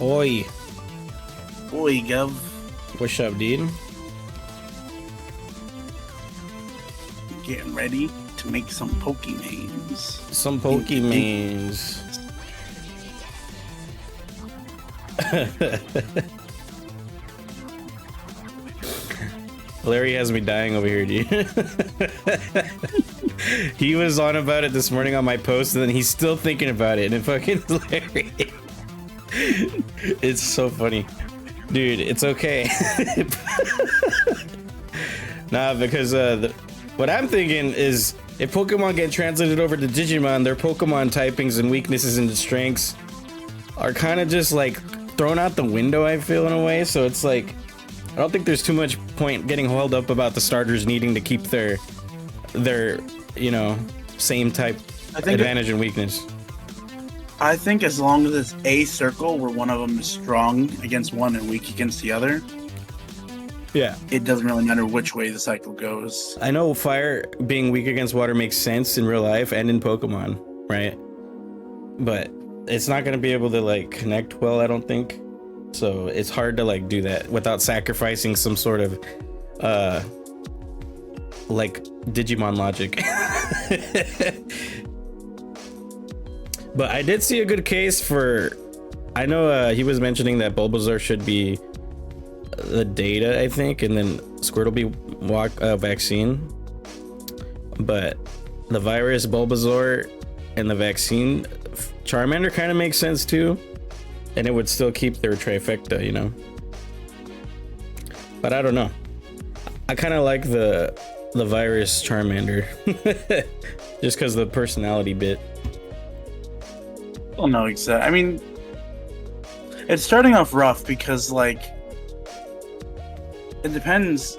Oi, Oi, Gov. what's up, dude? Getting ready to make some Pokemons. Some Pokemons. Larry has me dying over here, dude. He was on about it this morning on my post, and then he's still thinking about it, and it fucking hilarious. It's so funny. Dude, it's okay. Nah, because what I'm thinking is if Pokemon get translated over to Digimon, their Pokemon typings and weaknesses and strengths are kind of just like thrown out the window, I feel, in a way. So it's like, I don't think there's too much point getting held up about the starters needing to keep their you know, same type advantage and weakness. I think as long as it's a circle where one of them is strong against one and weak against the other, yeah, it doesn't really matter which way the cycle goes. I know fire being weak against water makes sense in real life and in Pokemon, right? But it's not going to be able to like connect well, I don't think. So it's hard to like do that without sacrificing some sort of like Digimon logic. But I did see a good case for, I know he was mentioning that Bulbasaur should be the data, I think, and then Squirtle be vaccine. But the virus Bulbasaur and the vaccine Charmander kind of makes sense too, and it would still keep their trifecta, you know. But I don't know. I kind of like the virus Charmander, just because the personality bit. Well, no, exactly. I mean, it's starting off rough because, like, it depends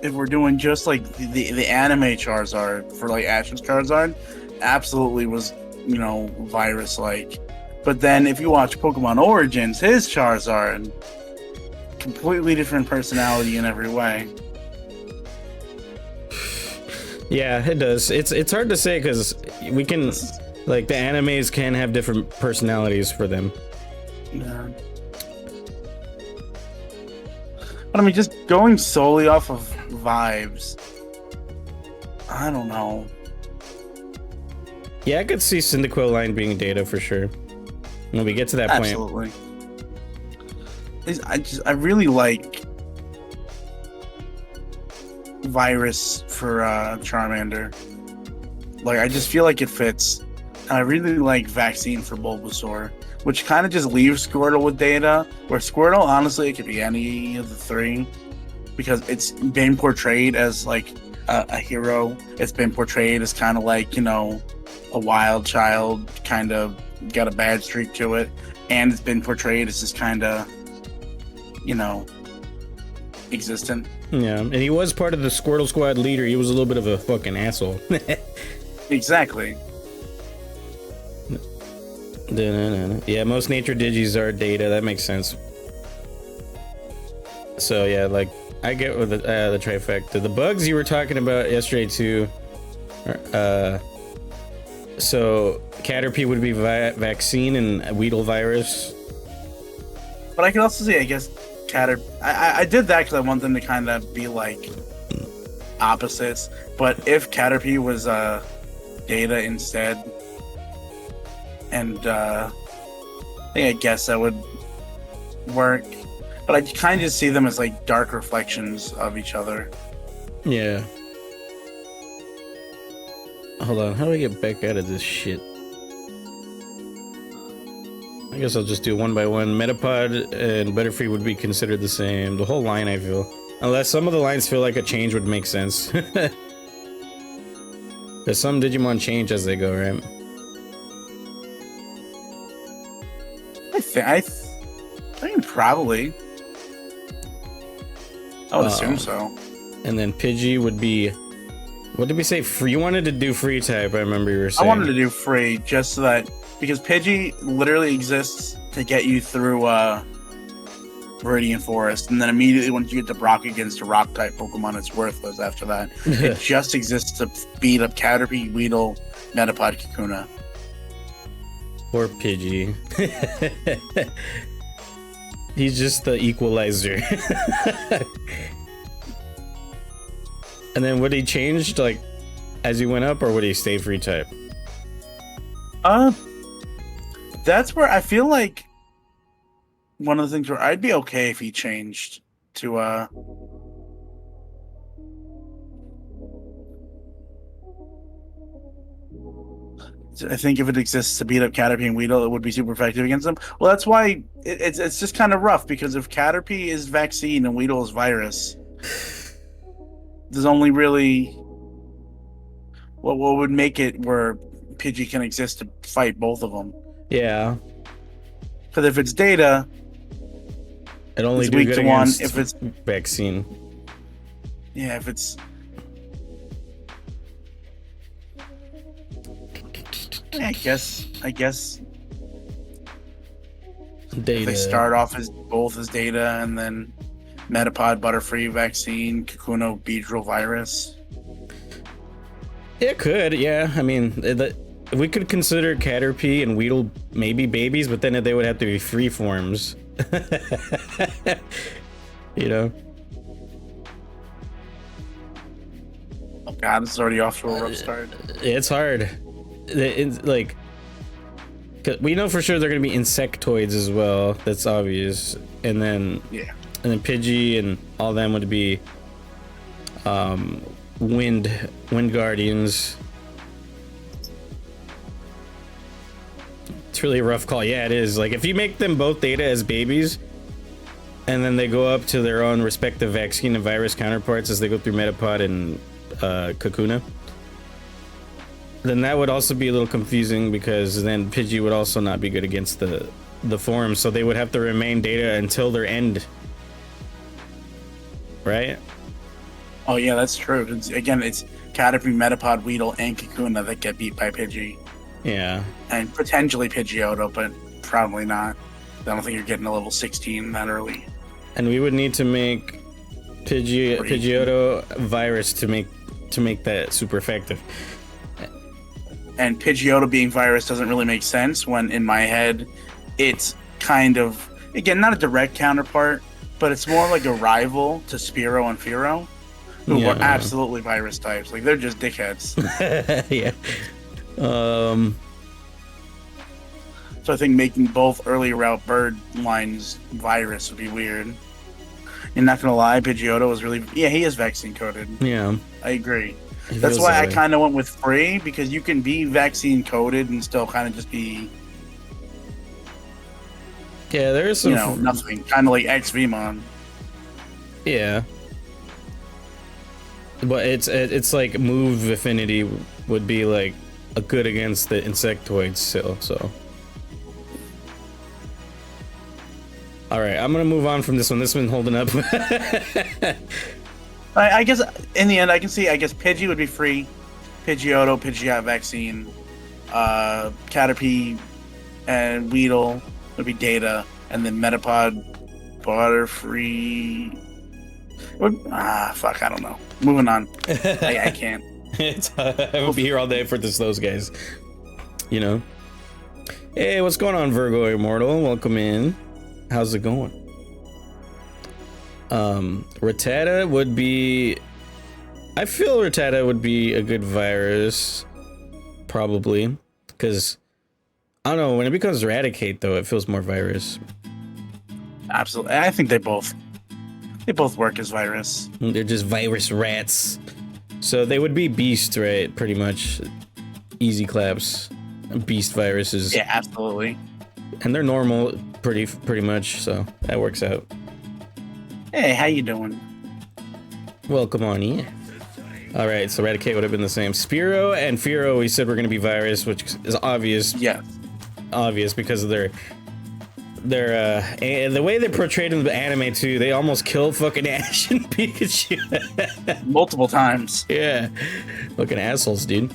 if we're doing just like the anime Charizard for like Ash's Charizard, absolutely was, you know, virus like. But then if you watch Pokemon Origins, his Charizard, completely different personality in every way. Yeah, it does. It's hard to say because we can, like, the animes can have different personalities for them. Yeah. But I mean, just going solely off of vibes, I don't know. Yeah, I could see Cyndaquil line being data for sure. When we get to that point. Absolutely. I really like virus for Charmander. Like, I just feel like it fits. I really like vaccine for Bulbasaur, which kind of just leaves Squirtle with data, where Squirtle, honestly, it could be any of the three, because it's been portrayed as like a hero. It's been portrayed as kind of like, you know, a wild child, kind of got a bad streak to it, and it's been portrayed as just kind of, you know, existent. Yeah, and he was part of the Squirtle Squad leader. He was a little bit of a fucking asshole. Exactly. Yeah, most nature digis are data. That makes sense. So yeah, like, I get with the trifecta. The bugs you were talking about yesterday too. So Caterpie would be vaccine and Weedle virus. But I can also see, I guess, I did that because I want them to kind of be like opposites. But if Caterpie was data instead, and I guess that would work. But I kind of just see them as like dark reflections of each other. Yeah. Hold on, how do I get back out of this shit? I guess I'll just do one by one. Metapod and Butterfree would be considered the same. The whole line, I feel. Unless some of the lines feel like a change would make sense. Because some Digimon change as they go, right? I think probably. I would assume so. And then Pidgey would be... What did we say? Free? You wanted to do free type, I remember you were saying. I wanted to do free just so that... Because Pidgey literally exists to get you through Viridian Forest, and then immediately once you get to Brock against a rock-type Pokemon, it's worthless after that. It just exists to beat up Caterpie, Weedle, Metapod, Kakuna. Poor Pidgey. He's just the equalizer. And then would he change like as he went up, or would he stay free type? That's where I feel like one of the things where I'd be okay if he changed to I think if it exists to beat up Caterpie and Weedle, it would be super effective against them. Well, that's why it's just kind of rough, because if Caterpie is vaccine and Weedle is virus, there's only really what would make it where Pidgey can exist to fight both of them. Yeah. Because if it's Data, it only it's do weak good to one. against If it's vaccine. Yeah, if it's I guess Data. if they start off as both as Data and then Metapod, Butterfree, Vaccine, Kakuna, Beedrill, Virus. It could, yeah. I mean, we could consider Caterpie and Weedle maybe babies, but then they would have to be free forms. You know? Oh god, this is already off to a rough start. It's hard. It's like, 'cause we know for sure they're gonna be insectoids as well. That's obvious. And then Pidgey and all them would be wind guardians. It's really a rough call. Yeah, it is. Like if you make them both Data as babies, and then they go up to their own respective vaccine and virus counterparts as they go through Metapod and Kakuna, then that would also be a little confusing, because then Pidgey would also not be good against the form, so they would have to remain Data until their end. Right? Oh yeah, that's true. Again, it's Caterpie, Metapod, Weedle, and Kakuna that get beat by Pidgey. Yeah. And potentially Pidgeotto, but probably not. I don't think you're getting a level 16 that early. And we would need to make Pidgeotto virus to make that super effective. And Pidgeotto being virus doesn't really make sense when, in my head, it's kind of, again, not a direct counterpart, but it's more like a rival to Spearow and Fearow, who are absolutely virus types. Like, they're just dickheads. Yeah. So I think making both early route bird lines virus would be weird. You're not gonna lie, Pidgeotto is really he is vaccine coded. Yeah, I agree. That's why I kind of went with free, because you can be vaccine coded and still kind of just be there's some nothing, kind of like Vidyamon. Yeah, but it's like move affinity would be like a good against the insectoids still. So all right, I'm gonna move on from this one. This one's holding up. I guess in the end, I can see. I guess Pidgey would be free. Pidgeotto, Pidgeot vaccine, Caterpie, and Weedle would be Data, and then Metapod, Butterfree. Fuck, I don't know. Moving on. I can't. I will be here all day for those guys. You know. Hey, what's going on, Virgo Immortal? Welcome in. How's it going? Rattata would be... I feel Rattata would be a good virus. Probably. Because, I don't know, when it becomes Eradicate, though, it feels more virus. Absolutely. I think they both work as virus. They're just virus rats. So they would be beast, right? Pretty much. Easy claps. Beast viruses. Yeah, absolutely. And they're normal, pretty much, so that works out. Hey, how you doing? Welcome on in. All right, so Eradicate would have been the same. Spearow and Fearow, we said we're going to be virus, which is obvious. Yeah. Obvious because of their the way they portrayed in the anime too. They almost killed fucking Ash and Pikachu multiple times. Yeah, fucking assholes, dude.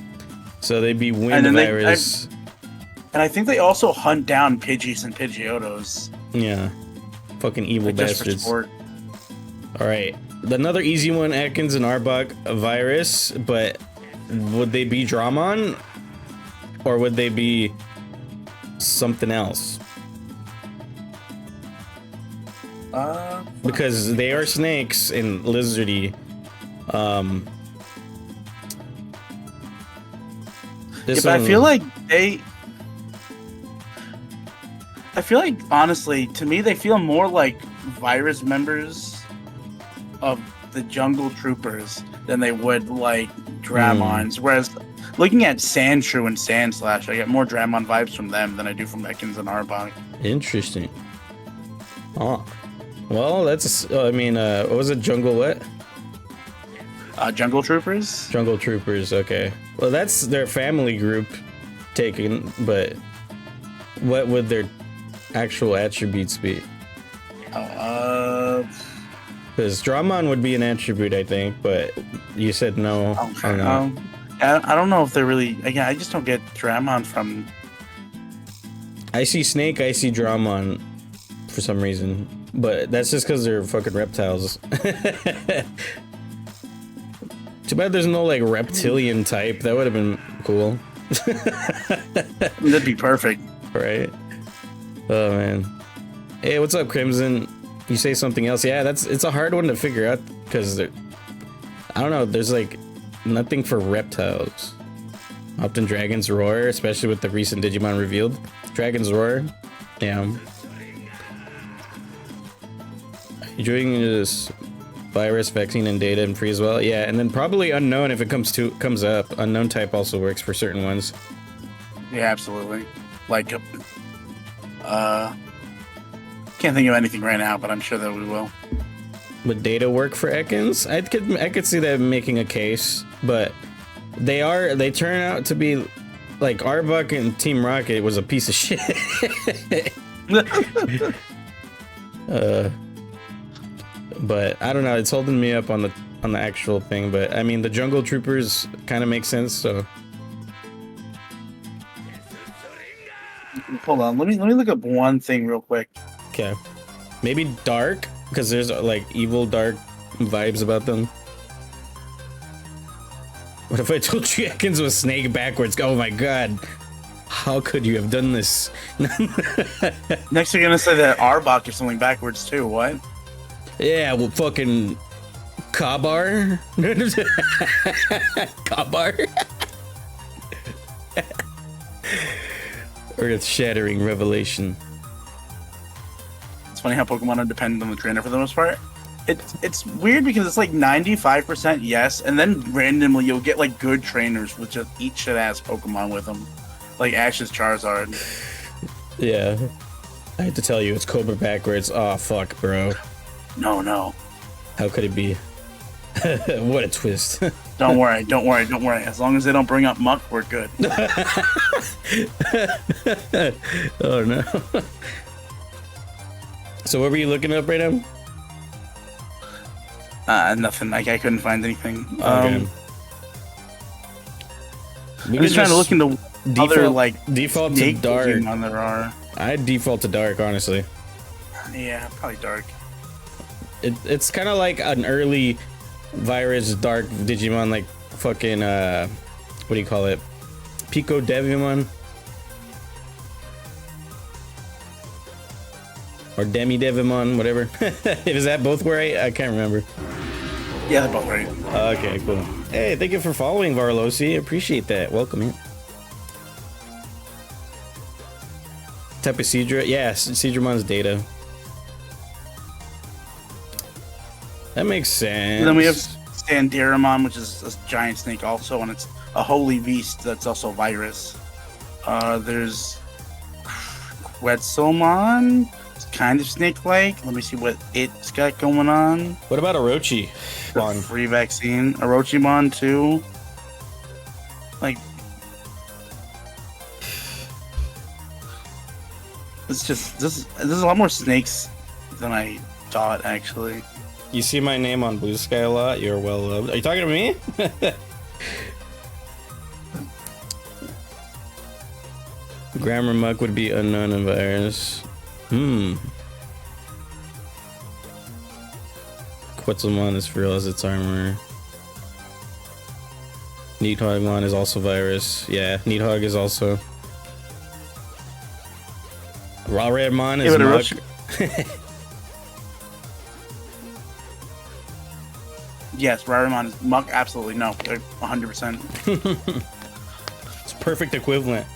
So they'd be wind virus. And I think they also hunt down Pidgeys and Pidgeottos. Yeah. Fucking evil bastards. All right. Another easy one, Ekans and Arbok, a virus, but would they be Dramon? Or would they be something else? Because they are snakes and lizardy. But I feel like honestly, to me, they feel more like virus members of the Jungle Troopers than they would like Dramons. Whereas looking at Sandshrew and Sandslash, I get more Dramon vibes from them than I do from Ekans and Arbok. Interesting. Oh, well, that's. I mean, what was it? Jungle what? Jungle Troopers. Jungle Troopers. Okay. Well, that's their family group taken, but what would their actual attributes be? Because Dramon would be an attribute, I think, but you said no. Okay. I don't know if they're really. Again, I just don't get Dramon from. I see Snake, I see Dramon for some reason, but that's just because they're fucking reptiles. Too bad there's no like reptilian type. That would have been cool. That'd be perfect, right? Oh man. Hey, what's up, Crimson? You say something else? Yeah, it's a hard one to figure out because I don't know. There's like nothing for reptiles. Often Dragon's Roar, especially with the recent Digimon revealed. Dragon's Roar, yeah. Enjoying this virus, vaccine, and data and free as well. Yeah, and then probably unknown if it comes up. Unknown type also works for certain ones. Yeah, absolutely. Like, can't think of anything right now, but I'm sure that we will. Would data work for Ekans? I could see them making a case, but they turn out to be like Arbok and Team Rocket was a piece of shit. But I don't know, it's holding me up on the actual thing, but I mean the Jungle Troopers kind of make sense, so hold on, let me look up one thing real quick. Okay. Maybe dark, because there's like evil dark vibes about them. What if I told you Ekans was Snake backwards? Oh my god. How could you have done this? Next you're gonna say that Arbok is something backwards too, what? Yeah, well, fucking Kabar. Kabar. Earth-shattering revelation. It's funny how Pokemon are dependent on the trainer for the most part. It's weird because it's like 95% yes, and then randomly you'll get like good trainers with just eat shit ass Pokemon with them, like Ash's Charizard. Yeah, I had to tell you it's Cobra backwards. Oh fuck, bro. No. How could it be? What a twist. Don't worry. As long as they don't bring up Muck, we're good. Oh no. So what were you looking up right now? Nothing. Like I couldn't find anything. Okay. I'm just trying to look into other like default to dark. Pokemon there are. I'd default to dark, honestly. Yeah, probably dark. It's kind of like an early virus dark Digimon, like fucking what do you call it? Pico Devimon or Demi Devimon, whatever. Is that both right? I can't remember. Yeah, they're both right. Okay, cool. Hey, thank you for following, Varlosi. Appreciate that. Welcome in. Type of Seadra? Yeah, Seadramon's data. That makes sense. And then we have Sandaramon, which is a giant snake also, and it's a holy beast that's also a virus. There's Quetzalmon. It's kind of snake-like. Let me see what it's got going on. What about Orochi? Free vaccine. Orochimon too. Like, it's just this is a lot more snakes than I thought, actually. You see my name on Blue Sky a lot. You're well loved. Are you talking to me? Grammar Muck would be unknown and virus. Quetzalmon is for real as its armor. Needhogmon is also virus. Yeah, Needhog is also. Raw Redmon is Muck. Yes, Raremon is Muck. Absolutely no, 100%. It's perfect equivalent.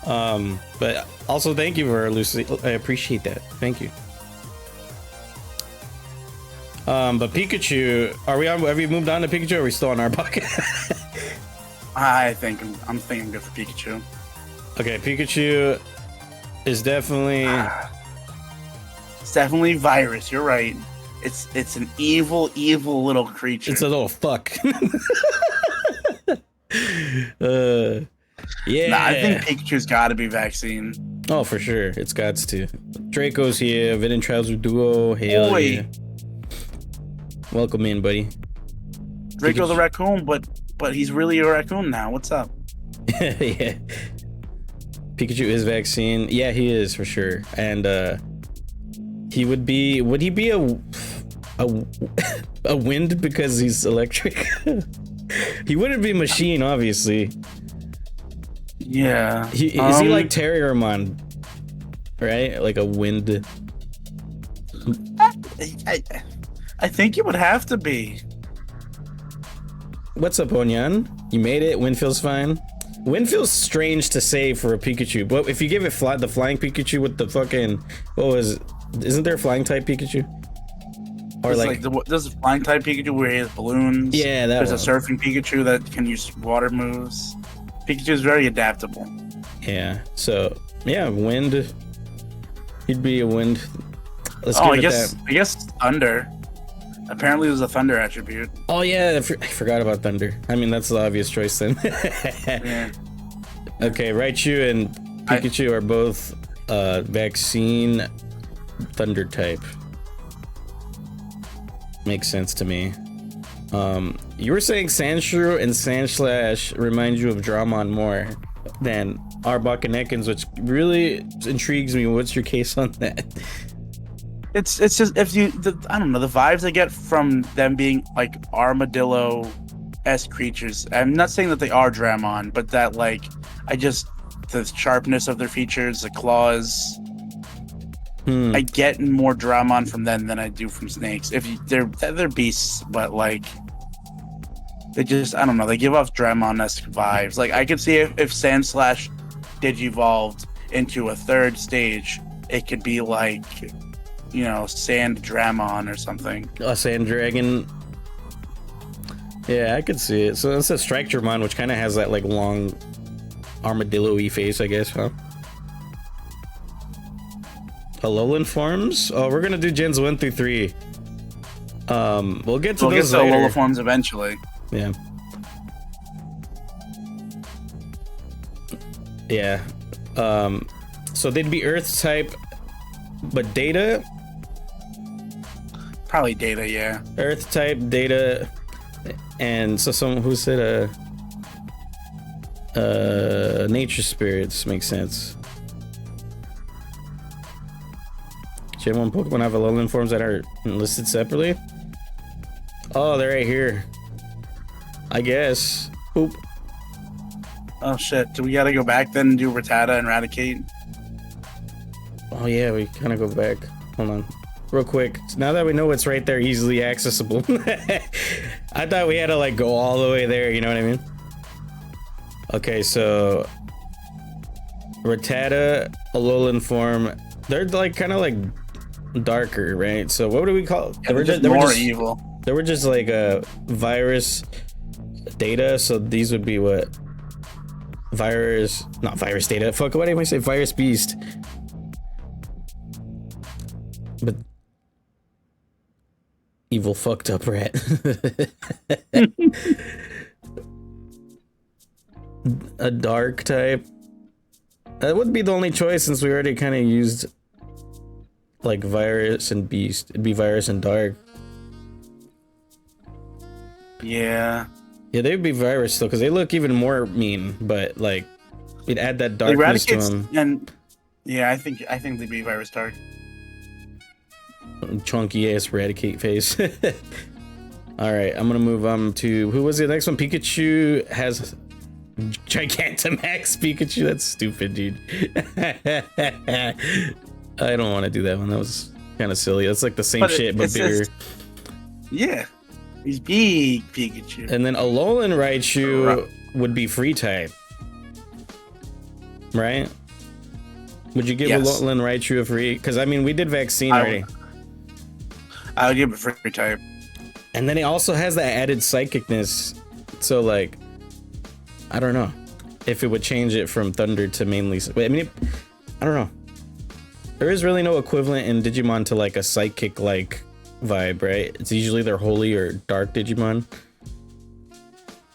But also thank you for Lucy. I appreciate that. Thank you. But Pikachu, have we moved on to Pikachu, or are we still on our bucket? I think I'm thinking good for Pikachu. Okay, Pikachu is definitely It's definitely virus. You're right. It's an evil little creature. it's a little fuck. Yeah. Nah, I think Pikachu's got to be vaccine. Oh, for sure. It's got to. Draco's here. Vid and Trouser Duo. Hail Boy. yeah. Welcome in, buddy. Draco's a raccoon, but he's really a raccoon now. What's up? Yeah. Pikachu is vaccine. Yeah, he is for sure. And would he be a wind because he's electric? He wouldn't be machine, obviously. Yeah. Is he like Terriermon? Right? Like a wind. I think it would have to be. What's up, Onyan? You made it. Wind feels fine. Wind feels strange to say for a Pikachu, but if you give it the flying Pikachu with the fucking isn't there a flying type Pikachu? Or there's a flying type Pikachu where he has balloons. Yeah, there's a surfing Pikachu that can use water moves. Pikachu is very adaptable. Yeah. So yeah, wind. He'd be a wind. Let's give it that. I guess thunder. Apparently, there's a thunder attribute. Oh yeah, I forgot about thunder. I mean, that's the obvious choice then. Yeah. Okay, Raichu and Pikachu are both vaccine thunder type. Makes sense to me. You were saying Sandshrew and Sandslash remind you of Dramon more than Arbok and Ekans, which really intrigues me. What's your case on that? It's just I don't know, the vibes I get from them being like armadillo-esque creatures. I'm not saying that they are Dramon, but that the sharpness of their features, the claws. I get more Dramon from them than I do from snakes. They're beasts, but they just, I don't know, they give off Dramon-esque vibes. Like I could see if Sandslash Digivolved into a third stage, it could be like, Sand Dramon or something. A Sand Dragon. Yeah, I could see it. So that's a Strike Dramon, which kind of has that long armadillo-y face, I guess, huh? Alolan forms? Oh, we're gonna do gens 1 through 3. We'll get to those later. Alolan forms eventually. Yeah. Yeah. So they'd be Earth type, but Data. Probably Data, yeah. Earth type, Data, and so someone who said nature spirits makes sense. Gen 1 Pokemon have Alolan forms that are listed separately. Oh, they're right here. I guess. Oop. Oh shit! Do we gotta go back then and do Rattata and Raticate? Oh yeah, we kind of go back. Hold on. Real quick. Now that we know it's right there, easily accessible. I thought we had to go all the way there, you know what I mean? Okay, so Rattata, Alolan form, they're kind of darker, right? So what do we call? Yeah, they were just evil. They were just a virus Data, so these would be what? Not virus Data. Fuck, what do I say? Virus Beast. But evil fucked up rat. A dark type. That would be the only choice since we already kind of used virus and beast. It'd be virus and dark. Yeah. Yeah, they would be virus still because they look even more mean, but we'd add that darkness to them. And yeah, I think they'd be virus dark. Chunky ass Raticate face. All right, I'm gonna move on to who was the next one? Pikachu has Gigantamax Pikachu. That's stupid, dude. I don't want to do that one. That was kind of silly. That's the same shit, but bigger. Yeah. He's big Pikachu. And then Alolan Raichu would be free type. Right? Would you give Alolan Raichu a free? Because I mean, we did vaccine already. I would give it free type. And then it also has that added psychicness. So like, I don't know if it would change it from Thunder to mainly. I mean, I don't know. There is really no equivalent in Digimon to like a psychic like vibe, right? It's usually their holy or dark Digimon.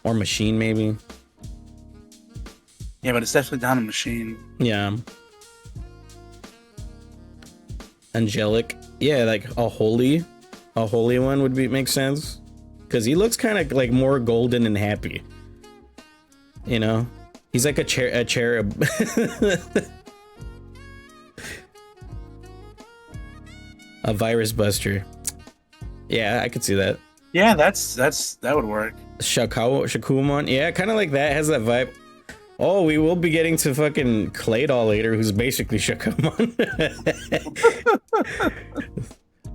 Or machine, maybe. Yeah, but it's definitely not a machine. Yeah. Angelic. Yeah, like a holy one would make sense. Because he looks kind of like more golden and happy. You know? He's like a cherub. A virus buster. Yeah, I could see that. Yeah, that would work. Shakumon. Yeah, kind of like that. Has that vibe. Oh, we will be getting to fucking Claydol later, who's basically Shakumon.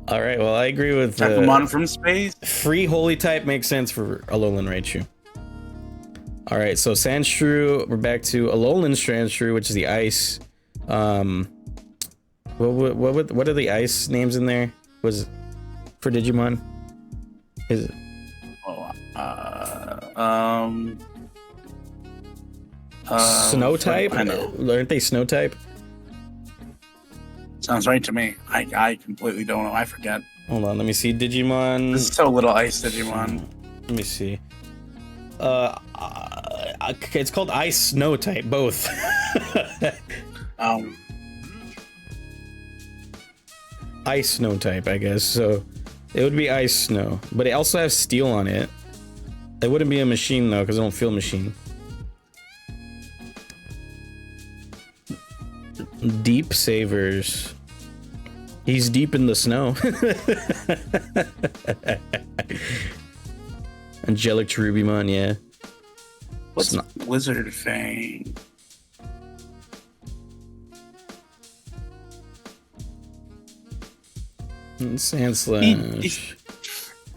All right, well, I agree with Shakumon from space. Free holy type makes sense for Alolan Raichu. All right, so Sandshrew, we're back to Alolan Sandshrew, which is the ice. What are the ice names in there? Was it for Digimon? Is it? Snow type? I know. Aren't they snow type? Sounds right to me. I completely don't know. I forget. Hold on, let me see. Digimon. There's so little ice Digimon. Let me see. It's called ice snow type, both. Ice snow type, I guess. So it would be ice snow, but it also has steel on it. It wouldn't be a machine though, because I don't feel machine. Deep Savers. He's deep in the snow. Angelic Cherubimon, yeah. What's Blizzard Fang? Sandslash.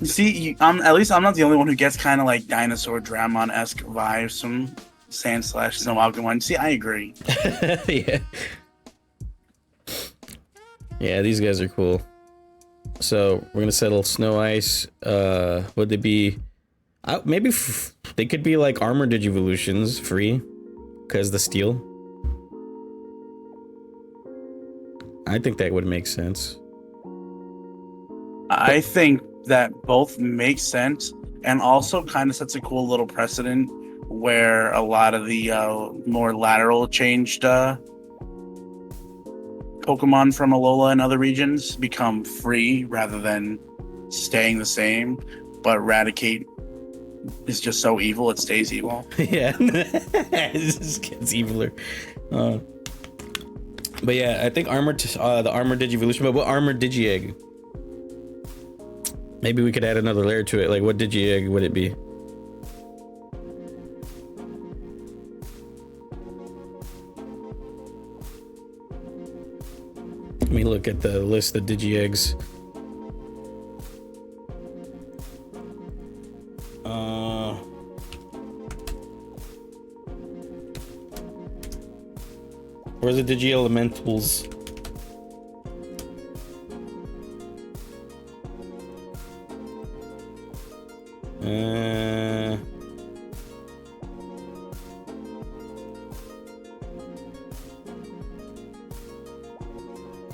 See, at least I'm not the only one who gets kind of like Dinosaur Dramon-esque vibes from Sandslash, Snow Alchemon. See, I agree. Yeah. Yeah, these guys are cool. So we're gonna settle Snow Ice. Would they be? Maybe they could be like Armor Digivolutions free, because the steel. I think that would make sense. I think that both make sense, and also kind of sets a cool little precedent where a lot of the more lateral changed Pokemon from Alola and other regions become free rather than staying the same. But Eradicate is just so evil, it stays evil. Yeah, it just gets eviler. But yeah, I think the Armor Digivolution, but what Armor Digi-Egg? Maybe we could add another layer to it. Like, what Digi-Egg would it be? Let me look at the list of Digi-Eggs. Where's the Digi-Elementals?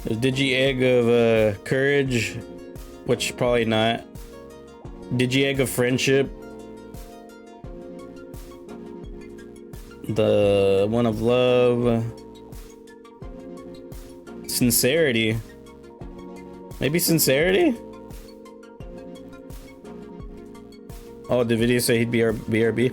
The Digi-Egg of Courage, which probably not. Digi-Egg of Friendship. The one of Love. Sincerity. Maybe Sincerity? Oh, did video say he'd be our BRB?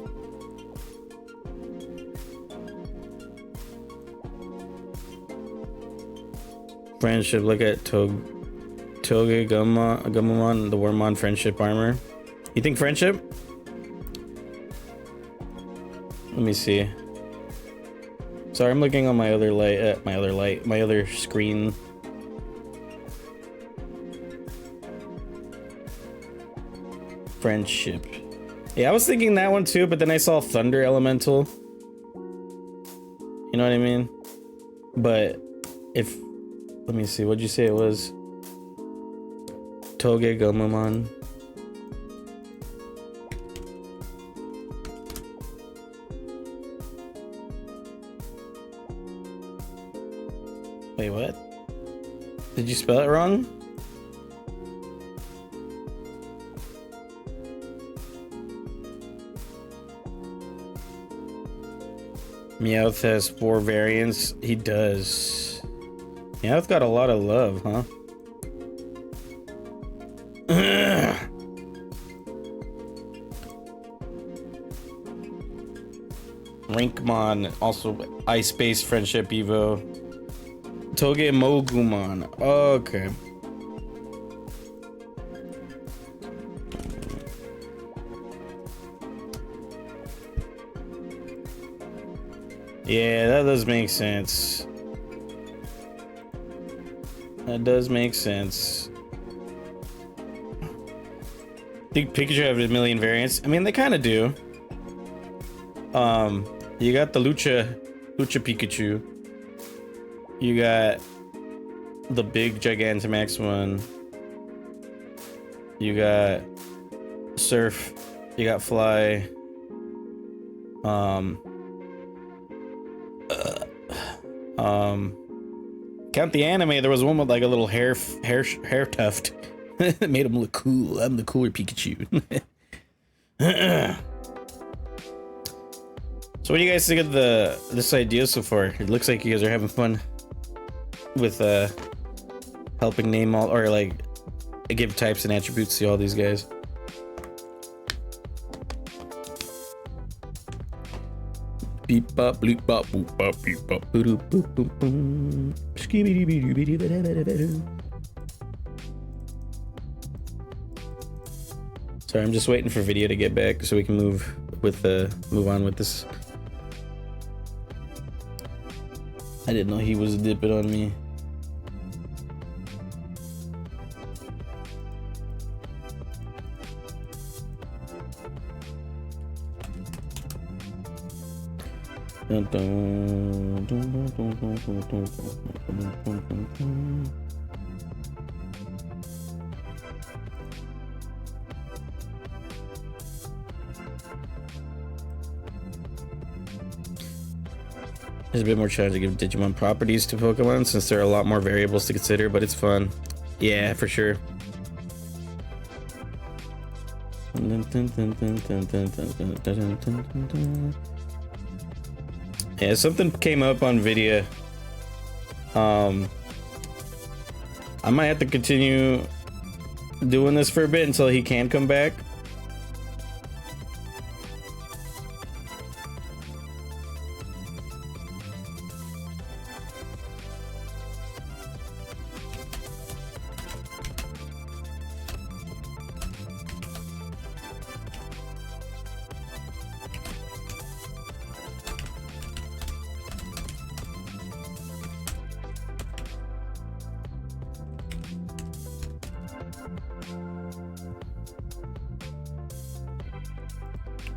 Friendship, look at Toge Gumamon, the Wormmon friendship armor. You think friendship? Let me see. Sorry, I'm looking on my other my other screen. Friendship. Yeah, I was thinking that one too, but then I saw Thunder Elemental. You know what I mean? But if... Let me see, what'd you say it was? Toge Gomamon. Wait, what? Did you spell it wrong? Meowth has 4 variants. He does. Meowth got a lot of love, huh? Rinkmon, also Ice-based Friendship Evo. Toge Mogumon. Okay. Yeah, that does make sense. That does make sense. Think Pikachu have a million variants? I mean, they kind of do. You got the Lucha Pikachu. You got the big Gigantamax one. You got Surf. You got Fly. Count the anime. There was one with like a little hair tuft that made him look cool. I'm the cooler Pikachu. So what do you guys think of this idea so far? It looks like you guys are having fun with helping name all, or like give types and attributes to all these guys. Beep bop bleep bop boop bop beep bop boop boop boop boop skibidi bidi bidi bidi bidi. Sorry, I'm just waiting for video to get back so we can move on with this. I didn't know he was dipping on me. There's a bit more challenge to give Digimon properties to Pokemon since there are a lot more variables to consider, but it's fun. Yeah, for sure. Yeah, something came up on Vidya. I might have to continue doing this for a bit until he can come back.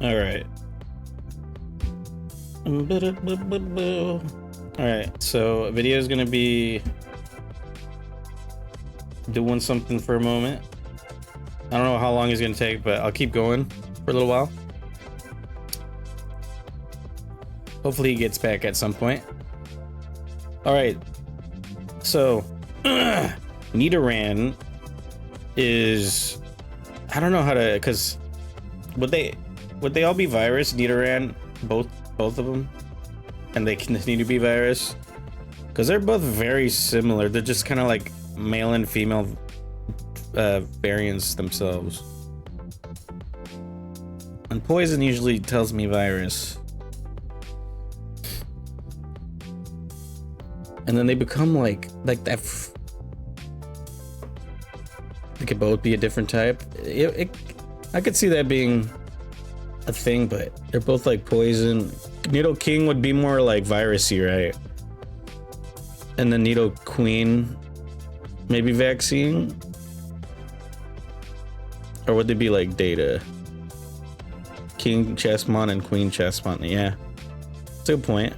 All right. All right. So video is gonna be doing something for a moment. I don't know how long it's gonna take, but I'll keep going for a little while. Hopefully he gets back at some point. All right. So Nidoran is, I don't know how to, because would they all be virus? Nidoran, both of them, and they continue to be virus because they're both very similar. They're just kind of like male and female variants themselves. And poison usually tells me virus, and then they become like that. They could both be a different type. I could see that being a thing, but they're both like poison. Nidoking would be more like virusy, right? And then Nidoqueen maybe vaccine, Or would they be like Data? King Chessmon and Queen Chessmon. Yeah. That's a good point.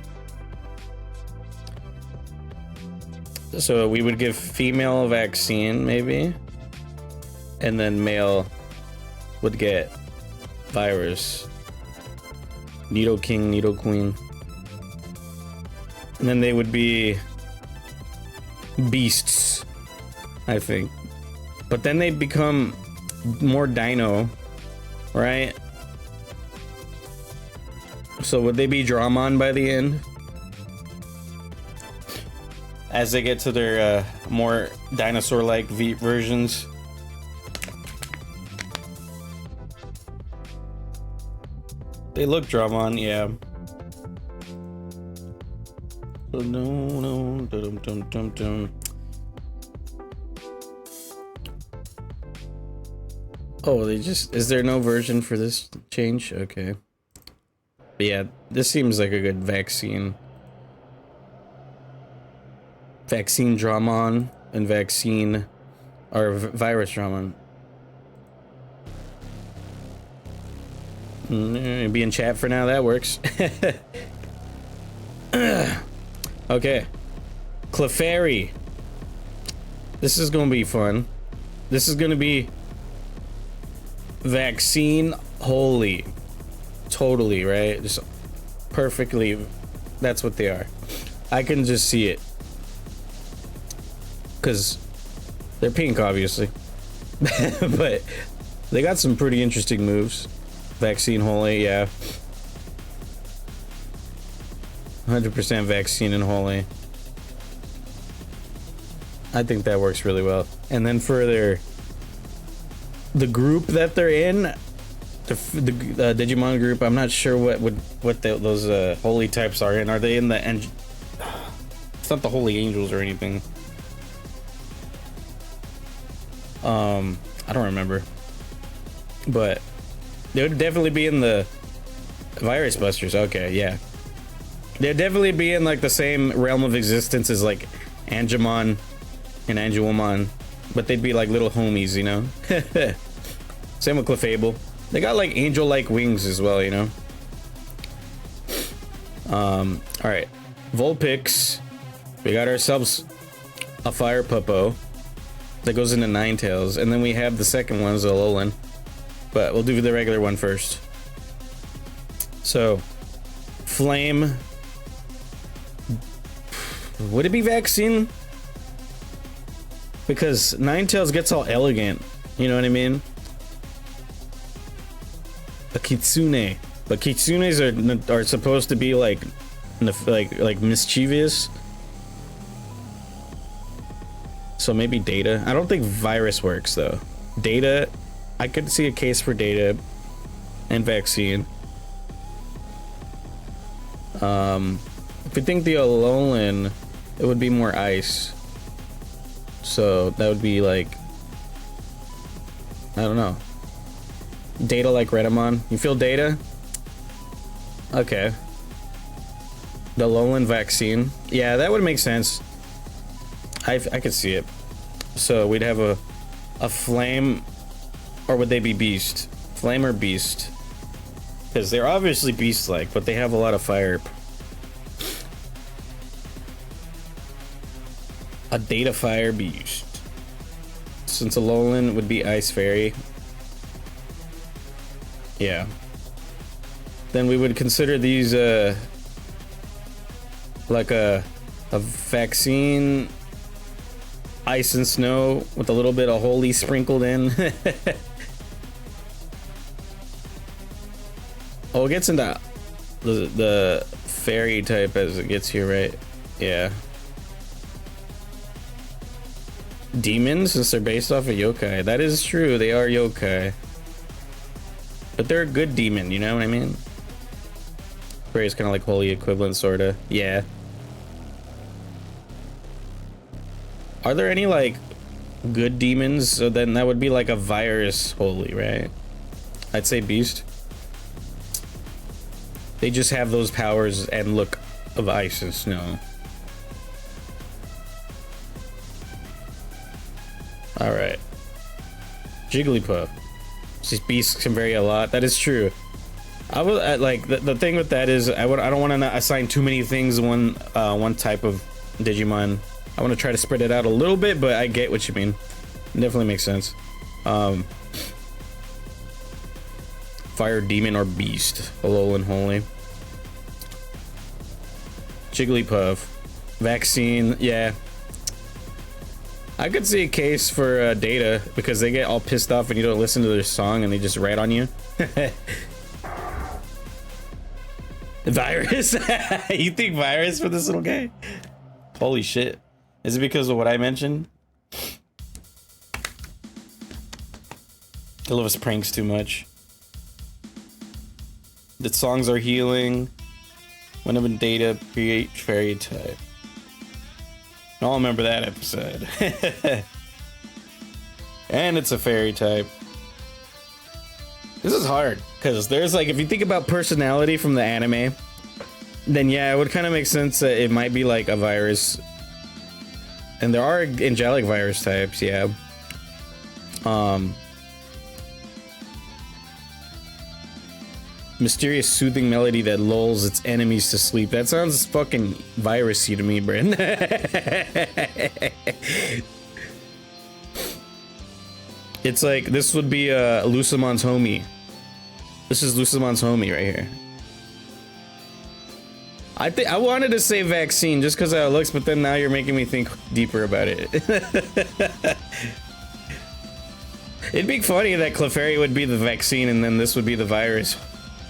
So we would give female vaccine, maybe. And then male would get virus. Nido King, Nido Queen. And then they would be beasts, I think. But then they become more dino, right? So would they be Dramon by the end? As they get to their more dinosaur-like versions. They look Dramon, yeah. No, dum. Oh, they just... Is there no version for this change? Okay. But yeah, this seems like a good vaccine. Vaccine Dramon and vaccine... Or virus Dramon. Be in chat for now, that works. Okay. Clefairy. This is gonna be fun. This is gonna be vaccine holy. Totally, right? Just perfectly. That's what they are. I can just see it. Because they're pink, obviously. But they got some pretty interesting moves. Vaccine holy, yeah. 100% vaccine and holy. I think that works really well. And then for the group that they're in, the Digimon group, I'm not sure what those holy types are in. Are they in the it's not the holy angels or anything. I don't remember, but they would definitely be in the virus busters. Okay, yeah, they'd definitely be in like the same realm of existence as like Angemon and Angelmon, but they'd be like little homies, you know. Same with Clefable. They got like angel-like wings as well, you know. All right, Vulpix. We got ourselves a Fire Puppo that goes into Ninetales, and then we have the second one, Alolan, but we'll do the regular one first. So, Flame. Would it be vaccine? Because Ninetales gets all elegant, you know what I mean? A Kitsune, but Kitsunes are supposed to be like mischievous. So maybe Data. I don't think virus works though. Data, I could see a case for Data and vaccine. If we think the Alolan, it would be more ice. So that would be like, I don't know. Data like Redamon. You feel Data? Okay. The Alolan vaccine. Yeah, that would make sense. I could see it. So we'd have a flame, or would they be beast? Flame or beast? Because they're obviously beast-like, but they have a lot of fire. A Data Fire beast. Since Alolan would be Ice Fairy. Yeah. Then we would consider these like a vaccine. Ice and snow with a little bit of holy sprinkled in. Oh, it gets into the fairy type as it gets here, right? Yeah. Demons, since they're based off of yokai. That is true, they are yokai. But they're a good demon, you know what I mean? Fairy is kind of like holy equivalent, sorta. Yeah. Are there any like good demons? So then that would be like a virus holy, right? I'd say beast. They just have those powers and look of ice and snow. All right. Jigglypuff. These beasts can vary a lot. That is true. I would like the thing with that is I don't want to assign too many things one type of Digimon. I want to try to spread it out a little bit, but I get what you mean. It definitely makes sense. Fire, demon, or beast. Alolan holy. Jigglypuff. Vaccine. Yeah. I could see a case for Data because they get all pissed off when you don't listen to their song and they just rat on you. Virus? You think virus for this little guy? Holy shit. Is it because of what I mentioned? I love his pranks too much. The songs are healing. Whenever Data create fairy type. I'll remember that episode. And it's a fairy type. This is hard because there's like, if you think about personality from the anime, then yeah, it would kind of make sense that it might be like a virus. And there are angelic virus types, yeah. Mysterious soothing melody that lulls its enemies to sleep. That sounds fucking virusy to me, Bryn. It's like, this would be Lucimon's homie. This is Lucimon's homie right here. I wanted to say vaccine just because how it looks, but then now you're making me think deeper about it. It'd be funny that Clefairy would be the vaccine and then this would be the virus.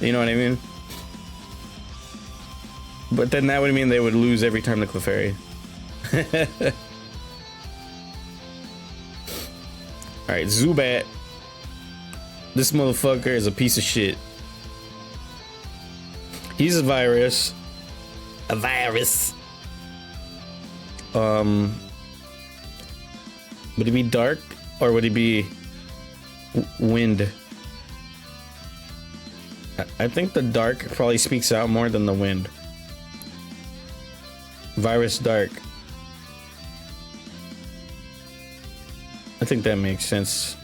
You know what I mean? But then that would mean they would lose every time the Clefairy. Alright, Zubat. This motherfucker is a piece of shit. He's a virus. A virus. Would he be dark or would he be wind? I think the dark probably speaks out more than the wind. Virus dark. I think that makes sense.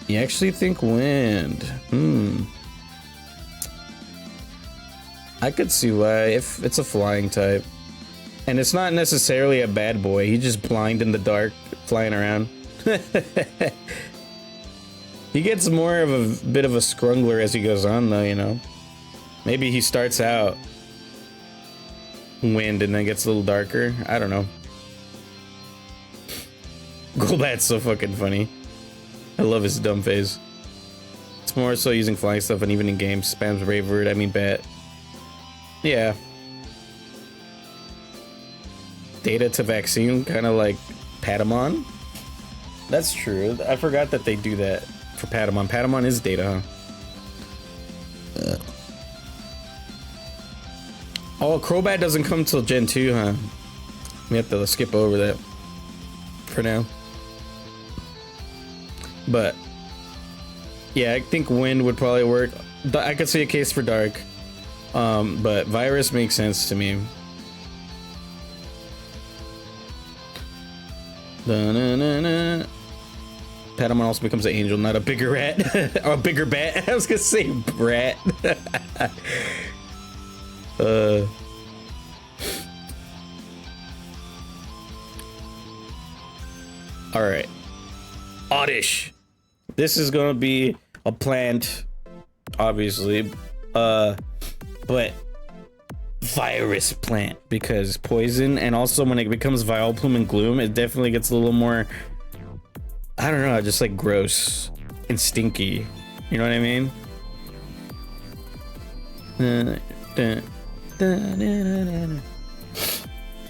You actually think wind? I could see why, if it's a flying type. And it's not necessarily a bad boy, he's just blind in the dark, flying around. He gets more of a bit of a scrungler as he goes on though, you know? Maybe he starts out wind and then gets a little darker. I don't know. Golbat's so fucking funny. I love his dumb face. It's more so using flying stuff and even in games. Spams Brave Word, I mean bat. Yeah. Data to vaccine, kind of like Patamon. That's true. I forgot that they do that for Patamon. Patamon is Data, huh? Oh, Crobat doesn't come till Gen 2, huh? We have to skip over that for now. But yeah, I think wind would probably work. I could see a case for dark. But virus makes sense to me. Da-na-na-na. Patamon also becomes an angel, not a bigger rat. Or a bigger bat. I was gonna say brat. Alright. Oddish. This is gonna be a plant, obviously. But virus plant because poison, and also when it becomes Vileplume and Gloom, it definitely gets a little more, I don't know, just like gross and stinky. You know what I mean?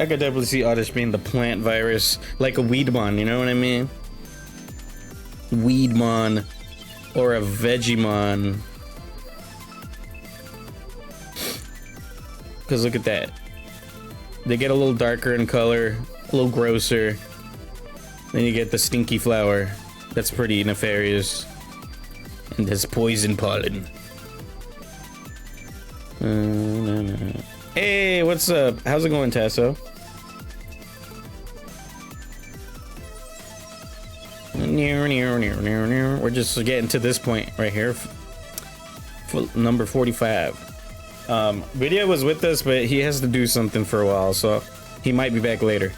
I could definitely see Oddish being the plant virus, like a Weedmon, you know what I mean? Weedmon or a Vegemon. Because look at that. They get a little darker in color, a little grosser. Then you get the stinky flower. That's pretty nefarious. And has poison pollen. Hey, what's up? How's it going, Tasso? We're just getting to this point right here. Number 45. Vidya was with us, but he has to do something for a while, so he might be back later.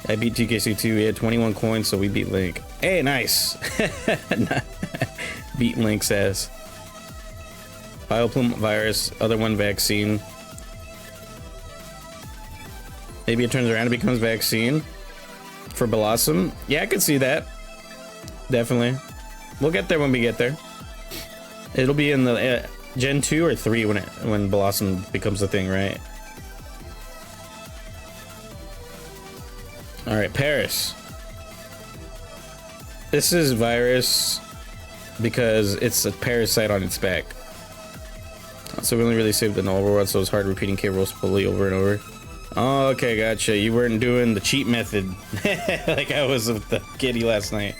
I beat TKC2. We had 21 coins, so we beat Link. Hey, nice. Beat Link's ass. Bioplume virus, other one vaccine. Maybe it turns around and becomes vaccine for Blossom. Yeah, I could see that. Definitely. We'll get there when we get there. It'll be in the Gen 2 or 3 when Blossom becomes a thing, right? All right, Paris. This is virus because it's a parasite on its back. So we only really saved an overworld, so it's hard repeating K rolls fully over and over. Oh, okay, gotcha. You weren't doing the cheat method like I was with the kitty last night.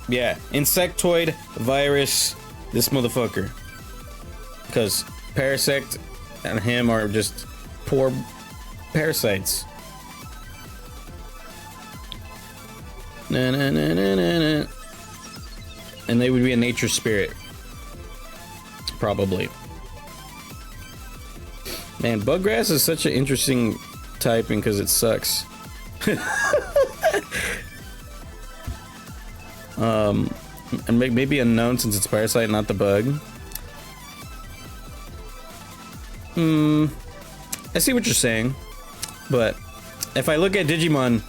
Yeah, insectoid virus, this motherfucker. Because Parasect and him are just poor parasites. Na, na, na, na, na, na. And they would be a nature spirit. Probably. Man, Buggrass is such an interesting typing because it sucks. And maybe unknown since it's parasite, not the bug. I see what you're saying, but if I look at Digimon,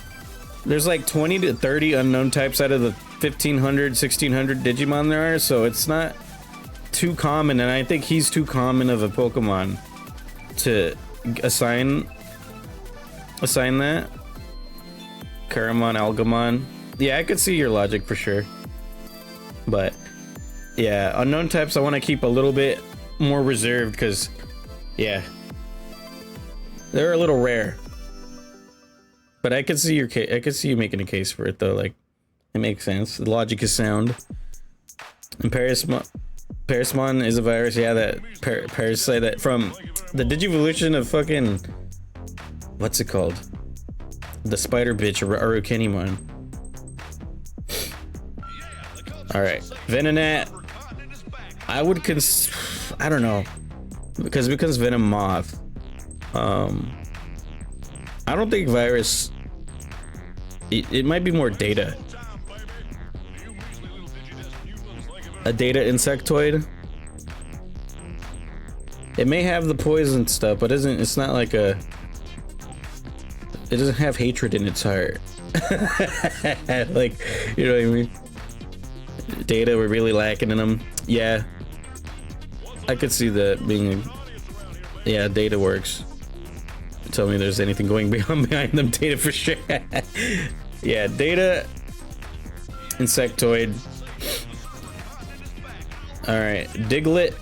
there's like 20 to 30 unknown types out of the 1500, 1600 Digimon there are, so it's not too common, and I think he's too common of a Pokemon to assign that. Karamon, Algamon. Yeah, I could see your logic for sure. But yeah, unknown types I want to keep a little bit more reserved because, yeah, they're a little rare. But I could see I could see you making a case for it though. Like, it makes sense. The logic is sound. And Parismon is a virus. Yeah, that parasite that from the Digivolution of fucking, what's it called? The spider bitch, Arukenimon. Alright, Venonat. I would I don't know. Because it becomes Venom Moth. I don't think virus. It might be more data. A data insectoid. It may have the poison stuff, but it's not like a. It doesn't have hatred in its heart. Like, you know what I mean? Data we're really lacking in them. Yeah, I could see that being. Yeah, data works. Tell me there's anything going behind them. Data for sure. Yeah, data. Insectoid. All right, Diglett.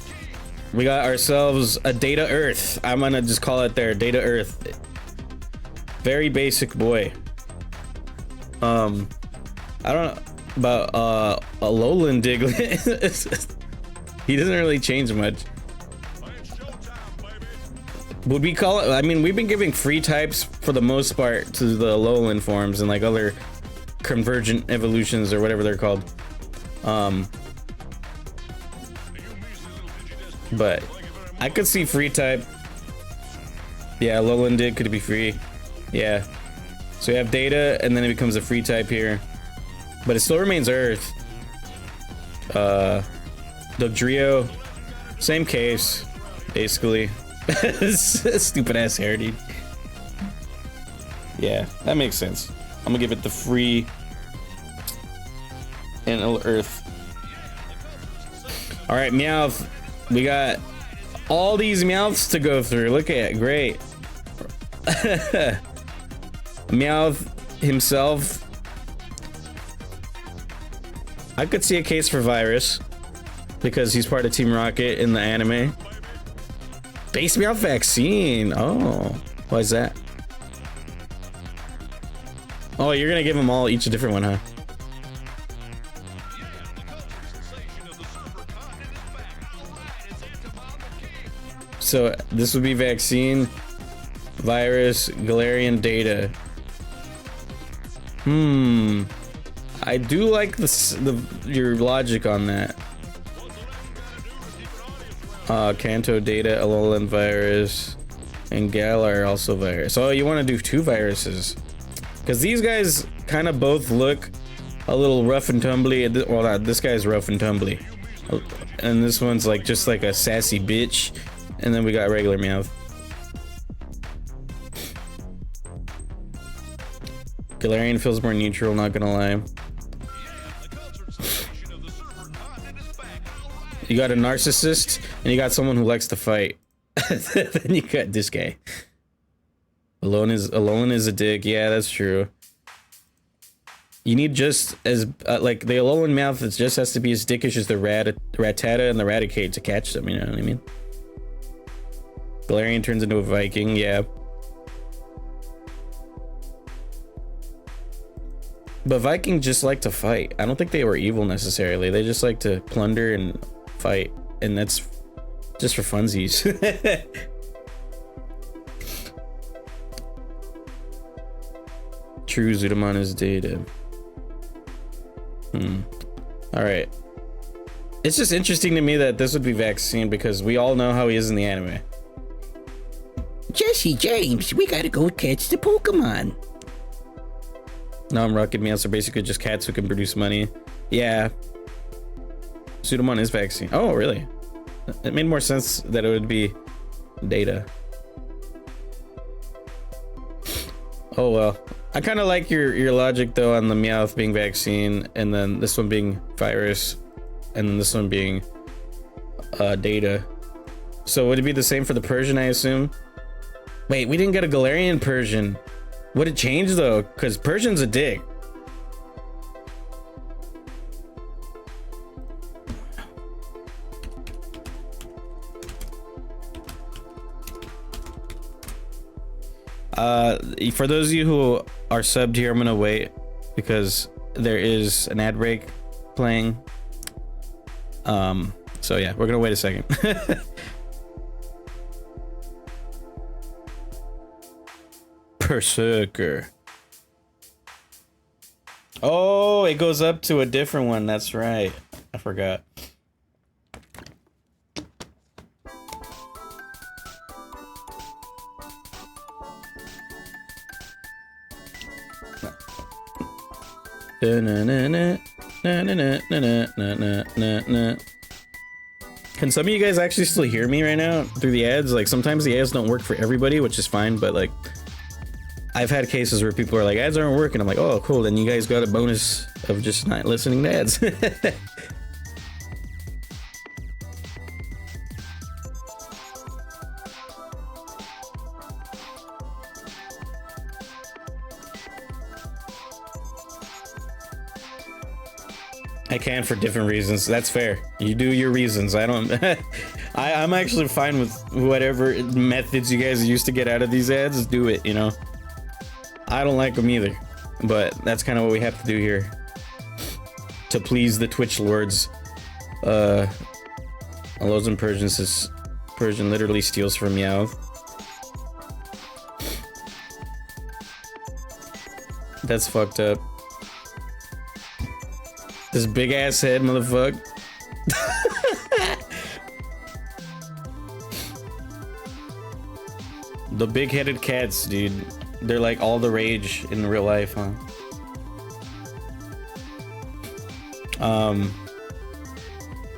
We got ourselves a Data Earth. I'm gonna just call it there, Data Earth. Very basic boy. I don't know about a lowland Diglett. He doesn't really change much. Would we call it? I mean, we've been giving free types for the most part to the lowland forms and like other convergent evolutions or whatever they're called. But I could see free type. Yeah, lowland dig could be free. Yeah. So we have data and then it becomes a free type here. But it still remains Earth. Dugtrio, same case, basically. Stupid ass hair, dude. Yeah, that makes sense. I'm gonna give it the free and Earth. All right, Meowth. We got all these Meowths to go through. Look at it, great. Meowth himself. I could see a case for Virus because he's part of Team Rocket in the anime. Base Meowth vaccine. Oh, why is that? Oh, you're gonna give them all each a different one, huh? So this would be vaccine. virus, Galarian data. I do like your logic on that. Kanto data, Alolan virus, and Galar also virus. Oh, you want to do 2 viruses? Because these guys kind of both look a little rough and tumbly. Well, not, this guy's rough and tumbly. And this one's like just like a sassy bitch. And then we got regular Meowth. Galarian feels more neutral, not gonna lie. You got a narcissist, and you got someone who likes to fight. Then you got this guy. Alone is a dick. Yeah, that's true. You need just as like the Alolan Meowth. It just has to be as dickish as the Rattata and the Raticate to catch them. You know what I mean? Galarian turns into a Viking. Yeah. But Vikings just like to fight. I don't think they were evil necessarily. They just like to plunder and fight, and that's just for funsies. True, Vidyamon is data. All right. It's just interesting to me that this would be Vaccine because we all know how he is in the anime. Jesse James, we gotta go catch the Pokemon. Now I'm Rocket Meowths are basically just cats who can produce money. Yeah. Vidyamon is Vaccine. Oh, really? It made more sense that it would be data. Oh well. I kind of like your logic though on the Meowth being Vaccine, and then this one being virus, and then this one being data. So would it be the same for the Persian, I assume? Wait, we didn't get a Galarian Persian. Would it change though? Because Persian's a dick. For those of you who are subbed here, I'm gonna wait because there is an ad break playing. So yeah, we're gonna wait a second. Berserker. Oh, it goes up to a different one. That's right. I forgot. Can some of you guys actually still hear me right now through the ads? Like sometimes the ads don't work for everybody, which is fine, but like I've had cases where people are like, ads aren't working. I'm like, oh cool, then you guys got a bonus of just not listening to ads. I can for different reasons. That's fair. You do your reasons. I don't. I'm actually fine with whatever methods you guys used to get out of these ads. Do it, you know. I don't like them either, but that's kind of what we have to do here to please the Twitch lords. Alolan Persian says Persian literally steals from Meowth. That's fucked up. This big ass head, motherfucker. The big headed cats, dude. They're like all the rage in real life, huh?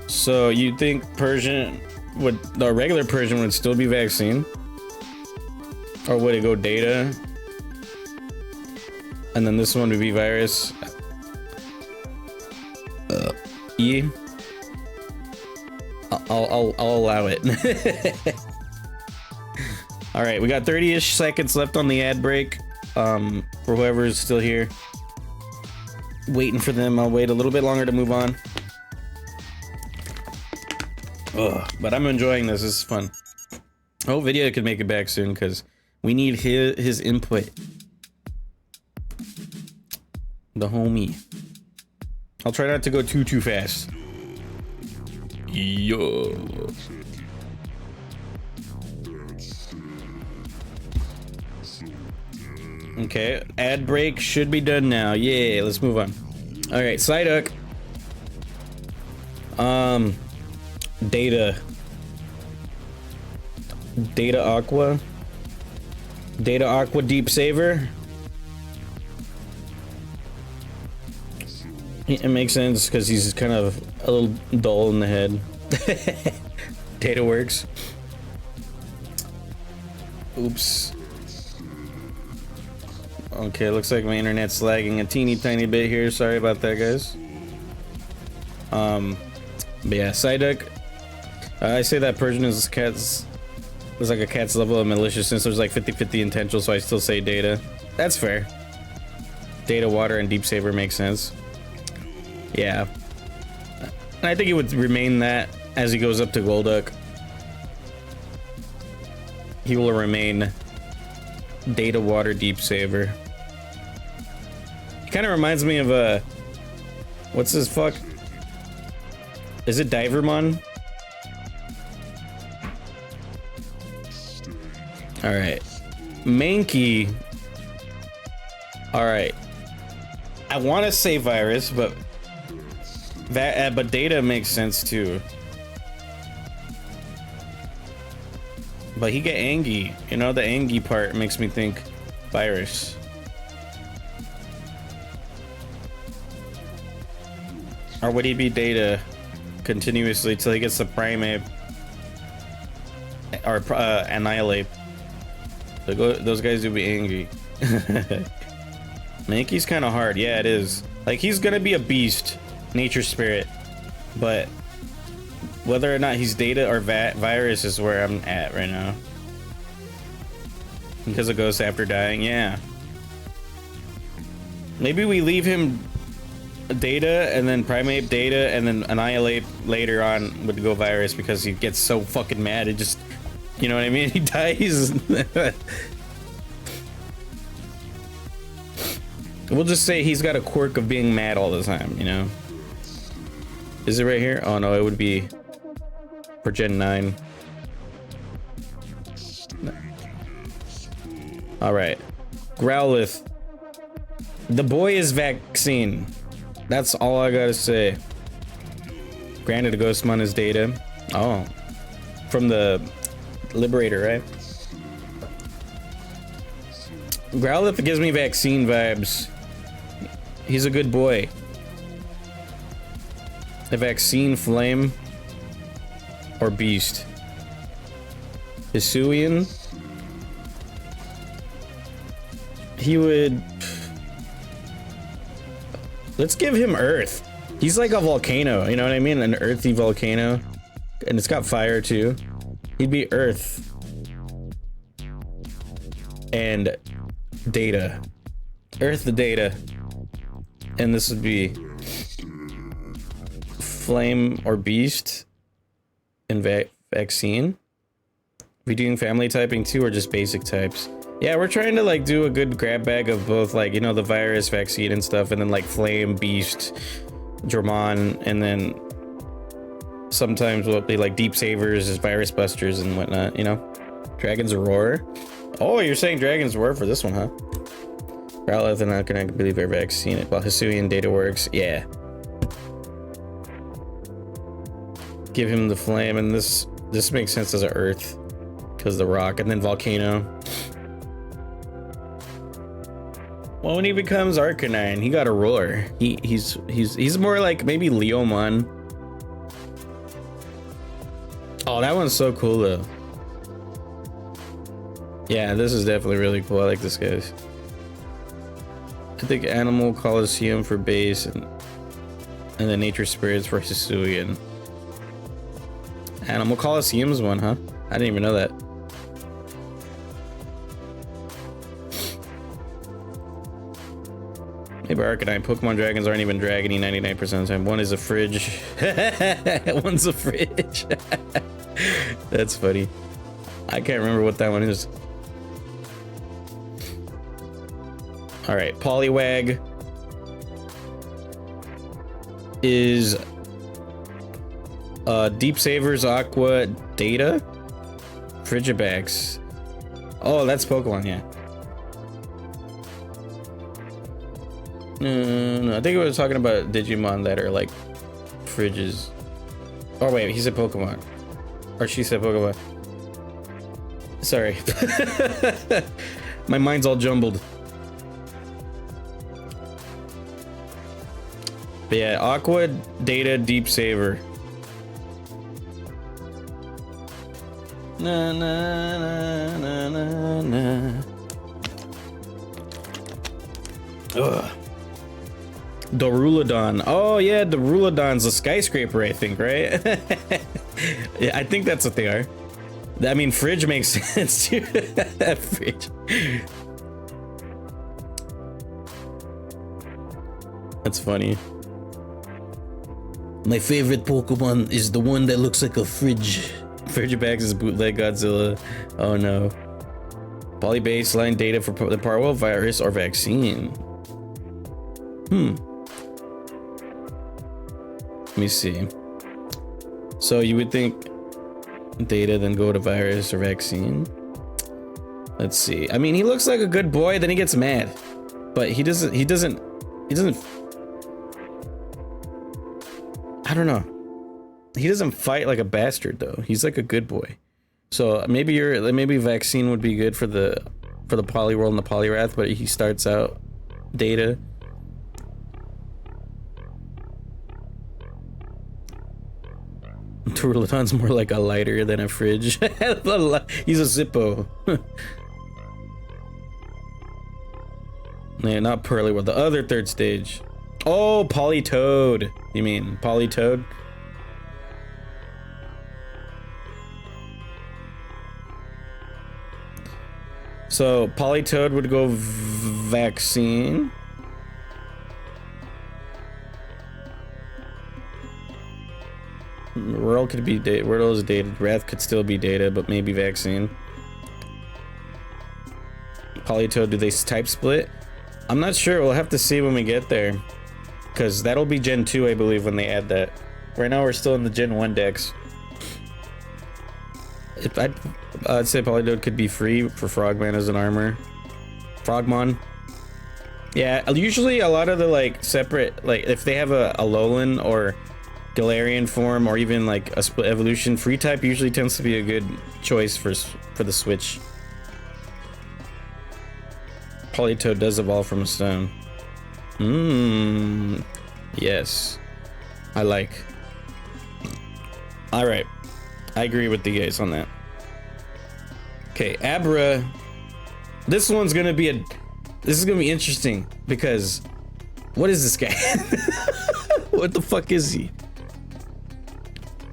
So you think Persian would, the regular Persian would still be Vaccine? Or would it go data? And then this one would be virus? E. I'll allow it. All right, we got 30-ish seconds left on the ad break. For whoever is still here, waiting for them. I'll wait a little bit longer to move on. Ugh, but I'm enjoying this. This is fun. I hope Vidya could make it back soon because we need his input. The homie. I'll try not to go too fast. Yo. Okay, ad break should be done now. Yeah, let's move on. All right, Psyduck. Data. Data Aqua. Data Aqua Deep Saver. It makes sense because he's kind of a little dull in the head. Data works. Oops. Okay, looks like my internet's lagging a teeny tiny bit here. Sorry about that, guys. But yeah, Psyduck. I say that Persian is like a cat's level of maliciousness. There's like 50-50 intentional, so I still say Data. That's fair. Data, Water, and Deep Saver makes sense. Yeah. And I think it would remain that as he goes up to Golduck. He will remain Data, Water, Deep Saver. He kind of reminds me of what's his fuck? Is it Divermon? All right, Mankey. All right, I want to say Virus, but but Data makes sense too. But he get Angie, you know, the Angie part makes me think Virus. Or would he be Data continuously till he gets the Primate or Annihilate? Those guys would be angry. Mankey's kind of hard. Yeah, it is. Like, he's gonna be a beast, nature spirit, but whether or not he's Data or Virus is where I'm at right now. Because it goes after dying, yeah. Maybe we leave him Data and then Primate Data and then Annihilate later on would go Virus because he gets so fucking mad. It just, you know what I mean? He dies. We'll just say he's got a quirk of being mad all the time, you know? Is it right here? Oh no, it would be for Gen 9. Alright. Growlithe. The boy is vaccine. That's all I gotta say. Granted, a Ghostmon is Data. Oh. From the Liberator, right? Growlithe gives me vaccine vibes. He's a good boy. A vaccine, Flame, or Beast. Hisuian. He would... Let's give him Earth. He's like a volcano, you know what I mean? An earthy volcano. And it's got fire too. He'd be Earth. And Data. Earth the Data. And this would be Flame or Beast and vaccine. We doing family typing too or just basic types? Yeah, we're trying to like do a good grab bag of both, like, you know, the virus, vaccine and stuff, and then like Flame, Beast, Dramon, and then sometimes we'll be like Deep Savers, Virus Busters and whatnot, you know? Dragon's Roar. Oh, you're saying Dragon's Roar for this one, huh? Growlithe and not gonna believe our vaccine. Well, Hisuian Data works. Yeah. Give him the Flame, and this makes sense as an Earth because the rock, and then Volcano. Well, when he becomes Arcanine, he got a Roar. He's more like maybe Leomon. Oh, that one's so cool though. Yeah, this is definitely really cool. I like this guy's. I think Animal Coliseum for base and the Nature Spirits for Hisuian. Animal Coliseum's one, huh? I didn't even know that. Maybe Arcanine. Pokemon dragons aren't even dragony 99% of the time. One is a fridge. One's a fridge. That's funny. I can't remember what that one is. All right, Poliwag is Deep Savers, Aqua, Data, Frigibax. Oh, that's Pokemon, yeah. No, I think we were talking about Digimon that are like fridges. Oh wait, he said Pokemon. Or she said Pokemon. Sorry. My mind's all jumbled. But yeah, Aqua, Data, Deep Saver. Na na na na na na. Ugh. Dorulodon. Oh yeah, Dorulodon's a skyscraper, I think, right? Yeah, I think that's what they are. I mean, fridge makes sense too. Fridge. That's funny. My favorite Pokemon is the one that looks like a fridge. Frigibax is bootleg Godzilla. Oh no. Polybaseline data for the parvo virus or vaccine. Let me see. So you would think data, then go to virus or vaccine. Let's see. I mean, he looks like a good boy, then he gets mad. But he doesn't I don't know. He doesn't fight like a bastard though. He's like a good boy. So maybe vaccine would be good for the Poliwhirl and the Poliwrath, but he starts out data. Turtledon's more like a lighter than a fridge. He's a Zippo. Yeah, not Poliwhirl, the other third stage. Oh, Politoad. You mean Politoad? So Politoad would go vaccine. Whirl could be Whirl is data. Wrath could still be data, but maybe vaccine. Politoad, do they type split? I'm not sure. We'll have to see when we get there, because that'll be Gen 2, I believe, when they add that. Right now, we're still in the Gen 1 decks. If I'd say Politoad could be free for Frogman as an armor. Frogmon. Yeah, usually a lot of the like separate, like if they have a Alolan or Galarian form, or even like a split evolution, free type usually tends to be a good choice for the Switch. Politoad does evolve from a stone. Yes. I like. Alright. I agree with the guys on that. Okay, Abra. This one's gonna be this is gonna be interesting, because what is this guy? What the fuck is he?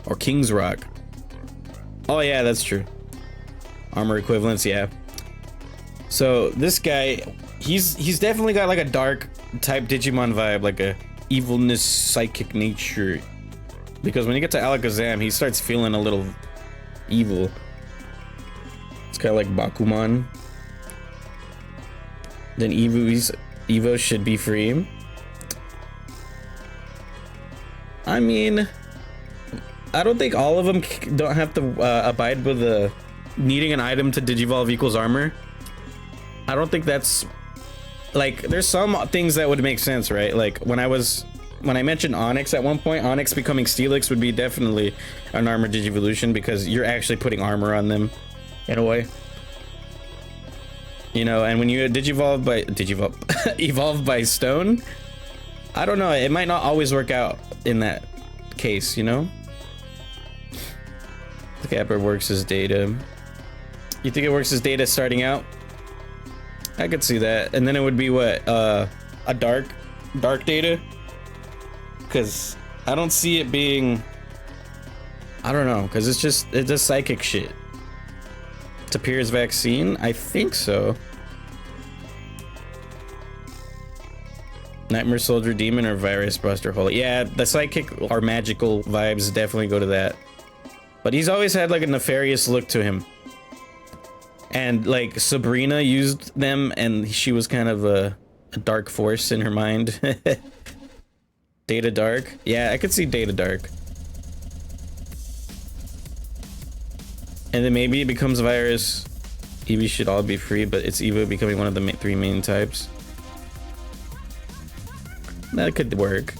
Or King's Rock. Oh yeah, that's true. Armor equivalents, yeah. So this guy, he's definitely got like a dark type Digimon vibe, like a evilness, psychic nature. Because when you get to Alakazam, he starts feeling a little evil. It's kind of like Bakuman. Then Evo should be free. I mean, I don't think all of them don't have to abide with the needing an item to Digivolve equals armor. I don't think that's like, there's some things that would make sense, right? Like when I mentioned Onyx at one point, Onyx becoming Steelix would be definitely an armor Digivolution, because you're actually putting armor on them in a way. You know, and when you evolve by stone, I don't know, it might not always work out in that case, you know? The Gapper works as data. You think it works as data starting out? I could see that. And then it would be what? A dark data? Because I don't see it being, I don't know, because it's a psychic shit. To Pier's vaccine? I think so. Nightmare Soldier Demon or Virus Buster Holy? Yeah, the psychic or magical vibes definitely go to that. But he's always had like a nefarious look to him. And like Sabrina used them, and she was kind of a dark force in her mind. Data Dark? Yeah, I could see Data Dark. And then maybe it becomes Virus. Eevee should all be free, but it's Evo becoming one of the three main types. that could work.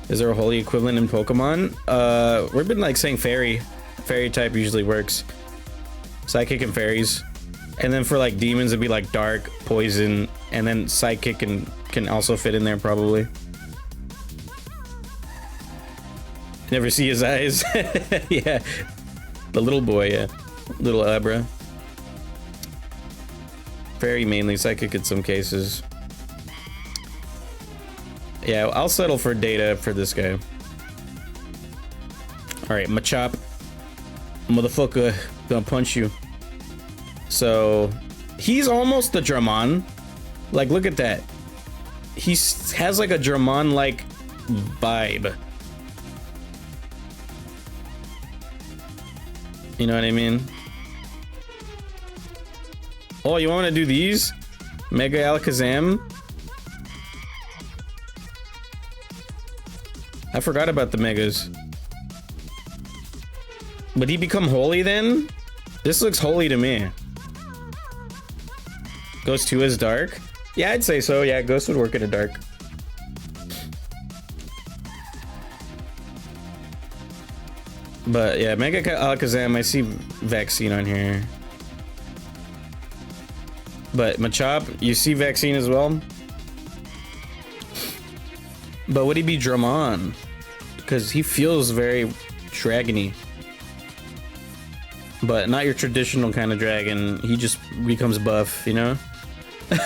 Is there a holy equivalent in Pokemon? We've been like saying fairy. Fairy type usually works. Psychic and fairies. And then for like demons, it'd be like dark, poison, and then psychic can also fit in there probably. Never see his eyes. Yeah. The little boy, yeah. Little Abra. Fairy mainly, psychic in some cases. Yeah, I'll settle for data for this guy. Alright, Machop. Motherfucker, gonna punch you. So, he's almost the Dramon. Like, look at that. He has like a Dramon-like vibe. You know what I mean? Oh, you want to do these? Mega Alakazam? I forgot about the Megas. Would he become holy then? This looks holy to me. Ghost 2 is dark? Yeah, I'd say so. Yeah, Ghost would work in a dark. But yeah, Mega Alakazam, I see Vaccine on here. But Machop, you see Vaccine as well? But would he be Dramon? Because he feels very dragony. But not your traditional kind of dragon. He just becomes buff, you know?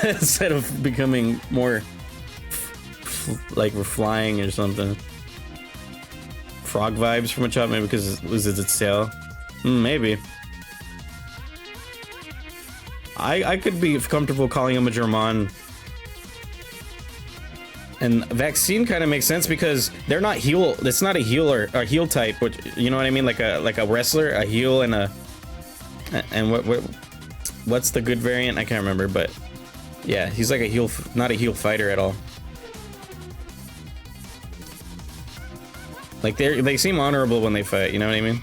Instead of becoming more like we're flying or something. Frog vibes from Machop, maybe because it loses its tail. Maybe. I could be comfortable calling him a Dramon. And Vaccine kind of makes sense because they're not heal. It's not a healer or heal type, which, you know what I mean? Like a wrestler, a heal, and what's the good variant? I can't remember, but yeah, he's like a heal, not a heal fighter at all. Like they seem honorable when they fight, you know what I mean?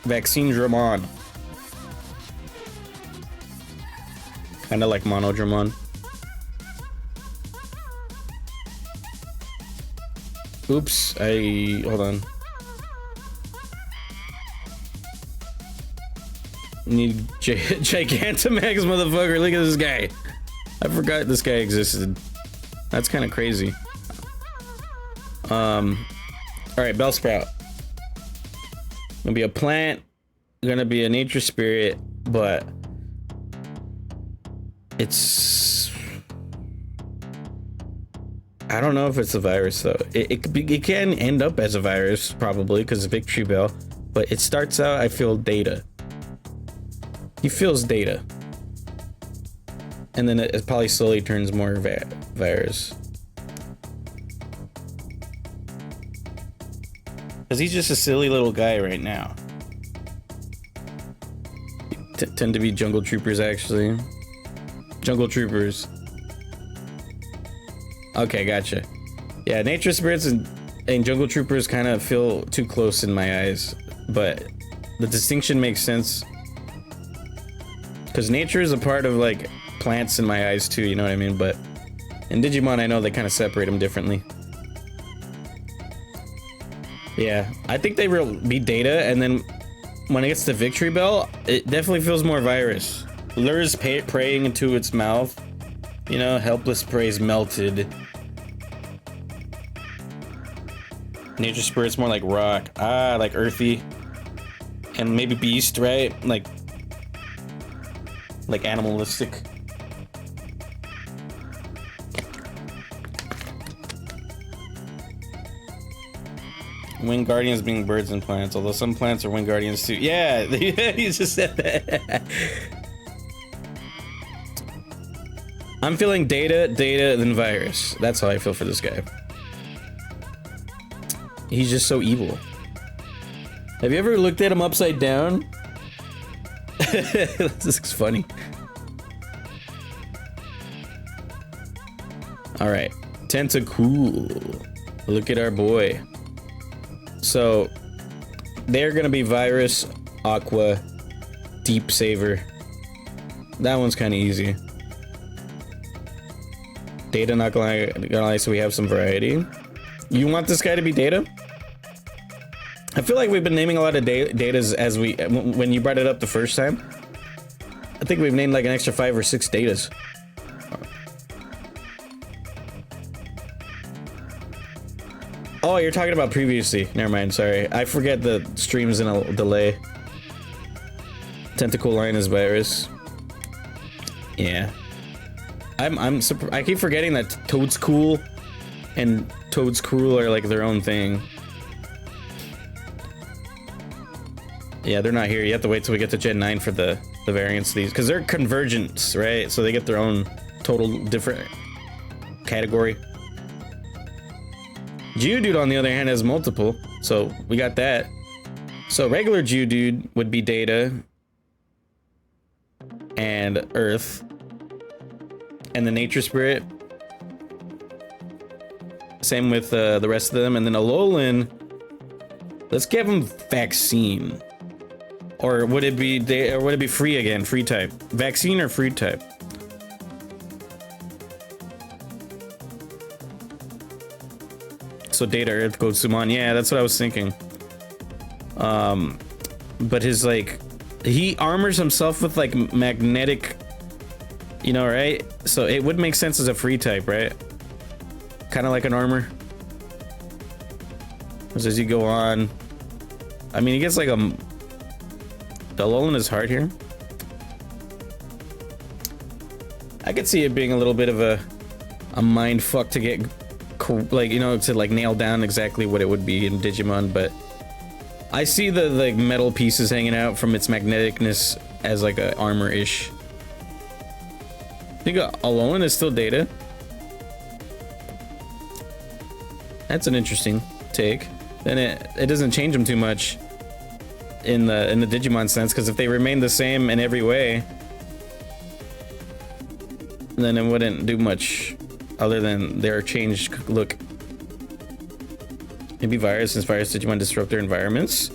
Vaccine Dramon. Kinda like Mono Dramon. Oops, hold on. Need Gigantamax, motherfucker. Look at this guy. I forgot this guy existed. That's kind of crazy. Alright, Bellsprout. Gonna be a plant, gonna be a nature spirit, but it's, I don't know if it's a virus though. It can end up as a virus probably because of Victory Bell, but it starts out, I feel, data. He feels data, and then it probably slowly turns more virus. Because he's just a silly little guy right now. Tend to be Jungle Troopers, actually. Jungle Troopers. Okay, gotcha. Yeah, Nature Spirits and Jungle Troopers kind of feel too close in my eyes. But the distinction makes sense. Because nature is a part of, like, plants in my eyes, too, you know what I mean? But in Digimon, I know they kind of separate them differently. Yeah, I think they will be data, and then when it gets to Victory Bell, it definitely feels more virus. Lures praying into its mouth. You know, helpless prey's melted. Nature Spirit's more like rock. Ah, like earthy. And maybe beast, right? Like animalistic. Wind Guardians being birds and plants, although some plants are Wind Guardians too. Yeah, you just said that. I'm feeling data, then virus. That's how I feel for this guy. He's just so evil. Have you ever looked at him upside down? This looks funny. All right, Tentacool. Look at our boy. So they're gonna be virus, aqua, deep saver. That one's kind of easy. Data, not gonna lie, so we have some variety. You want this guy to be Data? I feel like we've been naming a lot of datas as when you brought it up the first time. I think we've named like an extra 5 or 6 datas. Oh, you're talking about previously. Never mind, sorry. I forget the stream's in a delay. Tentacle line is virus. Yeah. I keep forgetting that Toad's Cool and Toad's Cruel are like their own thing. Yeah, they're not here. You have to wait till we get to Gen 9 for the variants of these. Because they're convergence, right? So they get their own total different category. Geodude, on the other hand, has multiple. So we got that. So regular Geodude would be Data. And Earth. And the Nature Spirit. Same with the rest of them. And then Alolan. Let's give him Vaccine. Or would it be free again? Free type. Vaccine or free type? So Data, Earth, Gotsumon. Yeah, that's what I was thinking. But his like, he armors himself with like magnetic, you know, right? So it would make sense as a free type, right? Kind of like an armor. As you go on, I mean, he gets like a. The Alolan is hard here. I could see it being a little bit of a mind fuck to get, like, you know, to like nail down exactly what it would be in Digimon, but I see the like metal pieces hanging out from its magneticness as like a armor-ish. I think Alolan is still Data. That's an interesting take. Then it doesn't change them too much in the Digimon sense, because if they remain the same in every way, then it wouldn't do much other than their changed look. Maybe virus, since virus Digimon disrupt their environments.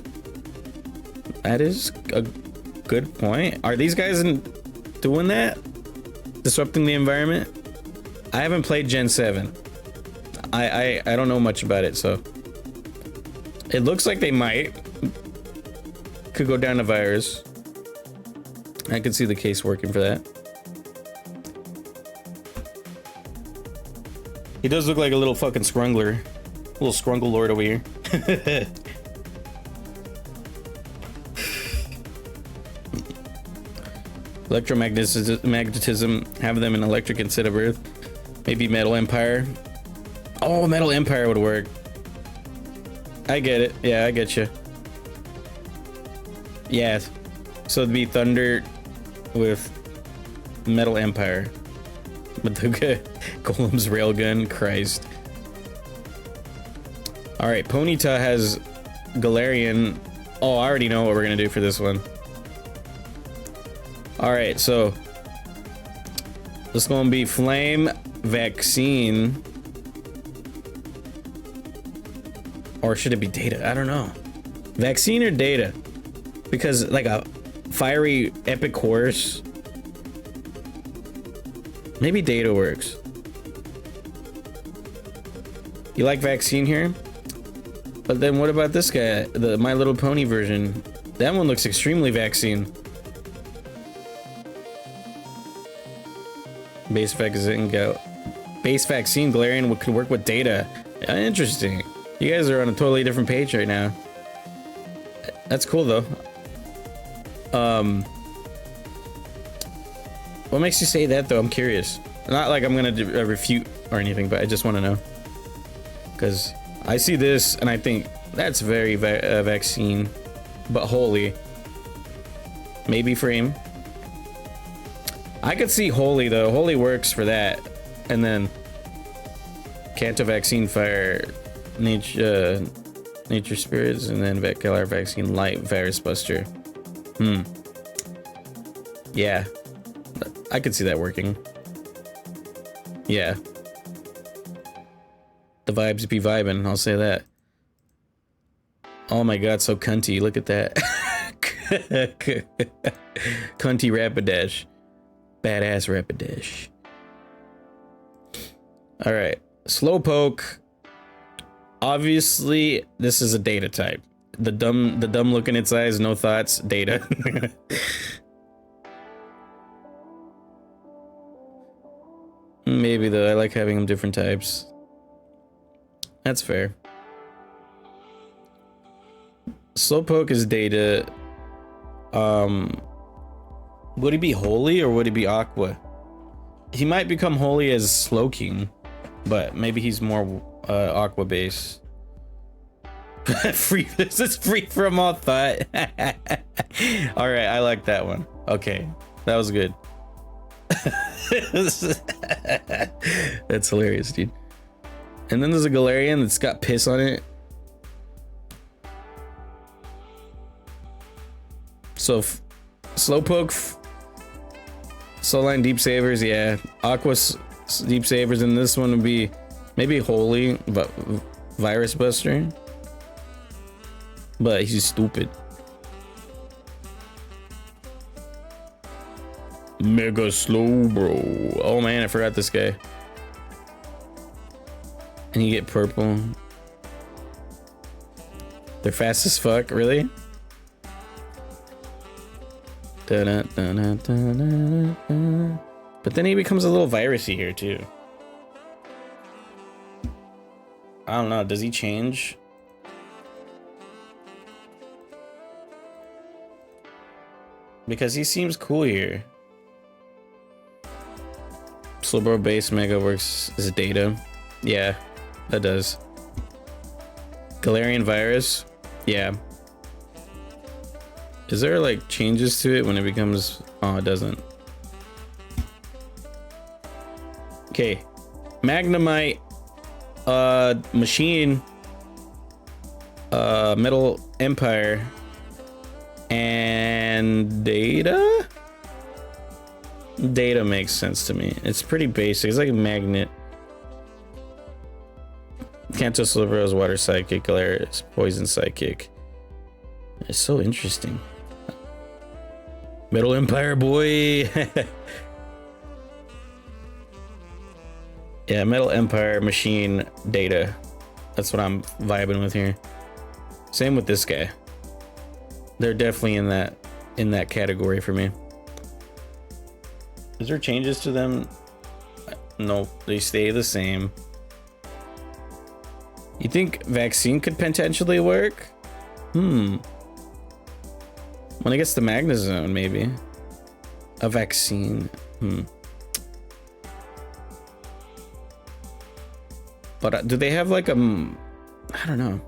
That is a good point. Are these guys doing that? Disrupting the environment? I haven't played Gen 7. I don't know much about it, so it looks like they might. Could go down to virus. I could see the case working for that. He does look like a little fucking scrungler. A little scrungle lord over here. Electromagnetism, have them in electric instead of earth. Maybe Metal Empire. Oh, Metal Empire would work. I get it. Yeah, I get you. Yeah, so it'd be Thunder with Metal Empire. With the Golem's Railgun, Christ. Alright, Ponyta has Galarian. Oh, I already know what we're gonna do for this one. Alright, so this is gonna be Flame, Vaccine. Or should it be Data? I don't know. Vaccine or Data? Because like a fiery epic horse. Maybe Data works. You like Vaccine here? But then what about this guy? The My Little Pony version. That one looks extremely Vaccine. Base Vaccine Galarian could work with Data. Interesting. You guys are on a totally different page right now. That's cool though. What makes you say that though? I'm curious. Not like I'm gonna refute or anything, but I just want to know. Because I see this and I think that's very Vaccine, but Holy. Maybe Frame. I could see Holy though. Holy works for that. And then Kanto Vaccine Fire, Nature Spirits, and then Galar Vaccine Light, Virus Buster. Yeah. I could see that working. Yeah. The vibes be vibing, I'll say that. Oh my god, so cunty, look at that. Cunty Rapidash. Badass Rapidash. All right, Slowpoke. Obviously, this is a data type. The dumb look in its eyes, no thoughts, data. Maybe though, I like having them different types. That's fair. Slowpoke is data. Would he be holy or would he be aqua? He might become holy as Slowking, but maybe he's more aqua base. Free. This is free from all thought. All right, I like that one. Okay, that was good. That's hilarious, dude. And then there's a Galarian that's got piss on it. So Slowpoke, Soulline Deep Savers, yeah. Aqua Deep Savers, and this one would be maybe Holy, but Virus Buster. But he's stupid. Mega slow, bro. Oh man, I forgot this guy. And you get purple. They're fast as fuck, really? But then he becomes a little virusy here too. I don't know, does he change? Because he seems cool here. Slowbro base Mega works as data. Yeah, that does. Galarian virus. Yeah. Is there like changes to it when it becomes... Oh, it doesn't. Okay. Magnemite. Machine. Metal Empire. And data? Data makes sense to me. It's pretty basic. It's like a magnet. Kanto Slowbro water psychic. Galarius poison psychic. It's so interesting. Metal Empire boy. Yeah, Metal Empire machine data. That's what I'm vibing with here. Same with this guy. They're definitely in that category for me. Is there changes to them? No, they stay the same. You think vaccine could potentially work? When it gets the Magnezone, maybe. A vaccine. But do they have like a... I don't know.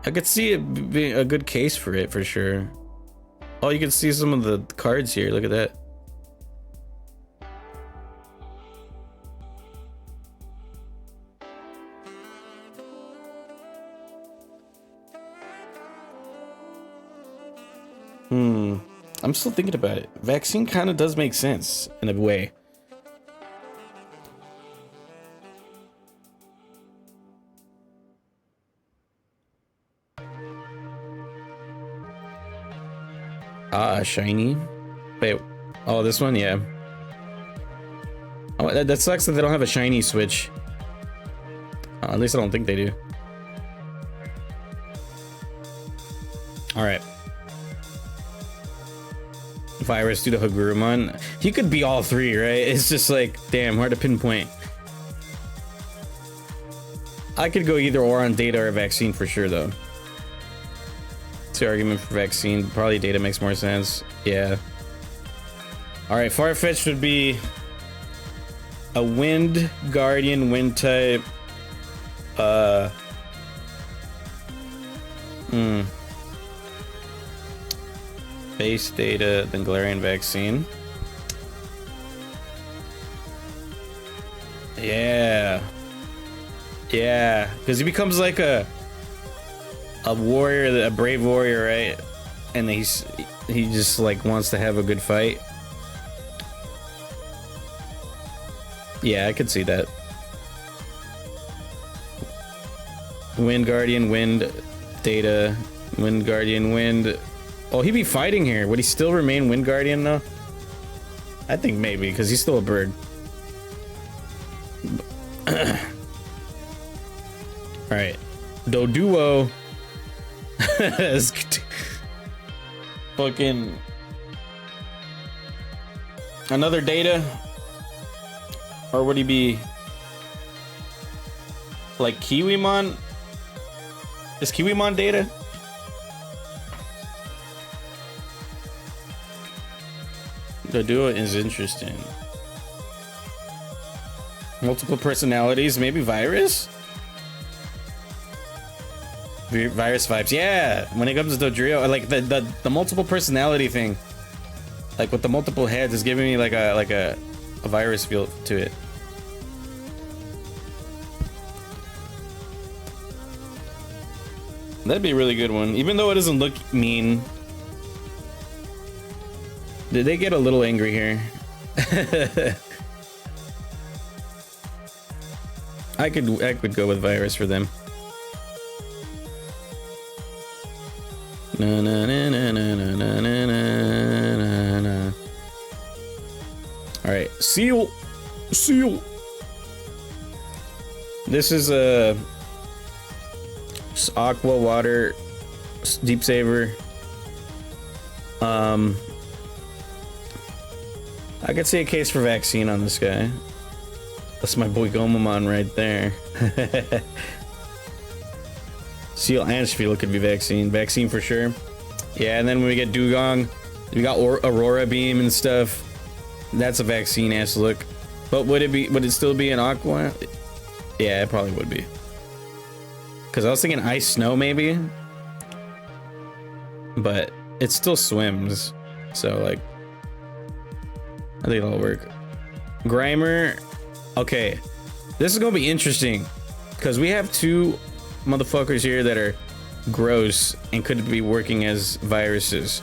I could see it being a good case for it, for sure. Oh, you can see some of the cards here. Look at that. I'm still thinking about it. Vaccine kind of does make sense in a way. Ah, shiny. Wait. Oh, this one? Yeah. Oh, that sucks that they don't have a shiny switch. At least I don't think they do. Alright. Virus due to Hagurumon. He could be all three, right? It's just like, damn, hard to pinpoint. I could go either or on data or vaccine for sure, though. That's the argument for vaccine. Probably data makes more sense. Yeah. Alright, Farfetch'd would be a Wind Guardian, Wind type. Base data, then Galarian vaccine. Yeah. Yeah, because he becomes like a warrior, a brave warrior, right? And he just like wants to have a good fight. Yeah, I could see that. Wind Guardian, Wind data, Wind Guardian, Wind. Oh, he'd be fighting here. Would he still remain Wind Guardian though? I think maybe, because he's still a bird. Alright. Doduo. Fucking. Another data? Or would he be like Kiwimon? Is Kiwimon data? The duo is interesting. Multiple personalities, maybe virus? Virus vibes, yeah. When it comes to Dodrio, like the multiple personality thing, like with the multiple heads, is giving me like a virus feel to it. That'd be a really good one, even though it doesn't look mean. Did they get a little angry here? I could go with virus for them. Na na na na na na na na na. All right, seal. This is a aqua water deep saver. I could see a case for vaccine on this guy. That's my boy Gomamon right there. Seal and Spiel could be vaccine. Vaccine for sure. Yeah, and then when we get Dugong, we got Aurora Beam and stuff. That's a vaccine ass look. But would it still be an Aqua? Yeah, it probably would be. Cause I was thinking Ice Snow maybe. But it still swims. So like I think it'll work. Grimer. Okay. This is gonna be interesting. Because we have two motherfuckers here that are gross and could be working as viruses.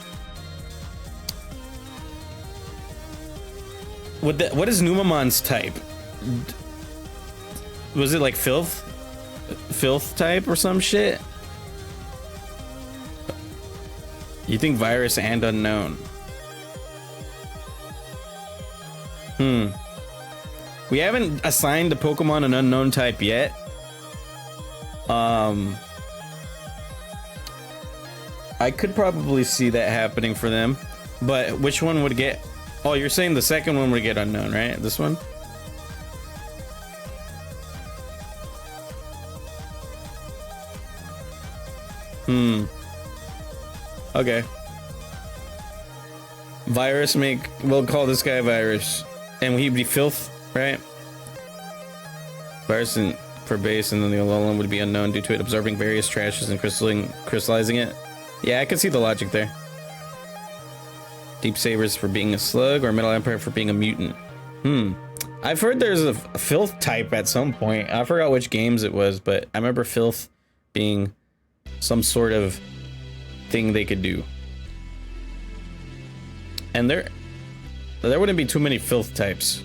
What is Numamon's type? Was it like filth? Filth type or some shit? You think virus and unknown? We haven't assigned the Pokemon an unknown type yet. I could probably see that happening for them, but which one would get? Oh, you're saying the second one would get unknown, right? This one? Okay. Virus we'll call this guy virus. And he'd be filth, right? Virus for base, and then the other one would be unknown due to it absorbing various trashes and crystallizing it. Yeah, I can see the logic there. Deep Sabers for being a slug, or Metal Empire for being a mutant. I've heard there's a filth type at some point. I forgot which games it was, but I remember filth being some sort of thing they could do. And there wouldn't be too many filth types.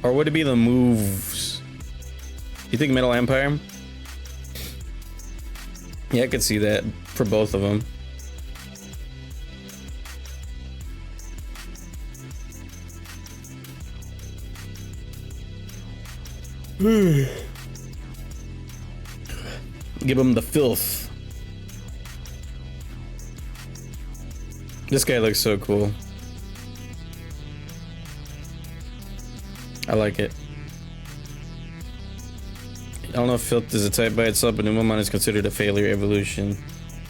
Or would it be the moves? You think Metal Empire? Yeah, I could see that for both of them. Give him the filth. This guy looks so cool. I like it. I don't know if filth is a type by itself, but Numamon is considered a failure evolution.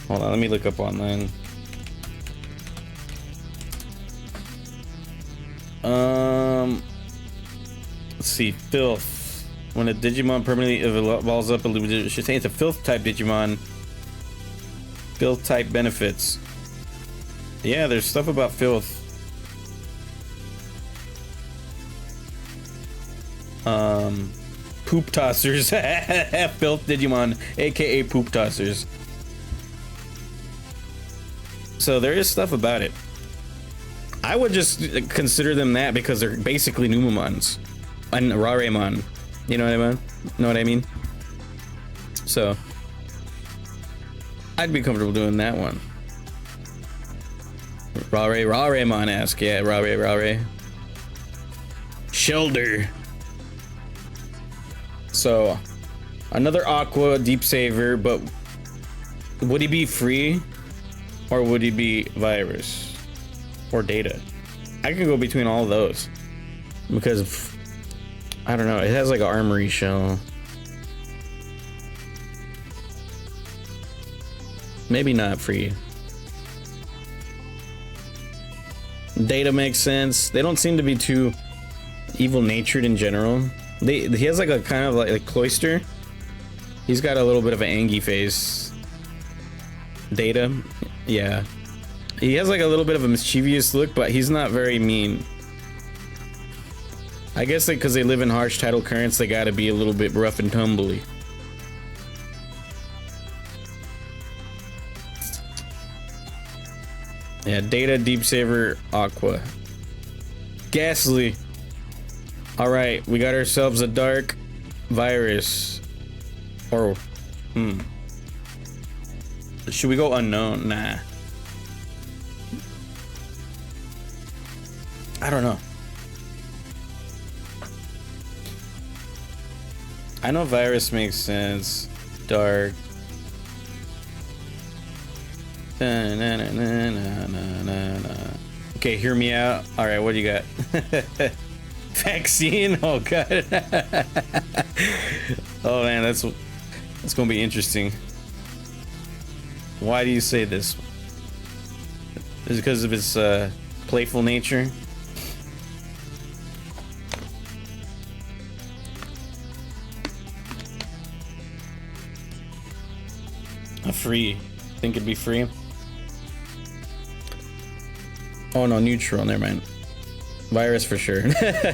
Hold on, let me look up online. Let's see, filth. When a Digimon permanently evolves up, it should say it's a filth type Digimon. Filth type benefits. Yeah, there's stuff about filth. Poop tossers. Filth Digimon, aka poop tossers. So there is stuff about it. I would just consider them that because they're basically Numamons and Rareimon. You know what I mean? So I'd be comfortable doing that one. Rare Mon-esque. Yeah, Rare. Shellder. So, another Aqua Deep Saver, but would he be free? Or would he be Virus? Or Data? I can go between all of those. Because, I don't know, it has like an armory shell. Maybe not free. Data makes sense. They don't seem to be too evil-natured in general. He has like a kind of like cloister. He's got a little bit of an angy face. Data, yeah. He has like a little bit of a mischievous look, but he's not very mean. I guess because they live in harsh tidal currents, they gotta be a little bit rough and tumbly. Yeah, Data, Deep Saver, Aqua. Ghastly. Alright, we got ourselves a Dark Virus. Or, should we go unknown? Nah. I don't know. I know Virus makes sense. Dark. Okay, hear me out. All right, what do you got? Vaccine? Oh god. Oh man, that's gonna be interesting. Why do you say this? Is it because of its playful nature? A free. Think it'd be free? Oh no, neutral, never mind. Virus for sure.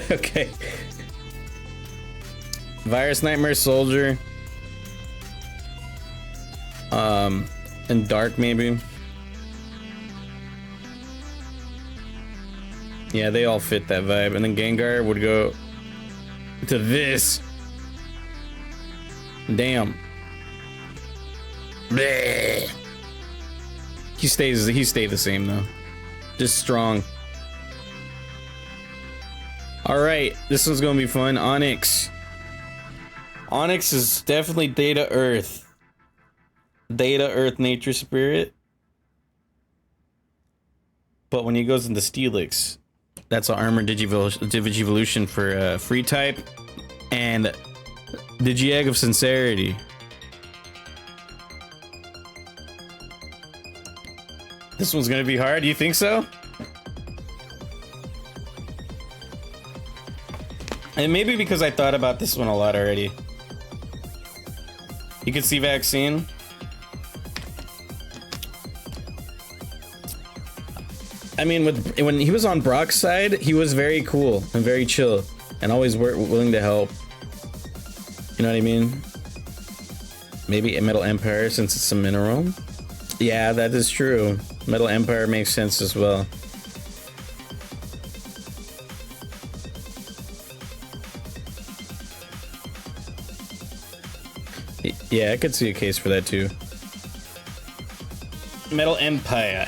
Okay. Virus, Nightmare Soldier. And Dark maybe. Yeah, they all fit that vibe. And then Gengar would go to this. Damn. Bleh. He stayed the same though. Just strong. Alright, this one's gonna be fun. Onyx. Onyx is definitely Data Earth. Data Earth Nature Spirit. But when he goes into Steelix, that's an armored Digivolution for free type. And Digi-Egg of Sincerity. This one's gonna be hard, you think so? And maybe because I thought about this one a lot already. You can see Vaccine. I mean, when he was on Brock's side, he was very cool and very chill and always willing to help. You know what I mean? Maybe a Metal Empire since it's a mineral. Yeah, that is true. Metal Empire makes sense as well. Yeah, I could see a case for that too. Metal Empire.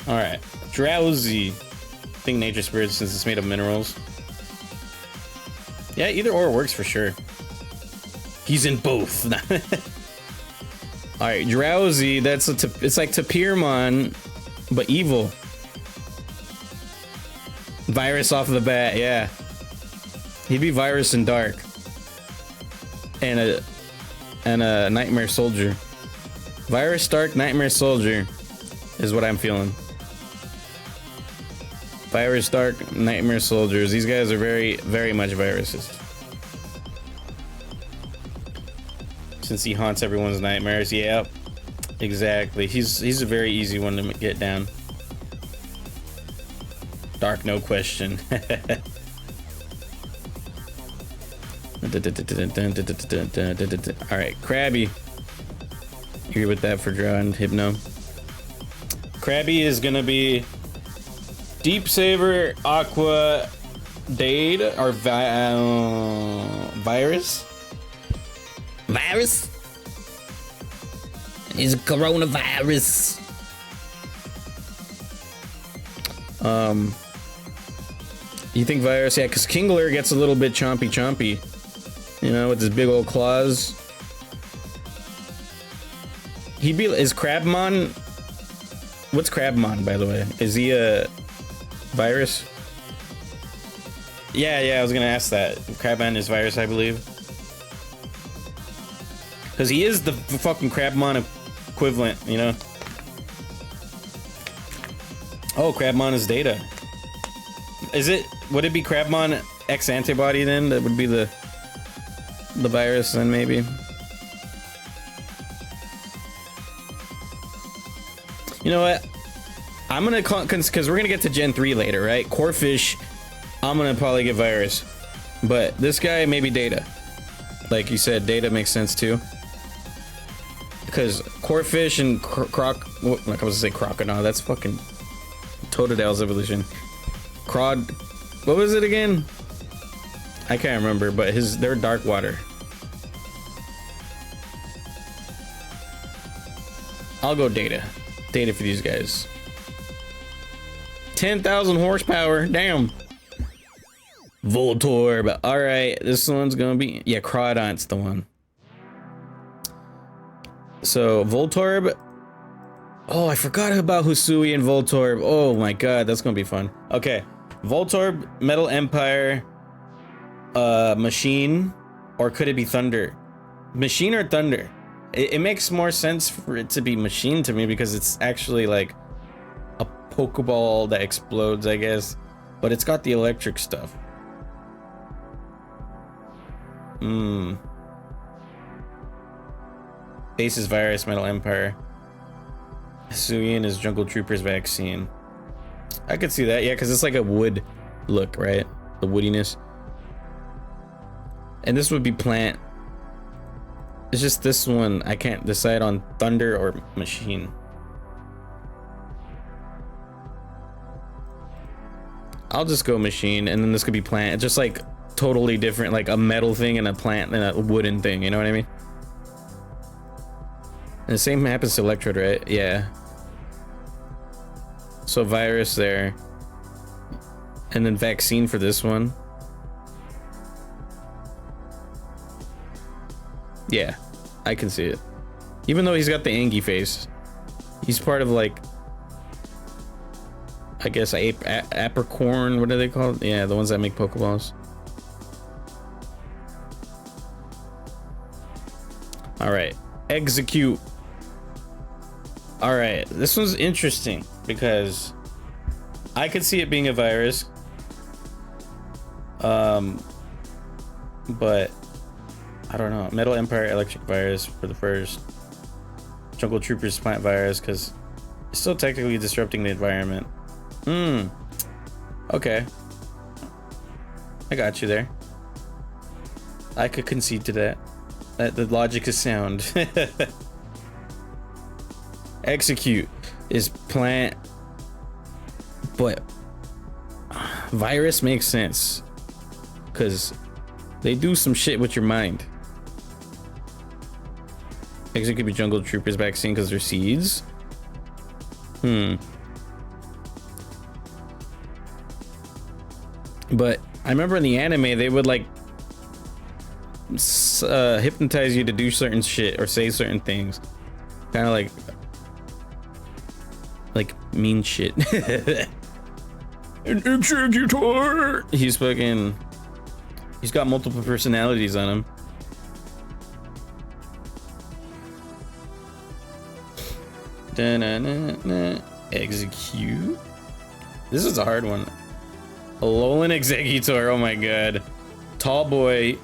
Alright. Drowsy. I think Nature Spirit since it's made of minerals. Yeah, either or works for sure. He's in both. Alright, Drowsy, it's like Tapirmon, but evil. Virus off the bat, yeah. He'd be Virus and Dark. And a Nightmare Soldier. Virus, Dark, Nightmare Soldier is what I'm feeling. Virus, Dark, Nightmare Soldiers. These guys are very, very much viruses. Since he haunts everyone's nightmares. Yeah, exactly. He's a very easy one to get down. Dark, no question. Alright, Krabby. Agree with that for Draw and Hypno. Krabby is gonna be Deep Saver, Aqua, Dade, or Virus. Virus? Is coronavirus. You think virus? Yeah, because Kingler gets a little bit chompy, you know, with his big old claws. Is Crabmon? What's Crabmon, by the way? Is he a virus? Yeah, I was gonna ask that. Crabmon is virus, I believe. Because he is the fucking Crabmon equivalent, you know? Oh, Crabmon is Data. Would it be Crabmon X antibody then? That would be the virus then, maybe? You know what? I'm gonna call, because we're gonna get to Gen 3 later, right? Corefish, I'm gonna probably get virus. But this guy, maybe Data. Like you said, Data makes sense too. Because Corefish and like I was gonna say Crocodile, that's fucking Totodale's evolution. What was it again? I can't remember, but they're dark water. I'll go Data for these guys. 10,000 horsepower, damn. Voltorb, all right, this one's gonna be, yeah, Crawdon's the one. So Voltorb, oh, I forgot about Husui and Voltorb. Oh my god, that's gonna be fun. Okay, Voltorb, Metal Empire, Machine, or could it be Thunder? Machine or Thunder? It makes more sense for it to be Machine to me because it's actually like a Pokeball that explodes, I guess, but it's got the electric stuff. Base is virus, Metal Empire. Hisuian is Jungle Troopers vaccine. I could see that, yeah, because it's like a wood look, right? The woodiness. And this would be plant. It's just this one, I can't decide on Thunder or Machine. I'll just go Machine, and then this could be plant. It's just like totally different, like a metal thing and a plant and a wooden thing, you know what I mean? And the same happens to Electrode, right? Yeah. So virus there. And then vaccine for this one. Yeah, I can see it. Even though he's got the Angie face. He's part of like, I guess apricorn, what are they called? Yeah, the ones that make Pokeballs. All right, execute. All right, this one's interesting because I could see it being a virus. But I don't know. Metal Empire electric virus for the first. Jungle Troopers plant virus because it's still technically disrupting the environment. Okay. I got you there. I could concede to that. The logic is sound. Execute is plant, but virus makes sense because they do some shit with your mind. Execute could be Jungle Troopers vaccine because they're seeds. But I remember in the anime they would like hypnotize you to do certain shit or say certain things, kind of like mean shit. An executor. He's got multiple personalities on him. Da-na-na-na. Execute. This is a hard one. Alolan Executor. Oh my god. Tall boy.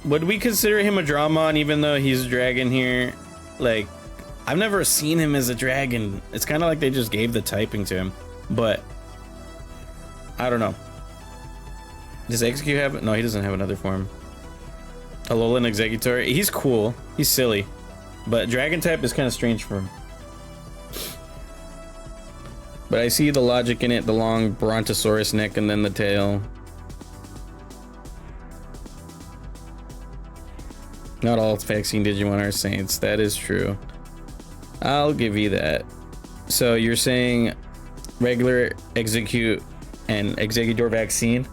Would we consider him a Dramon even though he's a dragon here? Like, I've never seen him as a dragon. It's kind of like they just gave the typing to him. But I don't know. Does Execute have it? No, he doesn't have another form. Alolan Executor. He's cool. He's silly. But dragon type is kind of strange for him. But I see the logic in it. The long Brontosaurus neck and then the tail. Not all vaccine Digimon are saints. That is true. I'll give you that. So you're saying regular execute and executor vaccine,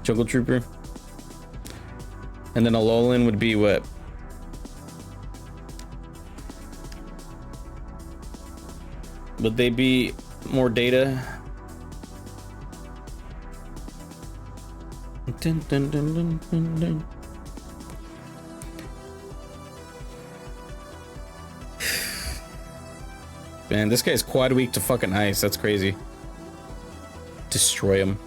Jungle Trooper, and then Alolan would be what? Would they be more data? Dun, dun, dun, dun, dun, dun. Man, this guy's quad weak to fucking ice. That's crazy. Destroy him.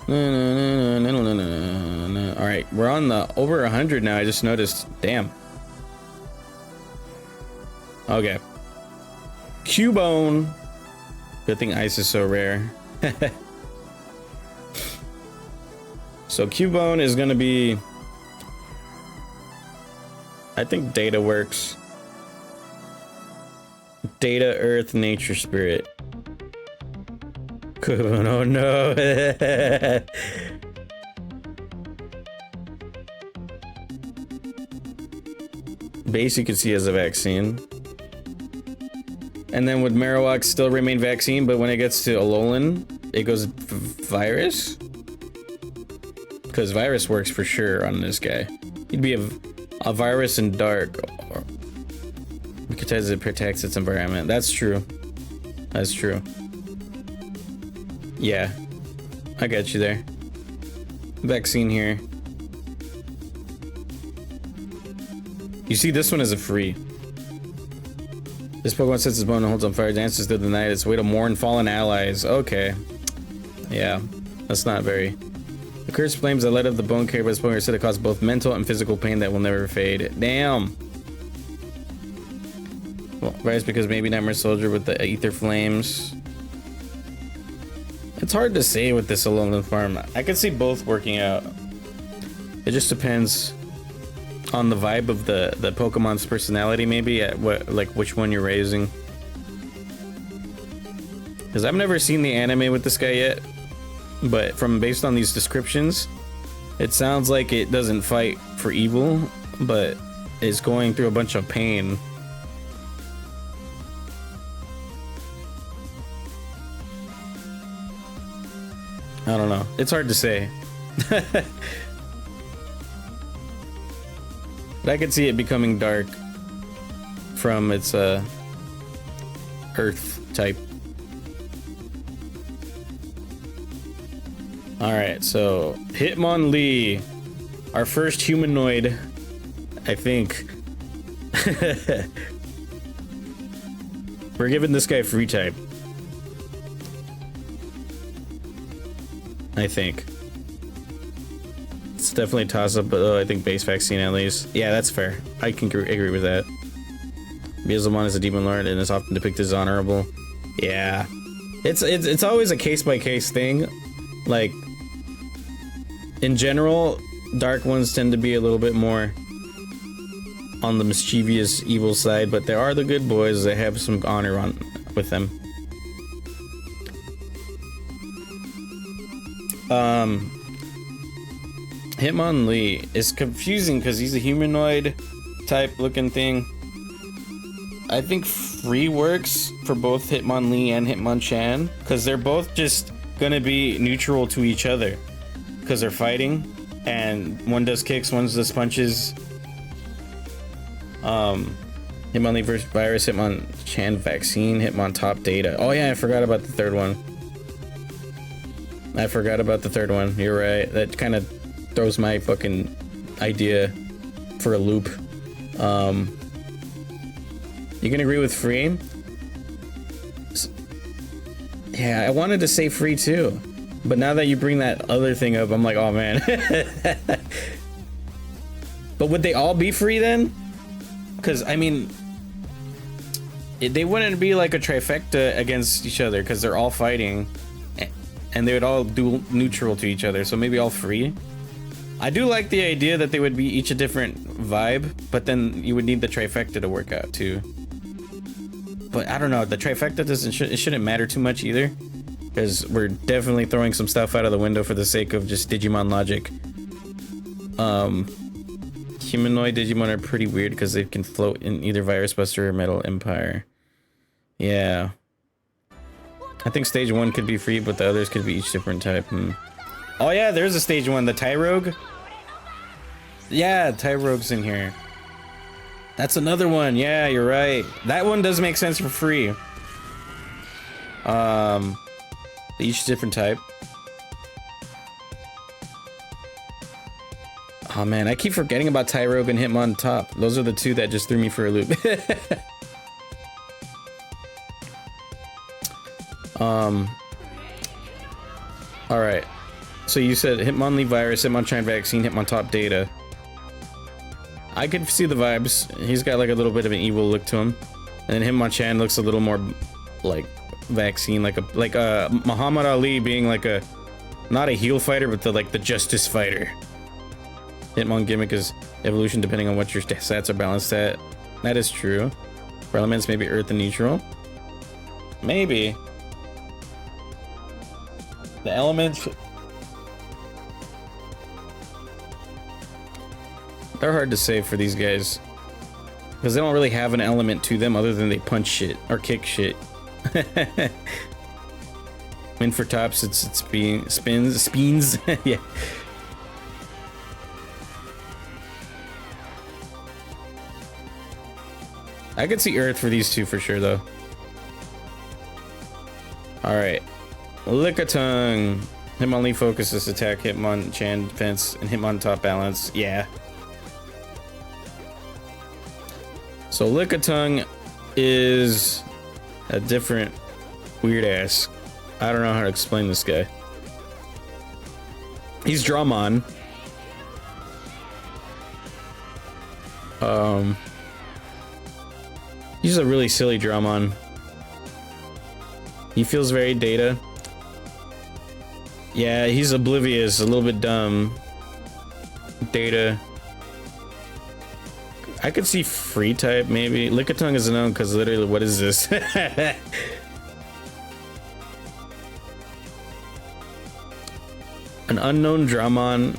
No. All right, we're on the over 100 now. I just noticed. Damn. Okay. Cubone. Good thing ice is so rare. So Cubone is gonna be. I think data works. Data, Earth, Nature, Spirit. Oh no. Base you can see as a vaccine. And then would Marowak still remain vaccine, but when it gets to Alolan, it goes virus? Because virus works for sure on this guy. He'd be a virus in dark. Because it protects its environment. That's true. That's true. Yeah. I got you there. Vaccine here. You see, this one is a free. This Pokemon sets its bone and holds on fire, dances through the night. It's a way to mourn fallen allies. Okay. Yeah. That's not very... The curse flames that light up the bone carried by this Pokemon said it causes both mental and physical pain that will never fade. Damn. Well, virus because maybe Nightmare Soldier with the ether flames. It's hard to say with this Alolan farm. I could see both working out. It just depends on the vibe of the Pokemon's personality, maybe at what, like which one you're raising. Because I've never seen the anime with this guy yet, but from based on these descriptions, it sounds like it doesn't fight for evil, but is going through a bunch of pain. I don't know. It's hard to say. But I could see it becoming dark from its Earth type. Alright, so Hitmonlee, our first humanoid, I think. We're giving this guy free type. I think. It's definitely a toss-up, but I think base vaccine at least. Yeah, that's fair. I can agree with that. Vidyamon is a demon lord and is often depicted as honorable. Yeah. It's always a case-by-case thing. Like, in general, dark ones tend to be a little bit more on the mischievous evil side, but there are the good boys that have some honor on with them. Hitmonlee is confusing because he's a humanoid type looking thing. I think free works for both Hitmonlee and Hitmonchan because they're both just gonna be neutral to each other because they're fighting, and one does kicks, one does punches. Hitmonlee versus virus, Hitmonchan vaccine, Hitmon top data. Oh yeah, I forgot about the third one. You're right. That kind of throws my fucking idea for a loop. You can agree with free? Yeah, I wanted to say free too, but now that you bring that other thing up, I'm like, oh man. But would they all be free then? Because I mean, they wouldn't be like a trifecta against each other because they're all fighting, and they would all do neutral to each other. So maybe all free. I do like the idea that they would be each a different vibe, but then you would need the trifecta to work out too. But I don't know, the trifecta it shouldn't matter too much either, because we're definitely throwing some stuff out of the window for the sake of just Digimon logic. Humanoid Digimon are pretty weird because they can float in either Virus Buster or Metal Empire. Yeah. I think stage 1 could be free, but the others could be each different type. Oh yeah, there's a stage 1, the Tyrogue. Yeah, Tyrogue's in here. That's another one. Yeah, you're right. That one does make sense for free. Each different type. Oh man, I keep forgetting about Tyrogue and Hitmontop. Those are the two that just threw me for a loop. Alright. So you said Hitmonlee Virus, Hitmonchan Vaccine, Hitmontop Data. I could see the vibes. He's got like a little bit of an evil look to him. And then Hitmonchan looks a little more like Vaccine, like a Muhammad Ali being like a, not a heel fighter, but the justice fighter. Hitmon gimmick is evolution depending on what your stats are balanced at. That is true. For elements, maybe earth and neutral. Maybe. The elements... They're hard to say for these guys. Because they don't really have an element to them other than they punch shit or kick shit. Win for tops, it's spins. Yeah. I could see Earth for these two for sure, though. Alright. Lickitung. Hitmonlee focuses attack, Hitmonchan defense, and Hitmontop balance. Yeah. So Lickitung is a different weird ass. I don't know how to explain this guy. He's Dramon. He's a really silly Dramon. He feels very Data. Yeah, he's oblivious, a little bit dumb. Data. I could see free type maybe. Lickitung is known because literally, what is this? An unknown Dramon.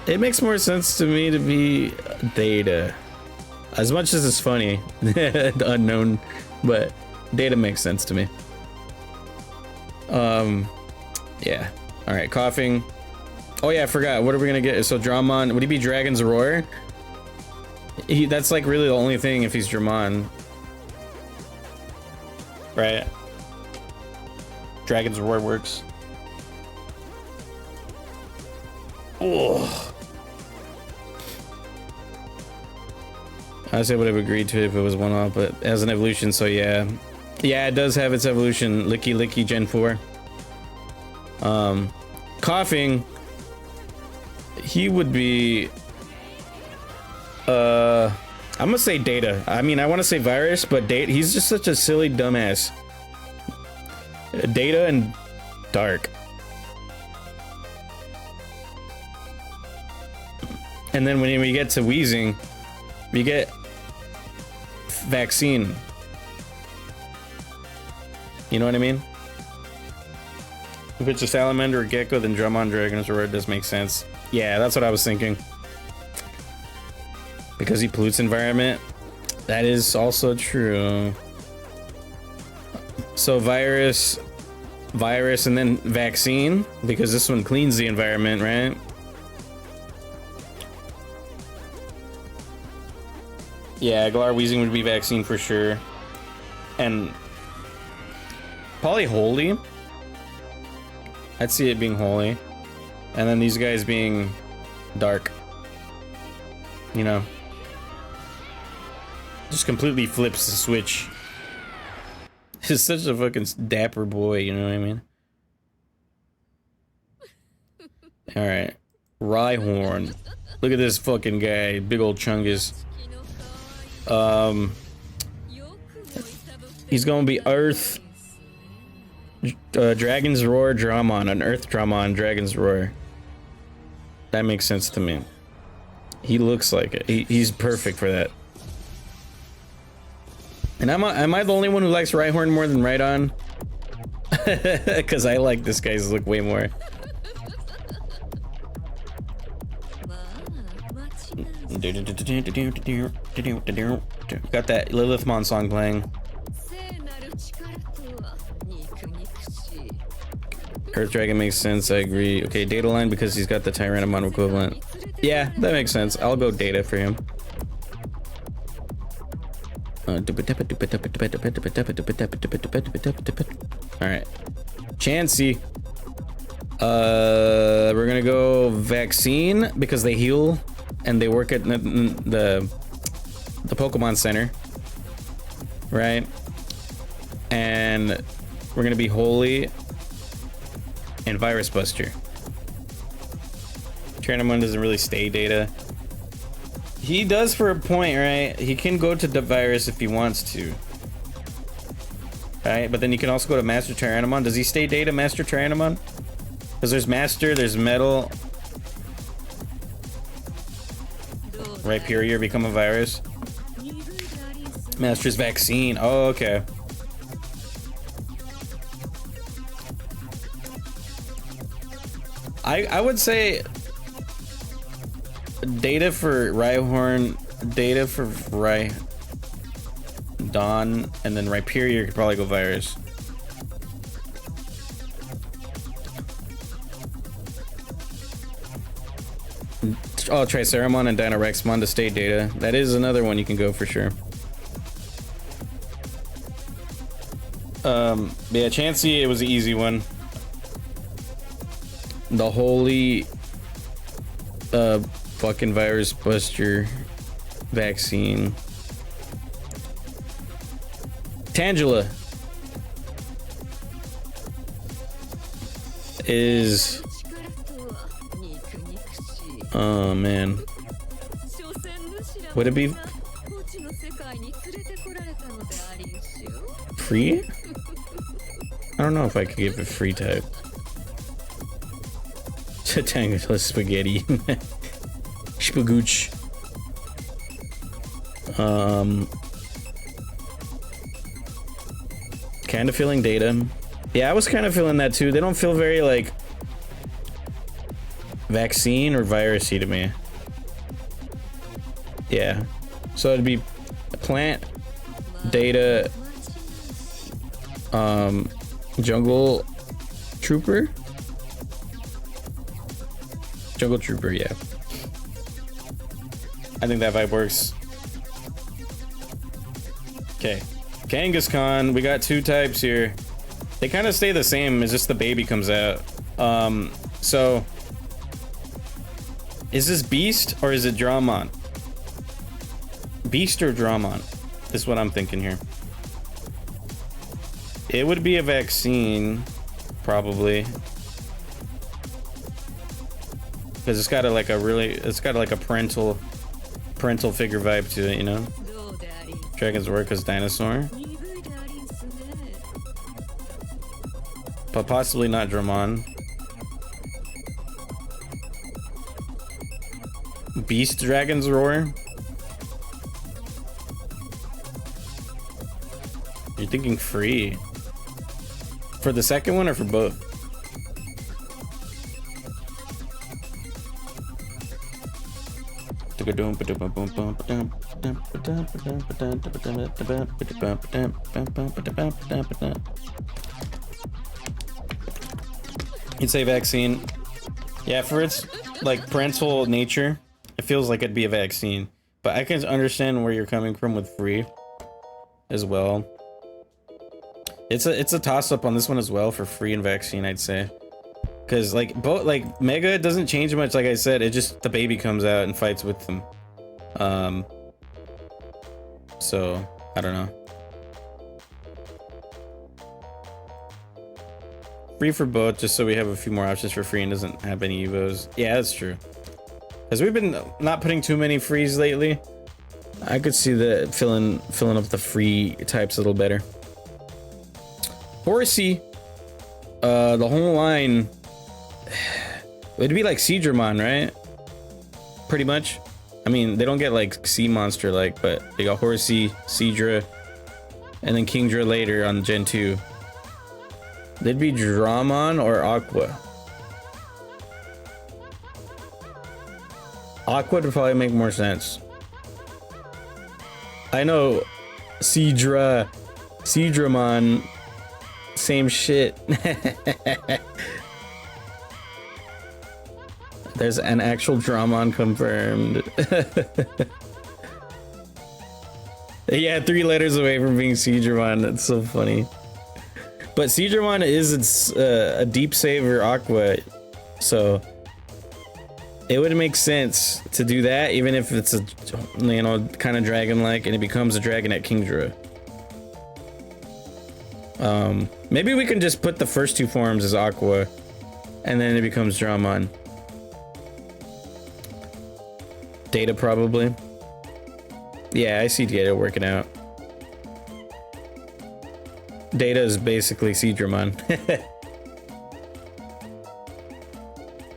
It makes more sense to me to be Data. As much as it's funny, the unknown, but Data makes sense to me. Yeah. All right, coughing. Oh yeah, I forgot. What are we gonna get? So Dramon, would he be Dragon's Roar? That's like really the only thing if he's Dramon. Right? Dragon's Roar works. Oh. Honestly, I would have agreed to it if it was one off, but as an evolution, so yeah. Yeah, it does have its evolution. Licky Licky Gen 4. Coughing. He would be... I'm gonna say Data. I mean, I want to say Virus, but Data, he's just such a silly dumbass. Data and Dark. And then when we get to Wheezing, we get Vaccine. You know what I mean? If it's a Salamander or Gecko, then Dramon Dragon's Roar does make sense. Yeah, that's what I was thinking. Because he pollutes environment. That is also true. So Virus, and then Vaccine, because this one cleans the environment, right? Yeah, Galar Wheezing would be Vaccine for sure. And probably Holy. I'd see it being Holy. And then these guys being Dark. You know. Just completely flips the switch. He's such a fucking dapper boy, you know what I mean? Alright. Rhyhorn. Look at this fucking guy. Big old chungus. He's gonna be Earth. Dragon's Roar Dramon. An Earth Dramon, Dragon's Roar. That makes sense to me. He looks like it. He's perfect for that. And am I the only one who likes Rhyhorn more than Rhydon? Because I like this guy's look way more. Got that Lilithmon song playing. Earth Dragon makes sense, I agree. Okay, Data Line because he's got the Tyrannomon equivalent. Yeah, that makes sense. I'll go Data for him. Alright. Chansey. We're gonna go Vaccine because they heal and they work at the Pokemon Center. Right? And we're gonna be Holy and Virus Buster. Tyrannomon doesn't really stay Data. He does for a point, right? He can go to the Virus if he wants to. Right? But then you can also go to Master Tyrannomon. Does he stay Data, Master Tyrannomon? Because there's Master, there's Metal. Rhyperior become a Virus. Master's Vaccine. Oh, okay. I would say Data for Rhyhorn, Data for Dawn, and then Rhyperior could probably go Virus. Oh, Triceramon and Dynarexmon to stay Data. That is another one you can go for sure. Yeah, Chansey, it was an easy one. The Holy fucking Virus Buster Vaccine. Tangela is, oh man, would it be free? I don't know if I could give it free type. Tangela Spaghetti. Spagooch. Kind of feeling Data. Yeah, I was kind of feeling that too. They don't feel very like Vaccine or Virusy to me. Yeah. So it'd be Plant, Data, Jungle Trooper? Jungle Trooper, yeah. I think that vibe works. Okay. Kangaskhan, we got two types here. They kind of stay the same, it's just the baby comes out. So is this Beast or is it Dramon? Beast or Dramon is what I'm thinking here. It would be a Vaccine, probably. Because it's got like a parental figure vibe to it, you know? Dragon's Roar because Dinosaur. But possibly not Dramon. Beast Dragon's Roar. You're thinking free. For the second one or for both? You'd say Vaccine. Yeah, for its like parental nature, it feels like it'd be a Vaccine. But I can understand where you're coming from with free as well. It's a toss up on this one as well for free and Vaccine, I'd say. Cause like both, like Mega doesn't change much, like I said, it just the baby comes out and fights with them. So I don't know. Free for both, just so we have a few more options for free and doesn't have any Evos. Yeah, that's true. Cause we've been not putting too many frees lately. I could see the filling up the free types a little better. Horsey, the whole line. It'd be like Seedramon, right? Pretty much. I mean, they don't get like Sea Monster like, but they got Horsey, Seadra, and then Kingdra later on Gen 2. They'd be Dramon or Aqua. Aqua would probably make more sense. I know Seadramon, same shit. There's an actual Dramon confirmed. Yeah, 3 letters away from being Seadramon. That's so funny. But Seadramon is a deep saver Aqua, so it would make sense to do that, even if it's a, you know, kind of dragon-like, and it becomes a dragon at Kingdra. Maybe we can just put the first 2 forms as Aqua, and then it becomes Dramon. Data probably. Yeah, I see Data working out. Data is basically Seadramon.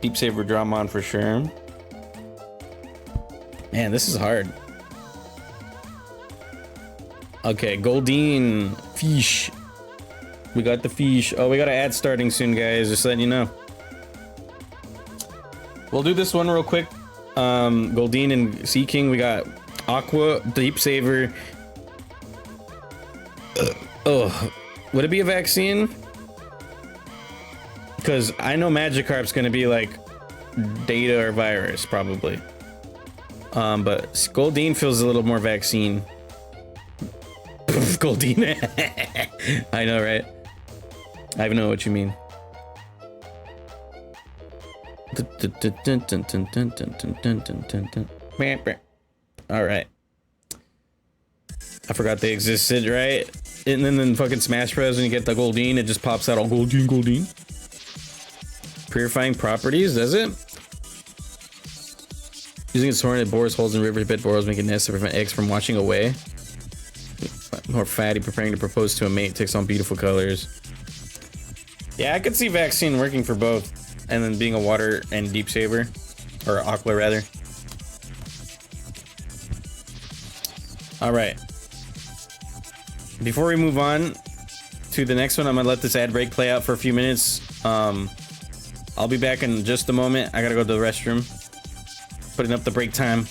Deep Saver Dramon for sure. Man, this is hard. Okay, Goldeen. Fish. We got the fish. Oh, we got an ad starting soon, guys. Just letting you know. We'll do this one real quick. Goldeen and Sea King. We got Aqua, Deep Saver. Oh, would it be a vaccine? Because I know Magikarp's gonna be like Data or Virus, probably. But Goldeen feels a little more vaccine. Goldeen. I know, right? I know what you mean. All right. I forgot they existed, right? And then fucking Smash Bros. When you get the Goldeen, it just pops out all Goldeen. Purifying properties, does it? Using its horn, it bores holes in riverbed burrows, making nests to prevent eggs from washing away. More fatty, preparing to propose to a mate, takes on beautiful colors. Yeah, I could see vaccine working for both, and then being a water and deep saver, or aqua rather. All right. Before we move on to the next one, I'm gonna let this ad break play out for a few minutes. I'll be back in just a moment. I gotta go to the restroom. Putting up the break time.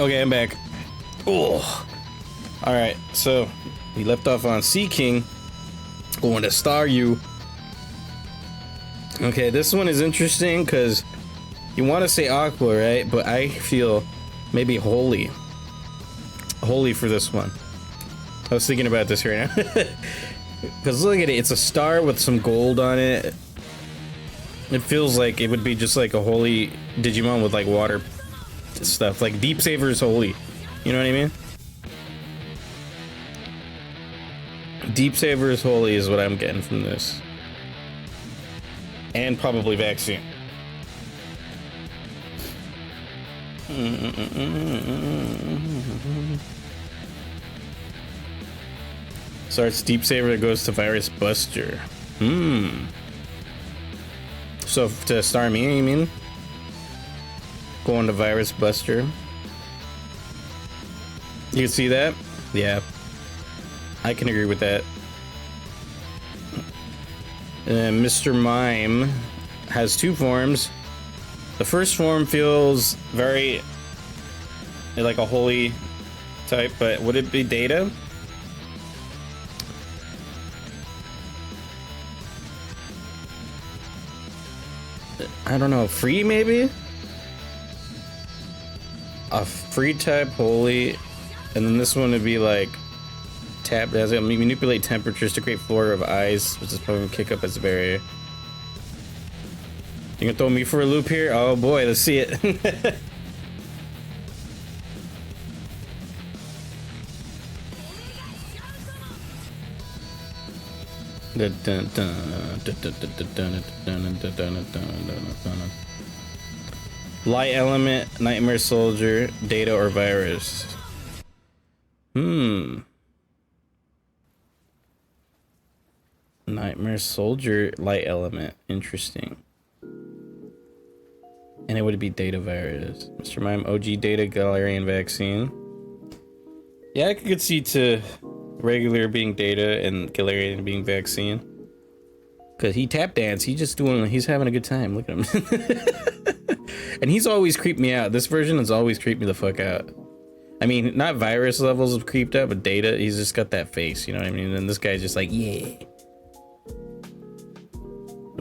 Okay, I'm back. Oh. All right, so we left off on Sea King. Going to Staryu. Okay, this one is interesting because you want to say Aqua, right? But I feel maybe Holy. Holy for this one. I was thinking about this right now. Because look at it, it's a star with some gold on it. It feels like it would be just like a holy Digimon with like water stuff. Like Deep Saver is holy. You know what I mean? Deep Saver is holy is what I'm getting from this. And probably Vaccine. Starts Deep Saver that goes to Virus Buster. So to star me, you mean? Going to Virus Buster. You can see that? Yeah. I can agree with that. Mr. Mime has two forms. The first form feels very like a holy type, but would it be Data? I don't know, free maybe? A free type holy, and then this one would be like tap as it manipulate temperatures to create floor of ice, which is probably kick up as a barrier. You gonna throw me for a loop here? Oh boy, let's see it. Light element, nightmare soldier, data or virus. Nightmare soldier, light element. Interesting. And it would be data virus. Mr. Mime, OG data, Galarian vaccine. Yeah, I could see to regular being data and Galarian being vaccine. Cause he tap dance, he's having a good time. Look at him. And he's always creeped me out. This version has always creeped me the fuck out. I mean, not virus levels of creeped out, but data, he's just got that face, you know what I mean? And this guy's just like, yeah.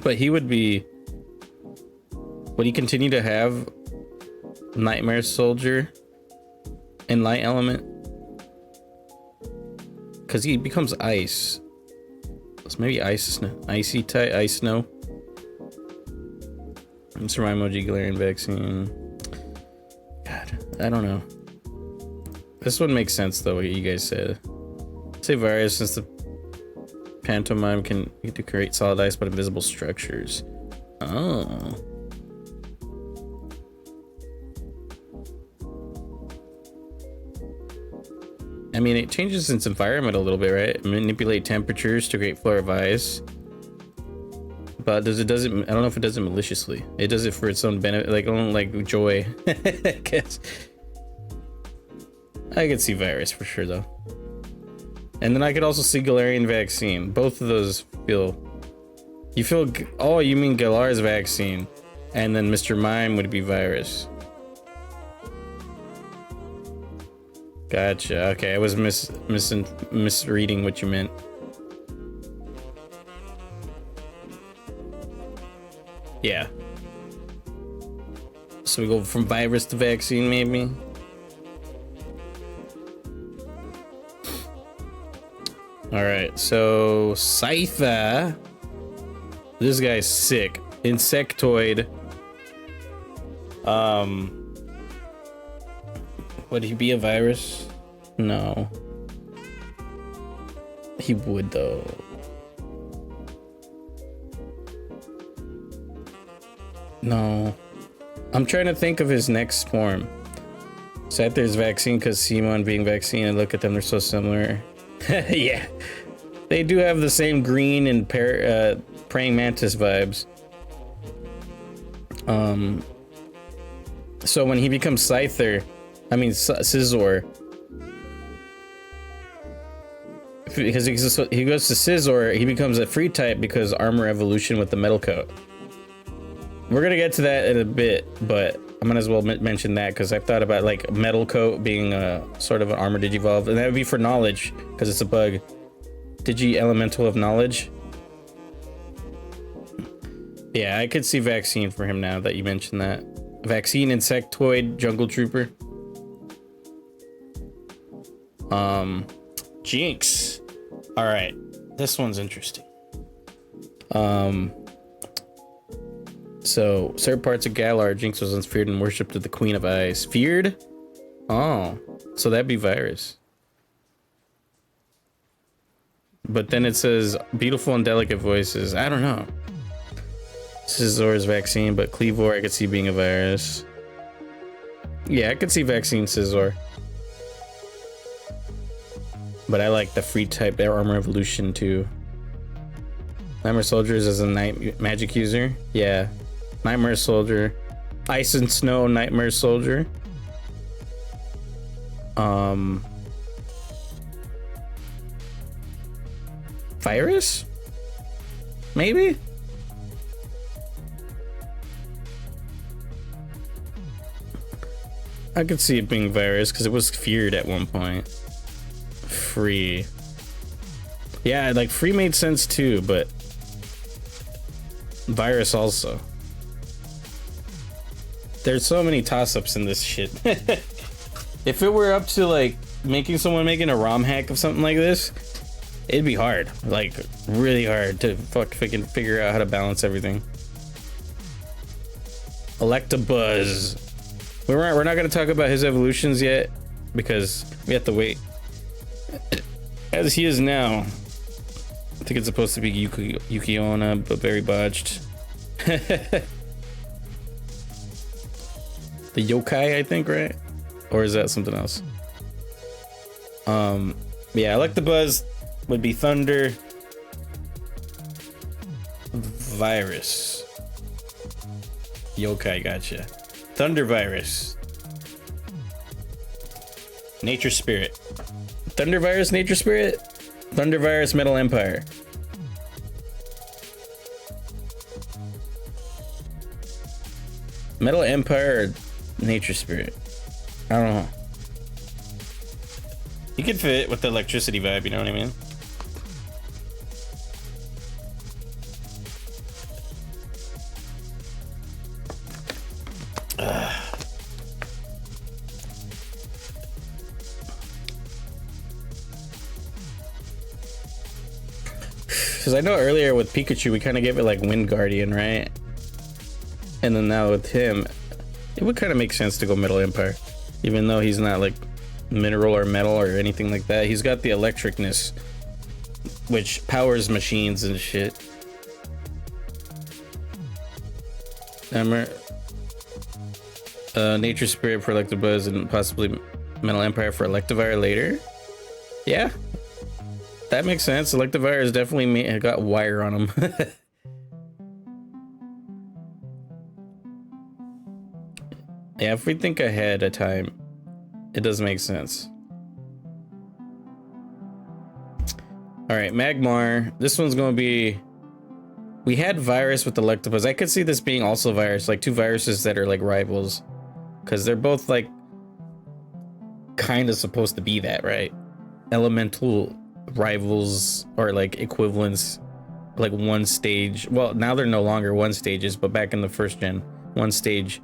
But he would he continue to have Nightmare Soldier and Light Element? Because he becomes ice. So maybe icy type, ice snow. Mr. Mime, OG Galarian vaccine. God, I don't know. This one makes sense though, what you guys said. Say virus, since the pantomime can create solid ice but invisible structures. Oh. I mean, it changes its environment a little bit, right? Manipulate temperatures to create floor of ice. But I don't know if it does it maliciously. It does it for its own benefit, like joy. I guess. I could see virus for sure though. And then I could also see Galarian vaccine. Both of those feel. Oh, you mean Galar's vaccine, and then Mr. Mime would be virus. Gotcha. Okay, I was misreading what you meant. Yeah. So we go from virus to vaccine, maybe. All right. So Scyther. This guy's sick. Insectoid. Would he be a virus? No. He would though. No. I'm trying to think of his next form. Scyther's vaccine because Simon being vaccine, and look at them, they're so similar. Yeah. They do have the same green and praying mantis vibes. So when he becomes Scizor, because he goes to Scizor, he becomes a free type because armor evolution with the metal coat. We're gonna get to that in a bit, but I might as well mention that because I've thought about like Metal Coat being a sort of an armor Digivolve, and that would be for knowledge because it's a bug. Digi Elemental of Knowledge. Yeah, I could see Vaccine for him now that you mentioned that. Vaccine, Insectoid, Jungle Trooper. Jinx. All right, this one's interesting. So, certain parts of Galar, Jinx was once feared and worshipped as the Queen of Ice. Feared? Oh, so that'd be Virus. But then it says beautiful and delicate voices. I don't know. Scissor's Vaccine, but Cleavor I could see being a Virus. Yeah, I could see Vaccine Scissor. But I like the free type armor evolution too. Nightmare Soldiers as a night magic user. Yeah. Nightmare Soldier. Ice and Snow Nightmare Soldier. Virus? Maybe? I could see it being Virus because it was feared at one point. Free. Yeah, like Free made sense too, but Virus also. There's so many toss-ups in this shit. If it were up to like making a ROM hack of something like this, it'd be hard, like really hard to fucking figure out how to balance everything. Electabuzz. We're not gonna talk about his evolutions yet because we have to wait. As he is now, I think it's supposed to be Yukiona, but very botched. The yokai, I think, right? Or is that something else? Yeah, Electabuzz would be Thunder. Virus. Yokai, gotcha. Thunder Virus. Nature Spirit. Thunder Virus, Nature Spirit? Thunder Virus, Metal Empire. Metal Empire or Nature Spirit? I don't know. You could fit with the electricity vibe, you know what I mean? Because I know earlier with Pikachu, we kind of gave it like Wind Guardian, right? And then now with him, it would kind of make sense to go Metal Empire. Even though he's not like mineral or metal or anything like that. He's got the electricness, which powers machines and shit. Nature Spirit for Electabuzz and possibly Metal Empire for Electivire later. Yeah. That makes sense. Electivire has definitely got wire on him. Yeah, if we think ahead of time, it does make sense. All right, Magmar. This one's going to be... We had Virus with Electabuzz. I could see this being also Virus, like two viruses that are like rivals. Because they're both like kind of supposed to be that, right? Elemental rivals or like equivalents, like one stage. Well, now they're no longer one stages, but back in the first gen, one stage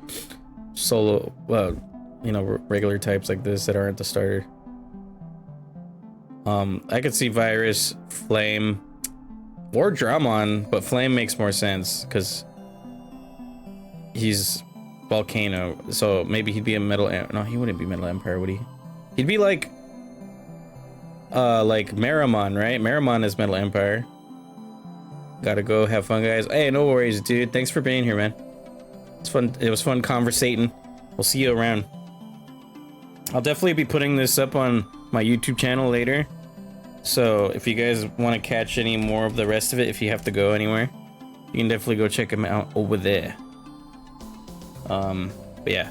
solo, you know, regular types like this that aren't the starter. I could see Virus, Flame, or Dramon, but Flame makes more sense because he's Volcano, so maybe he'd be a Metal. No, he wouldn't be Metal Empire, would he? He'd be like Marimon, right? Marimon is Metal Empire. Gotta go have fun, guys. Hey, no worries, dude. Thanks for being here, man. It's fun. It was fun conversating. We'll see you around. I'll definitely be putting this up on my YouTube channel later. So if you guys want to catch any more of the rest of it, if you have to go anywhere, you can definitely go check them out over there. But yeah,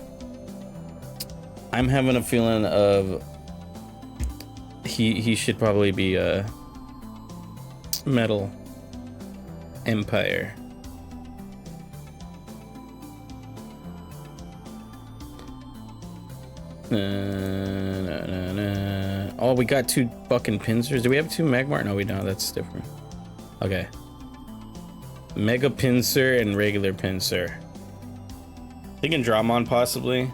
I'm having a feeling of he should probably be a Metal Empire. Oh, we got 2 fucking pincers. Do we have 2 Magmar? No, we don't. That's different. Okay. Mega Pincer and regular Pincer. Thinking Dramon possibly.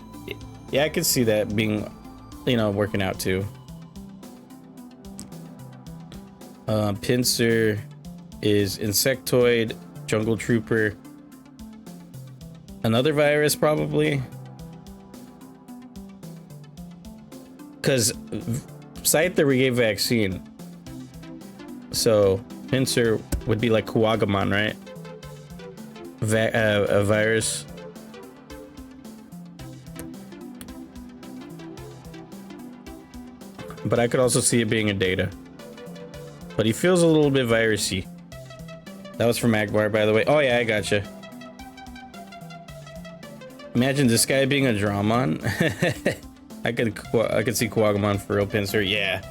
Yeah, I could see that being, you know, working out too. Pincer is Insectoid, Jungle Trooper, another virus probably. Because Scyther we gave vaccine. So Pincer would be like Kuwagamon, right? A virus. But I could also see it being a data. But he feels a little bit virusy. That was from Magmar, by the way. Oh yeah, I gotcha. Imagine this guy being a Dramon. I could see Kuwagamon for real Pincer. Yeah.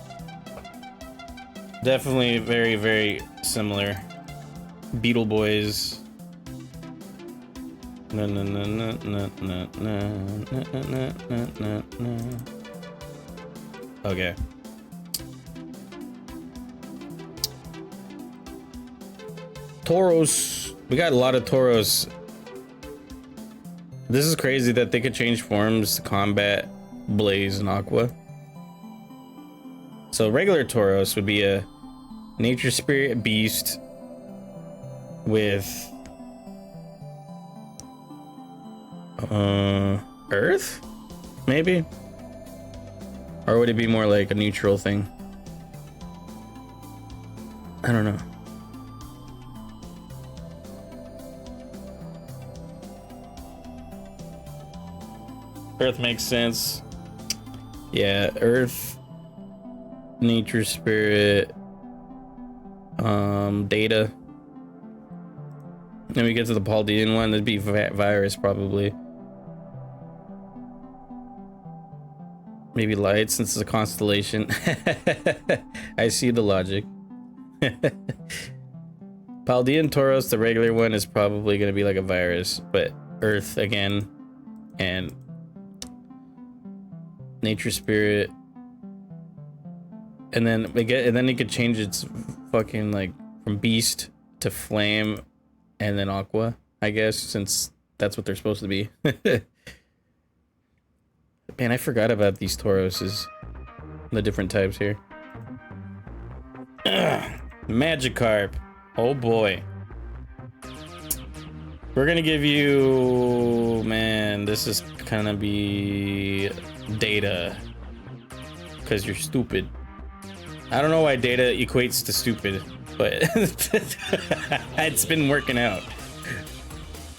Definitely very, very similar. Beetle Boys. No. Okay. Tauros. We got a lot of Tauros. This is crazy that they could change forms to combat Blaze and Aqua. So regular Tauros would be a Nature Spirit Beast with Earth? Maybe? Or would it be more like a neutral thing? I don't know. Earth makes sense. Yeah, Earth, Nature Spirit, Data. Then we get to the Paldean one, that'd be Virus probably. Maybe Light since it's a constellation. I see the logic. Paldean Tauros, the regular one, is probably gonna be like a virus, but Earth again, and Nature Spirit, and then it could change its fucking like from Beast to Flame, and then Aqua, I guess, since that's what they're supposed to be. Man, I forgot about these Tauroses, the different types here. Magikarp. Oh boy. We're gonna give you, man, this is gonna be Data, because you're stupid. I don't know why Data equates to stupid, but it's been working out.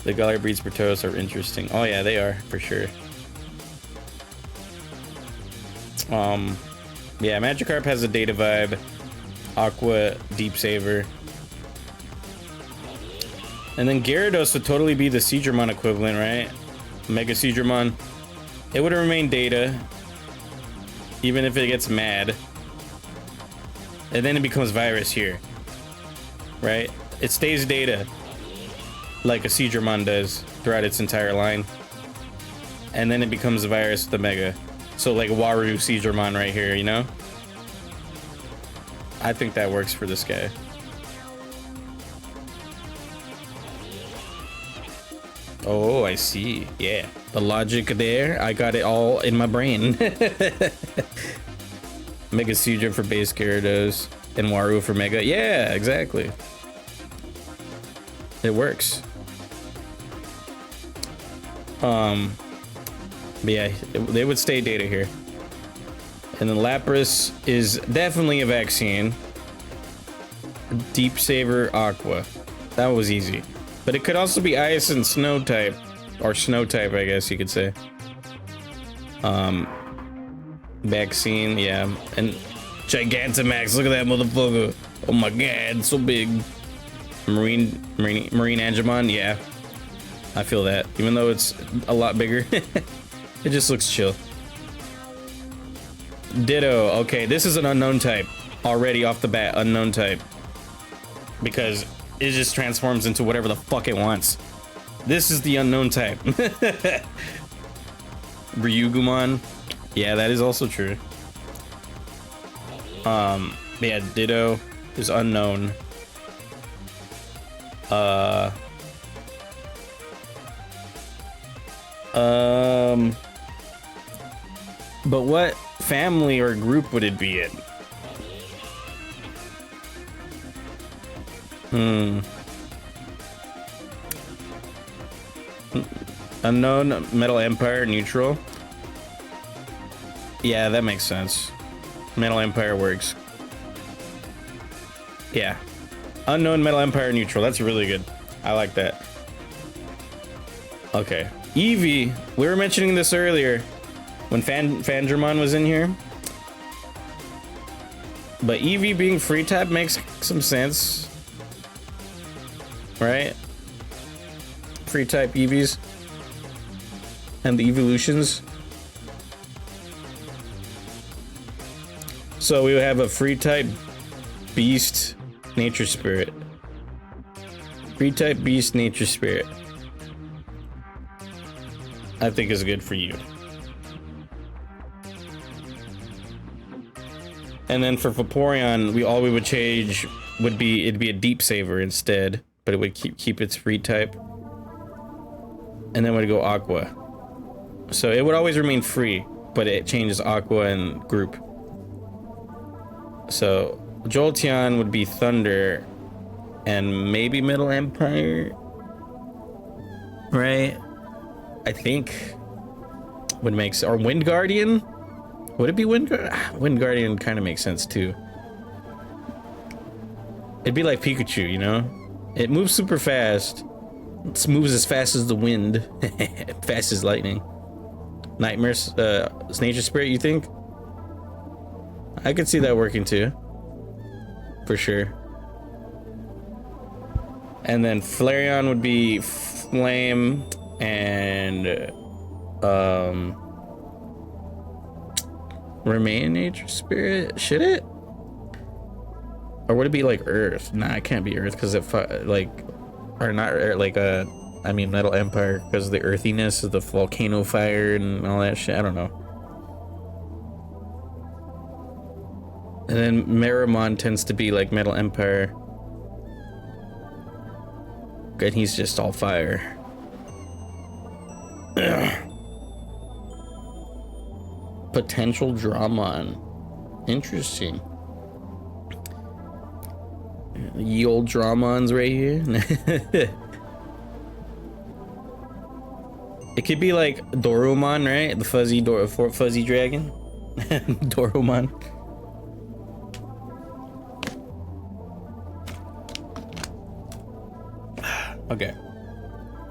The Galar breeds for Tauros are interesting. Oh yeah, they are for sure. Yeah, Magikarp has a Data vibe. Aqua, Deep Saver. And then Gyarados would totally be the Seedramon equivalent, right? Mega Seedramon. It would remain Data, even if it gets mad. And then it becomes Virus here, right? It stays Data, like a Seedramon does throughout its entire line. And then it becomes Virus with the Mega. So like Waru Seedramon right here, you know? I think that works for this guy. Oh, I see. Yeah. The logic there, I got it all in my brain. Mega Seedra for base Gyarados and Waru for Mega. Yeah, exactly. It works. But yeah, they would stay Data here. And then Lapras is definitely a vaccine. Deep Saver, Aqua. That was easy. But it could also be Ice and Snow type. Or Snow type, I guess you could say. Vaccine, yeah. And Gigantamax, look at that motherfucker. Oh my god, so big. Marine Angemon, yeah. I feel that. Even though it's a lot bigger. It just looks chill. Ditto. Okay, this is an unknown type. Already off the bat, unknown type. Because it just transforms into whatever the fuck it wants. This is the unknown type. Ryugumon. Yeah, that is also true. Yeah, Ditto is unknown. But what family or group would it be in? Unknown, Metal Empire, neutral. Yeah, that makes sense. Metal Empire works. Yeah. Unknown, Metal Empire, neutral. That's really good. I like that. Okay. Eevee. We were mentioning this earlier when Fandramon was in here. But Eevee being free type makes some sense. Right? Free type Eevees. And the evolutions. So we would have a free type beast nature spirit. Free type beast nature spirit. I think is good for you. And then for Vaporeon, we would change would be it'd be a deep saver instead, but it would keep its free type. And then would go Aqua. So it would always remain free, but it changes Aqua and group. So Jolteon would be Thunder and maybe Middle Empire. Right? I think would make sense. Or Wind Guardian? Would it be Wind Guardian? Wind Guardian kind of makes sense too. It'd be like Pikachu, you know? It moves super fast. It moves as fast as the wind. Fast as lightning. Nightmares, Nature Spirit, you think? I could see that working too. For sure. And then Flareon would be Flame and Remain Nature Spirit? Should it? Or would it be like Earth? Nah, it can't be Earth because it like, or not like I mean Metal Empire because of the earthiness of the volcano fire and all that shit. I don't know. And then Meramon tends to be like Metal Empire. And he's just all fire. Potential Dramon. Interesting. Ye old Dramons right here. It could be like Doromon, right? The fuzzy dragon. Doromon. Okay.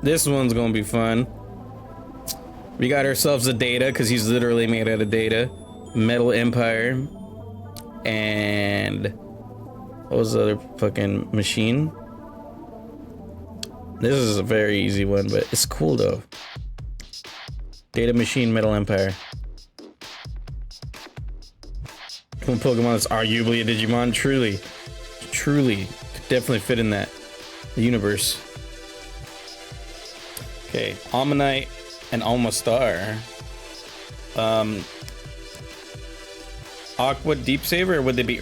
This one's gonna be fun. We got ourselves a Data, because he's literally made out of Data. Metal Empire. And what was the other fucking machine? This is a very easy one, but it's cool though. Data Machine, Metal Empire. One Pokemon that's arguably a Digimon. Truly. Could definitely fit in that universe. Okay, Ammonite and Almastar. Aqua Deep Saver, or would they be?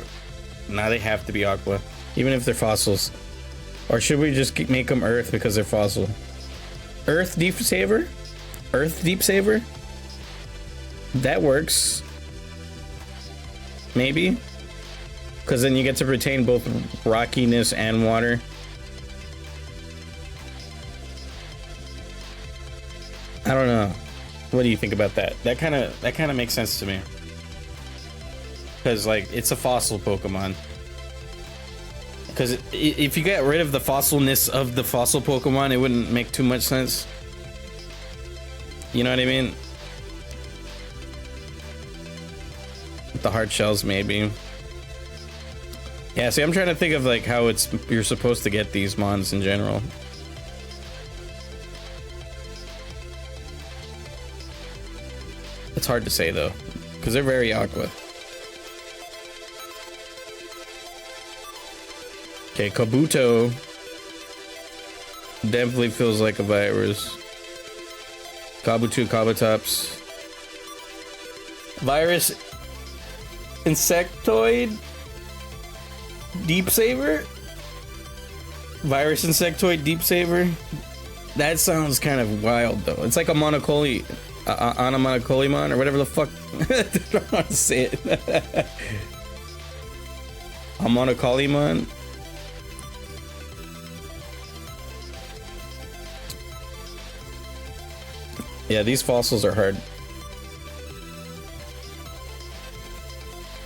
Nah, they have to be Aqua, even if they're fossils. Or should we just make them Earth because they're fossil? Earth Deep Saver? Earth Deep Saver? That works. Maybe. Because then you get to retain both rockiness and water. I don't know. What do you think about that? That kind of makes sense to me. Because like it's a fossil Pokemon. Because if you get rid of the fossilness of the fossil Pokemon, it wouldn't make too much sense. You know what I mean? The hard shells, maybe. Yeah, see, I'm trying to think of like how you're supposed to get these mons in general. It's hard to say though, because they're very aqua. Okay, Kabuto definitely feels like a virus. Kabuto, Kabutops. Virus Insectoid Deep Saver? Virus Insectoid Deep Saver? That sounds kind of wild though. It's like a Monocoli, Onomatocolimon or whatever the fuck. I don't know how to say it. A Monocolimon? Yeah, these fossils are hard.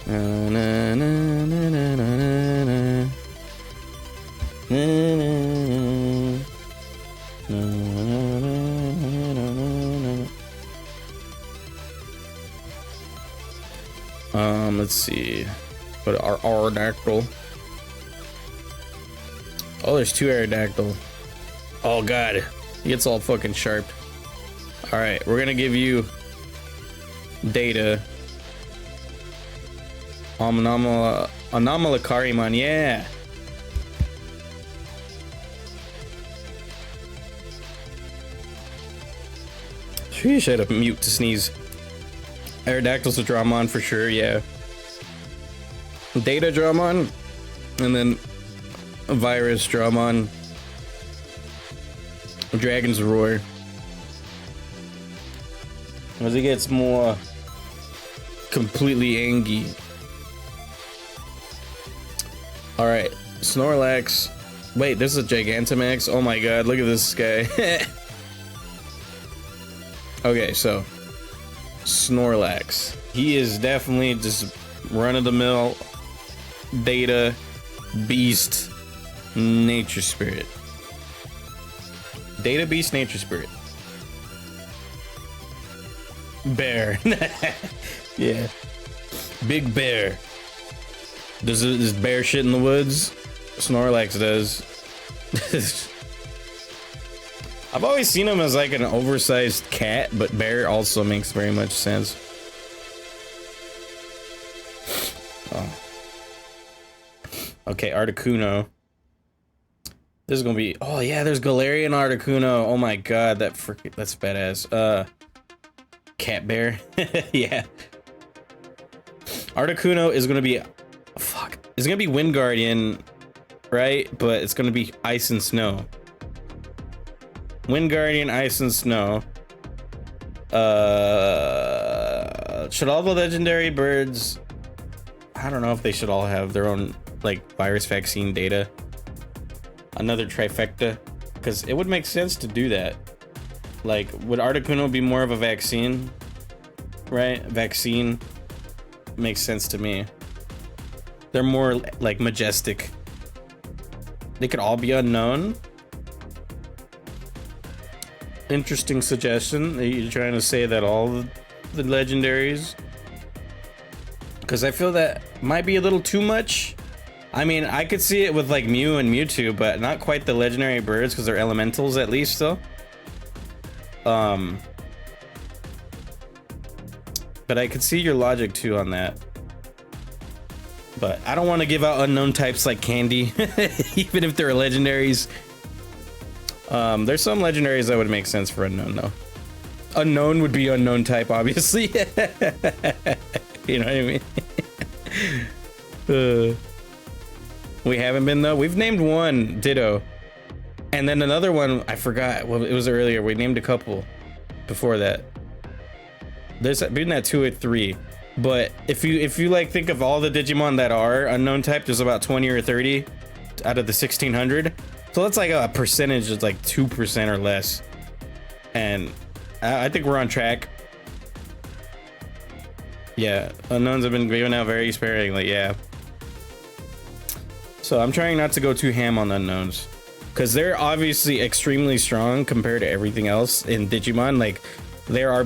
Na, na, na, na, na, na, na. Na, na, na, na, na, na. Let's see. What our Aerodactyl? Oh, there's two Aerodactyl. Oh god, he gets all fucking sharp. All right, we're gonna give you data. Anomalikarimon, yeah. Sheesh, I had to mute to sneeze. Aerodactyl's a Dramon for sure, yeah. Data Dramon, and then a Virus Dramon. Dragon's Roar. As it gets more completely angry. Alright, Snorlax. Wait, this is a Gigantamax? Oh my god, look at this guy. Okay, so Snorlax. He is definitely just run-of-the-mill data beast nature spirit. Data beast nature spirit. Bear. Yeah. Big bear. Does this bear shit in the woods? Snorlax does. I've always seen him as like an oversized cat, but bear also makes very much sense. Oh. Okay, Articuno. This is gonna be. Oh yeah, there's Galarian Articuno. Oh my god, that's badass. Cat bear. Yeah. Articuno is gonna be. Fuck. It's gonna be Wind Guardian, right? But it's gonna be Ice and Snow. Wind Guardian, Ice and Snow. Should all the legendary birds? I don't know if they should all have their own like virus vaccine data. Another trifecta, because it would make sense to do that. Like, would Articuno be more of a vaccine? Right? Vaccine makes sense to me. They're more like majestic. They could all be unknown. Interesting suggestion. Are you trying to say that all the legendaries? Because I feel that might be a little too much. I mean, I could see it with like Mew and Mewtwo, but not quite the legendary birds because they're elementals at least still. But I could see your logic too on that. But I don't want to give out unknown types like candy, even if they're legendaries. There's some legendaries that would make sense for unknown though. Unknown would be unknown type, obviously. You know what I mean? We haven't been though. We've named one Ditto, and then another one I forgot. Well, it was earlier. We named a couple before that. There's been that 2 or 3. But if you like think of all the Digimon that are unknown type, there's about 20 or 30 out of the 1600. So that's like a percentage of like 2% or less. And I think we're on track. Yeah, unknowns have been given out very sparingly, yeah. So I'm trying not to go too ham on unknowns, because they're obviously extremely strong compared to everything else in Digimon. Like, there are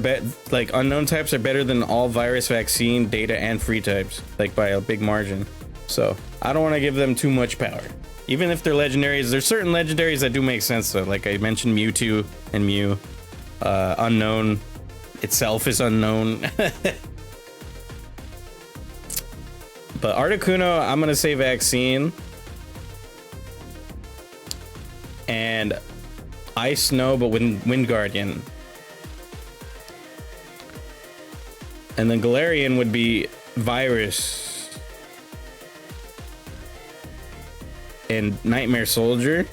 like unknown types are better than all virus, vaccine, data, and free types, like by a big margin. So I don't want to give them too much power. Even if they're legendaries, there's certain legendaries that do make sense though. Like I mentioned Mewtwo and Mew. Unknown itself is unknown. But Articuno, I'm gonna say vaccine. And Ice Snow, but Wind Guardian. And then Galarian would be virus. And Nightmare Soldier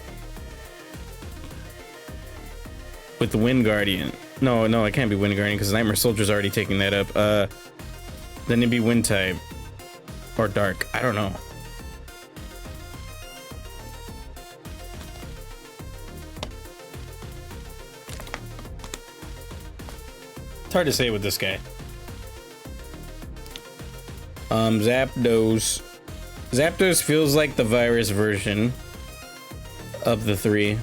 with the Wind Guardian. No, it can't be Wind Guardian because Nightmare Soldier's already taking that up. Then it'd be Wind type or Dark. I don't know. It's hard to say with this guy. Zapdos. Zapdos feels like the virus version of the three.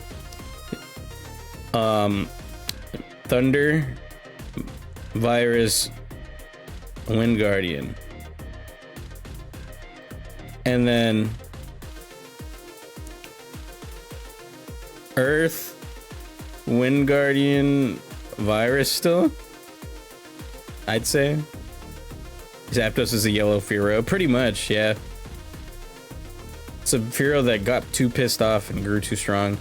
Thunder, virus, Wind Guardian. And then Earth, Wind Guardian, virus still, I'd say. Zapdos is a yellow Fearow, pretty much, yeah. It's a Fearow that got too pissed off and grew too strong.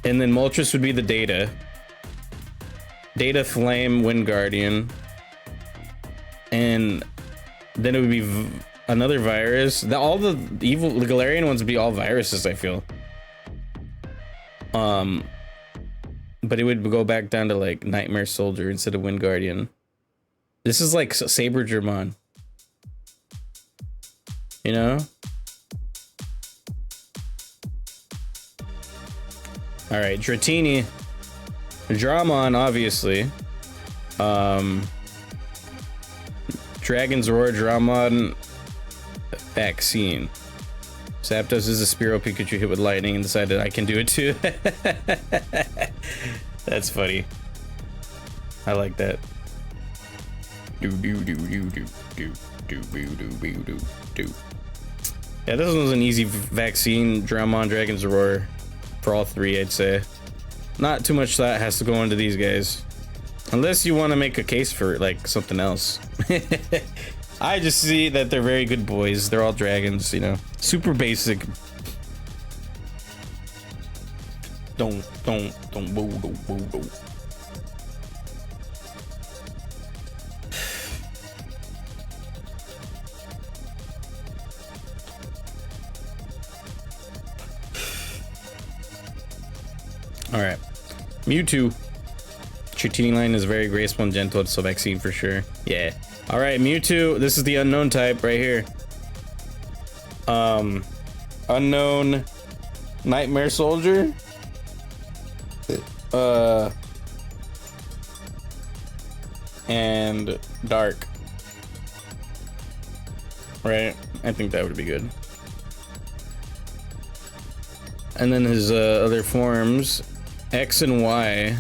And then Moltres would be the Data. Data, Flame, Wind Guardian. And then it would be another virus. All the Galarian ones would be all viruses, I feel. But it would go back down to like Nightmare Soldier instead of Wind Guardian. This is like Saber Germon. You know? All right, Dratini, Dramon, obviously. Dragon's Roar, Dramon, Vaccine. Zapdos is a Spearow Pikachu hit with lightning and decided I can do it too. That's funny. I like that. Yeah, this one was an easy vaccine. Dramon, Dragon's Roar. For all three, I'd say. Not too much thought has to go into these guys. Unless you want to make a case for like something else. I just see that they're very good boys. They're all dragons, you know. Super basic. Don't boo. All right, Mewtwo. Dratini line is very graceful and gentle, so vaccine for sure. Yeah. All right, Mewtwo. This is the unknown type right here. Unknown Nightmare Soldier. And Dark. Right? I think that would be good. And then his other forms, X and Y.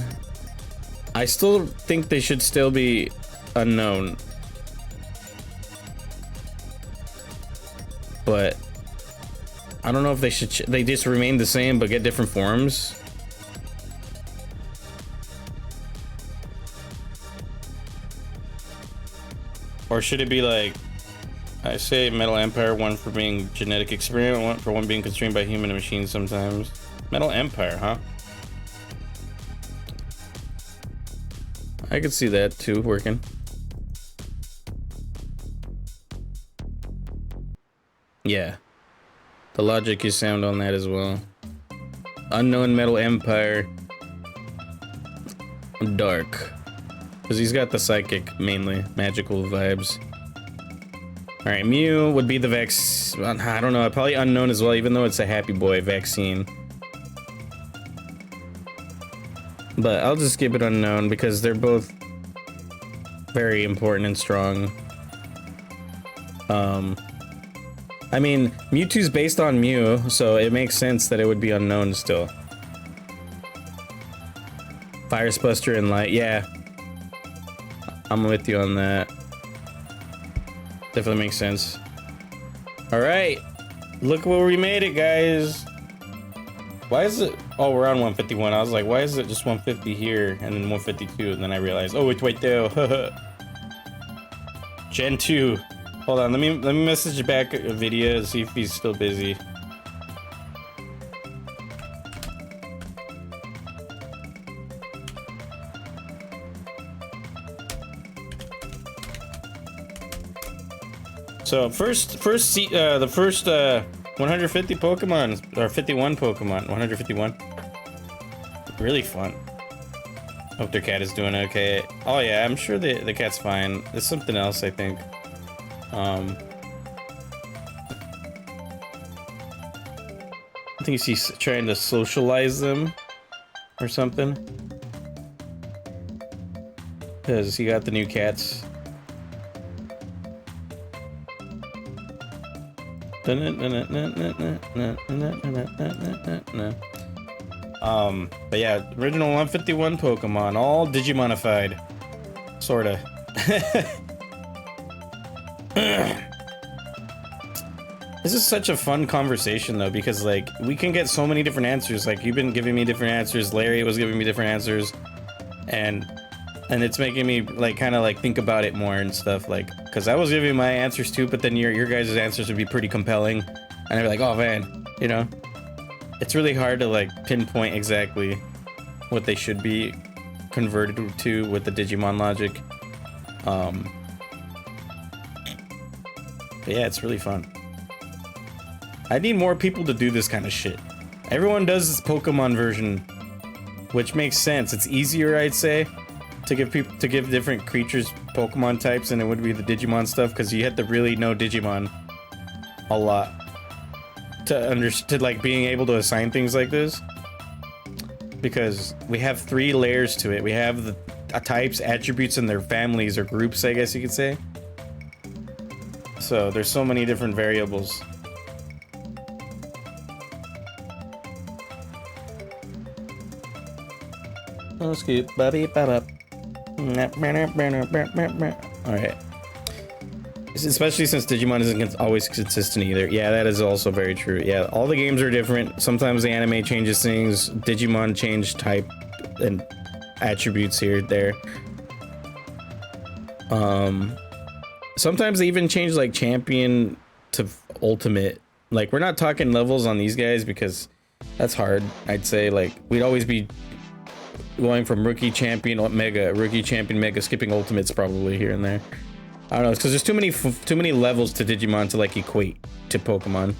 I still think they should still be unknown. But I don't know if they should they just remain the same but get different forms. Or should it be like, I say Metal Empire, one for being genetic experiment, one for one being constrained by human and machine sometimes. Metal Empire, huh? I could see that too working. Yeah. The logic is sound on that as well. Unknown Metal Empire. Dark. Because he's got the psychic, mainly. Magical vibes. Alright, Mew would be the I don't know, probably unknown as well, even though it's a happy boy vaccine. But I'll just give it unknown because they're both very important and strong. I mean, Mewtwo's based on Mew, so it makes sense that it would be unknown still. Virus Buster and Light, yeah. I'm with you on that. Definitely makes sense. Alright. Look where we made it, guys. Why is it... Oh, we're on 151. I was like, why is it just 150 here and then 152? And then I realized, oh, it's right there. Gen 2. Hold on, let me message back a video and see if he's still busy. So the first 150 Pokemon or 51 Pokemon, 151. Really fun. Hope their cat is doing okay. Oh yeah, I'm sure the cat's fine. There's something else, I think. I think he's trying to socialize them or something. Because he got the new cats. But yeah, original 151 Pokemon, all Digimonified. Sorta. This is such a fun conversation though, because like we can get so many different answers. Like you've been giving me different answers, Larry was giving me different answers, and it's making me like kind of like think about it more and stuff, like because I was giving my answers too, but then your guys' answers would be pretty compelling, and they're like, oh man, you know, it's really hard to like pinpoint exactly what they should be converted to with the Digimon logic. But yeah, it's really fun. I need more people to do this kind of shit. Everyone does this Pokemon version, which makes sense. It's easier, I'd say, to give different creatures Pokemon types than it would be the Digimon stuff, because you have to really know Digimon a lot to like being able to assign things like this. Because we have 3 layers to it. We have the types, attributes, and their families or groups, I guess you could say. So there's so many different variables. Scoop, Bobby, Alright. Especially since Digimon isn't always consistent either. Yeah, that is also very true. Yeah, all the games are different. Sometimes the anime changes things. Digimon change type and attributes here, there. Sometimes they even change like champion to ultimate. Like we're not talking levels on these guys because that's hard. I'd say like we'd always be going from rookie champion mega, skipping ultimates probably here and there. I don't know, it's because there's too many levels to Digimon to like equate to Pokemon.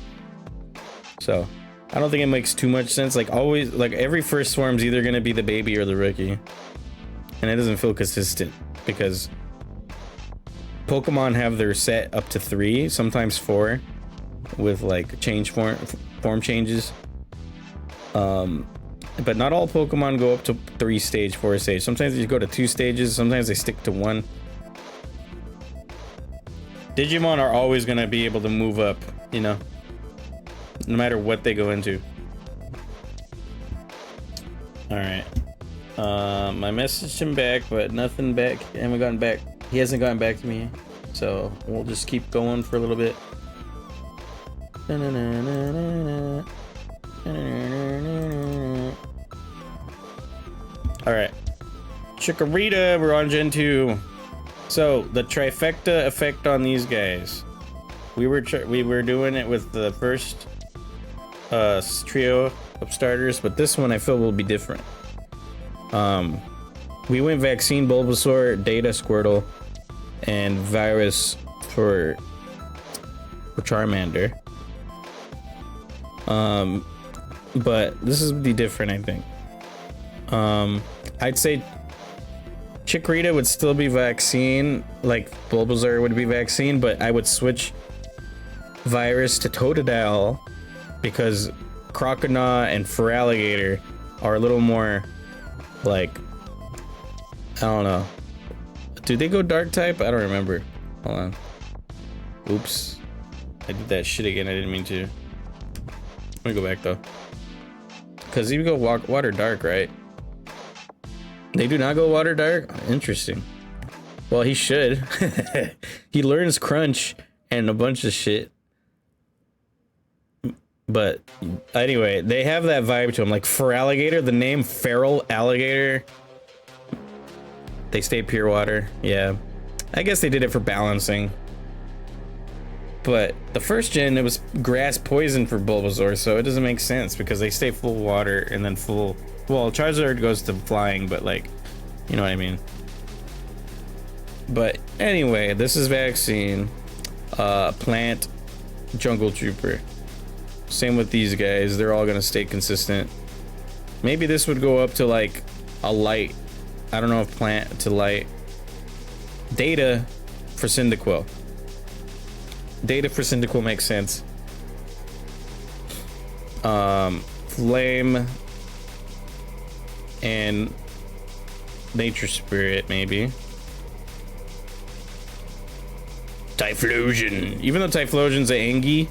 So I don't think it makes too much sense. Like always, like every first swarm's either gonna be the baby or the rookie, and it doesn't feel consistent because Pokemon have their set up to 3, sometimes 4, with like form changes. But not all Pokemon go up to 3 stage, 4 stage. Sometimes they go to 2 stages, sometimes they stick to 1. Digimon are always gonna be able to move up, you know, no matter what they go into. Alright. I messaged him back, but nothing back. He hasn't gotten back to me. So we'll just keep going for a little bit. Alright. Chikorita, we're on Gen 2. So, the trifecta effect on these guys. We were doing it with the first trio of starters, but this one I feel will be different. We went Vaccine, Bulbasaur, Data, Squirtle, and Virus for Charmander. But this is be different, I think. I'd say Chikorita would still be Vaccine, like Bulbasaur would be Vaccine, but I would switch Virus to Totodile because Croconaw and Feraligatr are a little more like, I don't know. Do they go Dark type? I don't remember. Hold on. Oops. I did that shit again. I didn't mean to. Let me go back though. Because you go Water Dark, right? They do not go Water Dark? Interesting. Well, he should. He learns Crunch and a bunch of shit. But anyway, they have that vibe to them. Like Feraligatr, the name Feral Alligator. They stay pure water. Yeah. I guess they did it for balancing. But the first gen, it was grass poison for Bulbasaur, so it doesn't make sense because they stay full water and then full. Well, Charizard goes to flying, but like, you know what I mean. But anyway, this is Vaccine. Plant, Jungle Trooper. Same with these guys. They're all gonna stay consistent. Maybe this would go up to like a light. I don't know if plant to light. Data for Cyndaquil. Data for Cyndaquil makes sense. Flame and Nature Spirit, maybe. Typhlosion. Even though Typhlosion's a Angie,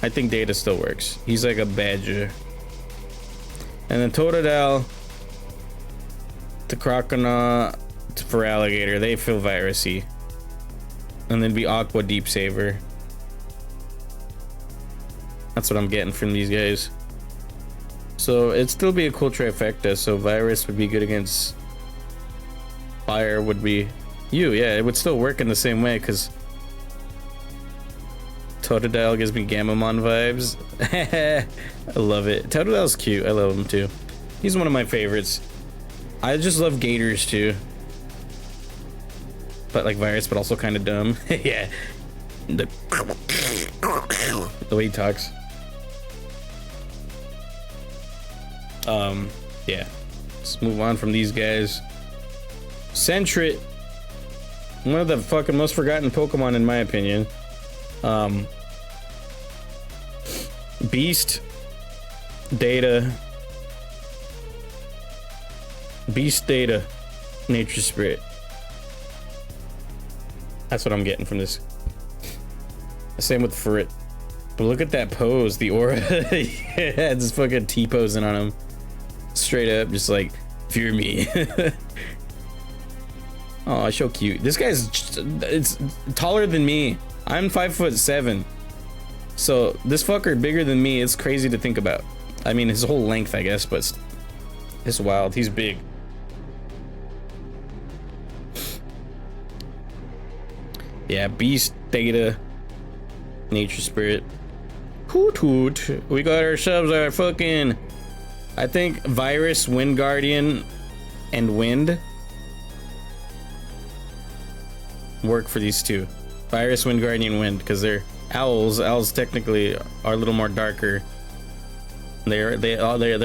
I think Data still works. He's like a badger. And then Totodile to Croconaw for Alligator. They feel virusy. And then be Aqua Deep Saver. That's what I'm getting from these guys. So it'd still be a cool trifecta. So Virus would be good against Fire would be you. Yeah, it would still work in the same way because Totodile gives me Gamamon vibes. I love it. Totodile's cute. I love him too. He's one of my favorites. I just love Gators too. But like Virus, but also kind of dumb. Yeah. The way he talks. Yeah. Let's move on from these guys. Sentret. One of the fucking most forgotten Pokemon in my opinion. Beast. Data. Beast Data. Nature Spirit. That's what I'm getting from this. Same with Frit. But look at that pose, the aura. Yeah, just fucking T-posing on him. Straight up, just like, fear me. Oh, so cute. This guy's it's taller than me. I'm 5'7". So this fucker bigger than me. It's crazy to think about. I mean, his whole length, I guess, but it's wild. He's big. Yeah, Beast, Data, Nature Spirit. Hoot hoot. We got ourselves our fucking, I think, Virus, Wind Guardian, and Wind work for these two. Virus, Wind Guardian, Wind, because they're owls. Owls technically are a little more darker. They're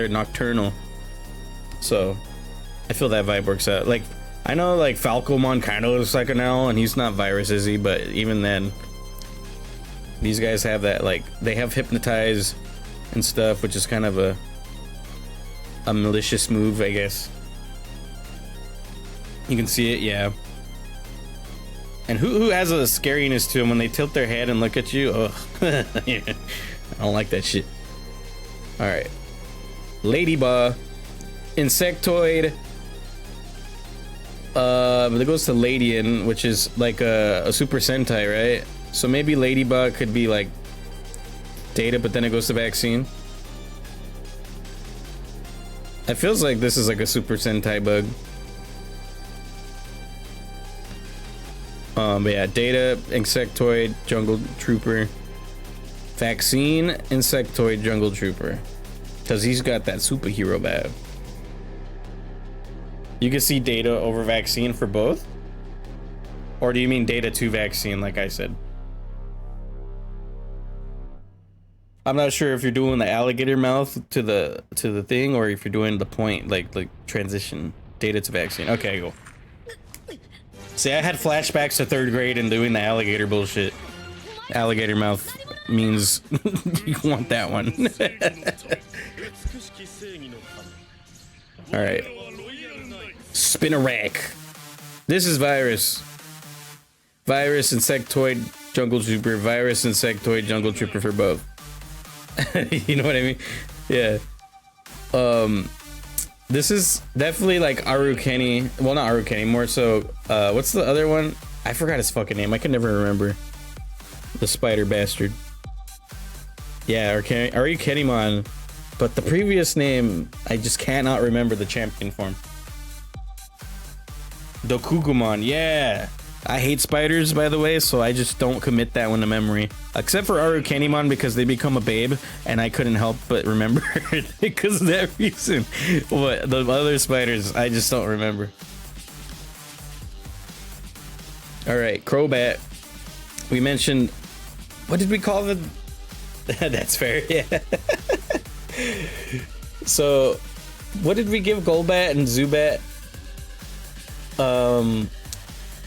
nocturnal. So I feel that vibe works out. Like, I know like Falcomon kind of looks like an owl, and he's not Virus, is he? But even then, these guys have that, like, they have Hypnotize and stuff, which is kind of a malicious move, I guess. You can see it, yeah. And who has a scariness to them when they tilt their head and look at you? Ugh. Yeah. I don't like that shit. All right. Ladybug, Insectoid. That goes to Ladian, which is like a Super Sentai, right? So maybe Ladybug could be like Data, but then it goes to Vaccine. It feels like this is like a Super Sentai bug. But yeah, Data, Insectoid, Jungle Trooper. Vaccine, Insectoid, Jungle Trooper. Because he's got that superhero vibe. You can see Data over Vaccine for both? Or do you mean Data to Vaccine, like I said? I'm not sure if you're doing the alligator mouth to the thing, or if you're doing the point, like transition Data to Vaccine. Okay, go. See, I had flashbacks to 3rd grade and doing the alligator bullshit. Alligator mouth means you want that one. All right. Spinarak. This is Virus. Virus, Insectoid, Jungle Trooper. Virus, Insectoid, Jungle Trooper for both. You know what I mean? Yeah. This is definitely like Arukeni. Well, not Arukeni, more so. What's the other one? I forgot his fucking name. I can never remember. The spider bastard. Yeah, Arukenimon. But the previous name, I just cannot remember the champion form. Dokugumon, yeah. I hate spiders, by the way, so I just don't commit that one to memory. Except for Arukenimon, because they become a babe, and I couldn't help but remember it because of that reason. But the other spiders, I just don't remember. All right, Crobat. We mentioned What did we call the? That's fair. Yeah. So, what did we give Golbat and Zubat?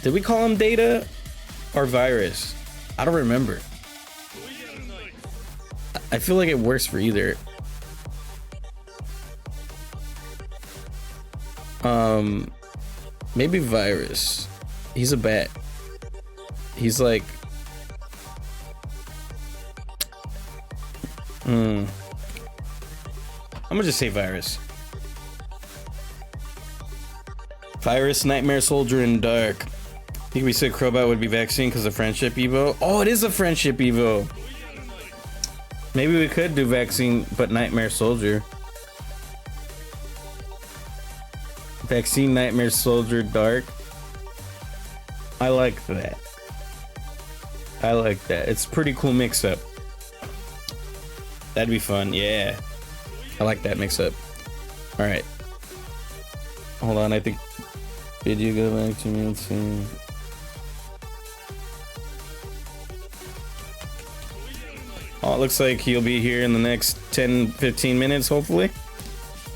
Did we call him Data or Virus? I don't remember. I feel like it works for either. Maybe Virus. He's a bat. He's like I'm gonna just say Virus. Virus, Nightmare Soldier, and Dark. I think we said Crobat would be Vaccine because of Friendship Evo. Oh, it is a Friendship Evo. Maybe we could do Vaccine, but Nightmare Soldier. Vaccine, Nightmare Soldier, Dark. I like that. I like that. It's a pretty cool mix-up. That'd be fun, yeah. I like that mix-up. Alright. Hold on, I think... Did you go back to me? Let's see. Oh, it looks like he'll be here in the next 10-15 minutes, hopefully.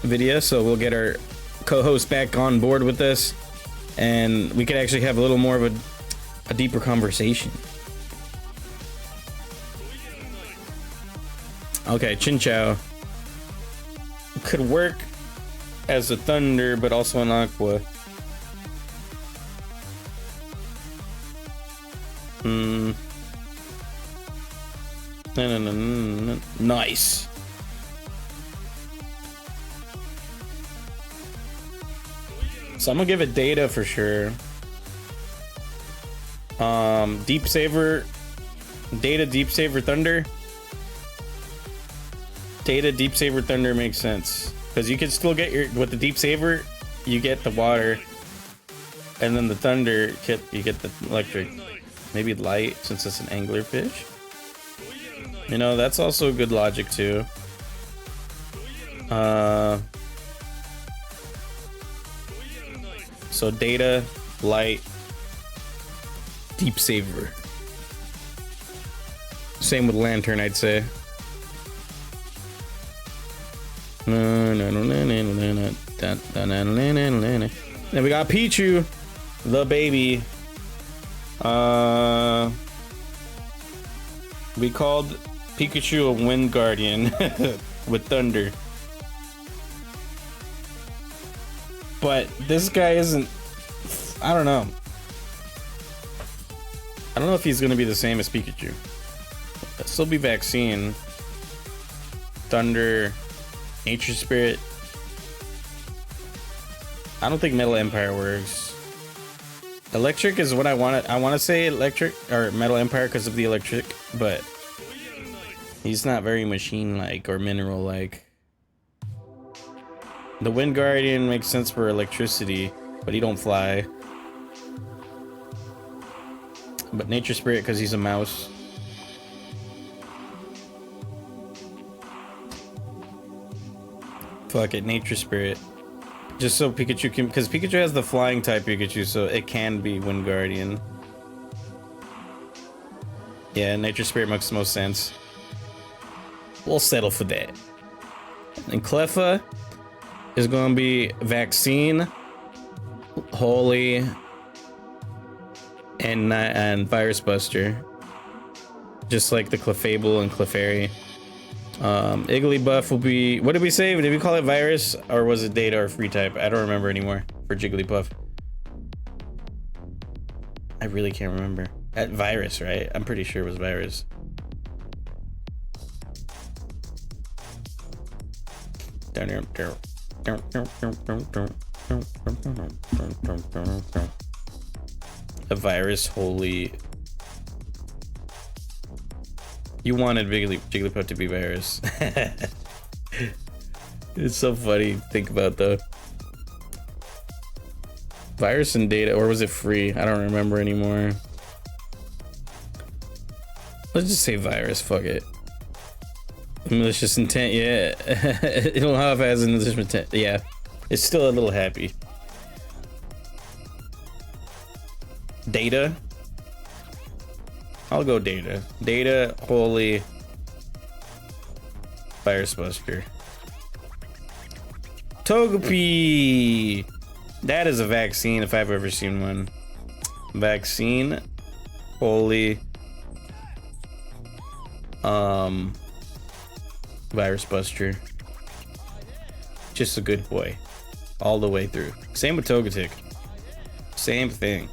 Video, so we'll get our co-host back on board with us. And we could actually have a little more of a deeper conversation. Okay, Chinchou could work as a Thunder, but also an Aqua. No. Nice. So I'm gonna give it Data for sure. Deep Saver, Data, Deep Saver, Thunder. Data, Deep Saver, Thunder makes sense because you can still get your with the Deep Saver, you get the water, and then the Thunder you get the electric. Maybe Light since it's an anglerfish. You know, that's also good logic too. So Data, Light, Deep Saver. Same with Lantern, I'd say. Then we got Pichu, the baby. We called Pikachu a Wind Guardian with Thunder. But this guy isn't... I don't know. I don't know if he's going to be the same as Pikachu. It'll still be Vaccine. Thunder. Nature Spirit. I don't think Metal Empire works. Electric is what I want. I want to say Electric or Metal Empire because of the electric, but he's not very machine-like or mineral-like. The Wind Guardian makes sense for electricity, but he don't fly. But Nature Spirit because he's a mouse. Fuck it, Nature Spirit. Just so Pikachu can, because Pikachu has the flying type Pikachu, so it can be Wind Guardian. Yeah, Nature Spirit makes the most sense. We'll settle for that. And Cleffa is going to be Vaccine, Holy, and Virus Buster. Just like the Clefable and Clefairy. Igglybuff will be... What did we say? Did we call it Virus? Or was it Data or Free type? I don't remember anymore for Jigglypuff. I really can't remember. At Virus, right? I'm pretty sure it was Virus. A Virus, Holy... You wanted Jigglypuff to be Virus. It's so funny to think about though. Virus and Data, or was it Free? I don't remember anymore. Let's just say Virus, fuck it. Malicious intent, yeah. It'll have as an malicious intent, yeah. It's still a little happy. Data. I'll go Data. Data, Holy, Virus Buster. Togepi! That is a vaccine if I've ever seen one. Vaccine, Holy, Virus Buster. Just a good boy. All the way through. Same with Togetic. Same thing.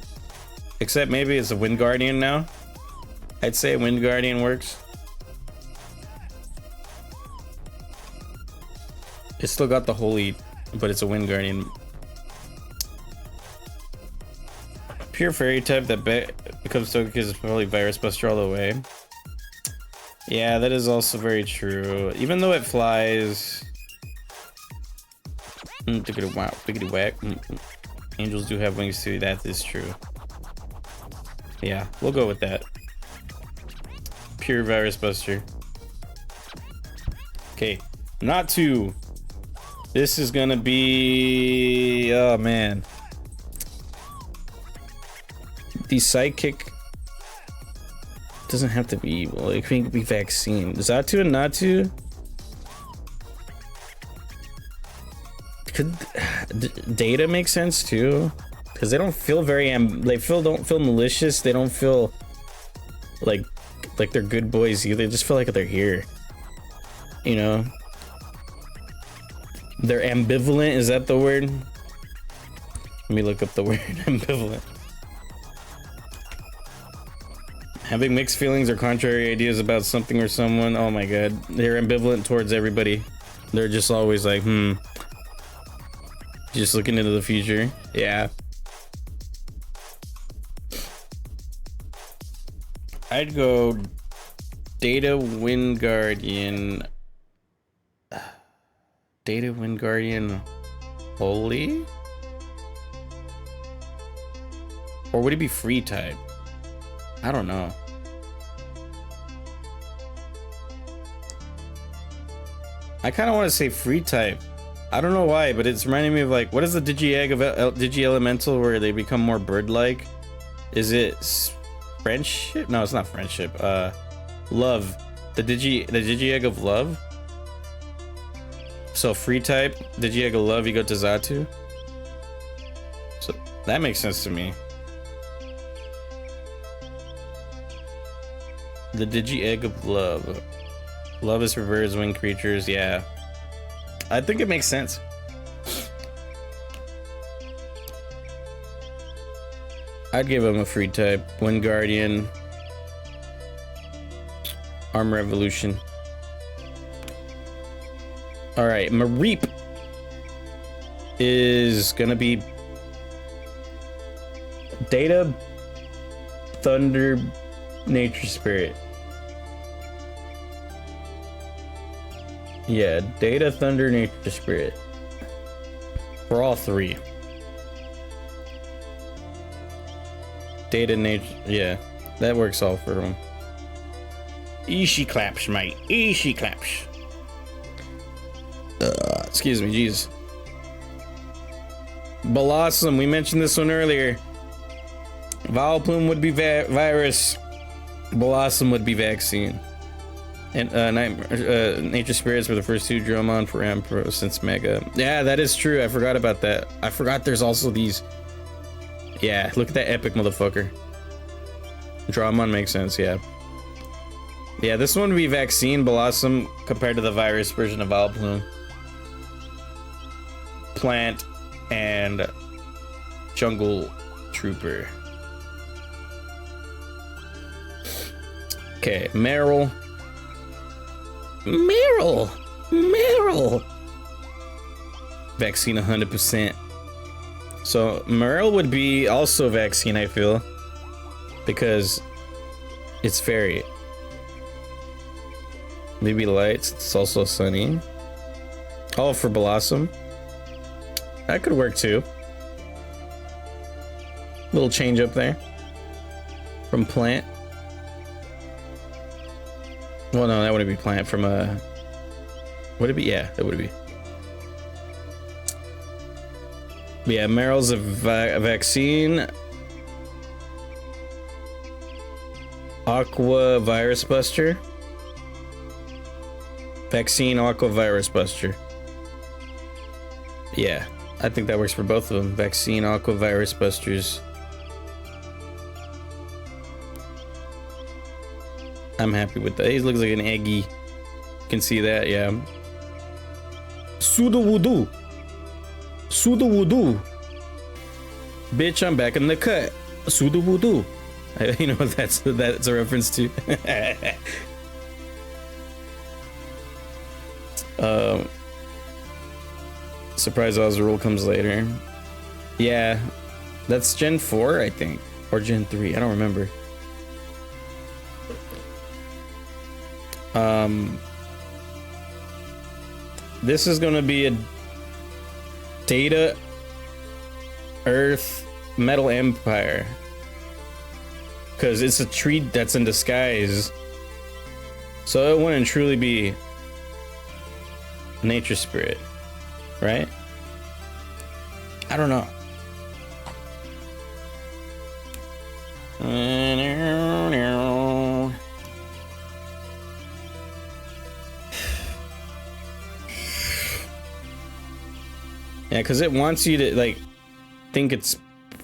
Except maybe it's a Wind Guardian now. I'd say Wind Guardian works. It's still got the Holy, but it's a Wind Guardian. Pure Fairy type that becomes Togekiss is probably Virus Buster all the way. Yeah, that is also very true. Even though it flies. Biggity whack. Angels do have wings too. That is true. Yeah, we'll go with that. Pure Virus Buster. Okay, not two. This is gonna be. Oh man. The Psychic doesn't have to be evil. It can be vaccine. Zatu and Natu. Could Data make sense too? Because they don't feel very don't feel malicious. They don't feel like they're good boys either. They just feel like they're here. You know? They're ambivalent, is that the word? Let me look up the word ambivalent. Having mixed feelings or contrary ideas about something or someone. Oh my god. They're ambivalent towards everybody. They're just always like, just looking into the future. Yeah. I'd go Data Wind Guardian. Data Wind Guardian Holy? Or would it be free type? I don't know. I kind of want to say free type. I don't know why, but it's reminding me of like, what is the Digi-Egg of Digi Elemental where they become more bird-like? Is it friendship? No, it's not friendship. Love. The Digi-Egg of Love. So free type, Digi-Egg of Love, you go to Zatu. So that makes sense to me. The Digi-Egg of Love. Love is for birds, winged creatures, yeah. I think it makes sense. I'd give him a free type. Wind Guardian. Arm Revolution. Alright, Mareep is gonna be Data Thunder Nature Spirit. Yeah, Data Thunder Nature Spirit. For all three. Data Nature, yeah, that works all for them. Easy claps, mate. Easy claps. Excuse me, jeez. Blossom, we mentioned this one earlier. Vileplume would be virus. Blossom would be vaccine. And Nature Spirits were the first two Dromon for Ampro since Mega. Yeah, that is true. I forgot about that. I forgot there's also these. Yeah, look at that epic motherfucker. Dromon makes sense, yeah. Yeah, this one would be Vaccine Blossom compared to the virus version of Vileplume. Plant and Jungle Trooper. Okay, Meryl. Vaccine 100%. So Meryl would be also vaccine, I feel, because it's fairy. Maybe lights. It's also sunny. Oh, for Blossom. That could work too. Little change up there. From plant. Well, no, that wouldn't be plant. From a. Would it be? Yeah, it would be. Yeah, Meryl's a vaccine. Aqua Virus Buster. Vaccine Aqua Virus Buster. Yeah, I think that works for both of them. Vaccine Aqua Virus Busters. I'm happy with that. He looks like an eggy. You can see that, yeah. Sudo Wudu. Sudo Wudu. Bitch, I'm back in the cut. Sudo Wudu. You know what that's a reference to. Surprise Ozerul comes later. Yeah, that's Gen 4, I think, or Gen 3. I don't remember. This is gonna be a Data Earth Metal Empire, because it's a tree that's in disguise, so it wouldn't truly be Nature Spirit, right? I don't know. Yeah, because it wants you to like think it's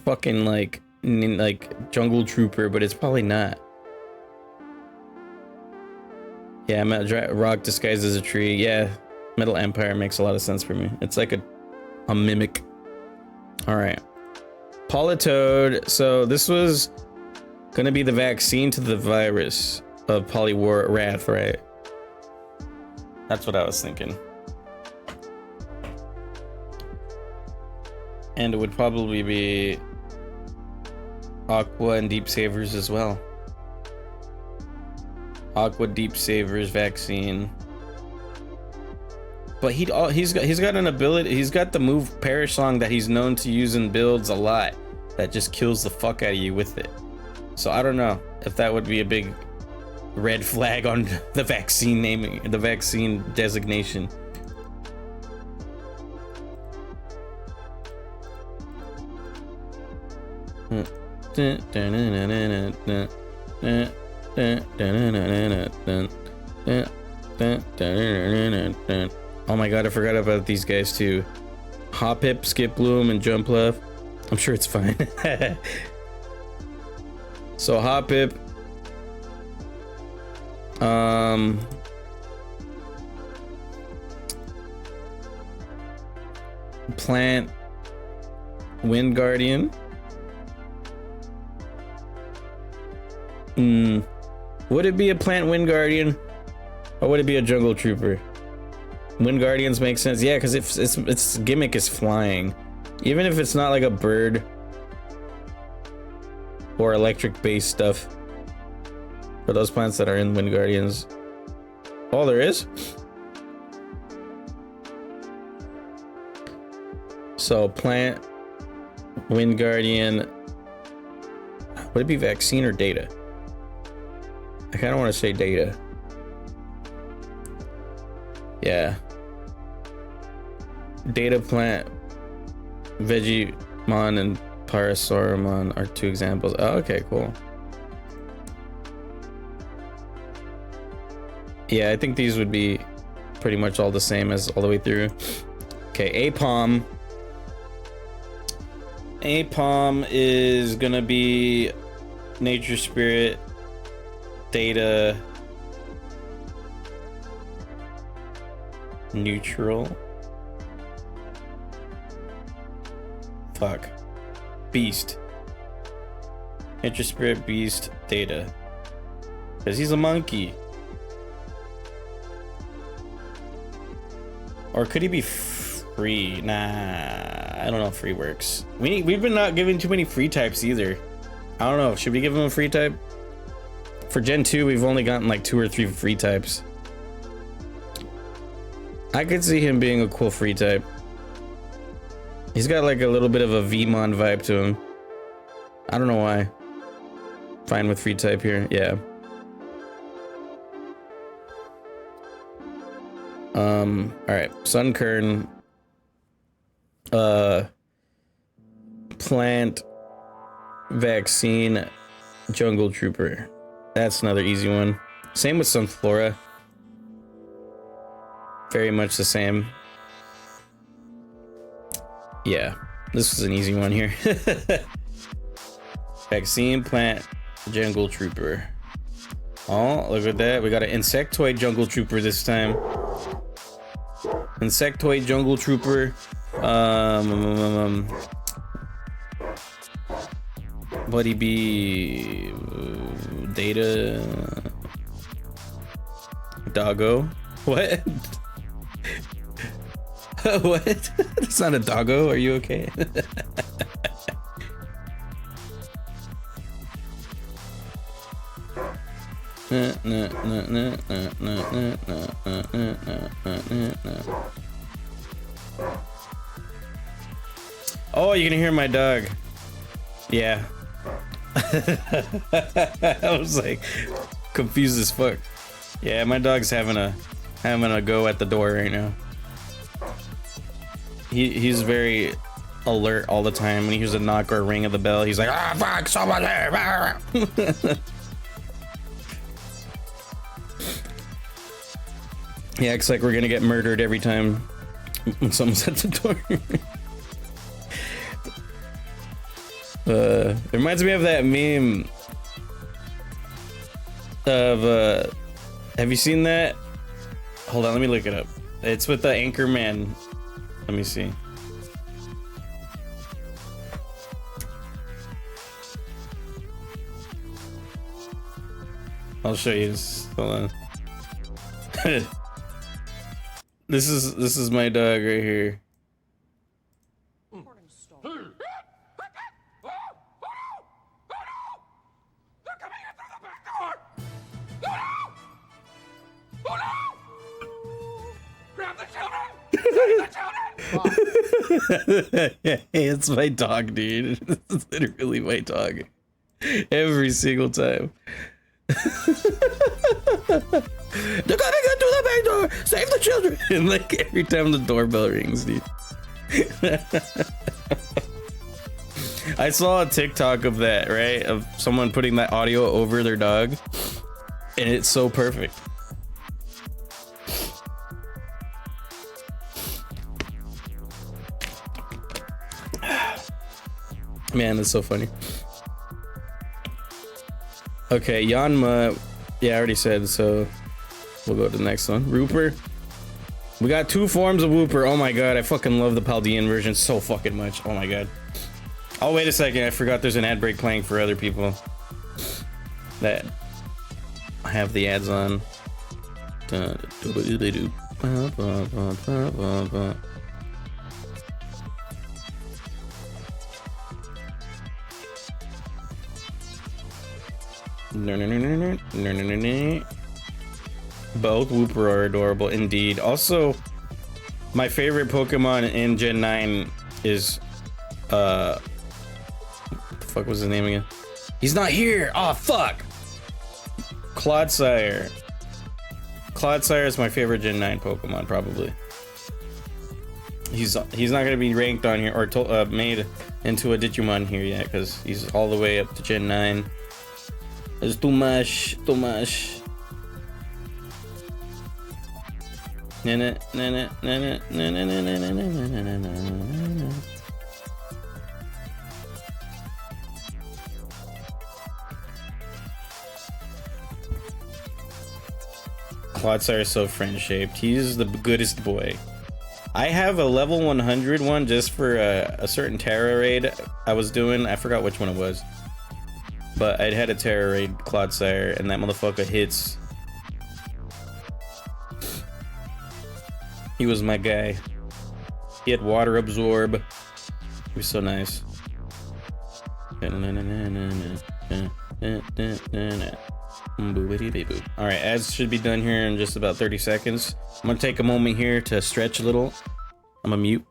fucking like Jungle Trooper, but it's probably not. Yeah, rock disguised as a tree. Yeah, Metal Empire makes a lot of sense for me. It's like a mimic. All right, Politoed. So this was gonna be the vaccine to the virus of Poliwar Wrath, right? That's what I was thinking. And it would probably be Aqua and Deep Savers as well. Aqua Deep Savers vaccine. But he's got an ability. He's got the move Perish Song that he's known to use in builds a lot. That just kills the fuck out of you with it. So I don't know if that would be a big red flag on the vaccine naming, the vaccine designation. Oh my god, I forgot about these guys too. Hoppip, Skip Bloom, and Jump Left. I'm sure it's fine. So Hoppip, Plant, Wind Guardian. Would it be a Plant Wind Guardian, or would it be a Jungle Trooper? Wind Guardians make sense, yeah, because its gimmick is flying. Even if it's not like a bird or electric-based stuff. For those plants that are in Wind Guardians. Oh, there is? So, Plant, Wind Guardian. Would it be vaccine or data? I kind of want to say data. Yeah. Data, Plant, Vegemon, and Parasauromon are two examples. Oh, okay, cool. Yeah, I think these would be pretty much all the same as all the way through. Okay, Apom. Apom is gonna be Nature Spirit, Data, Neutral. Fuck. Beast. Nature Spirit, Beast, Data. Because he's a monkey. Or could he be free? Nah, I don't know if free works. We've been not giving too many free types either. I don't know. Should we give him a free type? For Gen 2, we've only gotten like 2 or 3 free types. I could see him being a cool free type. He's got like a little bit of a Vmon vibe to him. I don't know why. Fine with free type here, yeah. Alright, Sunkern. Plant, Vaccine, Jungle Trooper. That's another easy one. Same with Sunflora. Very much the same. Yeah, this is an easy one here. Vaccine plant jungle trooper. Oh, look at that. We got an insectoid jungle trooper this time. Insectoid jungle trooper. Buddy B. Data. Doggo. What? What? It's not a doggo. Are you okay? Oh, you can hear my dog. Yeah. I was like confused as fuck. Yeah, my dog's having a go at the door right now. He's very alert all the time. When he hears a knock or a ring of the bell, he's like, ah, fuck, someone there. He acts like we're gonna get murdered every time when someone's at the door. It reminds me of that meme of have you seen that? Hold on, let me look it up. It's with the Anchorman. Let me see. I'll show you this. Hold on. This is my dog right here. Hey, it's my dog, dude. It's literally my dog. Every single time. They're coming into the back door! Save the children! And like every time the doorbell rings, dude. I saw a TikTok of that, right? Of someone putting that audio over their dog. And it's so perfect. Man, that's so funny. Okay, Yanma. Yeah, I already said, so we'll go to the next one. Rooper. We got two forms of Wooper. Oh my god, I fucking love the Paldean version so fucking much. Oh my god. Oh, wait a second. I forgot there's an ad break playing for other people that have the ads on. Both Wooper are adorable indeed. Also, my favorite Pokemon in Gen 9 is what the fuck was his name again? He's not here. Oh fuck. Clodsire. Clodsire is my favorite Gen 9 Pokemon probably. He's not gonna be ranked on here or made into a Digimon here yet because he's all the way up to Gen 9. It's too much, too much. Clodsire is so friend-shaped. He's the goodest boy. I have a level 100 one just for a certain Terra raid I was doing. I forgot which one it was. But I'd had a Terra raid Clodsire, and that motherfucker hits. He was my guy. He had water absorb. He was so nice. Alright, ads should be done here in just about 30 seconds. I'm gonna take a moment here to stretch a little. I'm gonna mute.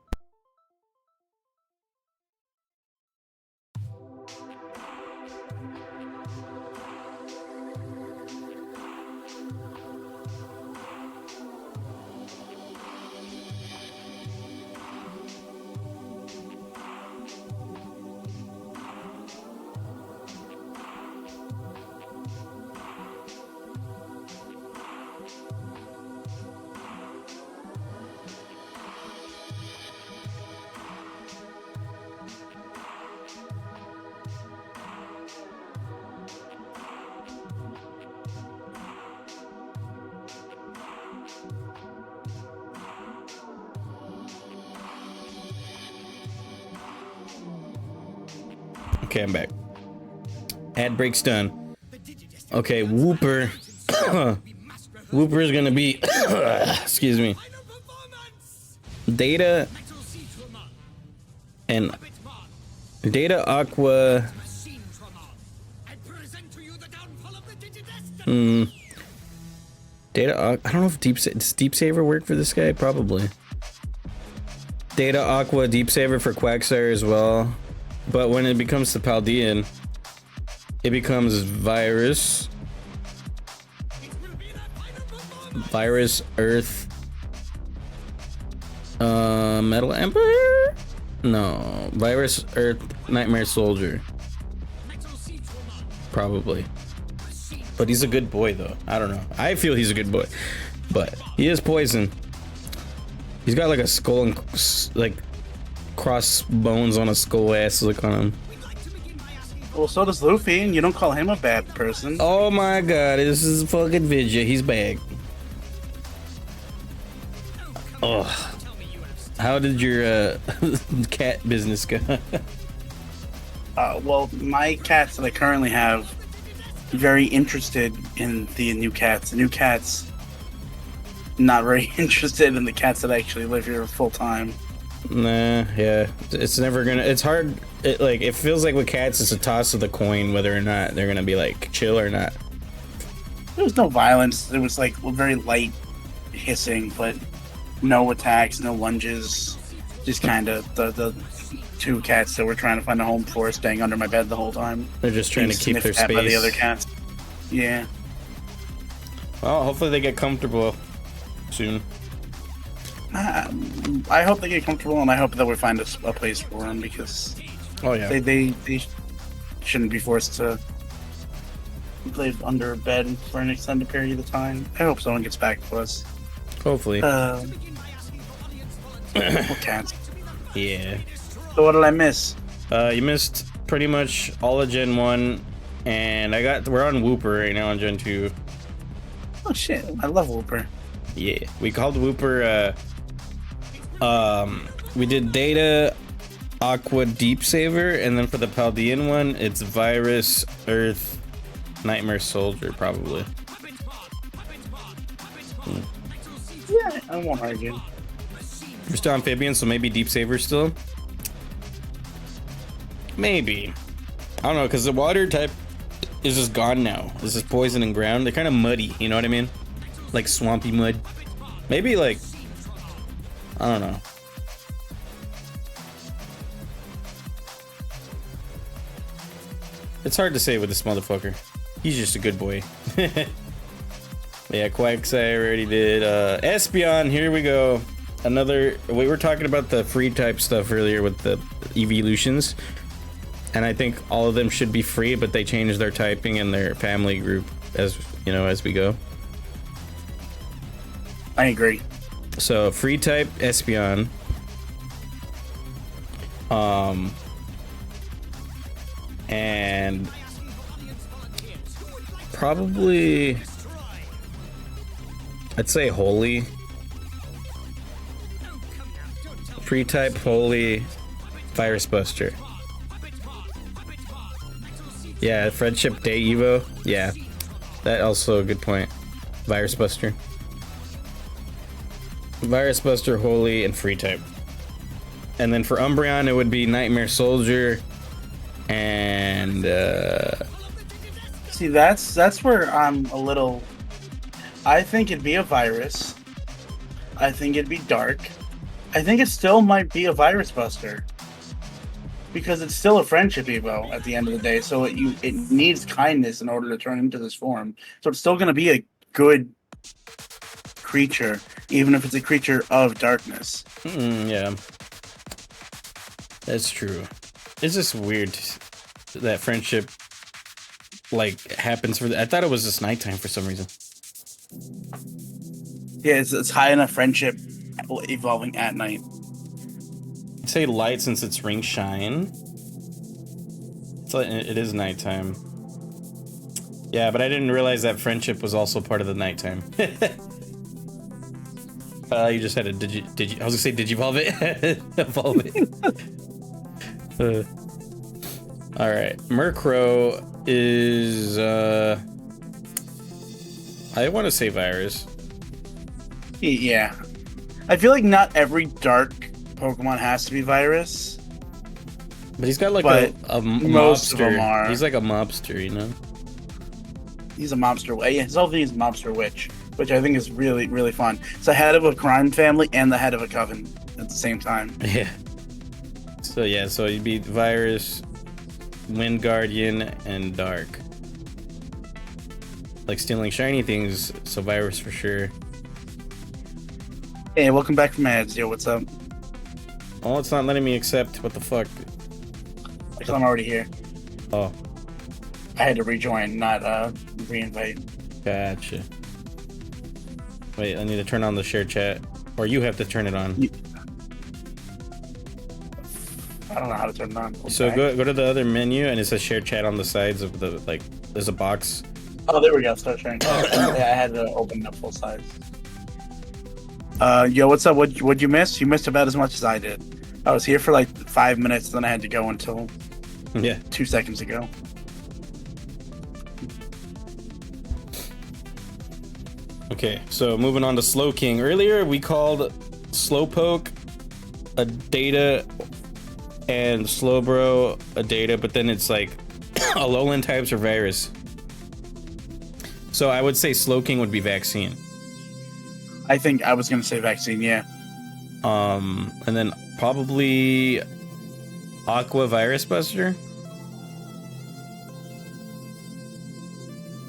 Okay, I'm back. Ad break's done. Okay, Whooper. Whooper is gonna be, excuse me, Data and Data Aqua. I don't know if does Deep Saver work for this guy? Probably. Data Aqua Deep Saver for Quagsire as well. But when it becomes the Paldean, it becomes Virus, Earth, Metal Emperor? No, Virus, Earth, Nightmare Soldier. Probably. But he's a good boy though. I don't know. I feel he's a good boy. But he is poison. He's got like a skull and like cross bones on a skull ass look on him. Well, so does Luffy, and you don't call him a bad person. Oh my god, this is fucking Vidya. He's back. Oh. How did your cat business go? Well, my cats that I currently have very interested in the new cats. The new cats not very interested in the cats that actually live here full time. Nah, yeah. It's never gonna, it's hard. It feels like with cats, it's a toss of the coin whether or not they're gonna be like chill or not. There was no violence. There was like very light hissing, but no attacks, no lunges. Just kind of the two cats that were trying to find a home for staying under my bed the whole time. They're just trying to keep their space. By the other cats. Yeah. Well, hopefully they get comfortable soon. I hope they get comfortable, and I hope that we find a place for them, because oh yeah, they shouldn't be forced to live under a bed for an extended period of time. I hope someone gets back to us. Hopefully. What cats? Yeah. So what did I miss? You missed pretty much all of Gen 1, and we're on Whooper right now on Gen 2. Oh shit, I love Whooper. Yeah, we called Whooper, we did Data, Aqua, Deep Saver, and then for the Paldean one, it's Virus, Earth, Nightmare Soldier, probably. Yeah, I won't argue. We're still Amphibian, so maybe Deep Saver still? Maybe. I don't know, because the water type is just gone now. This is poison and ground. They're kind of muddy, you know what I mean? Like swampy mud. Maybe like, I don't know. It's hard to say with this motherfucker. He's just a good boy. Yeah, Quagsire already did. Espeon, here we go. We were talking about the free type stuff earlier with the evolutions. And I think all of them should be free, but they changed their typing and their family group as we go. I agree. So free type Espeon. And probably I'd say Holy. Free type Holy, Virus Buster. Yeah, Friendship Day Evo. Yeah, that also a good point. Virus Buster. Virus Buster, Holy, and free type. And then for Umbreon, it would be Nightmare Soldier, and see, that's where I'm a little. I think it'd be a virus. I think it'd be dark. I think it still might be a Virus Buster, because it's still a friendship evo at the end of the day. So it needs kindness in order to turn into this form. So it's still going to be a good creature, even if it's a creature of darkness. Yeah, that's true. It's just weird that friendship happens I thought it was just nighttime for some reason. Yeah, it's high enough friendship evolving at night. I'd say light since it's ring shine. It is nighttime. Yeah, but I didn't realize that friendship was also part of the nighttime. You just had a I was gonna say digivolve it. Evolve it. All right, Murkrow is I want to say virus. Yeah. I feel like not every dark Pokemon has to be virus. But he's got like But a most of mobster. them are. He's like a mobster, you know? He's a mobster. Yeah, his whole thing is mobster witch, which I think is really, really fun. It's the head of a crime family and the head of a coven at the same time. Yeah. So yeah, so you'd be virus, wind guardian, and dark. Like stealing shiny things, so virus for sure. Hey, welcome back from ads. Yo, what's up? Oh, it's not letting me accept. What the fuck? Because I'm already here. Oh, I had to rejoin, not re-invite. gotcha. Wait, I need to turn on the share chat, or you have to turn it on. I don't know how to turn it on. So Okay. go to the other menu, and it says share chat on the sides of the like. There's a box. Oh, there we go. Start sharing. Yeah, I had to open it up full size. Yo, what's up? What'd you miss? You missed about as much as I did. I was here for like 5 minutes, then I had to go until Yeah. 2 seconds ago. Okay, so moving on to Slowking. Earlier we called Slowpoke a data and Slowbro a data, but then it's like Alolan types or virus. So I would say Slowking would be vaccine. I think I was gonna say vaccine. Yeah. And then probably Aqua Virus Buster.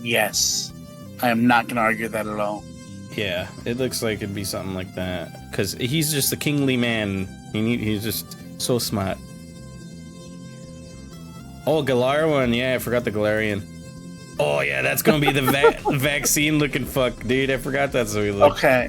Yes. I am not gonna argue that at all. Yeah, it looks like it'd be something like that. Because he's just a kingly man. He's just so smart. Oh, Galarian. Yeah, I forgot the Galarian. Oh, yeah, that's going to be the vaccine looking fuck, dude. I forgot that's what he looked. Okay.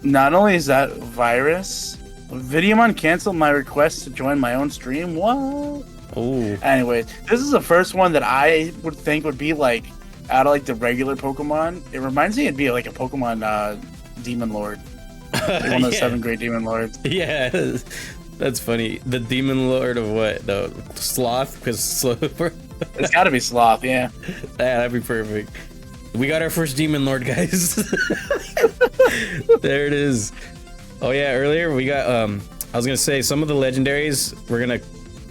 Not only is that virus, Vidyamon canceled my request to join my own stream. What? Oh, Anyways, this is the first one that I would think would be like out of like the regular Pokemon. It reminds me it'd be like a Pokemon Demon Lord. Like one of the Yeah. 7 great Demon Lords. Yeah, that's funny. The Demon Lord of what? The Sloth? Because Sloth. It's gotta be Sloth, yeah. Yeah, that'd be perfect. We got our first Demon Lord, guys. There it is. Oh yeah, earlier we got I was gonna say some of the legendaries we're gonna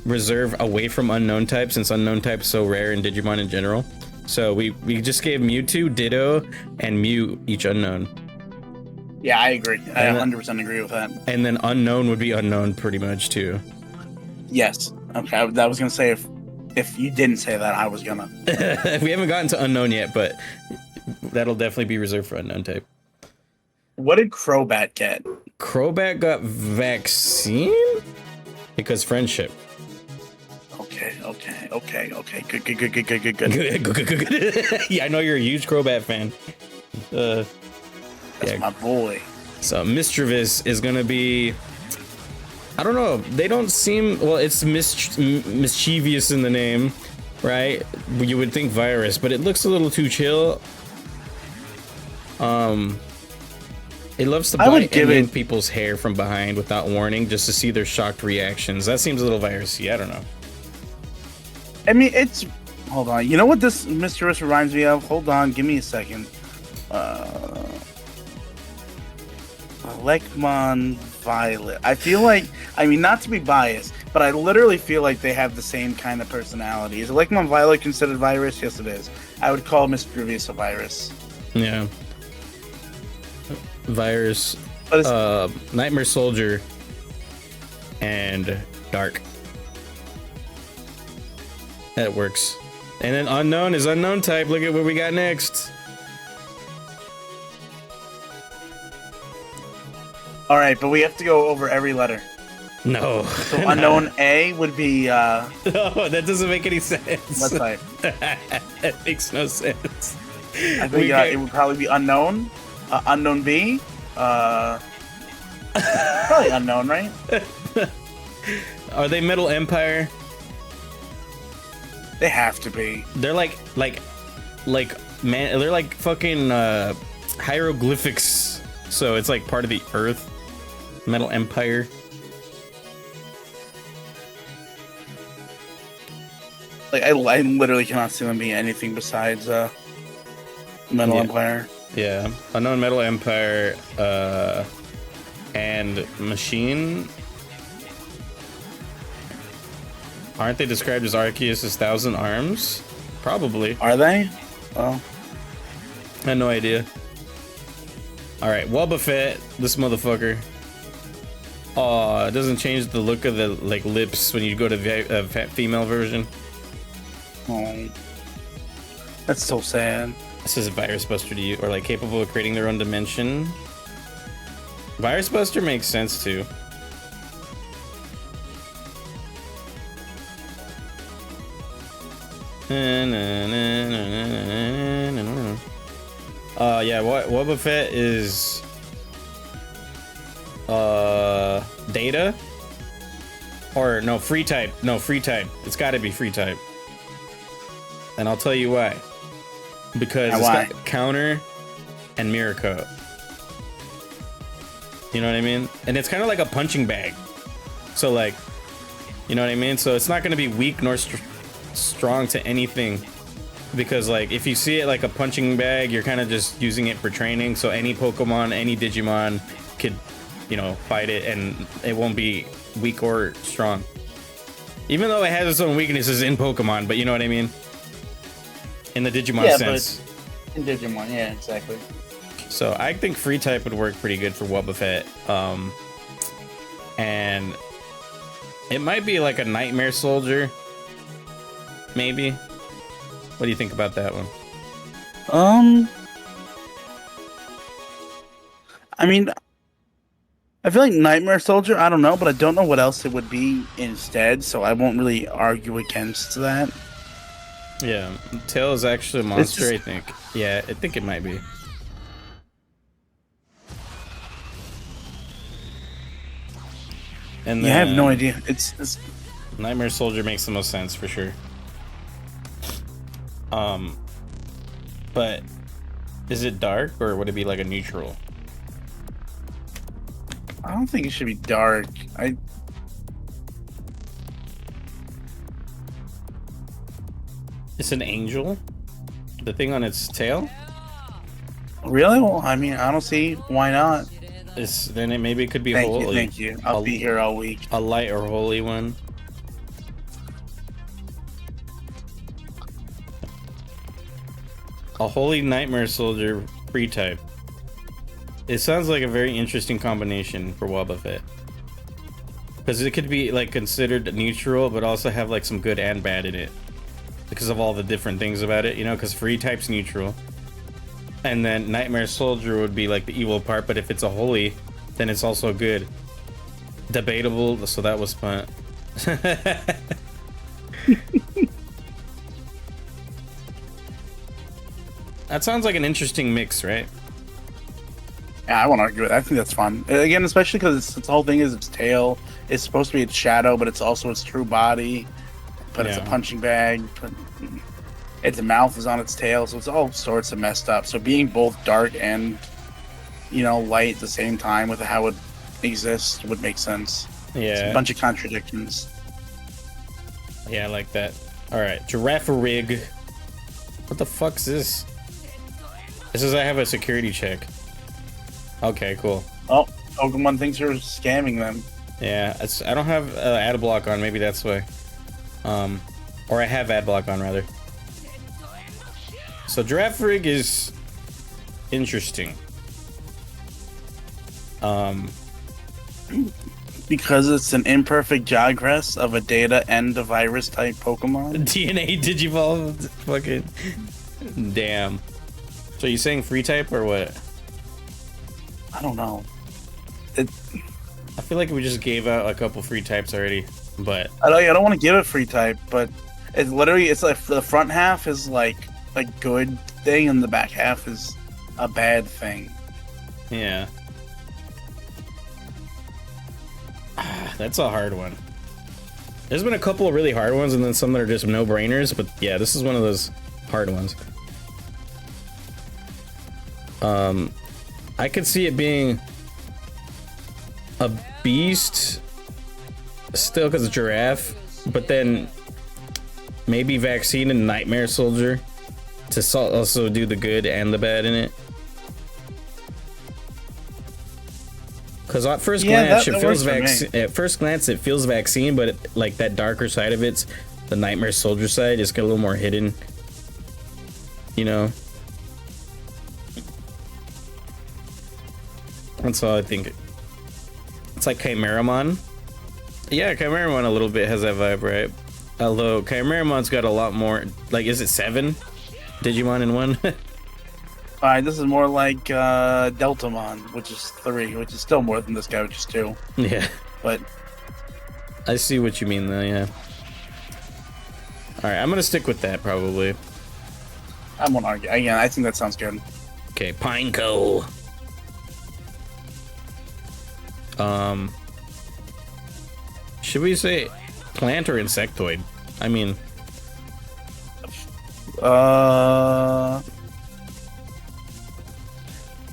reserve away from unknown types, since unknown types so rare in Digimon in general. So we just gave Mewtwo, Ditto, and Mew each unknown. Yeah, I agree. I And 100% agree with that. And then unknown would be unknown pretty much too. Yes. Okay, I was gonna say if you didn't say that, I was gonna. We haven't gotten to unknown yet, but that'll definitely be reserved for unknown type. What did Crobat get? Crobat got vaccine? Because friendship. Okay. Good. Yeah, I know you're a huge Crobat fan. That's Yeah. my boy. So Mischievous is gonna be, I don't know, they don't seem, well, it's mischievous in the name, right? You would think virus, but it looks a little too chill. It loves to I would bite give and yank it- people's hair from behind without warning, just to see their shocked reactions. That seems a little virusy. I don't know. I mean, it's. Hold on. You know what this Mischievous reminds me of? Hold on. Give me a second. Lekmon Violet. I feel like. I mean, not to be biased, but I literally feel like they have the same kind of personality. Is Lekmon Violet considered virus? Yes, it is. I would call Mischievous a virus. Yeah. Virus, But it's, Nightmare Soldier, and Dark. That works. And then unknown is unknown type. Look at what we got next. all right, but we have to go over every letter. No. So unknown A would be. No, that doesn't make any sense. What type? That makes no sense. I think it would probably be unknown. Unknown B. Probably unknown, right? Are they Middle Empire? They have to be. They're like man, they're like fucking hieroglyphics. So it's like part of the Earth. Metal Empire. Like I literally cannot see them being anything besides Metal Yeah. Empire. Yeah, Unknown Metal Empire, and Machine. Aren't they described as Arceus' 1,000 arms? Probably. Are they? Oh, I had no idea. Alright, Wobbuffet, this motherfucker. Oh, it doesn't change the look of the like lips when you go to the female version. oh, that's so sad. This is a Virus Buster to you, or like capable of creating their own dimension. Virus Buster makes sense too. Yeah, Wobbuffet is Data? Or no, free type. No, free type. It's gotta be free type. And I'll tell you why. Because it's why? got counter and mirror coat. You know what I mean? And it's kind of like a punching bag. So like, you know what I mean? So it's not going to be weak nor strong to anything. Because like, if you see it like a punching bag, you're kind of just using it for training. So any Pokemon, any Digimon could, you know, fight it and it won't be weak or strong. Even though it has its own weaknesses in Pokemon, but you know what I mean? In the Digimon sense. But in Digimon, yeah, exactly. So I think free type would work pretty good for Wobbuffet. And it might be like a Nightmare Soldier. Maybe. What do you think about that one? I mean, I feel like Nightmare Soldier, I don't know, but I don't know what else it would be instead, so I won't really argue against that. Yeah, Tail is actually a monster, just- I think. Yeah, I think it might be. And Yeah, I have no then idea. It's Nightmare Soldier makes the most sense for sure. But is it dark or would it be like a neutral? I don't think it should be dark. It's an angel? The thing on its tail? Really? Well, I mean, I don't see why not. Then it maybe it could be Thank holy. you, thank you. I'll be here all week. A light or holy one. A holy Nightmare Soldier free type. It sounds like a very interesting combination for Wobbuffet. Because it could be like considered neutral, but also have like some good and bad in it. Because of all the different things about it, you know, because free type's neutral. And then Nightmare Soldier would be like the evil part, but if it's a holy, then it's also good. Debatable, so that was fun. That sounds like an interesting mix, right? Yeah, I won't argue with it. I think that's fun. Again, especially because its whole thing is its tail. It's supposed to be its shadow, but it's also its true body. But it's a Yeah. punching bag. But its mouth is on its tail, so it's all sorts of messed up. So being both dark and, you know, light at the same time with how it exists would make sense. It's Yeah. a bunch of contradictions. Yeah, I like that. Alright, Giraffe Rig. What the fuck's this? This is I have a security check. Okay, cool. Oh, Pokemon thinks you're scamming them. Yeah, I don't have ad block on, maybe that's why. Or I have ad block on rather. So Giraffe Rig is interesting. Because it's an imperfect Jagras of a Data and a Virus type Pokemon. DNA Digivolve, fucking damn. So you saying free type or what? I don't know. I feel like we just gave out a couple free types already, but I don't want to give it free type, but it's literally it's like the front half is like a good thing and the back half is a bad thing. yeah. That's a hard one. There's been a couple of really hard ones and then some that are just no-brainers, but yeah, this is one of those hard ones. I could see it being a beast still because it's giraffe, but then maybe Vaccine and Nightmare Soldier to also do the good and the bad in it. Because at first glance, at first glance it feels Vaccine, but like that darker side of it's the Nightmare Soldier side is a little more hidden. You know. That's all I think. It's like Chimeramon. Yeah, Chimeramon a little bit has that vibe, right? Although Chimeramon's got a lot more. Like, is it 7 Digimon in one? Alright, this is more like Deltamon, which is 3, which is still more than this guy, which is 2. Yeah. But I see what you mean, though. Yeah. All right, I'm gonna stick with that probably. I won't argue. Again, I think that sounds good. Okay, Pineco. Should we say plant or insectoid? I mean,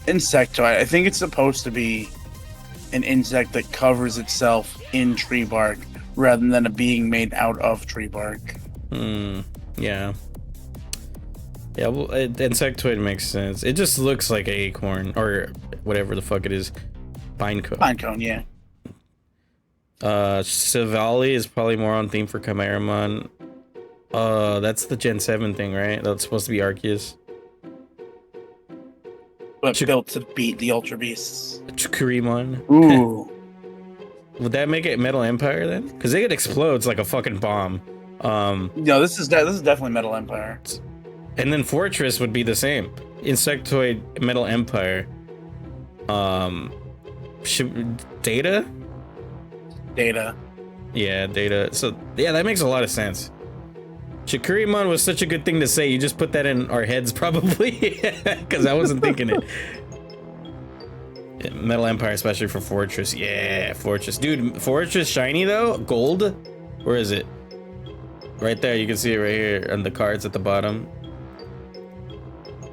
insectoid. I think it's supposed to be an insect that covers itself in tree bark rather than a being made out of tree bark. Yeah. Yeah, well, insectoid makes sense. It just looks like an acorn or whatever the fuck it is. Pinecone. Pinecone, yeah. Savali is probably more on theme for Chimeramon. That's the Gen 7 thing, right? That's supposed to be Arceus. But built to beat the Ultra Beasts. Chukurimon. Ooh. Would that make it Metal Empire then? Because it explodes like a fucking bomb. No, this is definitely Metal Empire. And then Fortress would be the same. Insectoid, Metal Empire. Data? Data. Yeah, Data. So, yeah, that makes a lot of sense. Chukurimon was such a good thing to say. You just put that in our heads, probably. Because I wasn't thinking it. Yeah, Metal Empire, especially for Fortress. Yeah, Fortress. Dude, Fortress shiny, though? Gold? Where is it? Right there. You can see it right here on the cards at the bottom.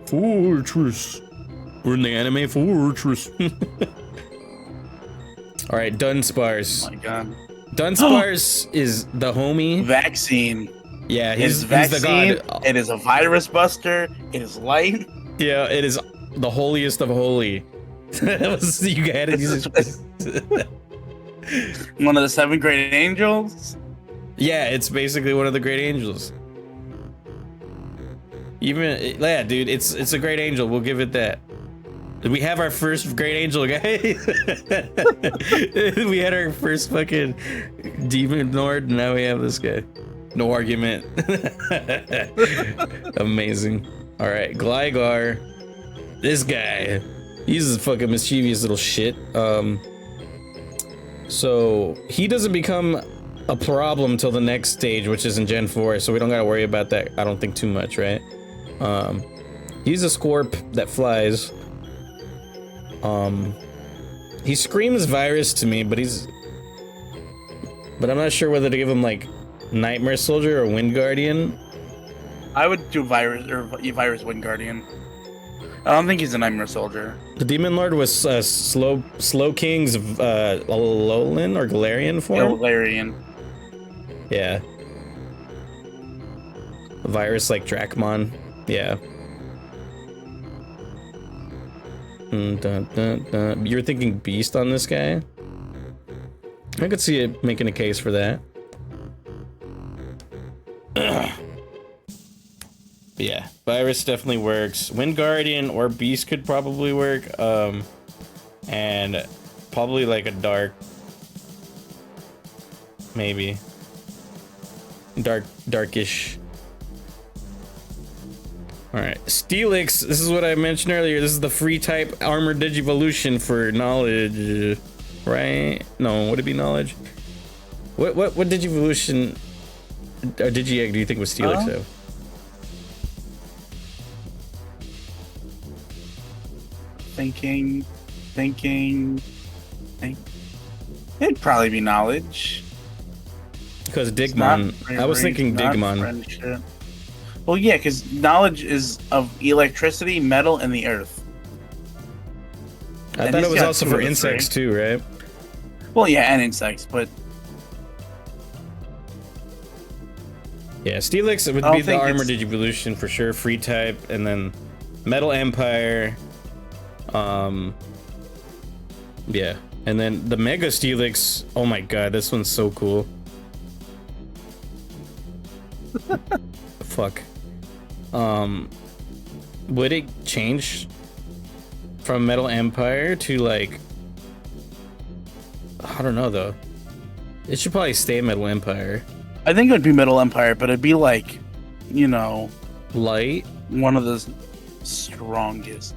Fortress. We're in the anime Fortress. All right, Dunsparce. Oh my god. Dunsparce is the homie. Vaccine. Yeah, he's Vaccine, the god. It is a virus buster. It is light. Yeah, it is the holiest of holy. You had it. One of the 7 great angels. Yeah, it's basically one of the great angels. Even yeah, dude, it's a great angel. We'll give it that. We have our first great angel, guys. We had our first fucking demon lord, and now we have this guy. No argument. Amazing. All right, Gligar. This guy, he's a fucking mischievous little shit. So he doesn't become a problem till the next stage, which is in Gen 4. So we don't gotta worry about that. I don't think too much, right? He's a Scorp that flies. He screams virus to me, but I'm not sure whether to give him like Nightmare Soldier or Wind Guardian. I would do virus Wind Guardian. I don't think he's a Nightmare Soldier. The Demon Lord was Slow King's Alolan or Galarian form. Galarian. Yeah. Virus like Dracmon. Yeah. You're thinking Beast on this guy? I could see it making a case for that. Yeah, Virus definitely works. Wind Guardian or Beast could probably work. And probably like a Dark. Maybe. Darkish. Alright, Steelix, this is what I mentioned earlier. This is the free type armored Digivolution for knowledge, right? No, would it be knowledge? What Digivolution or Digi-Egg do you think was Steelix have? Thinking. It'd probably be knowledge. Because Digimon, I was thinking Digimon. Friendship. Well, yeah, because knowledge is of electricity, metal, and the earth. I thought it was also for insects too, right? Well, yeah, and insects, but Yeah, Steelix would I don't be the think armored it's- Digivolution for sure, free type, and then Metal Empire. Yeah, and then the Mega Steelix. Oh my god, this one's so cool. Fuck. Would it change from Metal Empire to like? I don't know though. It should probably stay Metal Empire. I think it would be Metal Empire, but it'd be like, you know, Light. one of the strongest.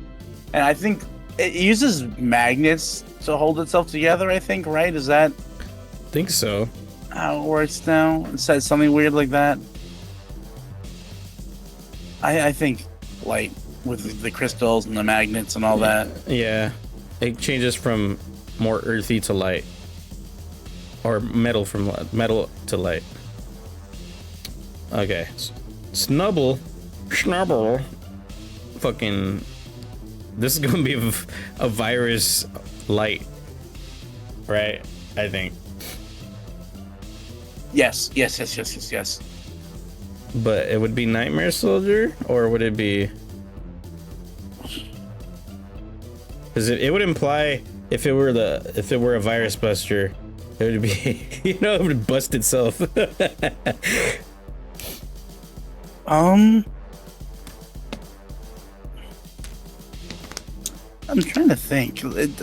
And I think it uses magnets to hold itself together, I think, right? Is that Think so. how it works now? It says something weird like that. I think light with the crystals and the magnets and all that. Yeah, it changes from more earthy to light, or metal from metal to light. Okay, Snubble, fucking. This is gonna be a virus light, right? I think. Yes. But it would be Nightmare Soldier, or would it be? Because it would imply if it were a virus buster, it would be it would bust itself. I'm trying to think. It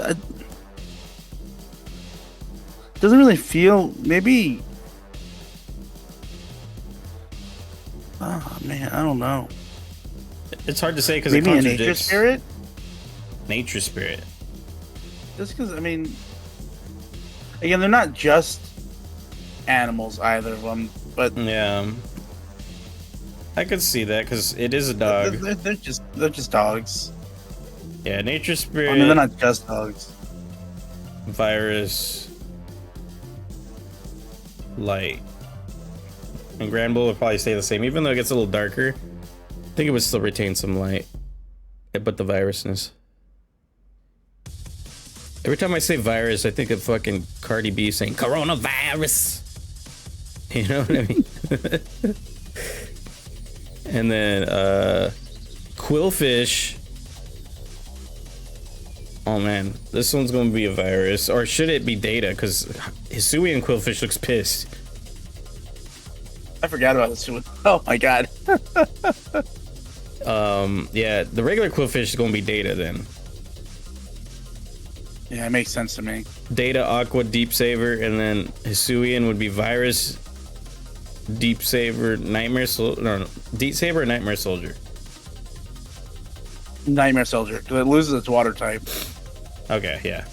doesn't really feel. Maybe. Oh man, I don't know. It's hard to say because it Maybe a contradicts. nature spirit. Nature spirit. Just because, I mean, again, they're not just animals, either of them, but Yeah. I could see that because it is a dog. they're just dogs. Yeah, nature spirit. I mean, they're not just dogs. Virus. Light. And Grand Bull would probably stay the same, even though it gets a little darker. I think it would still retain some light, but the virusness. Every time I say virus, I think of fucking Cardi B saying coronavirus. You know what I mean? And then Quillfish. Oh man, this one's gonna be a virus, or should it be Data? Because Hisui and Quillfish looks pissed. I forgot about this one. Oh my god. Yeah, the regular Quillfish is gonna be Data then. Yeah, it makes sense to me. Data, Aqua, Deep Saver, and then Hisuian would be Virus, Deep Saver, Nightmare Soldier. No, Deep Saver, or Nightmare Soldier. Nightmare Soldier, because it loses its water type. Okay, yeah.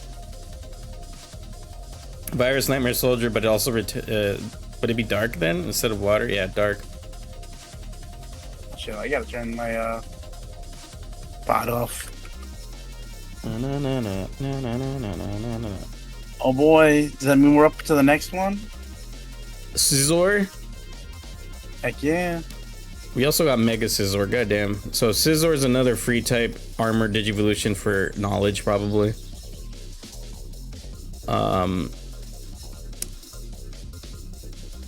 Virus, Nightmare Soldier, but it also would it be dark then instead of water? Yeah, dark. Shit, I gotta turn my bot off. Oh boy, does that mean we're up to the next one? Scizor. Heck yeah. We also got Mega Scizor, goddamn. So Scizor is another free type armor Digivolution for knowledge, probably.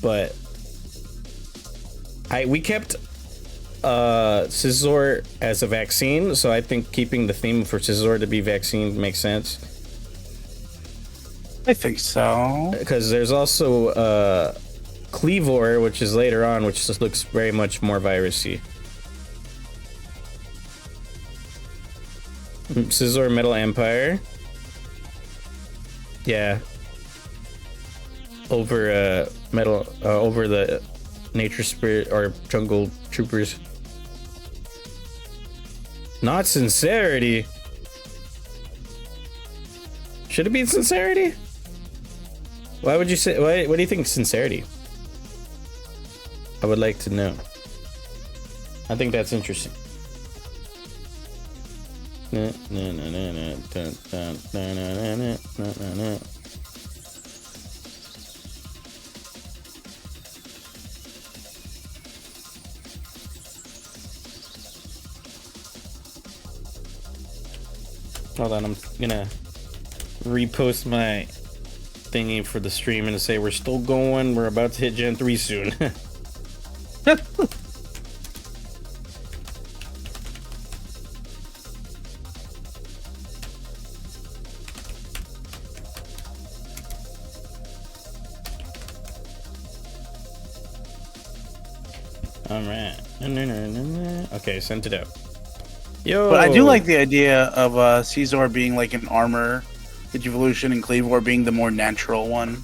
But we kept Scizor as a vaccine, so I think keeping the theme for Scizor to be vaccine makes sense. I think so. Because there's also Cleavor, which is later on, which just looks very much more virusy. Scizor, Metal Empire. Yeah. Over over the Nature Spirit or Jungle Troopers. Not Sincerity. Should it be Sincerity? Why would you say? What do you think Sincerity? I would like to know. I think that's interesting. Hold on, I'm gonna repost my thingy for the stream and say we're still going. We're about to hit Gen 3 soon. All right. Okay, sent it out. Yo. But I do like the idea of Caesar being like an armor evolution and Cleavor being the more natural one.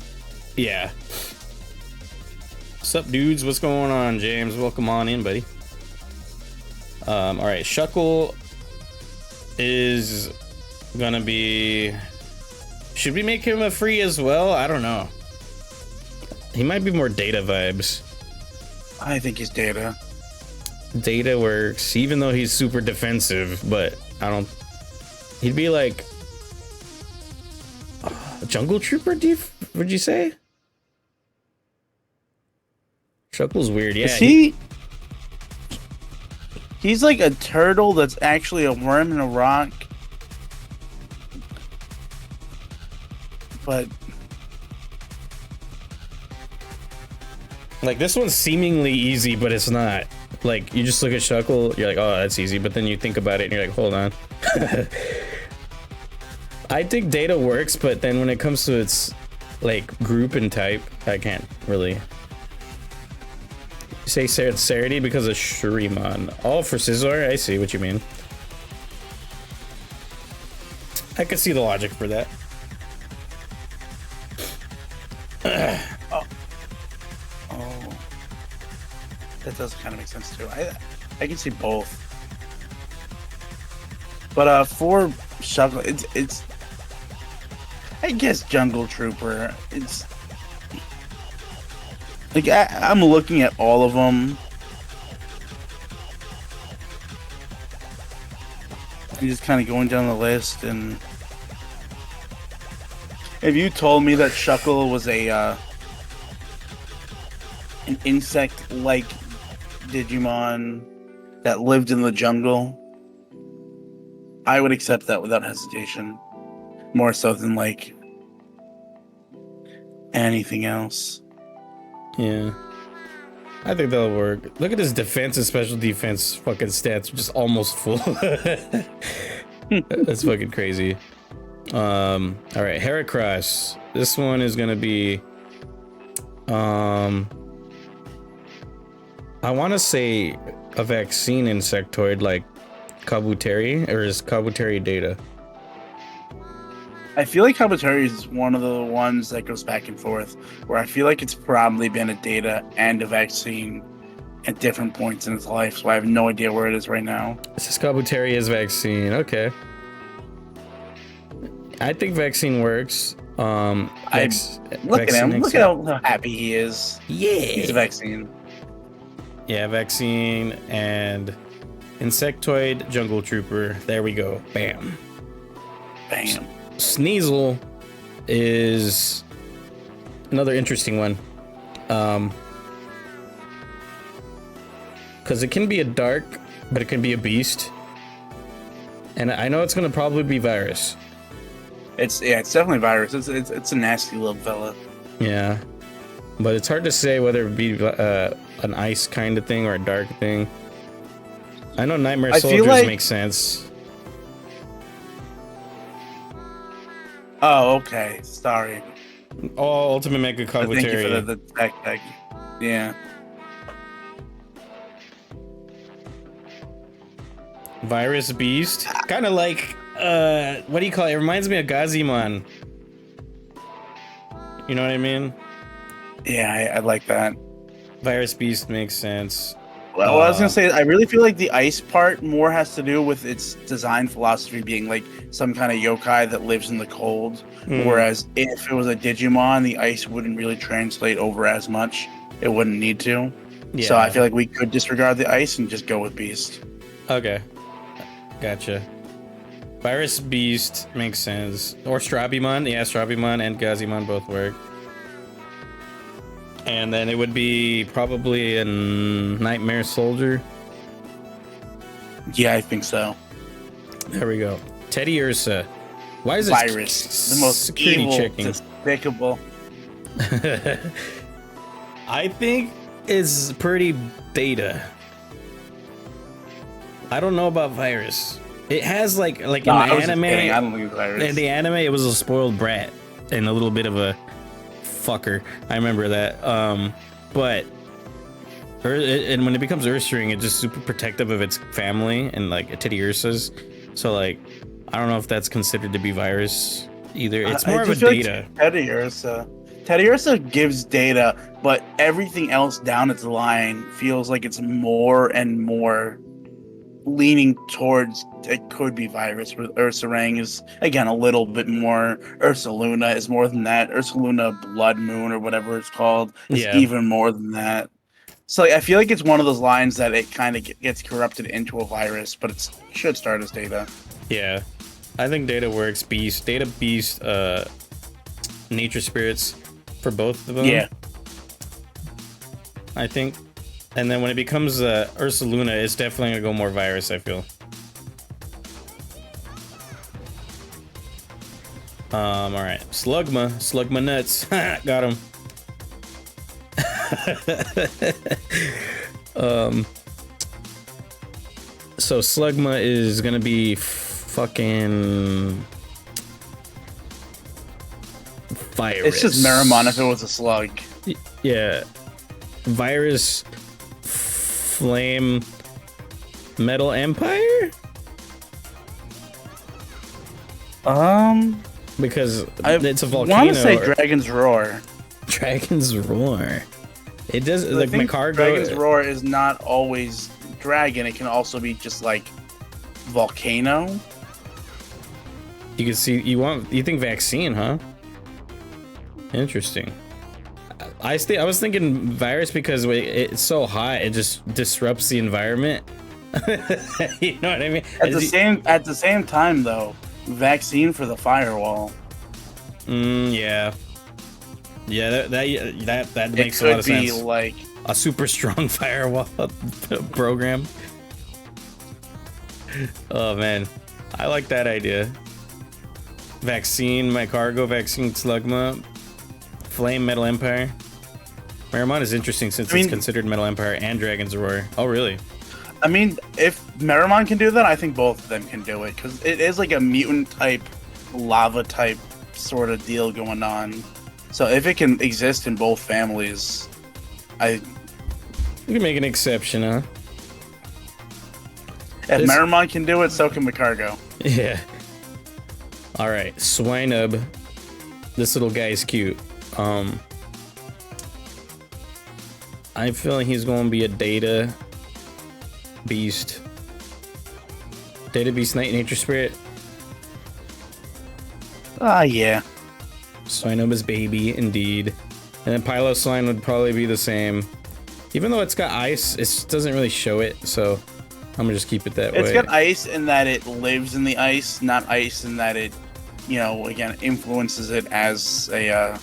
Yeah. What's up, dudes? What's going on, James? Welcome on in, buddy. All right. Shuckle is gonna be. Should we make him a free as well? I don't know. He might be more data vibes. I think he's data. Data works, even though he's super defensive, but I don't. He'd be like a jungle trooper. Would you say? Shuckle's weird. Yeah. Is he's like a turtle that's actually a worm in a rock. But like this one's seemingly easy, but it's not. Like you just look at Shuckle, you're like, oh, that's easy, but then you think about it and you're like, hold on. I think data works, but then when it comes to its like group and type, I can't really. You say Sarity because of Shuriman. Oh, for Scizor? I see what you mean. I could see the logic for that. oh, that does kind of make sense too. I can see both. But for Shuckle, it's I guess Jungle Trooper. It's like I'm looking at all of them. I'm just kind of going down the list, and if you told me that Shuckle was an insect-like Digimon that lived in the jungle, I would accept that without hesitation. More so than like anything else. Yeah. I think that'll work. Look at his defense and special defense fucking stats, just almost full. That's fucking crazy. All right, Heracross. This one is gonna be I want to say a vaccine insectoid like Kabuteri, or is Kabuteri data? I feel like Kabutori is one of the ones that goes back and forth, where I feel like it's probably been a data and a vaccine at different points in its life, so I have no idea where it is right now. This is Kabuteri as vaccine. Okay. I think vaccine works. Look at him. Look at how happy he is. Yeah. He's a vaccine. Yeah, vaccine and insectoid jungle trooper. There we go. Bam. Bam. Sneasel is another interesting one. Because it can be a dark, but it can be a beast. And I know it's going to probably be virus. It's definitely virus. It's a nasty little fella. Yeah. But it's hard to say whether it be an ice kind of thing or a dark thing. I know Nightmare Soldiers make sense. Oh, okay. Sorry. Oh, Ultimate Mega Kabuteri. Thank you for the backpack. Yeah. Virus Beast. Kind of like, what do you call it? It reminds me of Gazimon. You know what I mean? Yeah, I like that. Virus Beast makes sense. Well, I was gonna say, I really feel like the ice part more has to do with its design philosophy being like some kind of yokai that lives in the cold. Whereas if it was a Digimon, the ice wouldn't really translate over as much. It wouldn't need to. Yeah. So I feel like we could disregard the ice and just go with Beast. Okay. Gotcha. Virus Beast makes sense. Or Strabimon. Yeah, Strabimon and Gazimon both work. And then it would be probably a Nightmare Soldier. Yeah, I think so. There we go. Teddy Ursa. Why is it Virus? The most security evil, checking? despicable. I think is pretty data. I don't know about virus. It has like in the anime. I don't think it's virus. In the anime, it was a spoiled brat and a little bit of a fucker. I remember that. But and when it becomes Ursaring, it's just super protective of its family and like Teddiursa's. So like, I don't know if that's considered to be virus either. It's more of a data. Like Teddiursa gives data, but everything else down its line feels like it's more and more leaning towards it could be virus. With Ursaring is again a little bit more. Ursaluna is more than that. Ursaluna Blood Moon or whatever it's called is even more than that. So like, I feel like it's one of those lines that it kind of gets corrupted into a virus, but it should start as data. Yeah, I think data works. Data beast, nature spirits for both of them. Yeah, I think. And then when it becomes Ursaluna, it's definitely gonna go more virus, I feel. All right, Slugma nuts, got him. So Slugma is gonna be fucking virus. It's just Meramon if it was a slug. Yeah, virus. Flame Metal Empire? Because it's a volcano. I want to say Dragon's Roar. Dragon's Roar. It does like Macargo. Dragon's Roar is not always dragon. It can also be just like volcano. You can see you think vaccine, huh? Interesting. I was thinking virus because it's so hot, it just disrupts the environment. You know what I mean? At the same time, though, vaccine for the firewall. Yeah. Yeah, that makes a lot of sense. It could be like a super strong firewall program. Oh man, I like that idea. Vaccine, Macargo, vaccine, Slugma, Flame, Metal Empire. Meramon is interesting since it's considered Metal Empire and Dragon's Roar. Oh, really? I mean, if Meramon can do that, I think both of them can do it. Because it is like a mutant type, lava type sort of deal going on. So if it can exist in both families, you can make an exception, huh? If Meramon can do it, so can Macargo. Yeah. All right, Swinub. This little guy is cute. I'm feeling he's going to be a data beast. Data beast, night nature spirit. Yeah. Swinoba's baby, indeed. And then Piloswine would probably be the same. Even though it's got ice, it doesn't really show it, so I'm gonna just keep it that way. It's got ice in that it lives in the ice, not ice in that it, again, influences it as a,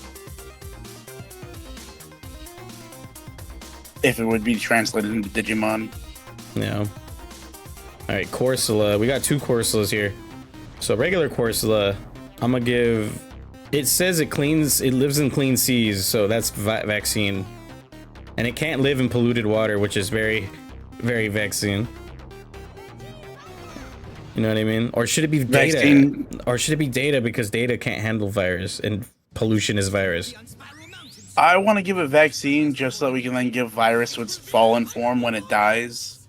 if it would be translated into Digimon. Yeah. Alright, Corsola. We got 2 Corsolas here. So regular Corsola, I'm gonna give... It says it lives in clean seas, so that's vaccine. And it can't live in polluted water, which is very, very vaccine. You know what I mean? Or should it be data? Vaccine. Or should it be data because data can't handle virus and pollution is virus? I want to give it vaccine just so that we can then give virus its fallen form when it dies.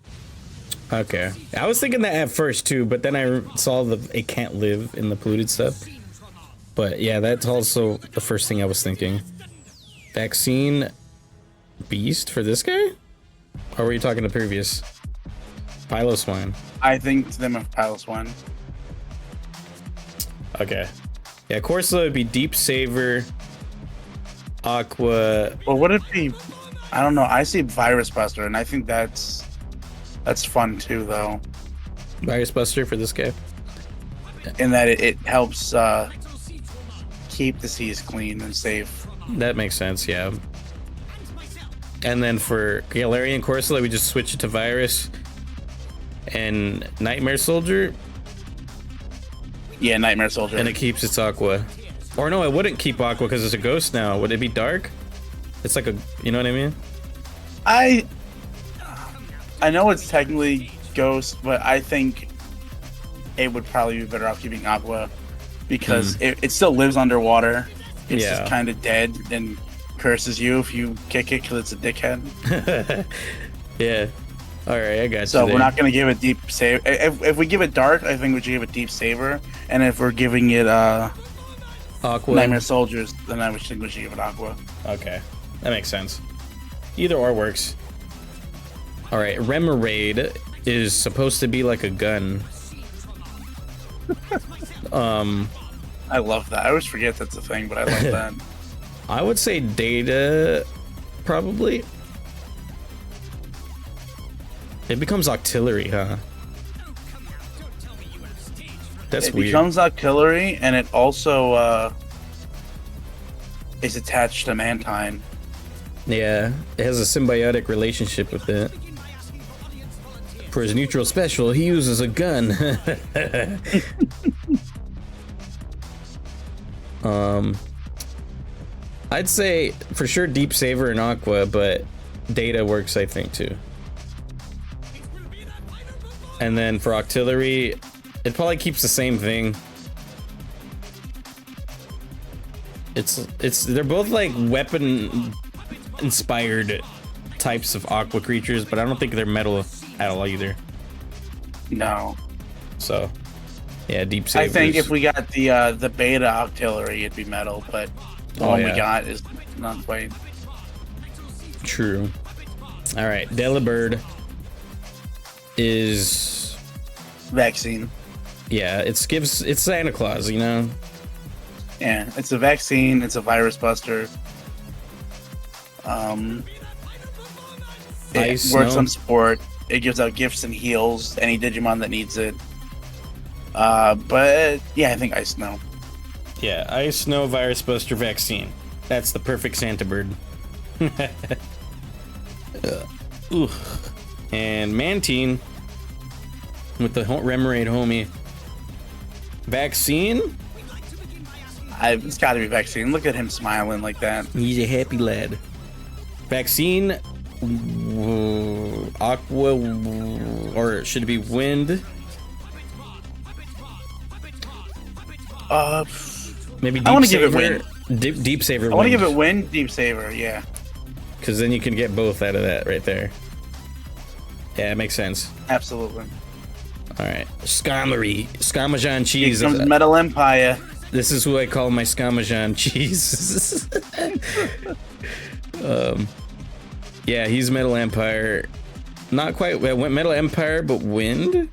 Okay. I was thinking that at first too, but then I saw it can't live in the polluted stuff. But yeah, that's also the first thing I was thinking. Vaccine beast for this guy? Or were you talking to previous? Piloswine. I think them of Piloswine. Okay. Yeah, Corsola would be Deep Saver, Aqua. Well, would it be? I don't know. I see Virus Buster, and I think that's fun too, though. Virus Buster for this guy. In that it helps keep the seas clean and safe. That makes sense, yeah. And then for Galarian Corsola, we just switch it to Virus. And Nightmare Soldier. Yeah, Nightmare Soldier. And it keeps its Aqua. Or no, it wouldn't keep Aqua because it's a ghost now. Would it be dark? It's like a, you know what I mean? I know it's technically Ghost, but I think it would probably be better off keeping Aqua because it still lives underwater. It's just kind of dead and curses you if you kick it because it's a dickhead. Yeah. All right, I got you. So we're not gonna give it deep save. If we give it dark, I think we should give it deep saver. And if we're giving it Aqua. Nightmare Soldiers, then I think we should give it Aqua. Okay, that makes sense. Either or works. All right, Remoraid is supposed to be like a gun. I love that. I always forget that's a thing, but I love that. I would say Data, probably. It becomes Octillery, huh? That's weird. It becomes Octillery, and it also is attached to Mantine. Yeah, it has a symbiotic relationship with it. For his neutral special, he uses a gun. I'd say for sure Deep Saver and Aqua, but Data works, I think, too. And then for Octillery, it probably keeps the same thing. They're both like weapon inspired types of aqua creatures, but I don't think they're metal at all either. No. So yeah, Deep Saver. I think if we got the beta Octillery, it'd be metal, but the one we got is not quite. True. All right, Delibird is Vaccine. Yeah, it's Santa Claus, you know. Yeah, it's a vaccine. It's a virus buster. It works on support. It gives out gifts and heals any Digimon that needs it. But yeah, I think Ice Snow. Yeah, Ice Snow Virus Buster Vaccine. That's the perfect Santa bird. Ooh. And Mantine with the Remoraid homie. Vaccine? It's got to be Vaccine. Look at him smiling like that. He's a happy lad. Vaccine, Aqua, or should it be Wind? Maybe Deep I want to Saver. give it Wind. Deep Saver. I want to give it Wind, Deep Saver. Yeah. Because then you can get both out of that right there. Yeah, it makes sense. Absolutely. All right, Scamajan cheese. Here comes Metal Empire. This is who I call my Scamajan cheese. Yeah, he's Metal Empire. Not quite Metal Empire, but Wind.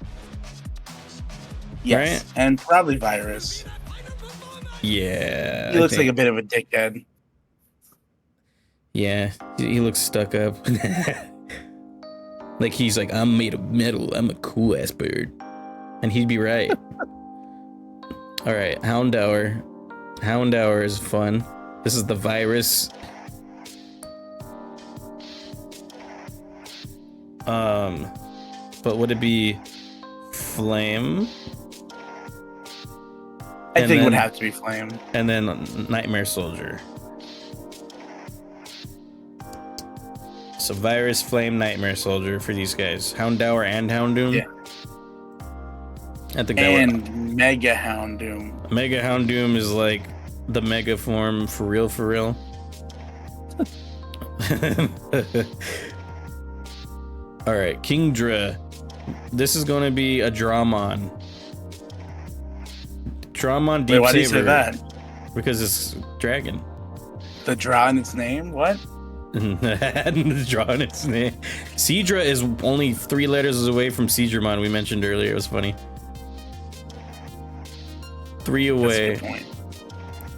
Yes, right? And probably Virus. Yeah, he looks like a bit of a dickhead. Yeah, he looks stuck up. Like he's like, I'm made of metal. I'm a cool ass bird, and he'd be right. All right, Houndour. Houndour is fun. This is the virus. But would it be Flame? I think it would have to be Flame. And then Nightmare Soldier. So Virus, Flame, Nightmare Soldier for these guys. Houndour and Houndoom? Yeah. I think and Mega Houndoom. Mega Houndoom is like the mega form for real, for real. All right, Kingdra. This is going to be a Dramon. Dramon Deep Saver. Why do you say that? Because it's dragon. The draw in its name? What? The draw in its name. Seadra is only 3 letters away from Seadramon. We mentioned earlier. It was funny. 3 away. That's a good point.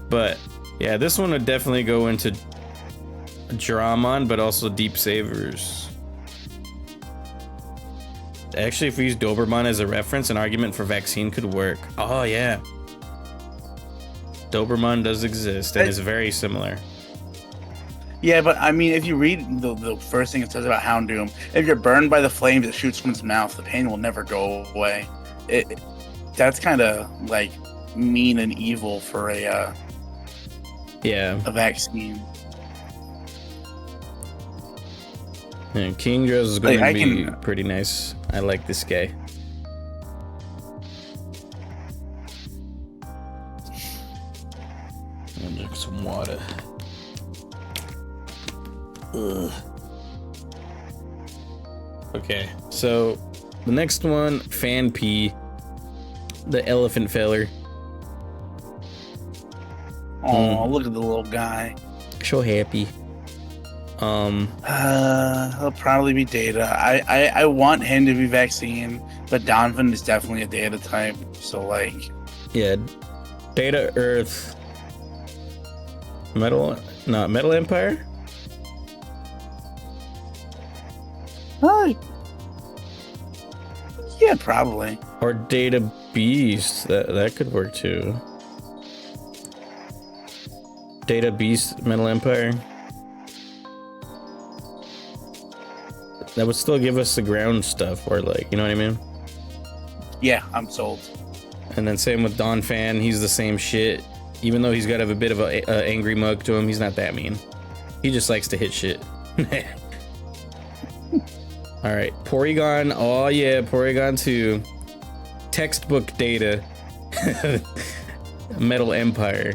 But yeah, this one would definitely go into Dramon, but also Deep Savers. Actually, if we use Doberman as a reference, an argument for vaccine could work. Oh yeah, Doberman does exist and is very similar. Yeah, but I mean, if you read the first thing it says about Houndoom, if you're burned by the flames that shoots from its mouth, the pain will never go away. That's kind of like mean and evil for a vaccine. And King Dress is going Like, to be pretty nice. I like this guy. I'll drink some water. Ugh. Okay, so the next one, Fan P, the elephant feller. Oh, look at the little guy. So happy. He'll probably be Data. I want him to be Vaccine, but Donovan is definitely a Data type. So like, Yeah, Data Earth, Metal Empire. yeah, probably. Or Data Beast, that could work too. Data Beast, Metal Empire. That would still give us the ground stuff, or like, you know what I mean? Yeah, I'm sold. And then same with Don Fan, he's the same shit. Even though he's got to have a bit of a angry mug to him, he's not that mean. He just likes to hit shit. All right, Porygon. Oh yeah, Porygon 2. Textbook Data. Metal Empire.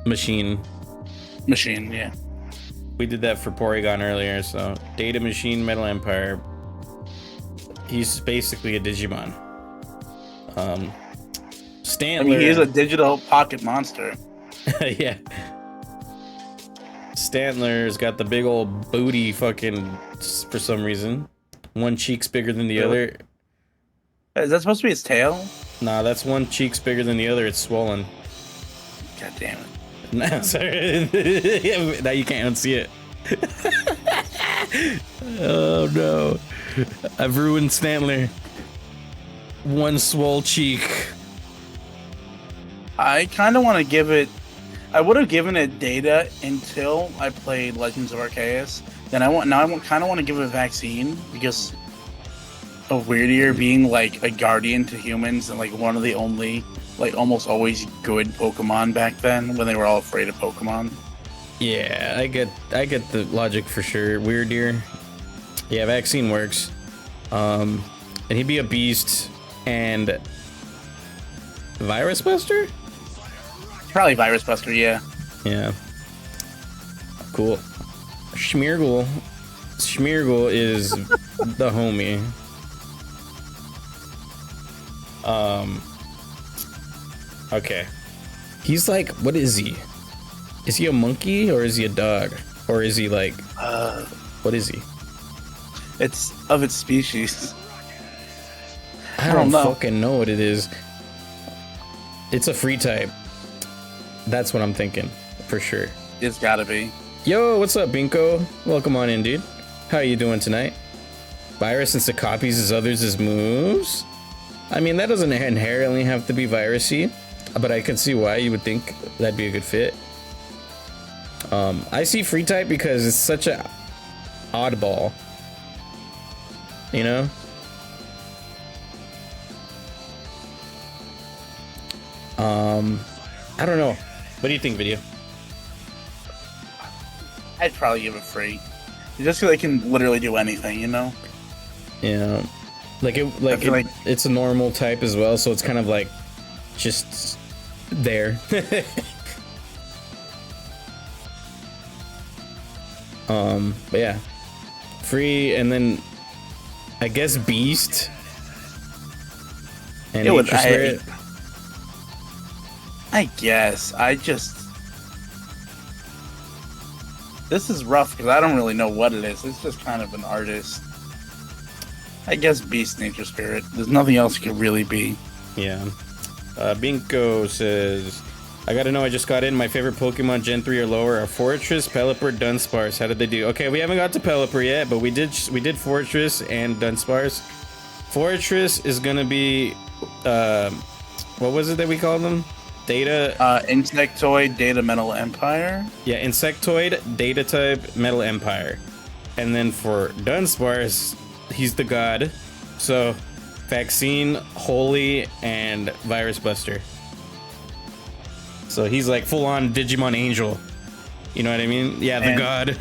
Machine, yeah. We did that for Porygon earlier, so Data Machine, Metal Empire. He's basically a Digimon. Stantler. I mean, he's a digital pocket monster. Yeah. Stantler's got the big old booty fucking for some reason. One cheek's bigger than the other. Is that supposed to be his tail? Nah, that's one cheek's bigger than the other. It's swollen. God damn it. No, sorry. Now you can't unsee it. Oh no. I've ruined Stantler. One swole cheek. I kind of want to give it. I would have given it Data until I played Legends of Arceus. Then I kind of want to give it Vaccine because of Weirdier being like a guardian to humans and like one of the only like almost always good Pokemon back then when they were all afraid of Pokemon. Yeah, I get the logic for sure. Weirdier. Yeah, Vaccine works. And he'd be a beast and Virus Buster? Probably Virus Buster, yeah. Yeah. Cool. Schmeargle is the homie. Okay. He's like, what is he? Is he a monkey or is he a dog? Or is he like, what is he? It's of its species. I don't fucking know what it is. It's a free type. That's what I'm thinking, for sure. It's gotta be. Yo, what's up, Binko? Welcome on in, dude. How are you doing tonight? Virus since it copies his others' moves? I mean, that doesn't inherently have to be virusy, but I can see why you would think that'd be a good fit. I see free type because it's such a oddball. You know? I don't know. What do you think, Video? I'd probably give it free. Just so they can literally do anything, you know? Yeah. It's a normal type as well, so it's kind of like just there. But yeah. Free, and then I guess Beast. And Nature Spirit. I guess. This is rough because I don't really know what it is. It's just kind of an artist. I guess Beast, Nature Spirit. There's nothing else it could really be. Yeah. Binko says, I gotta know, I just got in. My favorite Pokemon Gen 3 or lower are Fortress, Pelipper, Dunsparce. How did they do? Okay, we haven't got to Pelipper yet, but we did Fortress and Dunsparce. Fortress is gonna be, what was it that we called them? Data. Insectoid, Data, Metal Empire. Yeah, Insectoid, Data type, Metal Empire. And then for Dunsparce, he's the god. So, Vaccine, Holy, and Virus Buster. So he's like full on Digimon Angel. You know what I mean? Yeah, the And- god.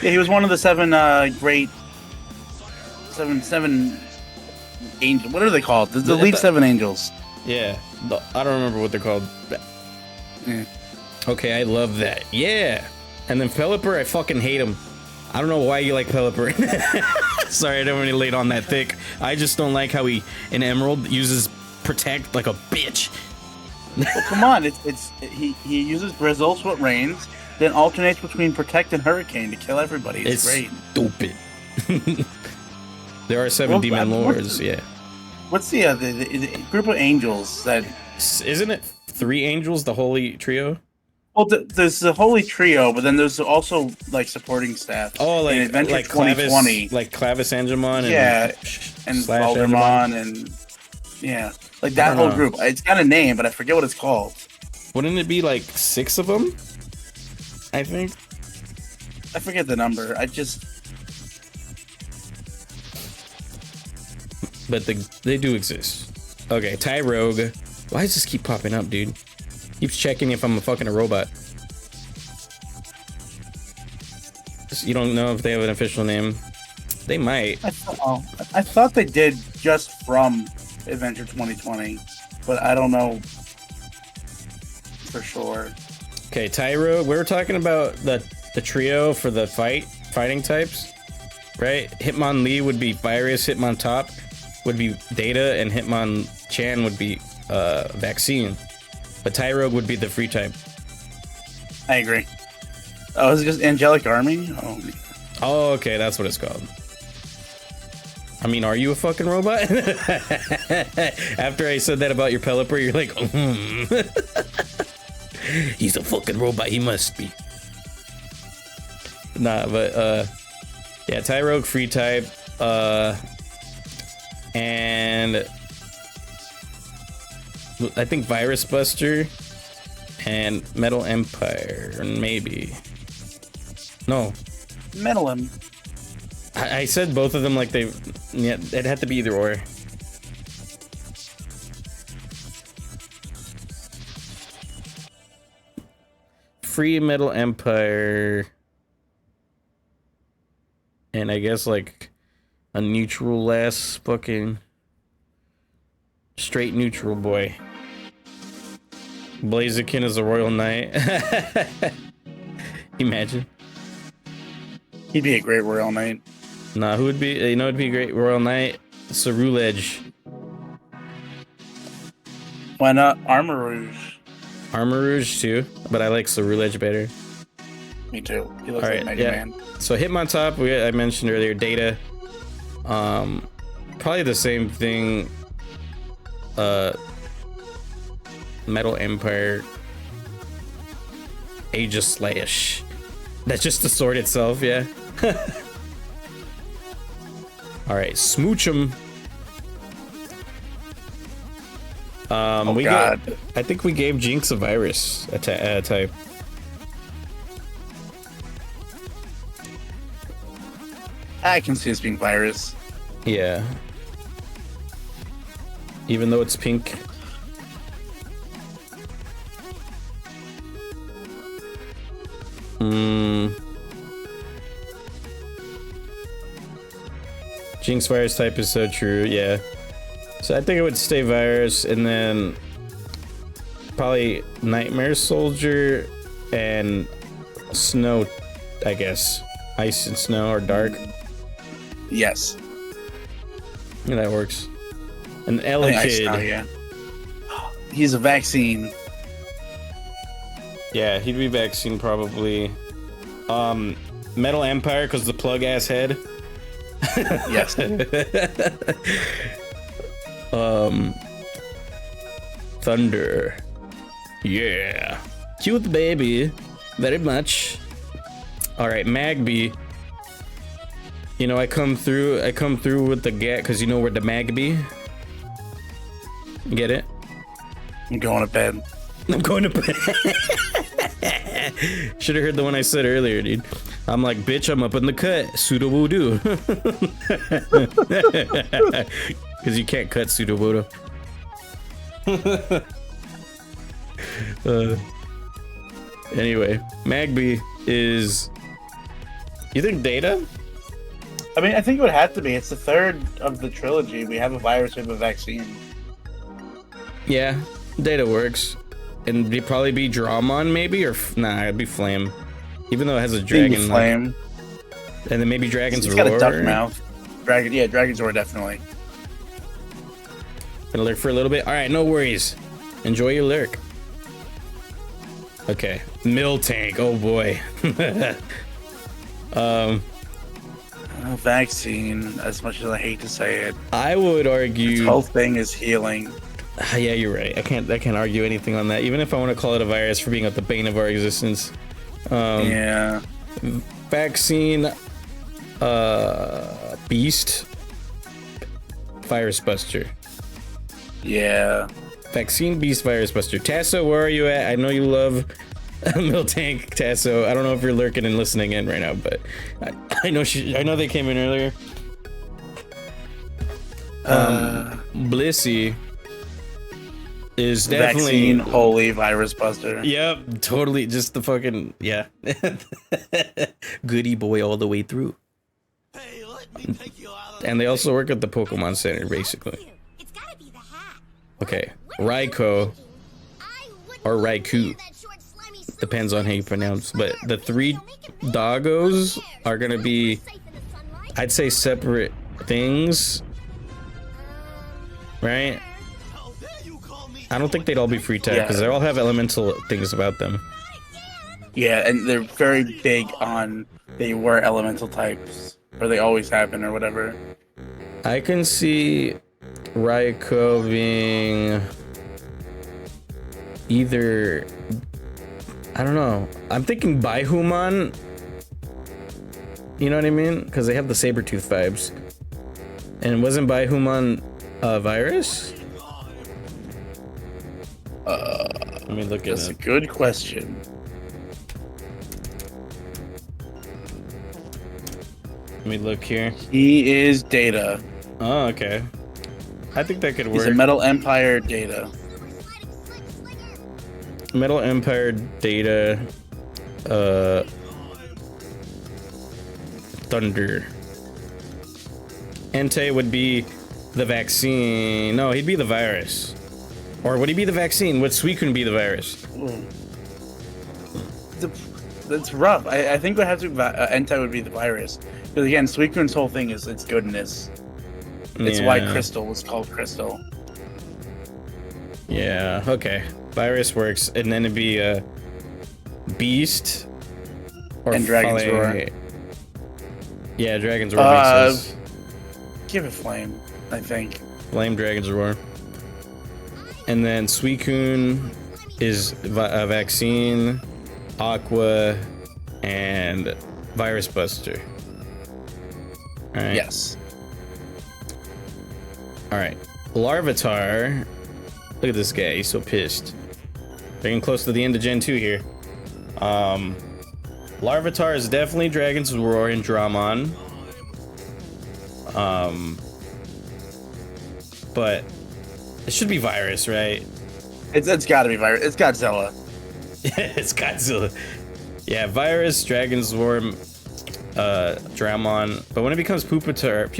Yeah, he was one of the seven angels. What are they called? The League 7 Angels. Yeah, I don't remember what they're called. Yeah. Okay, I love that. Yeah. And then Pelipper, I fucking hate him. I don't know why you like Pelipper. Sorry, I don't really lay it on that thick. I just don't like how he, in Emerald, uses Protect like a bitch. Well, come on, he uses Brizzles what rains, then alternates between Protect and Hurricane to kill everybody. It's great. Stupid. There are 7 demon lords, yeah. What's the group of angels that? Isn't it 3 angels, the holy trio? Well, there's the Holy Trio, but then there's also like supporting staff. Oh, like in Adventure like 2020, Clavis, like Clavis Angemon, and yeah, and Slash Valdermon, and yeah, like that whole group. It's got a name, but I forget what it's called. Wouldn't it be like 6 of them? I think. I forget the number. But they do exist. Okay, Tyrogue. Why does this keep popping up, dude? Keeps checking if I'm a robot. You don't know if they have an official name. They might. I thought they did just from Adventure 2020, but I don't know for sure. Okay, Tyro. We were talking about the trio for the fighting types, right? Hitmonlee would be Virus, Hitmontop would be Data, and Hitmonchan would be Vaccine. But Tyrogue would be the free type. I agree. Oh, is it just Angelic Army? Oh, okay, that's what it's called. I mean, are you a fucking robot? After I said that about your Pelipper, you're like, he's a fucking robot, he must be. Nah, but, yeah, Tyrogue, free type, and I think Virus Buster and Metal Empire, maybe. No. Metal M. I said both of them like they. Yeah, it had to be either or. Free Metal Empire. And I guess like a neutral last fucking. Straight neutral boy. Blaziken is a royal knight. Imagine. He'd be a great royal knight. Nah, who would be? You know, it'd be a great royal knight. Cerulege. Why not Armor Rouge? Armor Rouge too, but I like Cerulege better. Me too. He looks All like right, Mega yeah. Man. So Hitmontop, I mentioned earlier, Data. Probably the same thing. Metal Empire. Aegis Slash. That's just the sword itself, yeah. All right, Smoochum. God. I think we gave Jinx a virus type. I can see this being Virus. Yeah. Even though it's pink. Jinx virus type is so true, yeah. So I think it would stay virus, and then probably Nightmare Soldier and Snow, I guess. Ice and Snow or Dark. Yes. Yeah, that works. And I think Ice Elekid. Snow, yeah. He's a vaccine. Yeah, he'd be vaccine probably. Metal Empire, because the plug ass head. Yes. Thunder. Yeah. Cute baby. Very much. Alright, Magby. You know, I come through with the gat because you know where the Magby. Get it? I'm going to bed. I'm going to bed. Should have heard the one I said earlier, dude. I'm like, bitch, I'm up in the cut. Pseudo voodoo. Because you can't cut pseudo voodoo. Anyway, Magby is. You think Data? I mean, I think it would have to be. It's the third of the trilogy. We have a virus, we have a vaccine. Yeah, Data works. And it'd probably be Dramon, maybe? Or nah, it'd be Flame. Even though it has a dragon. Flame. And then maybe Dragon's It's Roar. got a duck mouth. Dragon's Roar, definitely. Gonna lurk for a little bit. All right, no worries. Enjoy your lurk. Okay, Miltank. Oh boy. Vaccine, as much as I hate to say it. I would argue. This whole thing is healing. Yeah, you're right. I can't argue anything on that. Even if I want to call it a virus for being the bane of our existence. Yeah. Vaccine. Beast. Virus Buster. Yeah. Vaccine, Beast, Virus Buster. Tasso, where are you at? I know you love Miltank, Tasso. I don't know if you're lurking and listening in right now, but I know they came in earlier. Blissey is definitely Vaccine, holy Virus Buster. Yep, totally. Just the fucking goody boy all the way through. And they also work at the Pokemon Center, basically. Okay, Raikou or Raikou, depends on how you pronounce. But the three doggos are gonna be, I'd say, separate things, right? I don't think they'd all be free type because they all have elemental things about them. Yeah, and they're very big on they were elemental types, or they always have been, or whatever. I can see Raikou being either, I don't know. I'm thinking Baihuman. You know what I mean? Because they have the Sabertooth vibes. And wasn't Baihuman a virus? Let me look at it. That's a good question. Let me look here. He is Data. Oh, okay. I think that could work. He's a Metal Empire Data. Metal Empire Data. Thunder. Entei would be the vaccine. No, he'd be the virus. Or would he be the vaccine? Would Suicune be the virus? That's rough. I think would have to Entei would be the virus. Because again, Suicune's whole thing is its goodness. It's why Crystal was called Crystal. Yeah, okay. Virus works. And then it'd be a Beast. Or and Dragon's Roar. Yeah, Dragon's Roar makes sense. Give it Flame, I think. Flame, Dragon's Roar. And then Suicune is a vaccine, Aqua, and Virus Buster. All right. Yes. All right. Larvitar. Look at this guy. He's so pissed. Getting close to the end of Gen 2 here. Larvitar is definitely Dragon's Roar and Dramon. But it should be Virus, right? It's got to be Virus. It's Godzilla. It's Godzilla. Yeah, Virus, Dragon's Roar, Dramon. But when it becomes Pupitar,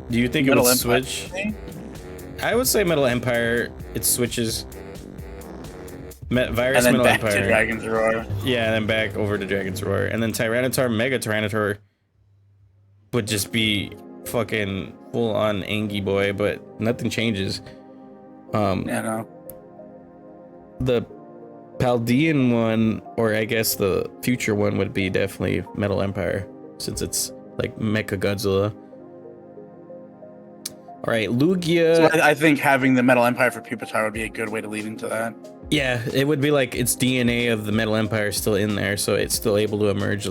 do you think Metal it would Empire, switch? I would say Metal Empire. It switches. Virus, and then Metal back Empire. to Dragon's Roar. Yeah, and then back over to Dragon's Roar. And then Tyranitar, Mega Tyranitar would just be fucking full on Angie boy, but nothing changes. Yeah, no. The Paldean one, or I guess the future one, would be definitely Metal Empire, since it's like Mecha Godzilla. All right, Lugia. So I think having the Metal Empire for Pupitar would be a good way to lead into that. Yeah, it would be like its DNA of the Metal Empire is still in there, so it's still able to emerge.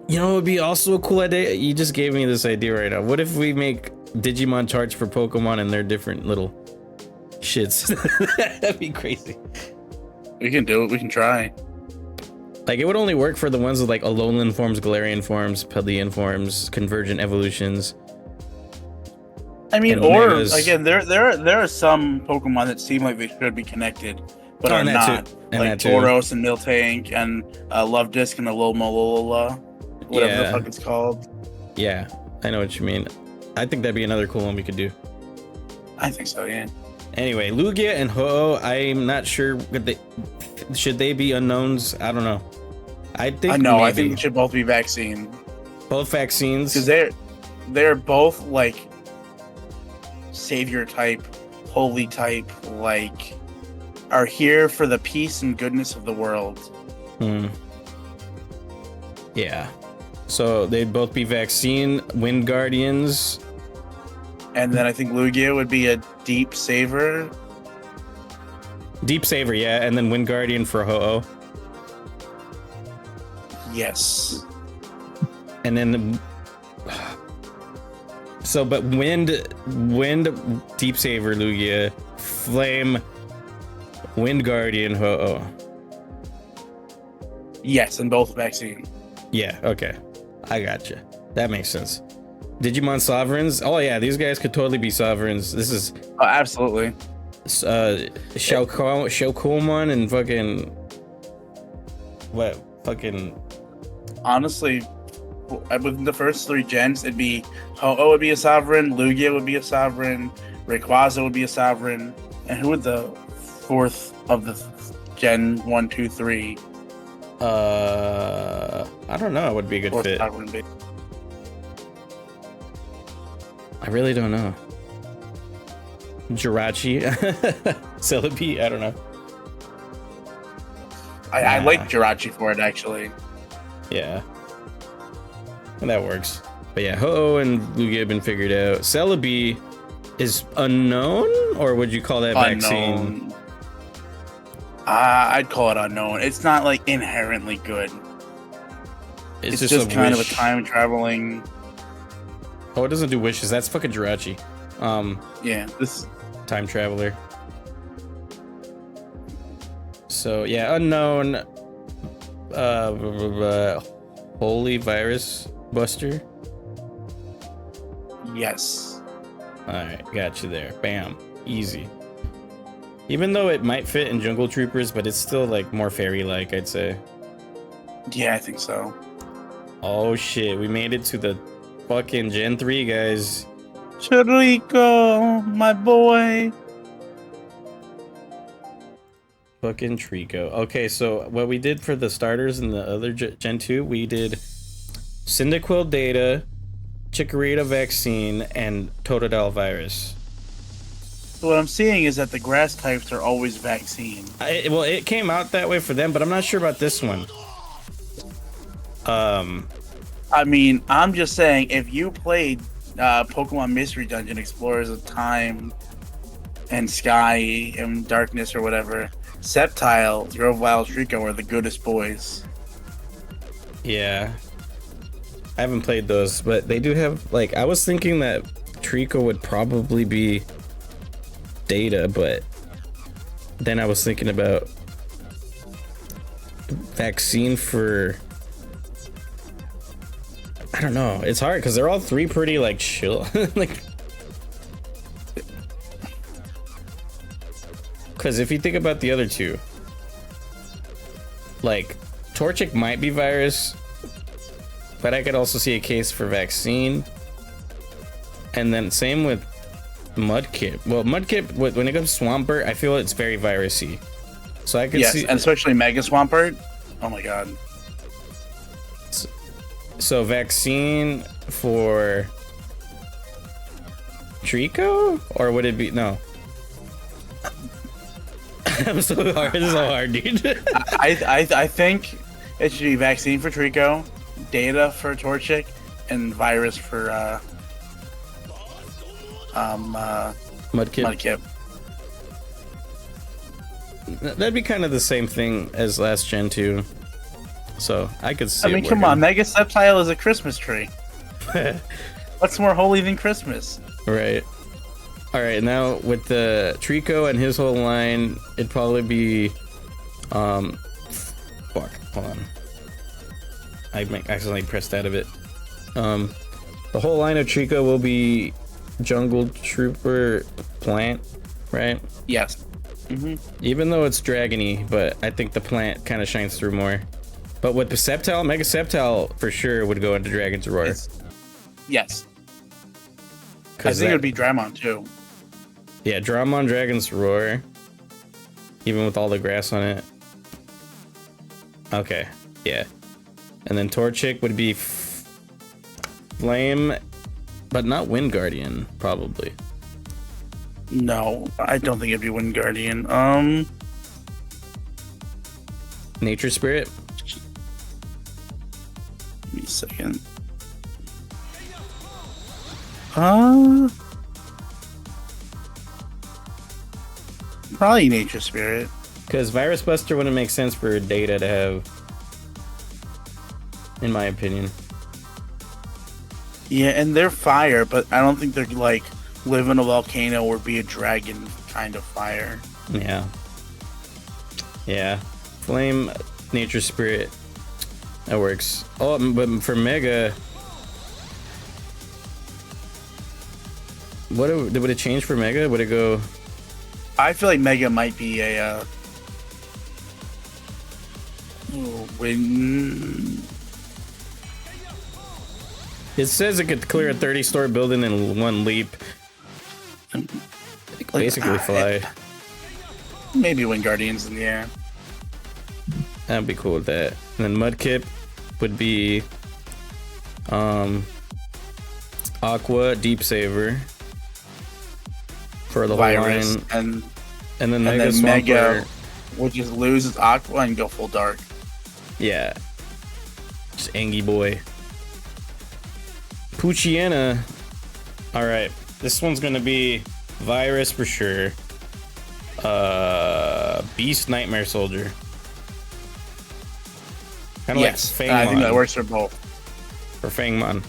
You know, it would be also a cool idea. You just gave me this idea right now. What if we make Digimon charts for Pokemon and their different little shits? That'd be crazy. We can do it. We can try. Like, it would only work for the ones with like Alolan forms, Galarian forms, Paldean forms, Convergent evolutions. I mean, And or Megas. again, there are some Pokemon that seem like they should be connected, but Oh, are and that not. too. And Like that too. Tauros and Miltank and Love Disc and Alomomola, whatever Yeah. the fuck it's called. Yeah, I know what you mean. I think that'd be another cool one we could do. I think so, yeah. Anyway, Lugia and Ho-Oh, I'm not sure. Should they be unknowns? I don't know. I think I know. I maybe. think it should both be vaccine Both vaccines. because they're both like savior type, holy type, like are here for the peace and goodness of the world. Yeah. So they'd both be vaccine, Wind Guardians. And then I think Lugia would be a deep saver. Deep Saver, yeah, and then Wind Guardian for Ho-Oh. Yes. And then so but wind Deep Saver Lugia, Flame Wind Guardian Ho-Oh. Yes, and both vaccine. Yeah, okay. I gotcha. That makes sense. Digimon Sovereigns? Oh yeah, these guys could totally be Sovereigns. This is Oh, absolutely. Xiaokomon and fucking what fucking Honestly, within the first 3 gens, it'd be Ho-Oh would be a sovereign, Lugia would be a sovereign, Rayquaza would be a sovereign, and who would the 4th of the Gen 1, 2, 3? I don't know. It would be a good Fourth fit. sovereign be? I really don't know. Jirachi, Celebi. I don't know. I Nah. like Jirachi for it, actually. Yeah, and that works. But yeah, Ho-Oh and Lugia have been figured out. Celebi is unknown, or would you call that vaccine? Unknown. I'd call it unknown. It's not like inherently good. It's just kind of a wish. time traveling. Oh, it doesn't do wishes. That's fucking Jirachi. Yeah, this. Time traveler. So yeah, unknown. Holy Virus Buster. Yes. All right, got you there. Bam, easy. Even though it might fit in Jungle Troopers, but it's still like more fairy-like, I'd say. Yeah, I think so. Oh shit, we made it to the fucking Gen 3, guys. Chirico, my boy. Fucking Trico. Okay, so what we did for the starters in the other Gen 2, we did Cyndaquil Data, Chikorita Vaccine, and Totodile Virus. So what I'm seeing is that the grass types are always vaccine. Well, it came out that way for them, but I'm not sure about this one. I mean, I'm just saying, if you played Pokemon Mystery Dungeon Explorers of Time and Sky and Darkness or whatever, Sceptile, Grovyle, Trico are the goodest boys. Yeah. I haven't played those, but they do have, like, I was thinking that Trico would probably be Data, but then I was thinking about vaccine for, I don't know. It's hard because they're all three pretty like chill. Like, because if you think about the other two, like Torchic might be virus, but I could also see a case for vaccine. And then same with Mudkip. Well, Mudkip, when it comes to Swampert, I feel it's very virusy. So I could Yes, see. and especially Mega Swampert. Oh my god. So vaccine for Trico, or would it be no? I'm so hard. This is so hard, dude. I think it should be vaccine for Trico, Data for Torchic, and virus for Mudkip. Mudkip. That'd be kind of the same thing as last Gen 2. So I could see. I mean, come on, Mega Sceptile is a Christmas tree. What's more holy than Christmas? Right. All right. Now with the Trico and his whole line, it'd probably be, fuck. Hold on. I accidentally pressed out of it. The whole line of Trico will be Jungle Trooper plant, right? Yes. Even though it's dragony, but I think the plant kind of shines through more. But with the Sceptile, Mega Sceptile for sure would go into Dragon's Roar. Yes. I think it would be Dramon too. Yeah, Dramon, Dragon's Roar. Even with all the grass on it. Okay, yeah. And then Torchic would be Flame, but not Wind Guardian, probably. No, I don't think it'd be Wind Guardian. Nature Spirit. Give me a second. Probably Nature Spirit. Because Virus Buster wouldn't make sense for Data to have, in my opinion. Yeah, and they're fire, but I don't think they're like live in a volcano or be a dragon kind of fire. Yeah. Yeah. Flame, Nature Spirit. That works. Oh, but for Mega, would it change for Mega? Would it go? I feel like Mega might be a win. It says it could clear a 30-story building in one leap. Basically fly. Maybe Wind Guardians in the air. That'd be cool with that. And then Mudkip would be Aqua, Deep Saver for the Virus, whole line. And then then Mega Mega Swampert. will just lose its Aqua and go full dark. Yeah. Just Angie Boy. Poochyena. Alright. This one's gonna be Virus for sure. Beast Nightmare Soldier. Kind of Yes, like Fangmon. I think that works for both. For Fangmon.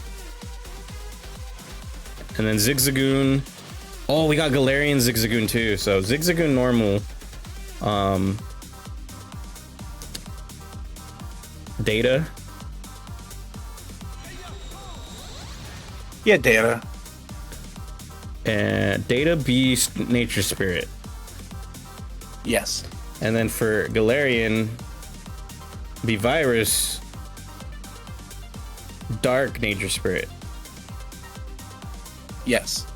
And then Zigzagoon. Oh, we got Galarian Zigzagoon too. So Zigzagoon normal. Data. Yeah, Data. And Data Beast Nature Spirit. Yes. And then for Galarian, be Virus, Dark Nature Spirit. Yes.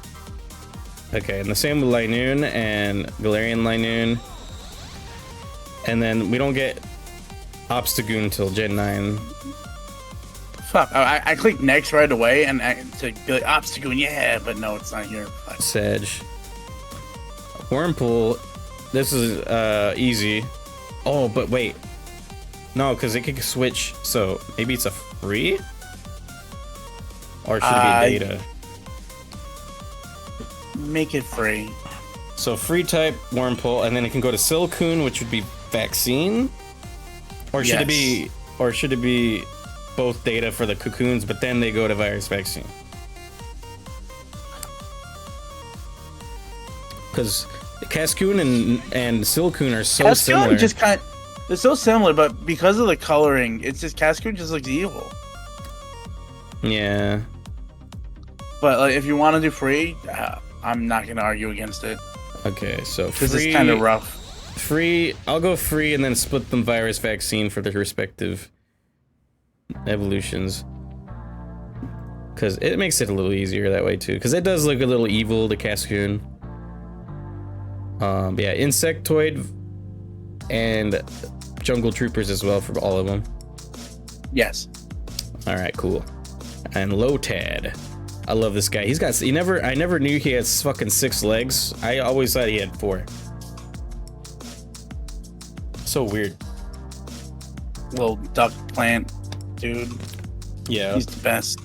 Okay, and the same with Linoon and Galarian Linoon. And then we don't get Obstagoon until Gen 9. Fuck. I clicked next right away and to be like, Obstagoon, yeah, but no, it's not here. Fuck. Sedge. Wurmple, this is easy. Oh, but wait. No, because it could switch, so maybe it's a free? Or should it be Data? Make it free. So free type Wurmple, and then it can go to Silcoon, which would be Vaccine? Or should it be both Data for the Cocoons, but then they go to Virus Vaccine? Because Cascoon and Silcoon are so similar. Just they're so similar, but because of the coloring, it's just Cascoon just looks evil. Yeah. But like, if you want to do free, I'm not gonna argue against it. Okay, so Because free. it's kind of rough. Free. I'll go free and then split them Virus Vaccine for the respective evolutions. Because it makes it a little easier that way too. Because it does look a little evil, the Cascoon. Yeah, Insectoid and Jungle Troopers as well for all of them. Yes. All right, cool. And Lotad. I love this guy. I never knew he had fucking 6 legs. I always thought he had 4. So weird. Little duck plant, dude. Yeah. He's the best.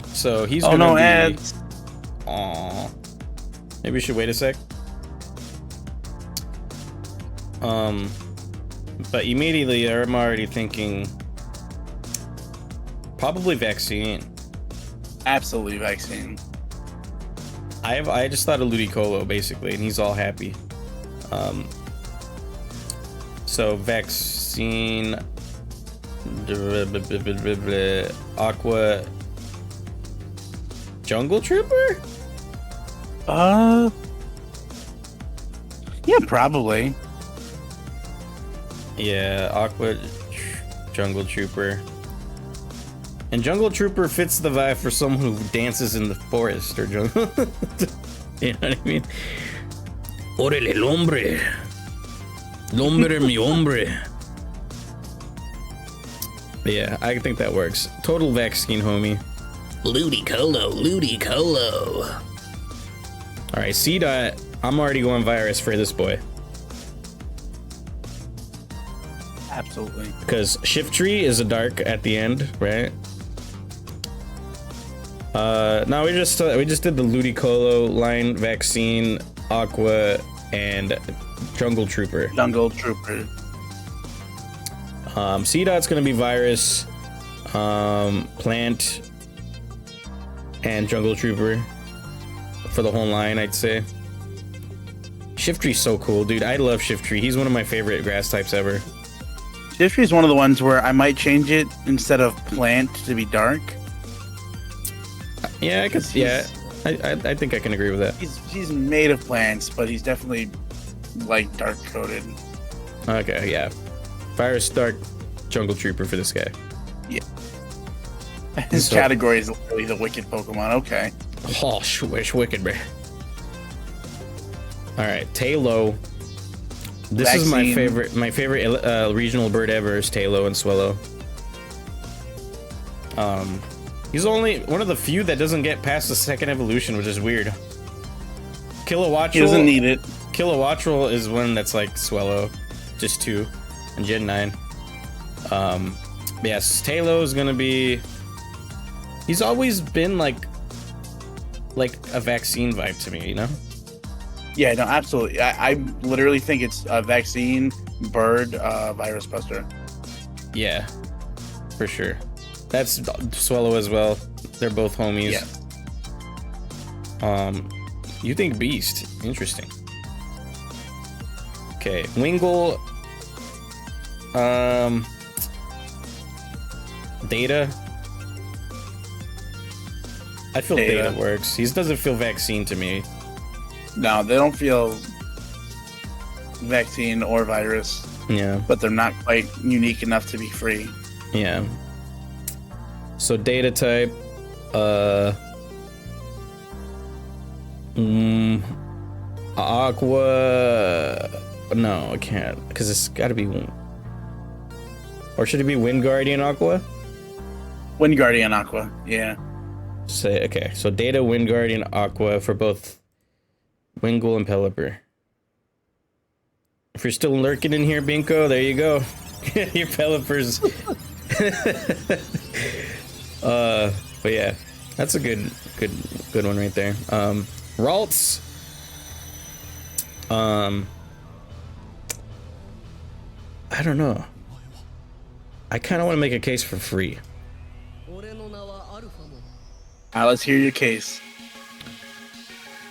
So he's Oh gonna no, be... ads. Aww. Maybe we should wait a sec. But immediately I'm already thinking probably Vaccine. Absolutely vaccine. I just thought of Ludicolo basically, and he's all happy. So Vaccine, Aqua, Jungle Trooper. Uh, yeah, probably. Yeah, Aqua Jungle Trooper. And Jungle Trooper fits the vibe for someone who dances in the forest or jungle. You know what I mean? Órale, el hombre. El hombre, mi hombre. Yeah, I think that works. Total vaccine, homie. Ludicolo, Ludicolo. All right, C-Dot. I'm already going virus for this boy. Absolutely. Because Shiftry is a dark at the end, right? No, we just did the Ludicolo line, vaccine, Aqua, and Jungle Trooper. Jungle Trooper. C-Dot's gonna be virus, plant, and Jungle Trooper for the whole line, I'd say. Shiftry's so cool, dude. I love Shiftry. He's one of my favorite grass types ever. Shiftry is one of the ones where I might change it instead of plant to be dark. Yeah, I could. Yeah, I think I can agree with that. He's made of plants, but he's definitely like dark coated. Okay, yeah. Virus, dark, Jungle Trooper for this guy. Yeah. His category is literally the wicked Pokemon. Okay. Oh, swish wicked, bro. All right, Talo. This is my favorite regional bird ever is Talo and Swellow. He's only one of the few that doesn't get past the second evolution, which is weird. Kilowattrel. He doesn't need it. Kilowattrel is one that's like Swellow, just 2, and Gen 9. Yes, Talo is gonna be. He's always been like a vaccine vibe to me, you know? Yeah, no, absolutely. I literally think it's a vaccine, bird, virus buster. Yeah, for sure. That's Swallow as well. They're both homies. Yeah. You think Beast? Interesting. Okay, Wingull. Data. I feel Data works. He doesn't feel vaccine to me. No, they don't feel vaccine or virus. Yeah. But they're not quite unique enough to be free. Yeah. So Data type, Aqua. No, I can't because it's got to be. Or should it be Wind Guardian Aqua? Wind Guardian Aqua, yeah. Say okay. So Data, Wind Guardian Aqua for both Wingull and Pelipper. If you're still lurking in here, Binko, there you go. Your Pelipper's. But yeah, that's a good one right there. Ralts. I don't know. I kind of want to make a case for free. Let's hear your case.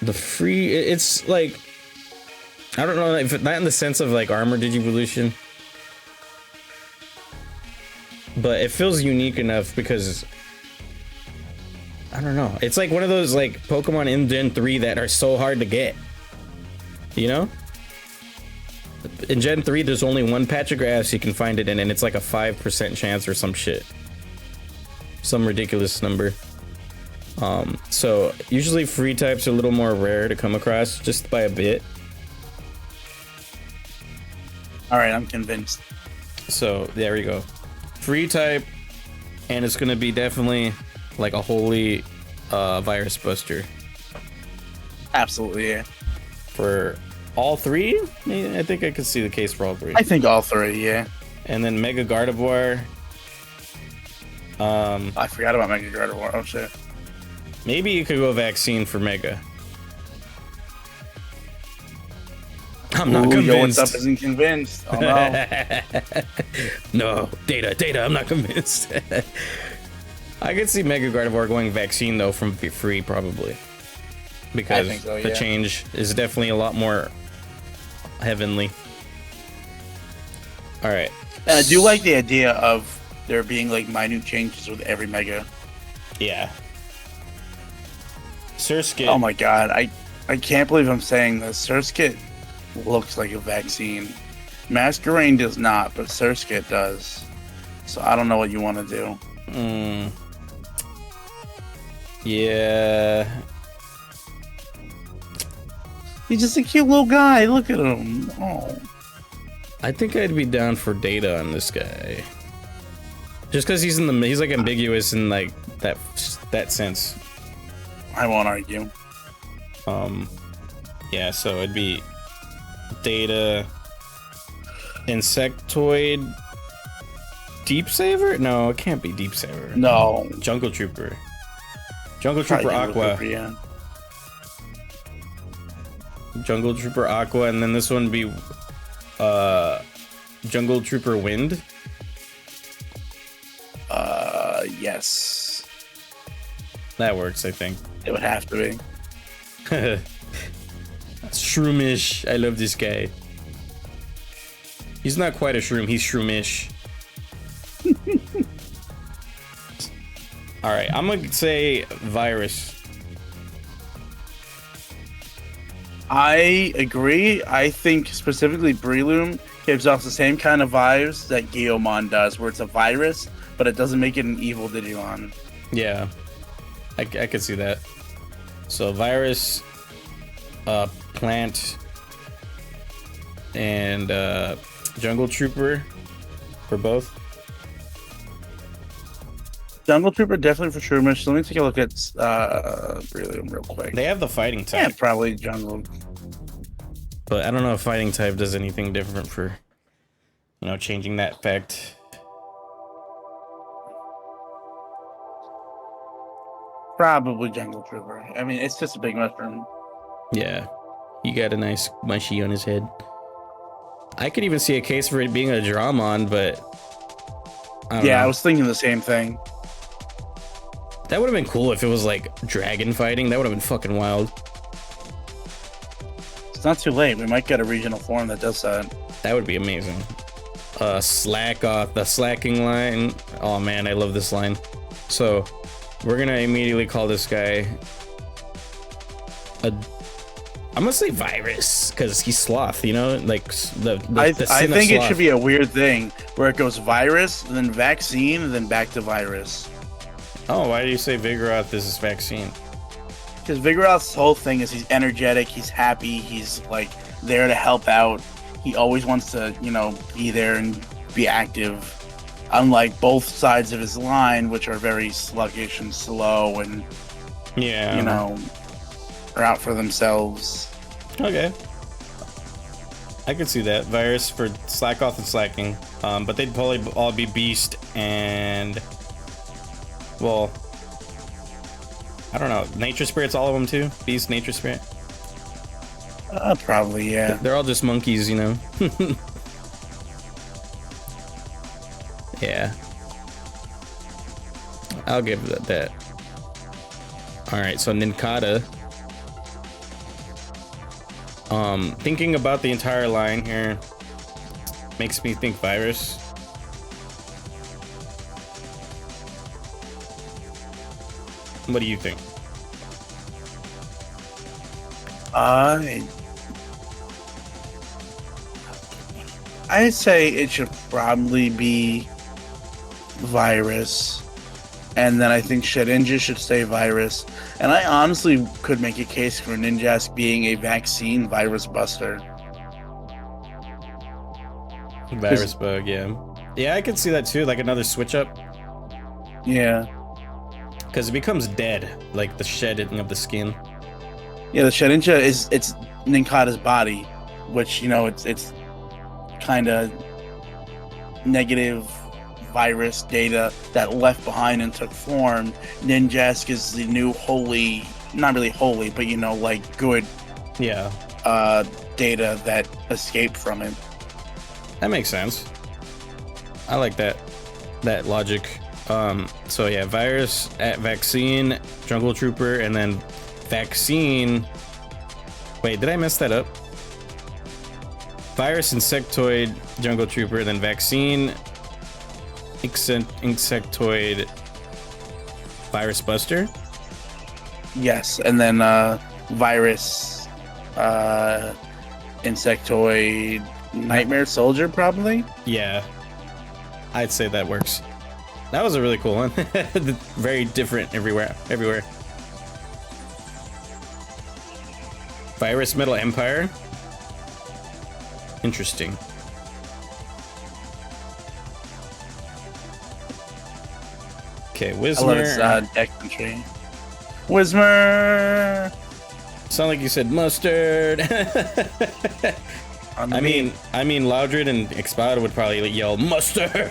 The free, it's like, I don't know, if not in the sense of like armor digivolution, but it feels unique enough because I don't know. It's like one of those like Pokemon in Gen 3 that are so hard to get. You know? In Gen 3, there's only one patch of grass you can find it in, and it's like a 5% chance or some shit. Some ridiculous number. So usually free types are a little more rare to come across, just by a bit. Alright, I'm convinced. So there we go. Free type, and it's gonna be definitely like a holy virus buster. Absolutely, yeah. For all three? I think I could see the case for all three. I think all three, yeah. And then Mega Gardevoir. I forgot about Mega Gardevoir. Oh shit. Maybe you could go vaccine for Mega. I'm not convinced. Yo, what's up isn't convinced. Oh no. No, data, I'm not convinced. I could see Mega Gardevoir going vaccine though from free probably. Because so, yeah. The change is definitely a lot more heavenly. Alright. And I do like the idea of there being like minute changes with every Mega. Yeah. Surskit. Oh my god, I can't believe I'm saying this. Surskit looks like a vaccine. Masquerain does not, but Surskit does. So I don't know what you want to do. Yeah. He's just a cute little guy. Look at him. Oh. I think I'd be down for Data on this guy. Just because he's like ambiguous in like that sense. I won't argue. Yeah, so it'd be Data, Insectoid, Deep Saver? No, it can't be Deep Saver. No. Jungle Trooper. Jungle Trooper Aqua. Yeah. Jungle Trooper Aqua, and then this one be Jungle Trooper Wind. Yes. That works, I think. It would have to be. Shroomish. I love this guy. He's not quite a shroom, he's shroomish. Alright, I'm gonna say Virus. I agree. I think specifically Breloom gives off the same kind of vibes that Vidyamon does, where it's a virus, but it doesn't make it an evil Digimon. Yeah, I could see that. So Virus, Plant, and Jungle Trooper for both. Jungle Trooper definitely for Shroomish. Let me take a look at Breloom real quick. They have the fighting type. Yeah, probably Jungle. But I don't know if fighting type does anything different for, you know, changing that effect. Probably Jungle Trooper. I mean, it's just a big mushroom. Yeah, he got a nice mushy on his head. I could even see a case for it being a Dramon, but I don't know. I was thinking the same thing. That would have been cool if it was like dragon fighting. That would have been fucking wild. It's not too late. We might get a regional form that does that. That would be amazing. Slack off the slacking line. Oh man, I love this line. So we're gonna immediately call this guy I'm gonna say Virus because he's sloth, you know, like I sin of think it sloth. should be a weird thing where it goes virus, then vaccine, then back to virus. Oh, why do you say Vigoroth? This is vaccine. Because Vigoroth's whole thing is he's energetic, he's happy, he's like there to help out. He always wants to, you know, be there and be active. Unlike both sides of his line, which are very sluggish and slow and, Yeah, you know, are out for themselves. Okay, I could see that. Virus for slack off and slacking, but they'd probably all be beast and, well, I don't know, nature spirits, all of them too. Beast, nature spirit. Probably, yeah. They're all just monkeys, you know. Yeah, I'll give that. All right, so Ninkata. Thinking about the entire line here makes me think Virus. What do you think? I'd say it should probably be Virus, and then I think Shedinja should stay Virus, and I honestly could make a case for Ninjask being a vaccine virus buster. Virus bug, yeah. Yeah, I could see that too, like another switch up. Yeah. Because it becomes dead, like the shedding of the skin. Yeah, the Shedinja it's Ninkata's body, which, you know, it's kind of negative virus data that left behind and took form. Ninjask is the new holy, not really holy, but, you know, like good Yeah. data that escaped from it. That makes sense. I like that logic. So yeah, Virus at Vaccine, Jungle Trooper, and then Vaccine. Wait, did I mess that up? Virus, Insectoid, Jungle Trooper, then Vaccine, Insectoid, Virus Buster. Yes, and then Virus Insectoid Nightmare Soldier, probably. Yeah, I'd say that works. That was a really cool one. Very different everywhere. Virus Metal Empire. Interesting. Okay, I love its Whismer. deck entry. Whismer. Sound like you said mustard. I mean, Loudred and Expound would probably yell mustard.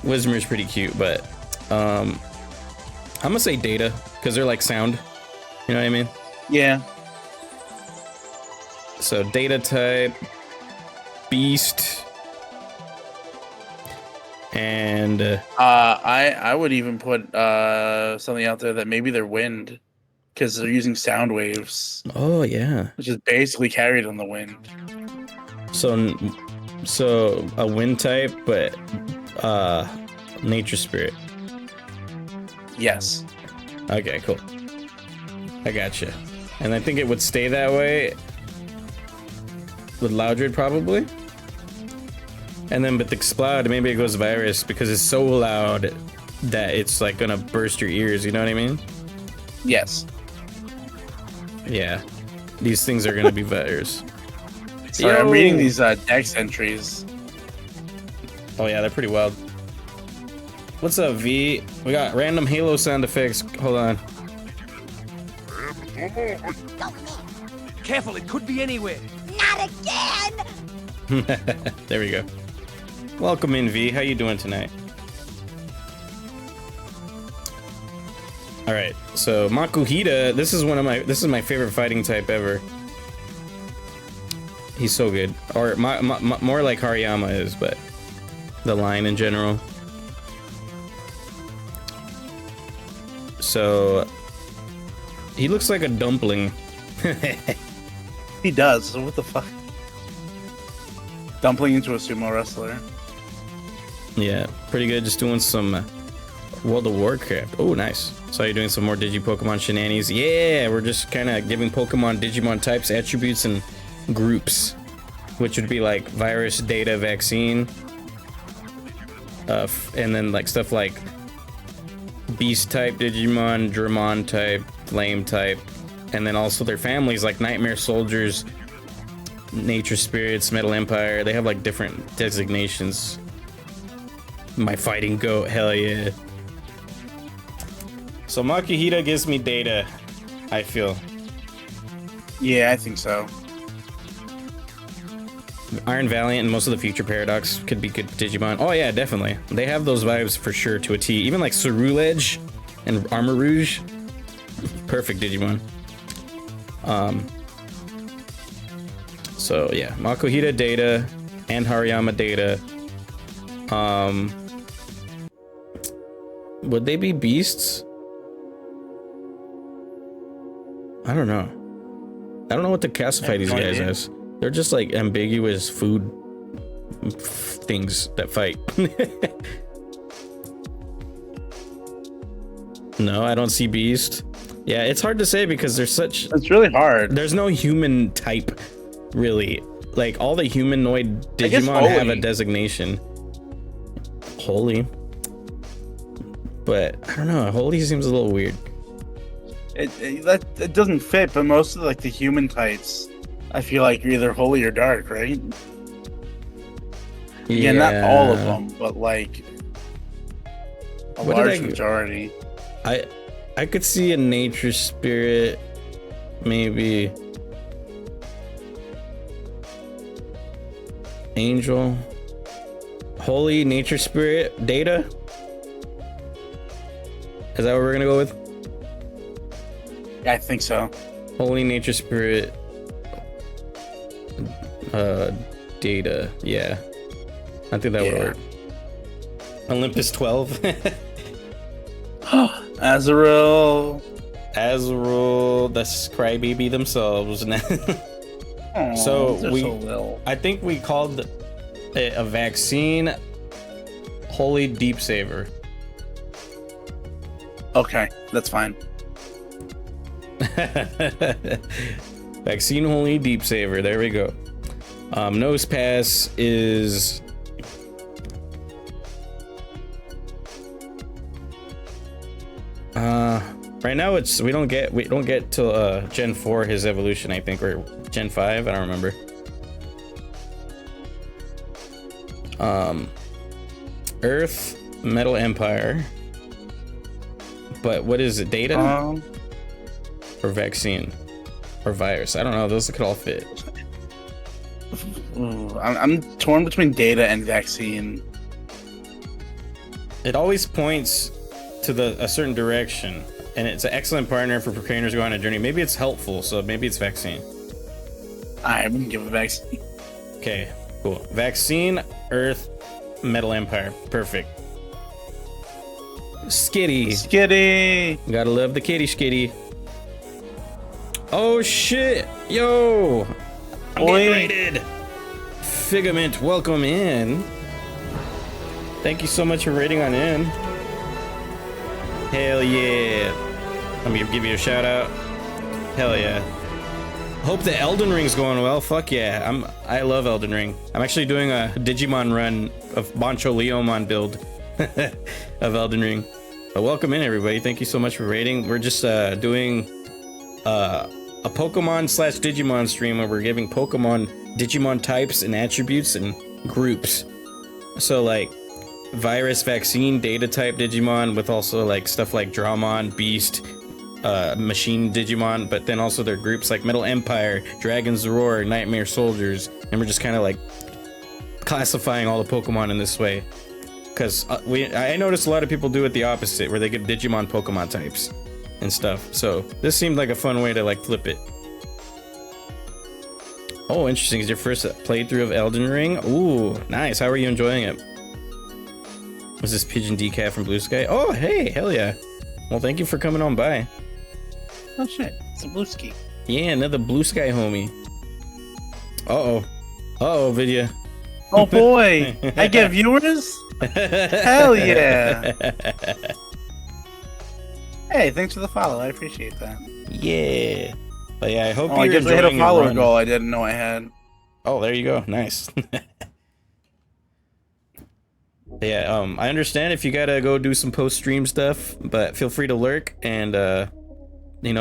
Whismer's pretty cute, but I'm gonna say Data because they're like sound. You know what I mean? Yeah. So Data type, Beast, and I would even put something out there that maybe they're wind, because they're using sound waves, oh yeah. which is basically carried on the wind. So a wind type, but nature spirit. Yes. Okay, cool. I gotcha. And I think it would stay that way with Loudred probably. And then with Explode, maybe it goes Virus because it's so loud that it's like gonna burst your ears, you know what I mean? Yes. Yeah. These things are gonna be Virus. Sorry, I'm reading these dex entries. Oh yeah, they're pretty wild. What's up, V? We got random Halo sound effects. Hold on. Careful, it could be anywhere. Not again! There we go. Welcome in, V. How you doing tonight? All right, so Makuhita. This is my favorite fighting type ever. He's so good, or more like Hariyama is, but the line in general. So he looks like a dumpling. He does. So what the fuck? Dumpling into a sumo wrestler. Yeah, pretty good. Just doing some World of Warcraft. Oh, nice. So you're doing some more Digi-Pokemon shenanigans. Yeah, we're just kind of giving Pokemon Digimon types, attributes, and groups, which would be like virus, data, vaccine, and then like stuff like Beast type Digimon, Dramon type, Flame type, and then also their families like Nightmare Soldiers, Nature Spirits, Metal Empire. They have like different designations. My fighting goat, hell yeah. So Makuhita gives me Data, I feel. Yeah, I think so. Iron Valiant and most of the Future Paradox could be good Digimon. Oh yeah, definitely. They have those vibes for sure to a T. Even like Ceruledge and Armor Rouge. Perfect Digimon. So yeah, Makuhita Data and Hariyama Data. Would they be beasts? I don't know. I don't know what to classify these guys as. They're just like ambiguous food things that fight. No, I don't see beast. Yeah, it's hard to say because there's such. It's really hard. There's no human type, really. Like all the humanoid Digimon have a designation. Holy. But I don't know. Holy seems a little weird. It doesn't fit, but most of like the human types, I feel like you're either holy or dark, right? Yeah, not all of them, but like a large majority. I could see a nature spirit, maybe angel, holy, nature spirit, Data. Is that what we're gonna go with? Yeah, I think so. Holy, nature spirit, Data. Yeah, I think that would work. Olympus 12. Azrael, that's crybaby themselves. So I think we called a vaccine Holy Deep Saver. Okay, that's fine. Vaccine only deep saver. There we go. Nose pass is right now we don't get till Gen 4 his evolution, I think, or Gen 5, I don't remember. Earth, Metal Empire. But what is it? Data? Or vaccine? Or virus? I don't know. Those could all fit. I'm torn between data and vaccine. It always points to a certain direction, and it's an excellent partner for preparing to go on a journey. Maybe it's helpful, so maybe it's vaccine. I wouldn't give a vaccine. Okay, cool. Vaccine, Earth, Metal Empire. Perfect. Skitty. Skitty. Gotta love the kitty skitty. Oh shit! Yo! I'm getting rated! Figment, welcome in. Thank you so much for rating on in. Hell yeah. Let me give you a shout out. Hell yeah. Hope the Elden Ring's going well. Fuck yeah. I love Elden Ring. I'm actually doing a Digimon run of Bancho Leomon build of Elden Ring. But welcome in everybody. Thank you so much for rating. We're just doing a Pokemon / Digimon stream where we're giving Pokemon Digimon types and attributes and groups. So like virus, vaccine, data type Digimon with also like stuff like Dramon, Beast, machine Digimon, but then also their groups like Metal Empire, Dragon's Roar, Nightmare Soldiers, and we're just kind of like classifying all the Pokemon in this way. Because I noticed a lot of people do it the opposite, where they get Digimon Pokemon types and stuff. So this seemed like a fun way to like flip it. Oh, interesting. Is your first playthrough of Elden Ring? Ooh, nice. How are you enjoying it? Was this Pigeon Decaf from Blue Sky? Oh, hey, hell yeah. Well, thank you for coming on by. Oh shit, it's a blue ski. Yeah, another Blue Sky homie. Uh-oh, Vidya. Oh boy, I get viewers? Hell yeah. Hey, thanks for the follow. I appreciate that. Yeah. But yeah, I hope I you're guess I hit enjoying a your follower run. goal I didn't know I had. Oh, there you go. Nice. Yeah, I understand if you gotta go do some post-stream stuff, but feel free to lurk and,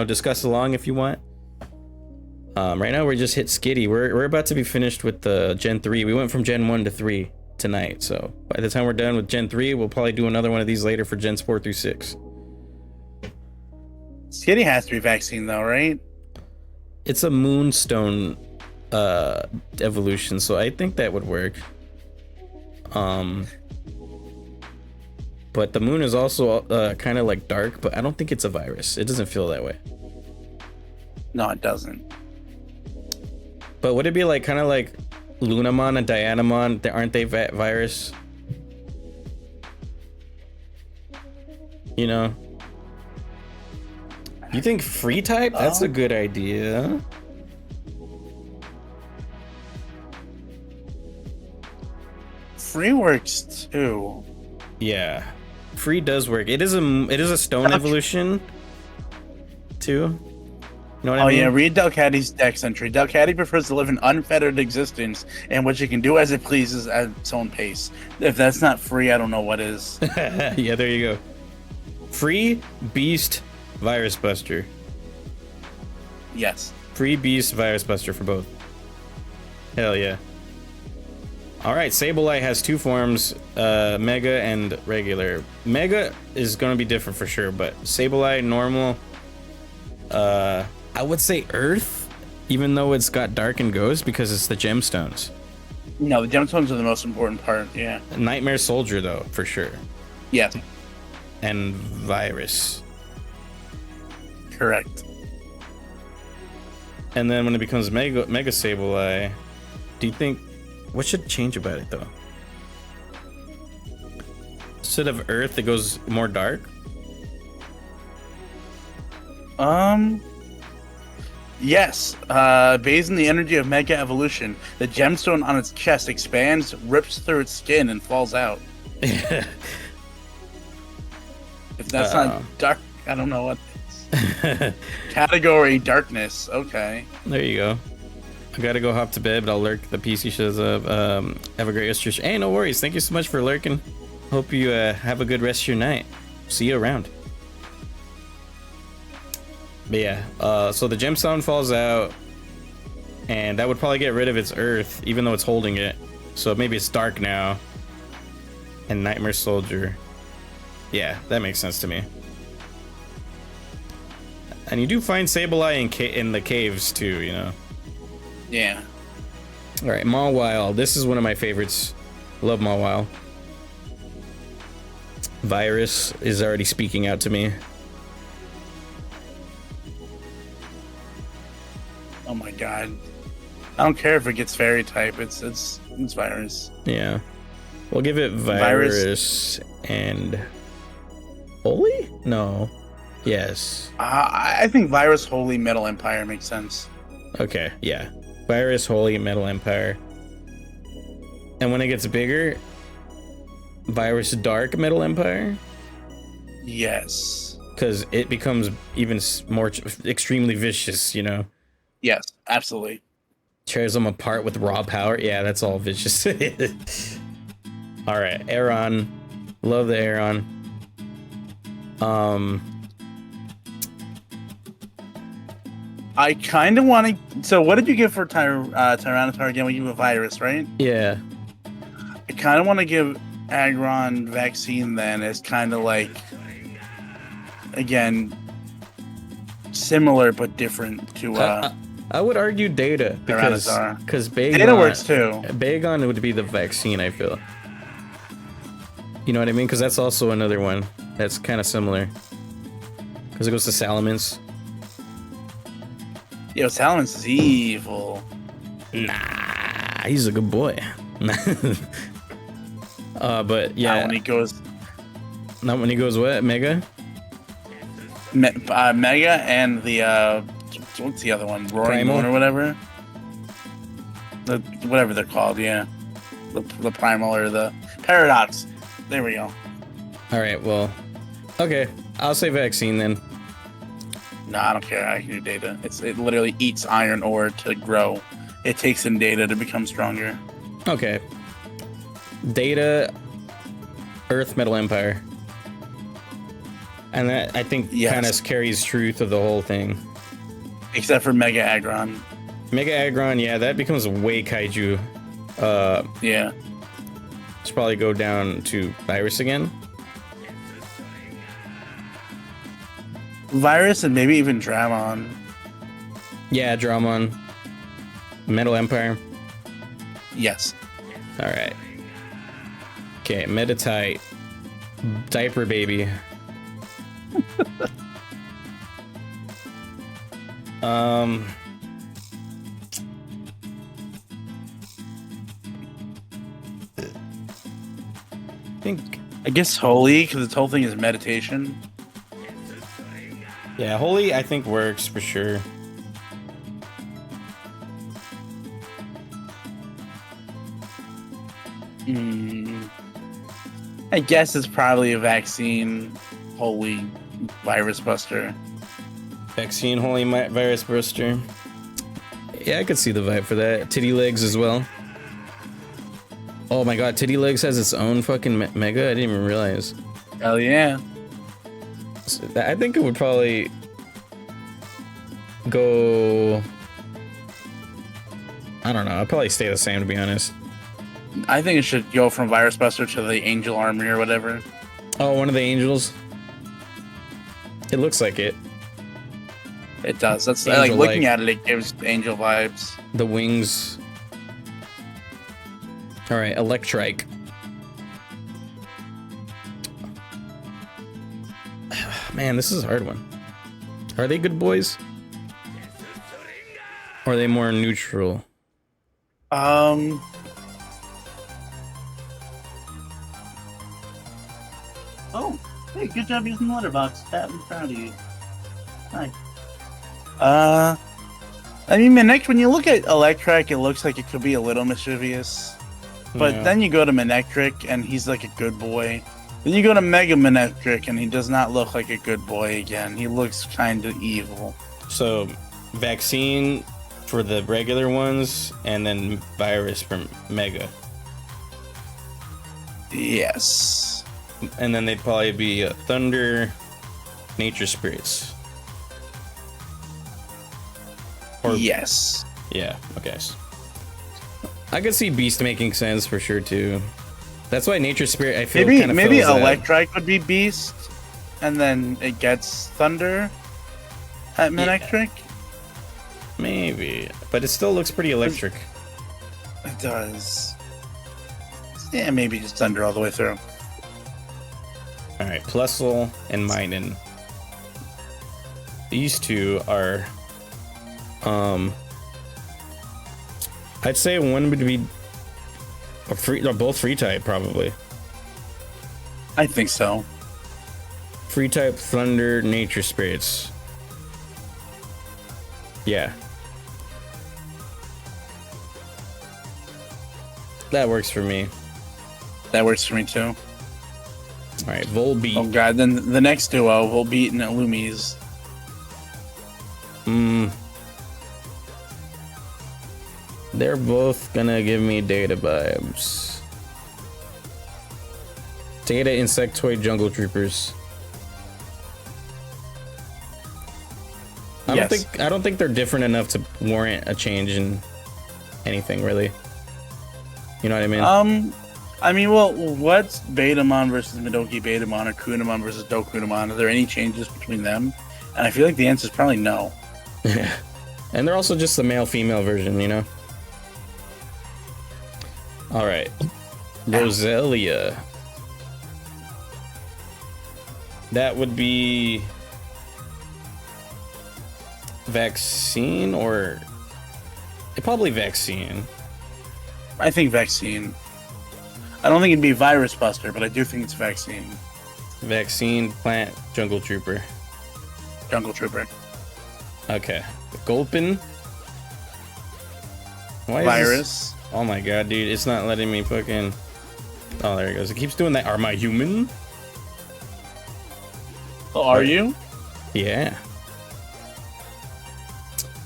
discuss along if you want. Right now we're just hit Skitty. We're about to be finished with the Gen 3. We went from Gen 1 to 3 tonight, so by the time we're done with Gen 3, we'll probably do another one of these later for Gens 4 through 6. Skitty has to be vaccine though, right? It's a Moonstone evolution, so I think that would work. But the moon is also kind of like dark, but I don't think it's a virus. It doesn't feel that way. No, it doesn't. But would it be like kind of like Lunamon and Dianamon? Aren't they virus? You know? You think free type? That's a good idea. Free works too. Yeah. Free does work. It is a stone evolution too. You know what I mean? Yeah, read Delcatty's dex entry. Delcatty prefers to live an unfettered existence in which it can do as it pleases at its own pace. If that's not free, I don't know what is. Yeah, there you go. Free Beast Virus Buster. Yes. Free Beast Virus Buster for both. Hell yeah. Alright, Sableye has two forms, Mega and regular. Mega is gonna be different for sure, but Sableye, normal, I would say Earth, even though it's got Dark and Ghost because it's the gemstones. No, the gemstones are the most important part, yeah. Nightmare Soldier though, for sure. Yes. And Virus. Correct. And then when it becomes Mega Sableye, do you think, what should change about it though? Instead of Earth, it goes more dark? Yes. Bathed in the energy of Mega Evolution, the gemstone on its chest expands, rips through its skin, and falls out. If that's not dark, I don't know what it is. Category darkness. Okay. There you go. I gotta go hop to bed, but I'll lurk. The PC shows up. Have a great rest of your Hey, no worries. Thank you so much for lurking. Hope you have a good rest of your night. See you around. But yeah, so the gemstone falls out, and that would probably get rid of its earth, even though it's holding it. So maybe it's dark now. And Nightmare Soldier. Yeah, that makes sense to me. And you do find Sableye in the caves too, you know. Yeah. All right, Mawile. This is one of my favorites. Love Mawile. Virus is already speaking out to me. Oh my god. I don't care if it gets fairy type. It's virus. Yeah. We'll give it virus and holy? No. Yes. I think virus, holy, metal empire makes sense. Okay, yeah. Virus, holy, metal empire. And when it gets bigger, virus, dark, metal empire? Yes. Because it becomes even more extremely vicious, you know? Yes, absolutely. Tears them apart with raw power. Yeah, that's all vicious. All right, Aeron. Love the Aeron. I kind of want to. So, what did you give for Tyranitar again? We give a virus, right? Yeah. I kind of want to give Aggron vaccine then as kind of like, again, similar but different to. I would argue Data because Bagon, Data works too. Bagon would be the vaccine, I feel. You know what I mean? Because that's also another one that's kind of similar. Because it goes to Salamence. Yo, Salamence is evil. Nah, he's a good boy. But yeah. Not when he goes. Not when he goes what? Mega? Mega and the what's the other one? Roaring Moon or whatever. Whatever they're called, yeah. The Primal or the Paradox. There we go. All right, well, okay. I'll say vaccine then. No, I don't care. I can do Data. It literally eats iron ore to grow. It takes in Data to become stronger. Okay. Data, Earth, Metal Empire. And that, I think, kind of carries truth of the whole thing. Except for Mega Aggron. Mega Aggron, yeah, that becomes way kaiju. Yeah. Should probably go down to Virus again. Virus and maybe even Dramon. Yeah, Dramon. Metal Empire. Yes. All right. Okay, Meditite. Diaper Baby. I guess Holy, because this whole thing is meditation. Yeah, Holy I think works for sure. I guess it's probably a vaccine, Holy Virus Buster. Vaccine, Holy Virus Buster. Yeah, I could see the vibe for that. Titty Legs as well. Oh my god, Titty Legs has its own fucking mega? I didn't even realize. Hell yeah. So I think it would probably go... I don't know, I'll probably stay the same to be honest. I think it should go from Virus Buster to the Angel Army or whatever. Oh, one of the angels? It looks like it. It does. That's Angel like looking like. at it, it gives angel vibes. The wings. Alright, Electrike. Man, this is a hard one. Are they good boys? Or are they more neutral? Oh, hey, good job using the letterbox. Pat, I'm proud of you. Hi. I mean, when you look at Electric, it looks like it could be a little mischievous. But Yeah. then you go to Manectric, and he's like a good boy. Then you go to Mega Manectric, and he does not look like a good boy again. He looks kind of evil. So, vaccine for the regular ones, and then virus for Mega. Yes. And then they'd probably be Thunder, Nature Spirits. Or, Yes. Yeah, okay. I could see Beast making sense for sure, too. That's why Nature Spirit, I feel, kind of maybe fills that. Electrike would be Beast, and then it gets Thunder at Manectric. Maybe, but it still looks pretty electric. It does. Yeah, maybe just Thunder all the way through. All right, Plusle and Minun. These two are, I'd say one would be they're both free type probably. I think so. Free type Thunder Nature Spirits. Yeah. That works for me. That works for me too. All right, Volbeat. Oh god, then the next duo, Volbeat and Illumise. They're both gonna give me Data vibes. Data Insectoid Jungle Troopers. I don't think they're different enough to warrant a change in anything really. You know what I mean? Well, what's Betamon versus Midoki Betamon or Kunamon versus Dokunamon? Are there any changes between them? And I feel like the answer is probably no. Yeah. And they're also just the male-female version, you know? All right. Roselia. That would be vaccine or probably vaccine. I think vaccine. I don't think it'd be Virus Buster, but I do think it's vaccine. Vaccine, plant, jungle trooper. Jungle Trooper. Okay. Gulpin. Why is Virus. this- Oh my god, dude. It's not letting me fucking... Oh, there it goes. It keeps doing that. Are my human? Oh, are you? Yeah.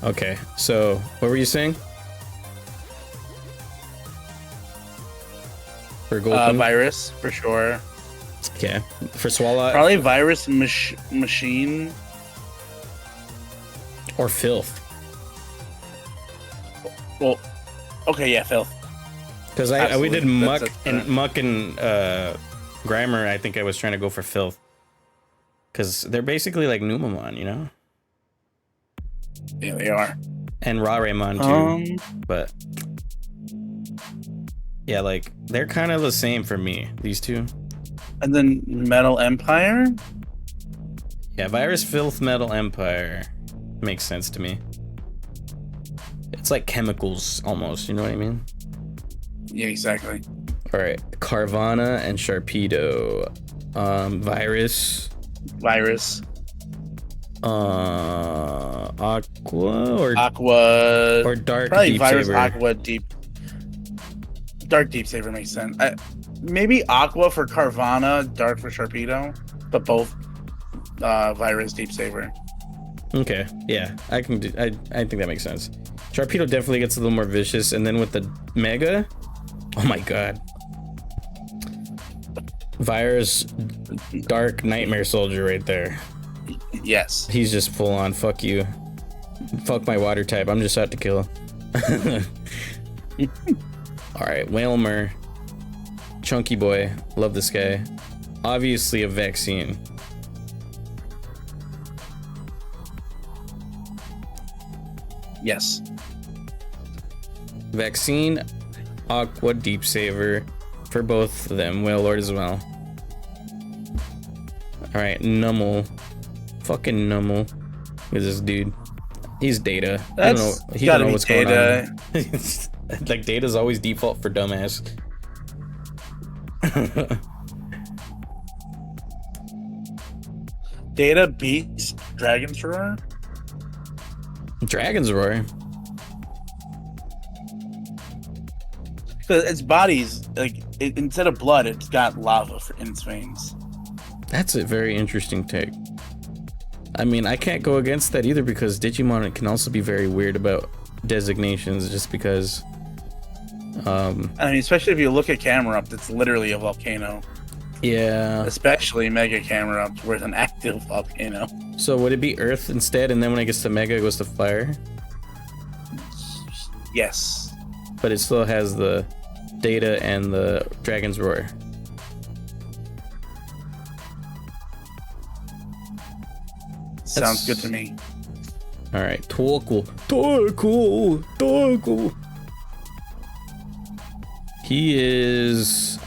Okay. So, what were you saying? For Gulpin? Virus, for sure. Okay. For Swallow Probably Virus Machine. or Filth? Well, okay, yeah, Filth. Because we Absolutely. did Muck That's and Muck and Grammar. I think I was trying to go for Filth. Because they're basically like Numamon, you know? Yeah, they are. And Rareimon too. But yeah, like they're kind of the same for me, these two. And then Metal Empire. Yeah, Virus, Filth, Metal Empire makes sense to me. It's like chemicals almost, you know what I mean? Yeah, exactly. All right, Carvana and Sharpedo. Virus. Aqua or Dark Probably Deep Virus, Saber. Aqua, Dark Deep Saber makes sense. Maybe Aqua for Carvana, Dark for Sharpedo, but both Virus, Deep Saber. Okay, yeah, I can do. I think that makes sense. Sharpedo definitely gets a little more vicious, and then with the Mega, oh my god, Virus, Dark Nightmare Soldier right there. Yes. He's just full on. Fuck you. Fuck my water type. I'm just out to kill. All right, Whalmer, Chunky Boy. Love this guy. Obviously a vaccine. Yes. Vaccine, Aqua, Deep Saver for both of them. Whale Lord as well. All right, Nummel. Fucking Nummel. Look at this dude. He's Data. I don't know. He don't know what's going on. Like Data's always default for dumbass. Data beats Dragon's Roar. Dragon's Roar. Because its body's like instead of blood, it's got lava in its veins. That's a very interesting take. I mean, I can't go against that either because Digimon can also be very weird about designations just because. I mean, especially if you look at Camerupt, it's literally a volcano. Yeah. Especially Mega Camerupt, where it's an active volcano. So would it be Earth instead, and then when it gets to Mega, it goes to Fire? Yes. But it still has the Data and the Dragon's Roar. Sounds good to me. All right, Torkoal. He is,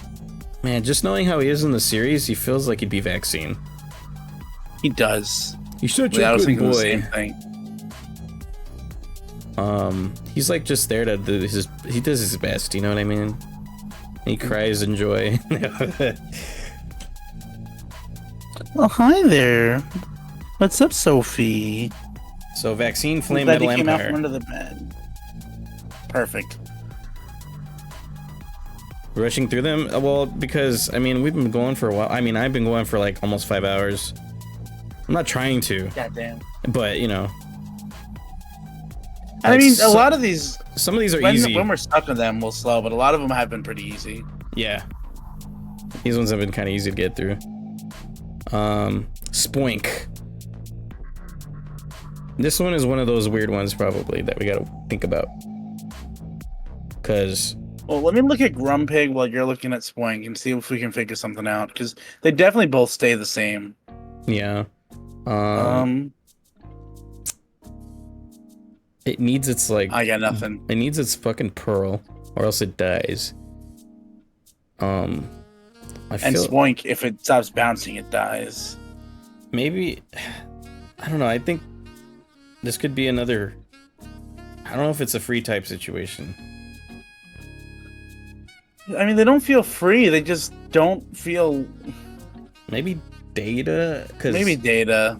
man. Just knowing how he is in the series, he feels like he'd be Vaccine. He does. He's such I a was good thinking the boy. same thing. He's like just there to do his. He does his best. You know what I mean? He cries in joy. Well, hi there. What's up, Sophie? So Vaccine, Flame Glad Metal you came out Empire. from under the bed. Perfect. Rushing through them? Well, because, I mean, we've been going for a while. I mean, I've been going for like almost 5 hours. I'm not trying to, Goddamn. but, you know. I Like, mean, a so- lot of these, Some of these are easy. when we're stuck with them, we'll slow, but a lot of them have been pretty easy. Yeah. These ones have been kind of easy to get through. Spoink. This one is one of those weird ones, probably, that we gotta think about. Because... Well, let me look at Grumpig while you're looking at Spoink and see if we can figure something out, because they definitely both stay the same. Yeah. It needs its, like... I got nothing. It needs its fucking pearl, or else it dies. I And feel... Spoink, if it stops bouncing, it dies. Maybe... I don't know, I think... This could be another... I don't know if it's a free type situation. I mean, they don't feel free. They just don't feel... Maybe Data? Cause, Maybe Data.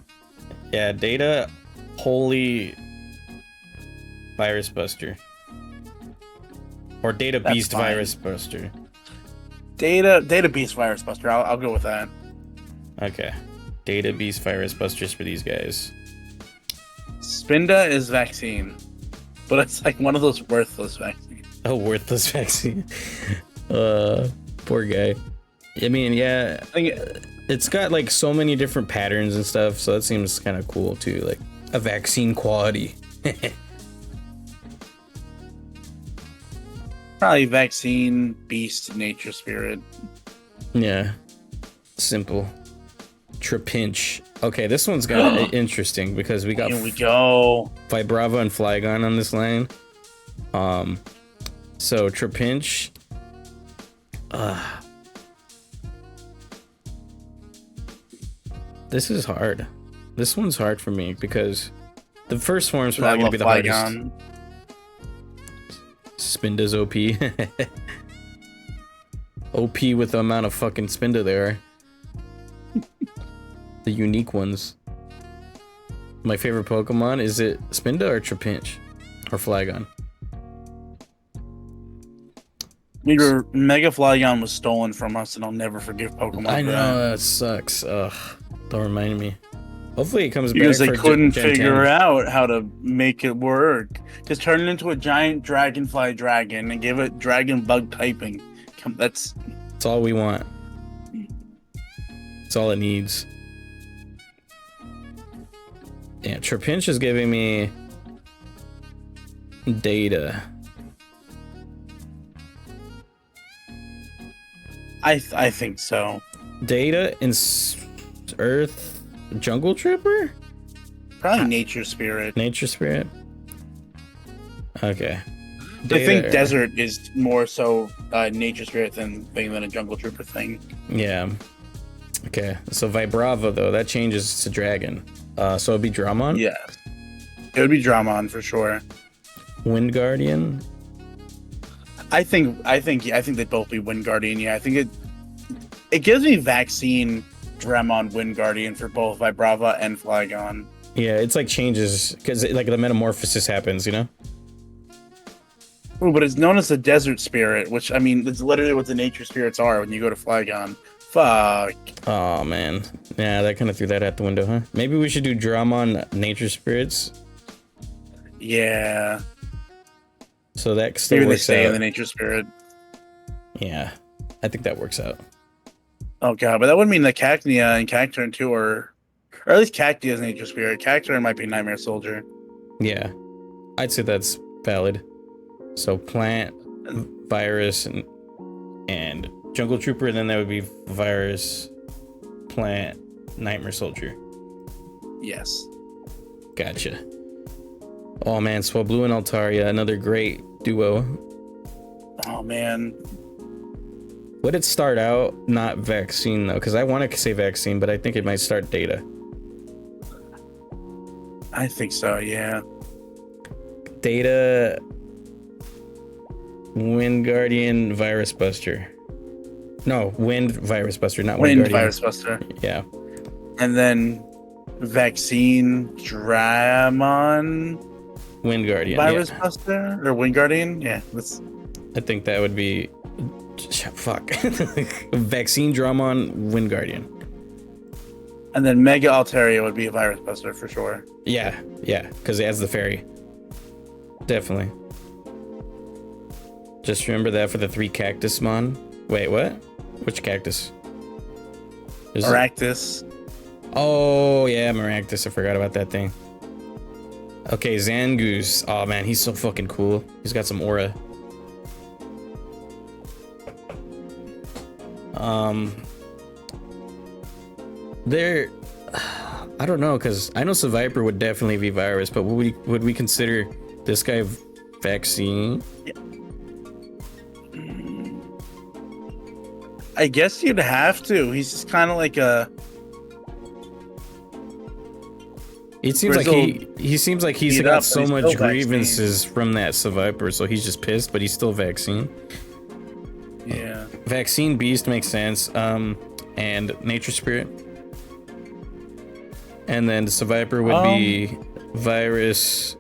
Yeah, Data... Holy... Virus Buster. Or Data That's Beast fine. Virus Buster. Data Beast Virus Buster. I'll go with that. Okay. Data Beast Virus Busters for these guys. Spinda is Vaccine. But it's like one of those worthless vaccines. Oh, worthless vaccine. Poor guy. I mean, yeah, I think it's got like so many different patterns and stuff, so that seems kind of cool too. Like a vaccine quality. probably Vaccine, Beast, Nature Spirit. Yeah. Simple. Trapinch. Okay, this one's got interesting because we got Here we go. Vibrava and Flygon on this line. So Trapinch. This is hard. This one's hard for me because the first form's probably gonna be the hardest. Spinda's OP. OP with the amount of fucking Spinda there. The unique ones. My favorite Pokemon, is it Spinda or Trapinch? Or Flygon? Your Mega Flygon was stolen from us, and I'll never forgive Pokemon. I for know, that. that sucks. Ugh. Don't remind me. Hopefully it comes Because back they for couldn't Gen figure 10. out how to make it work. Just turn it into a giant dragonfly dragon and give it dragon bug typing. That's That's all we want. That's all it needs. Yeah, Trapinch is giving me Data. I think so. Data in Earth Jungle Trooper? Probably Nature Spirit. Nature Spirit? Okay. I think Data- Desert is more so Nature Spirit than a Jungle Trooper thing. Yeah. Okay. So Vibrava though, that changes to Dragon. So it'd be Dramon? Yeah, it would be Dramon for sure. Wind Guardian? I think they'd both be Wind Guardian. Yeah, I think it gives me Vaccine, Dramon, Wind Guardian for both Vibrava and Flygon. Yeah, it's like changes because like the metamorphosis happens, you know? Oh, but it's known as the desert spirit, which I mean, it's literally what the nature spirits are when you go to Flygon. Fuck. Oh man, yeah, that kind of threw that out the window, huh? Maybe we should do Dramon Nature Spirits. Yeah. So that still Maybe they works stay out. in the nature spirit. Yeah, I think that works out. Oh god, but that would mean that Cacnea and Cacturne too are, or at least Cacnea is nature spirit. Cacturne might be Nightmare Soldier. Yeah, I'd say that's valid. So plant, virus, and jungle trooper, and then that would be virus, plant, nightmare soldier. Yes. Gotcha. Oh man, Swablu and Altaria, another great duo. Oh man. Would it start out not vaccine though? Because I want to say vaccine, but I think it might start data. I think so, yeah. Data, Wind Guardian, Virus Buster. No, Wind Virus Buster, not Wind Wind Guardian. Virus Buster. Yeah. And then Vaccine Dramon Wind Guardian. Virus Yeah. Buster? Or Wind Guardian? Yeah. That's I think that would be. Fuck. Vaccine Dramon, Wind Guardian. and then Mega Altaria would be a Virus Buster for sure. Yeah, because it has the fairy. Definitely. Just remember that for the 3 Cactusmon. Wait, what? Which cactus? Is it- Aractus. Oh, yeah, Maractus. I forgot about that thing. Okay, Zangoose. Oh, man, he's so fucking cool. He's got some aura. There... I don't know, because I know Seviper would definitely be virus, but would we consider this guy vaccine? I guess you'd have to. He's just kind of like a... It seems like he seems like he's beat got up, so but he's much still vaccine. grievances from that Seviper, so he's just pissed, but he's still vaccine. Yeah. Vaccine Beast makes sense. And Nature Spirit. And then the Seviper would be Virus,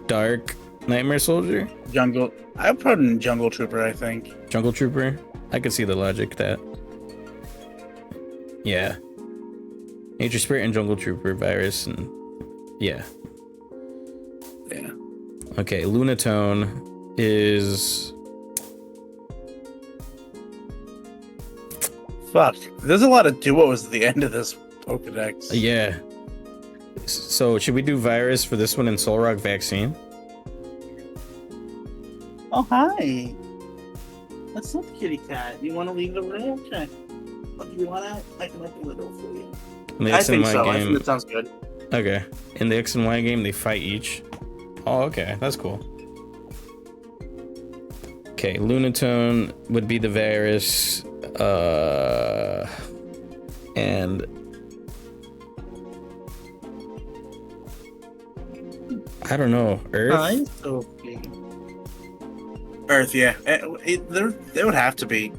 Dark, Nightmare Soldier, Jungle. I would put in Jungle Trooper, I think. Jungle Trooper. I could see the logic that. Yeah. Nature Spirit and Jungle Trooper, Virus, and yeah. Yeah. Okay, Lunatone is. Fuck. There's a lot of duos at the end of this Pokedex. Yeah. So should we do Virus for this one and Solrock Vaccine? Oh, hi. That's not the kitty cat. You want to leave it over there? Okay. But you want to? I can open the door for you. In the I X and think Y so. I game. think that sounds good. Okay. In the X and Y game, they fight each. Oh, okay. That's cool. Okay, Lunatone would be the Virus. And I don't know. Earth? Sophie. Earth, yeah. They would have to be.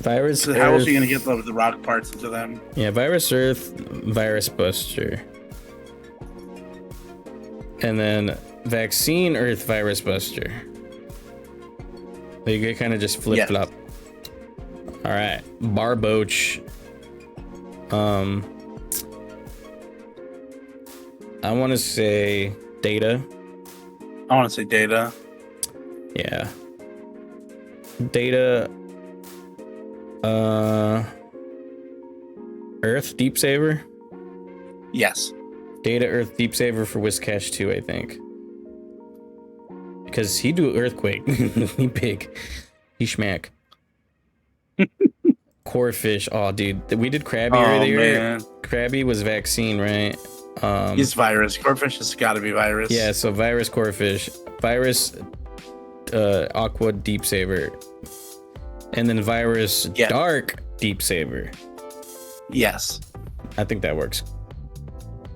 Virus. So how else are you going to get the rock parts into them? Yeah, Virus Earth, Virus Buster. And then Vaccine Earth, Virus Buster. They kind of just flip flop. All right, Barboach. I want to say Data. I want to say Data. Yeah. Data. Earth Deep Saver. Yes. Data Earth Deep Saver for Whiscash 2, I think. Because he do Earthquake. He big. He schmack. Corefish. Oh, dude. We did Krabby earlier. Man. Krabby was vaccine, right? He's virus. Corphish has got to be virus. Yeah, so Virus Corefish. Virus Aqua Deep Saver. And then Virus Dark Deep Saver. Yes. I think that works.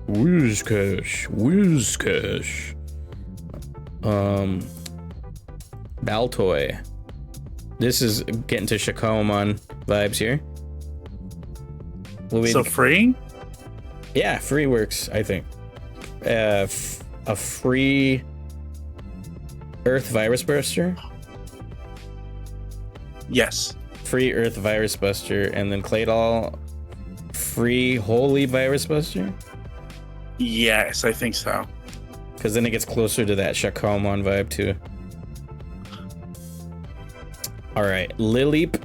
Whiscash. Baltoy. This is getting to Shakomon vibes here. So free? Yeah, free works, I think. A free Earth Virus Buster. Yes. Free Earth Virus Buster, and then Claydol free Holy Virus Buster. Yes, I think so. Because then it gets closer to that Shakomon vibe too. All right, Lileep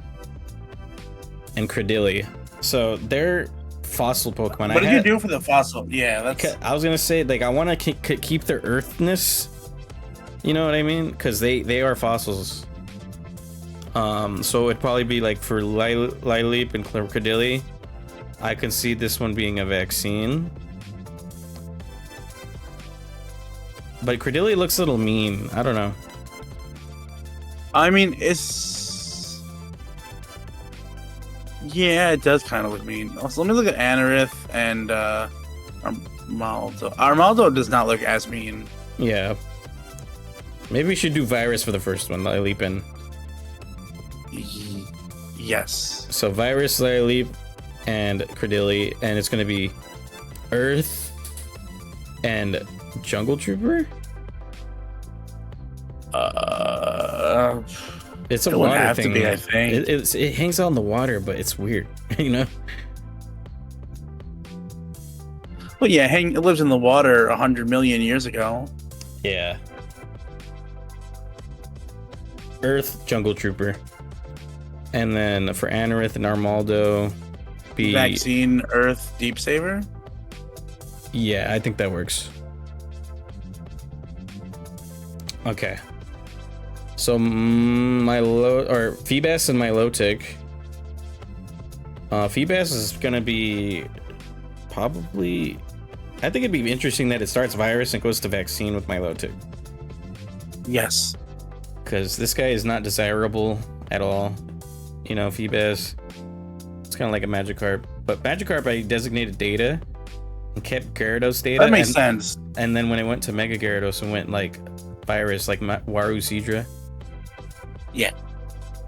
and Credilli. So they're fossil Pokemon. What did you do for the fossil? Yeah, that's. I was gonna say, like, I want to keep their earthness. You know what I mean? Because they are fossils. So it'd probably be like for Lileep and Credilli. I can see this one being a vaccine. But Credilli looks a little mean. I don't know. I mean, it's. Yeah, it does kind of look mean. So let me look at Anorith and Armaldo. Armaldo does not look as mean. Yeah. Maybe we should do Virus for the first one, Lileep and. Yes. So Virus, Lileep, and Credilli, and it's gonna be Earth and Jungle Trooper. It's a it would water have thing. to be, I think. It hangs out in the water, but it's weird, you know. Well, yeah, it lives in the water 100 million years ago. Yeah. Earth Jungle Trooper, and then for Anorith and Armaldo, be Vaccine Earth Deep Saver. Yeah, I think that works. Okay. So my Feebas and my Milotic. Feebas is gonna be probably. I think it'd be interesting that it starts Virus and goes to Vaccine with my Milotic. Yes. Because this guy is not desirable at all. You know, Feebas. It's kind of like a Magikarp. But Magikarp, I designated data and kept Gyarados data. That makes sense. And then when it went to Mega Gyarados and went like Virus, like Waru Seadra. Yeah.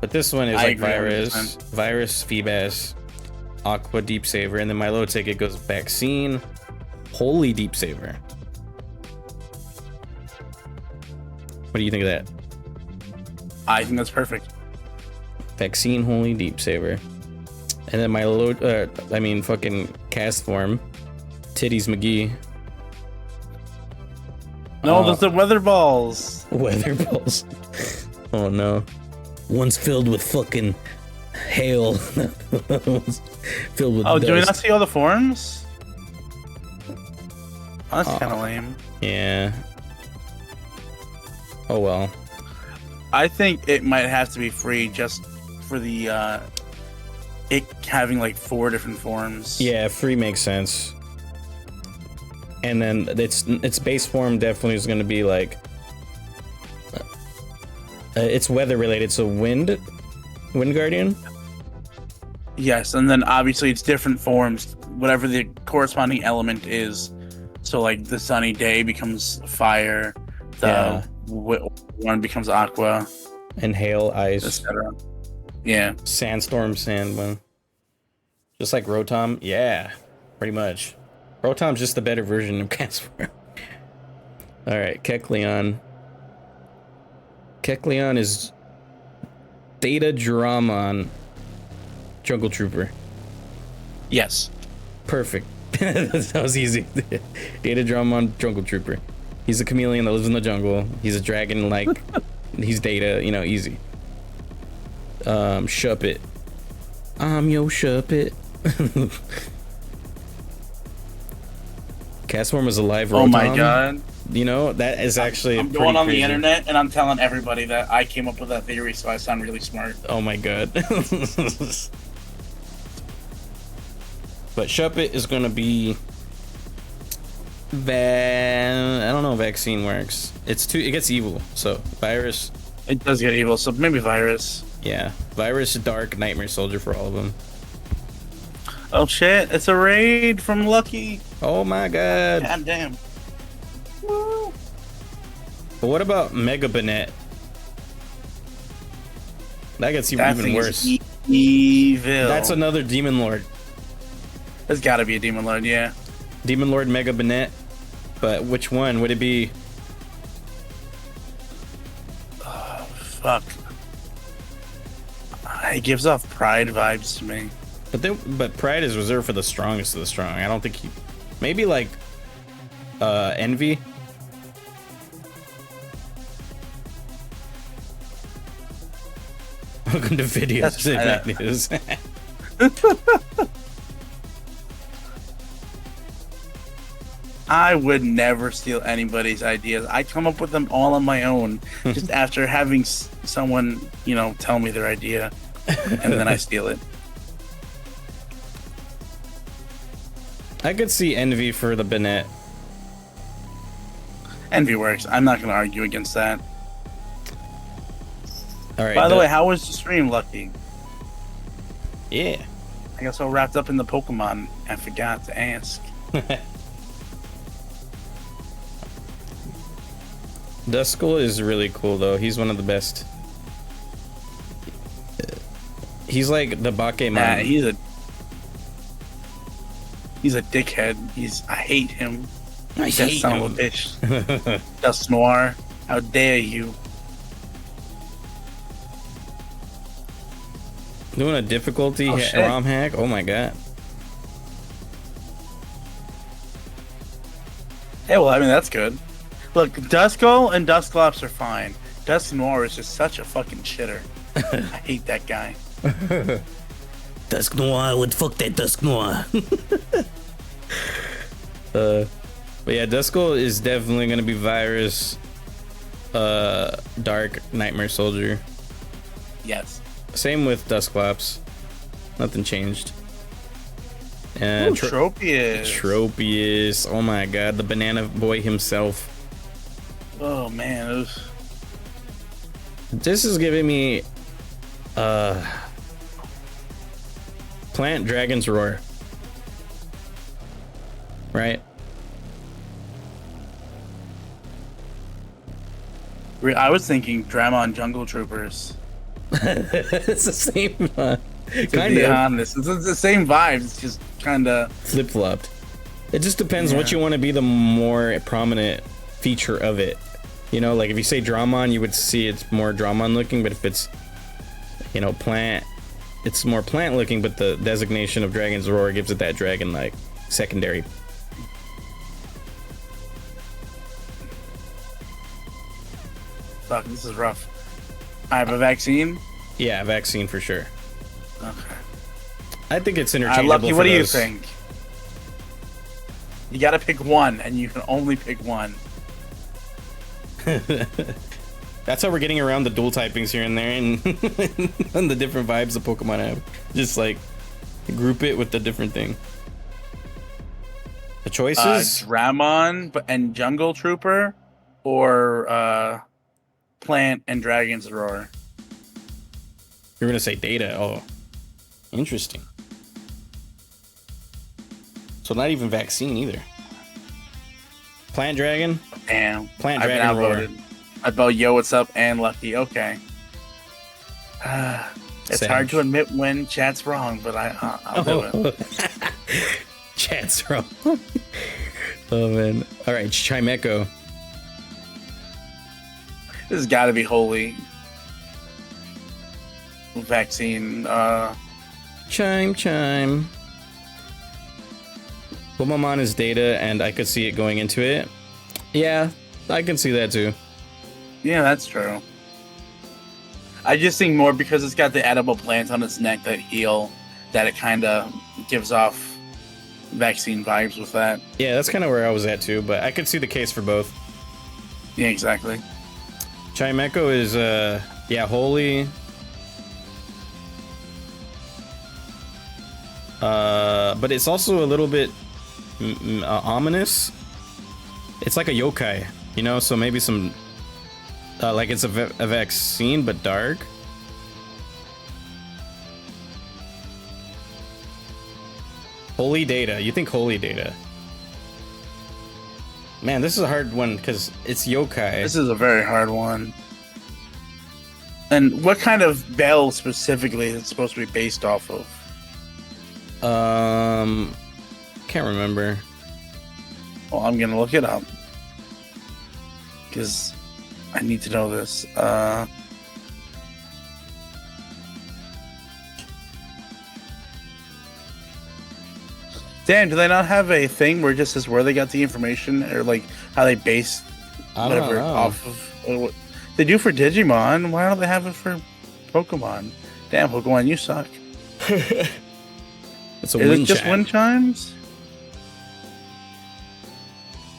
But this one is I like agree Virus, 100%. Virus, Feebas, Aqua Deep Saver, and then my Milotic, it goes Vaccine, Holy Deep Saver. What do you think of that? I think that's perfect. Vaccine, Holy Deep Saver. And then my fucking cast form, Titties McGee. No, those are weather balls. Weather balls. Oh no. One's filled with fucking hail. One's filled with Oh, do we dust. not see all the forms? Oh, that's kind of lame. Yeah. Oh well. I think it might have to be free just for the it having like 4 different forms. Yeah, free makes sense. And then its base form definitely is going to be like it's weather related, so Wind Guardian. Yes, and then obviously it's different forms, whatever the corresponding element is. So like the sunny day becomes fire, the one becomes aqua, And hail, ice, etc. Yeah. sandstorm, sandwind. Just like Rotom. Yeah, pretty much. Rotom's just the better version of Casper. Alright, Kecleon. Kecleon is Data Dramon Jungle Trooper. Yes. Perfect. That was easy. Data Dramon Jungle Trooper. He's a chameleon that lives in the jungle. He's a dragon like he's Data, you know, easy. Shuppet. I'm yo Shuppet. Castform is a live Rotom. Oh my god. You know, that is actually I'm pretty going on crazy. the internet and I'm telling everybody that I came up with that theory, so I sound really smart. Oh my god. But Shuppet is gonna be I don't know, vaccine works. It gets evil, so virus. It does get evil, so maybe virus. Yeah. Virus, Dark, Nightmare Soldier for all of them. Oh shit, it's a raid from Lucky. Oh my god. God damn. Woo. But what about Mega Banette? That gets That even thing worse. is evil. That's another Demon Lord. There's gotta be a Demon Lord, yeah. Demon Lord Mega Banette. But which one would it be? Fuck. It gives off Pride vibes to me. But Pride is reserved for the strongest of the strong. I don't think he. Maybe like Envy. Welcome to videos. I would never steal anybody's ideas. I come up with them all on my own, just after having someone, tell me their idea, and then I steal it. I could see Envy for the Bennett. Envy works. I'm not going to argue against that. All right. By the way, how was the stream, Lucky? Yeah. I got so wrapped up in the Pokemon, I forgot to ask. Duskull is really cool though. He's one of the best. He's like the Bakemon. Nah, he's a dickhead. I hate him. I That hate son him. of a bitch. Dust Noir, how dare you? Doing a difficulty shit. ROM hack. Oh my god. Hey, well, I mean, that's good. Look, Duskull and Dusclops are fine. Dust Noir is just such a fucking shitter. I hate that guy. Dusk Noir would fuck that Dusk Noir. But yeah, Duskull is definitely gonna be Virus, Dark, Nightmare Soldier. Yes. Same with Dusclops. Nothing changed. And Tropius. Tropius. Oh my god, the banana boy himself. Oh, man. It was... This is giving me Plant Dragon's Roar. Right? I was thinking Dramon Jungle Troopers. It's the same To kind be of honest, it's the same vibes. It's just kind of flip-flopped. It just depends what you want to be the more prominent feature of it. You know, like if you say Dramon, you would see it's more Dramon looking, but if it's, plant, it's more plant looking, but the designation of Dragon's Roar gives it that dragon like secondary. Fuck, this is rough. I have a vaccine. Yeah, vaccine for sure. Okay. I think it's interchangeable. Lucky, for what do you those. think? You gotta pick one, and you can only pick one. That's how we're getting around the dual typings here and there, and, and the different vibes the Pokemon have. Just like group it with the different thing. The choices. Dramon and Jungle Trooper, or Plant and Dragon's Roar. You're gonna say Data. Oh, interesting. So not even vaccine either. Plant Dragon. Damn. Plant I've been Dragon Roar. outvoted. I both Yo, what's up, and Lucky. Okay. It's Same. hard to admit when chat's wrong, but I'll do it. Chat's wrong. Oh man. All right, Chimecho. This has got to be holy. Vaccine. Chime. Pokemon is Data, and I could see it going into it. Yeah, I can see that too. Yeah, that's true. I just think more because it's got the edible plants on its neck that heal, that it kind of gives off vaccine vibes with that. Yeah, that's kind of where I was at too, but I could see the case for both. Yeah, exactly. Chimecho is, holy. But it's also a little bit ominous. It's like a yokai, so maybe some, like it's a vaccine, but dark. Holy Data. You think Holy Data? Man, this is a hard one because it's yokai. This is a very hard one. And what kind of bell specifically is it supposed to be based off of? Can't remember. Well, I'm gonna look it up because I need to know this. Dan, do they not have a thing where it just says where they got the information or like how they base I don't whatever know. off of what they do for Digimon? Why don't they have it for Pokemon? Damn, Pokemon, you suck. It's a Is wind it just chime. wind chimes?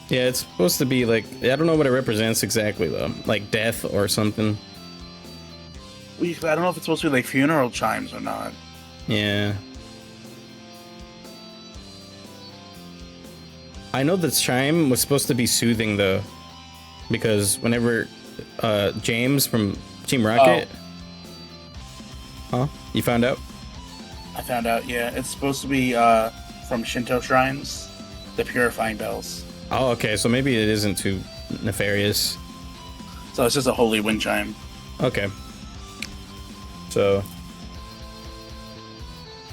Yeah, it's supposed to be like, I don't know what it represents exactly though, like death or something. I don't know if it's supposed to be like funeral chimes or not. Yeah. I know the chime was supposed to be soothing though, because whenever James from Team Rocket, huh? You found out? I found out, yeah. It's supposed to be from Shinto shrines, the purifying bells. Oh, okay. So maybe it isn't too nefarious. So it's just a holy wind chime. Okay. So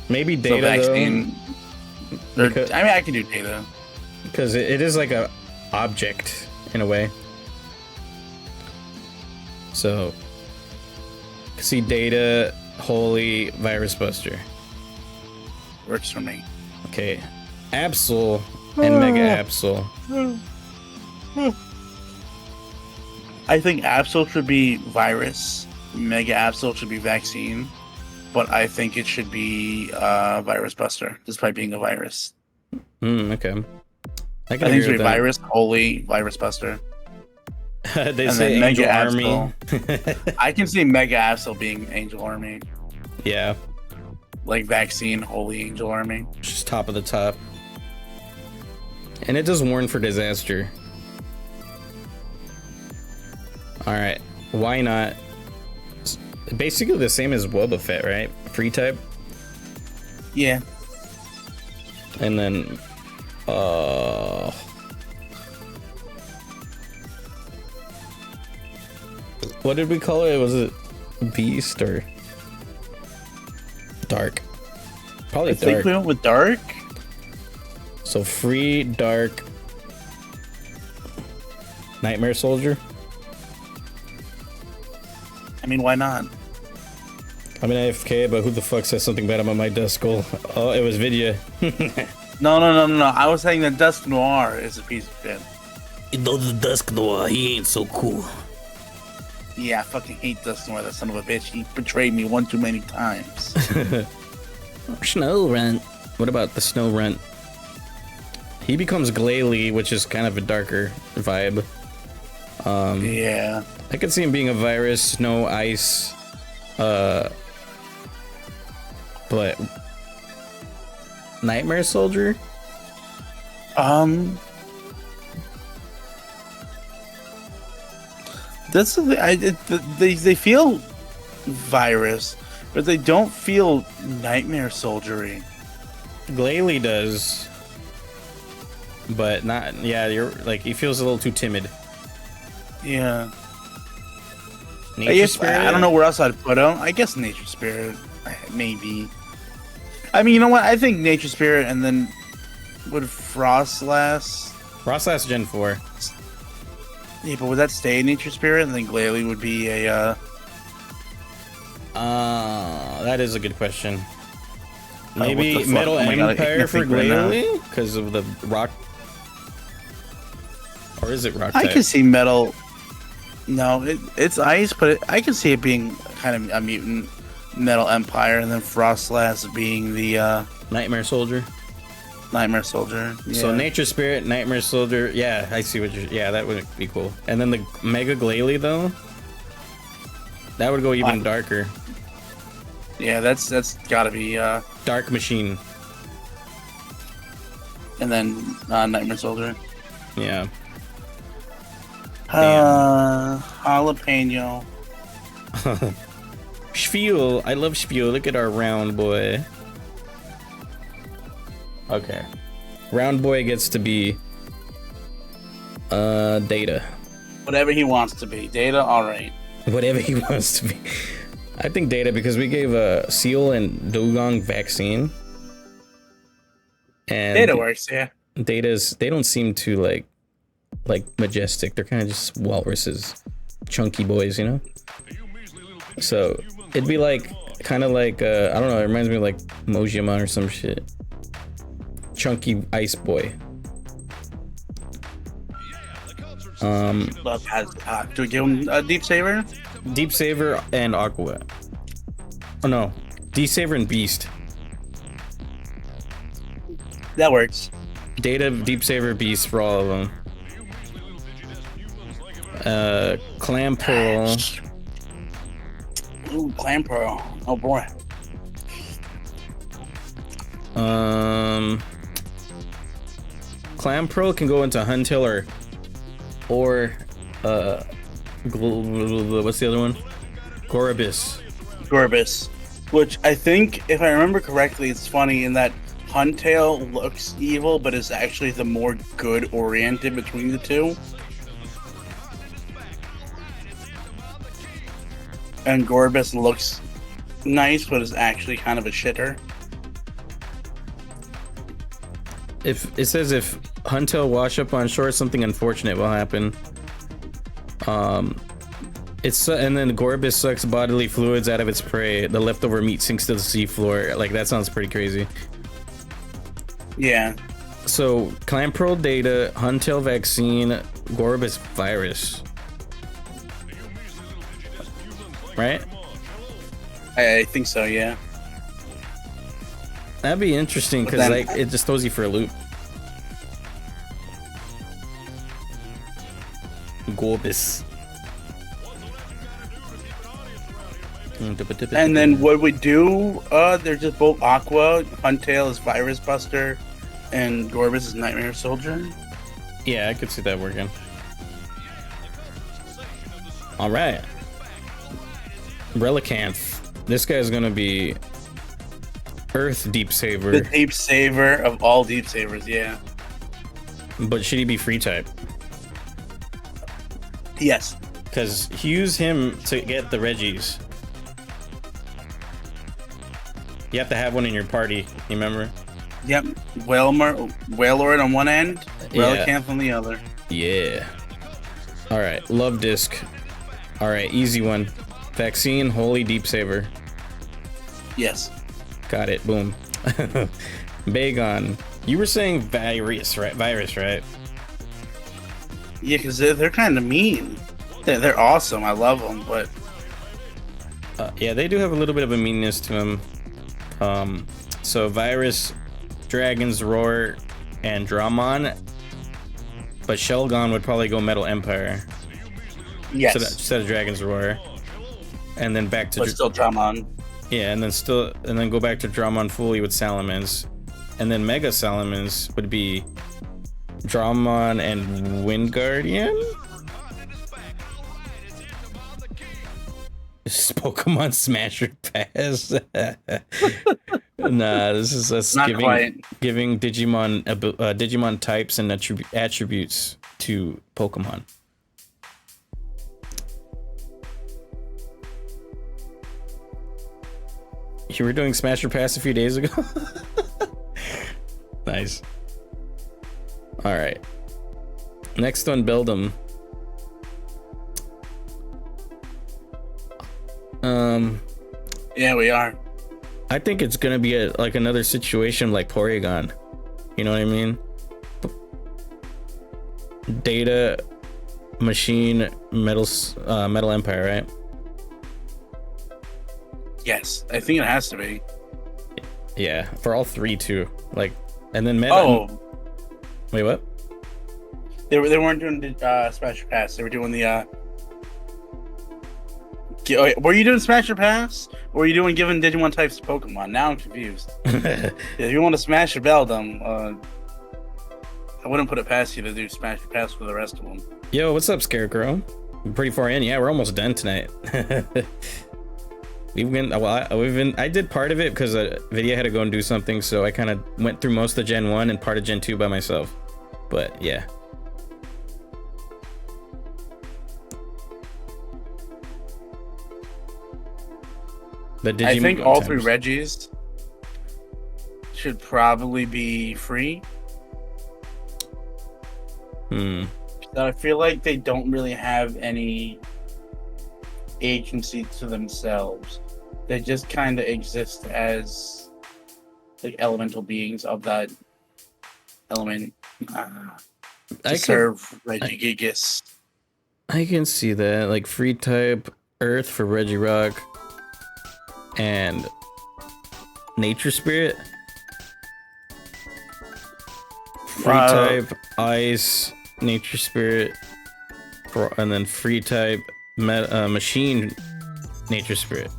maybe So Data vaccine. though, because, I mean, I can do data. because it is like a object in a way. So see, Data, Holy, Virus Buster. Works for me. Okay, Absol and Mega Absol. I think Absol should be virus. Mega Absol should be vaccine. But I think it should be Virus Buster, despite being a virus. Okay. I I can think it agree should be with that. Virus, Holy, Virus Buster. They and say then Angel Mega Army. I can see Mega Absol being Angel Army. Yeah, Like Vaccine, Holy Angel Army. just top of the top. And it does warn for disaster. Alright, why not? It's basically the same as Wobbuffet, right? Free type. Yeah. And then what did we call it? Was it Beast or Dark? Probably I think Dark. we went with Dark. So free, Dark, Nightmare Soldier. I mean, why not? I'm an AFK, but who the fuck says something bad about my desk goal? Oh, it was Vidya. No. I was saying that Dusk Noir is a piece of shit. You know the Dusk Noir, he ain't so cool. Yeah, I fucking hate Dusk Noir, that son of a bitch. He betrayed me one too many times. Snow Runt. What about the Snow Runt? He becomes Glalie, which is kind of a darker vibe. Yeah. I could see him being a virus, snow, ice, but Nightmare Soldier? That's the thing. They feel virus, but they don't feel Nightmare Soldiery. Glalie does, but not. Yeah, you're like he feels a little too timid. Yeah. Nature I guess Spirit? I don't know where else I'd put him. I guess Nature Spirit, maybe. I mean, you know what? I think Nature Spirit, and then would Frost last? Frostlass Gen 4. Yeah, but would that stay Nature Spirit, and then Glalie would be a? That is a good question. what Maybe the fuck? Metal Oh my God, I Empire can't for think right now. Glalie because of the rock, or is it rock? I type? can see Metal. No, it's ice, but I can see it being kind of a mutant. Metal Empire, and then Frostlass being the Nightmare Soldier. Nightmare Soldier. So Yeah. Nature Spirit, Nightmare Soldier. Yeah, I see what you're. Yeah, that would be cool. And then the Mega Glalie though, that would go even darker. Yeah, that's gotta be Dark Machine. and then Nightmare Soldier. Yeah. Jalapeno. Spiel. I love Spiel. Look at our round boy. Okay. Round boy gets to be Data. Whatever he wants to be. Data, alright. Whatever he wants to be. I think Data because we gave Seal and Dugong vaccine. And Data works, yeah. Data's they don't seem too like majestic. They're kind of just walruses. Chunky boys, you know? So it'd be like kind of like I don't know, it reminds me of like Mojimon or some shit. chunky ice boy. Love has do we give him a Deep Saver? Deep Saver and Aqua. Oh no, Deep Saver and Beast. That works. Data, Deep Saver, Beast for all of them. Clam Pearl. Ooh, Clam Pearl. Oh boy. Clam Pearl can go into Huntail or what's the other one? Goribus. Gorbis. Which I think, if I remember correctly, it's funny in that Huntail looks evil, but is actually the more good oriented between the two. And Gorbis looks nice, but is actually kind of a shitter. If it says if Huntail wash up on shore, something unfortunate will happen. And then Gorbis sucks bodily fluids out of its prey. The leftover meat sinks to the seafloor. Like, that sounds pretty crazy. Yeah. So, Clam Pearl Data, Huntail Vaccine, Gorbis Virus. Right? I think so, yeah. That'd be interesting because Then- like it just throws you for a loop. Gorbis. And then what we do, they're just both Aqua. Huntail is Virus Buster, and Gorbis is Nightmare Soldier. Yeah, I could see that working. All right. Relicanth. This guy's gonna be Earth Deep The Saver, Deep Saver of all Deep Savers, yeah. but should he be free type? Yes. Because use him to get the Reggies. You have to have one in your party, you remember? Yep. Wailord on one end, Yeah. Relicanth on the other. Yeah. All right, Love Disc. All right, easy one. Vaccine, Holy Deep Saver. Yes. Got it. Boom. Bagon. You were saying virus, right? Virus, right? Yeah, because they're kind of mean. They're awesome. I love them, but Yeah, they do have a little bit of a meanness to them. So Virus, Dragon's Roar, and Dramon. But Shelgon would probably go Metal Empire yes. instead of Dragon's Roar. And then back to But still Dramon. yeah, and then go back to Dramon fully with Salamence. And then Mega Salamence would be Dramon and Wind Guardian. This is Pokemon Smasher Pass. Nah, this is us Not quite. giving Digimon types and attributes to Pokemon. You were doing Smasher Pass a few days ago? Nice. Alright. Next one, Beldum. Yeah, we are. I think it's gonna be like another situation like Porygon. You know what I mean? Data, Machine, Metal Empire, right? Yes, I think it has to be. Yeah, for all three too. Like, and then Meta. Oh, Wait, what? they weren't doing the Smasher Pass. They were doing the. Were you doing Smasher Pass? Or were you doing giving Digimon types to Pokemon? Now I'm confused. If you want to smash your Beldum, I wouldn't put it past you to do Smasher Pass for the rest of them. Yo, what's up, Scarecrow? We're pretty far in. Yeah, we're almost done tonight. I did part of it because Vidya had to go and do something, so I kind of went through most of Gen 1 and part of Gen 2 by myself. But yeah. I think all three Reggies should probably be free. I feel like they don't really have any agency to themselves. They just kind of exist as like elemental beings of that element I to serve Regigigas. I can see that, like free type Earth for Regirock and Nature Spirit. Free type Ice, Nature Spirit, and then free type Machine, Nature Spirit.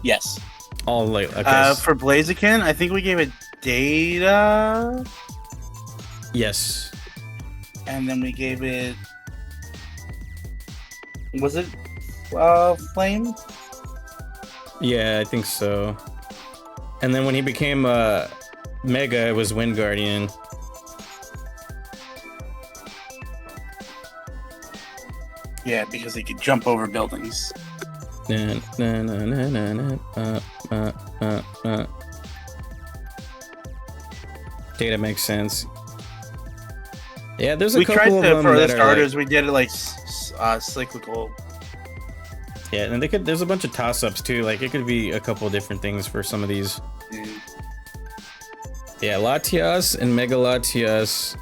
Yes. All like okay. For Blaziken, I think we gave it Data, Yes. and then we gave it. Was it Flame? Yeah, I think so. And then when he became Mega, it was Wind Guardian. Yeah, because he could jump over buildings. Na, na, na, na, na, na, Data makes sense. Yeah, there's a We tried couple to of them for the that are starters. like, We did it like cyclical. yeah, and they could. There's a bunch of toss-ups too. Like it could be a couple different things for some of these. Yeah, Latias and Mega Latias.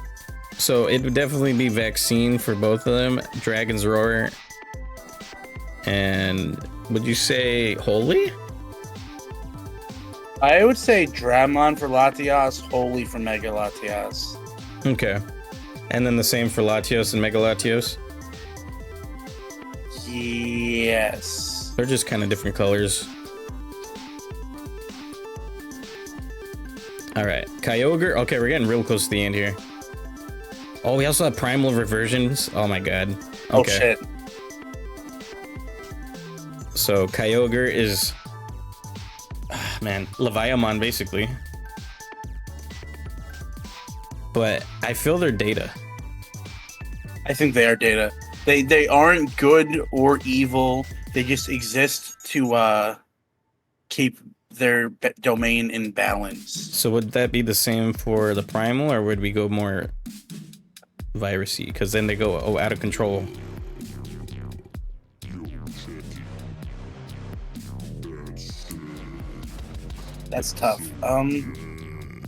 So it would definitely be Vaccine for both of them. Dragon's Roar. And would you say Holy? I would say Dramon for Latias, Holy for Mega Latias. Okay. And then the same for Latios and Mega Latios? Yes. They're just kind of different colors. Alright, Kyogre. Okay, we're getting real close to the end here. Oh, we also have Primal Reversions. Oh my god. Okay. Oh shit. So Kyogre is... man, Vidyamon basically. But I feel their data. I think they are Data. They aren't good or evil. They just exist to keep their domain in balance. So would that be the same for the Primal, or would we go more virusy? Because then they go out of control. That's tough.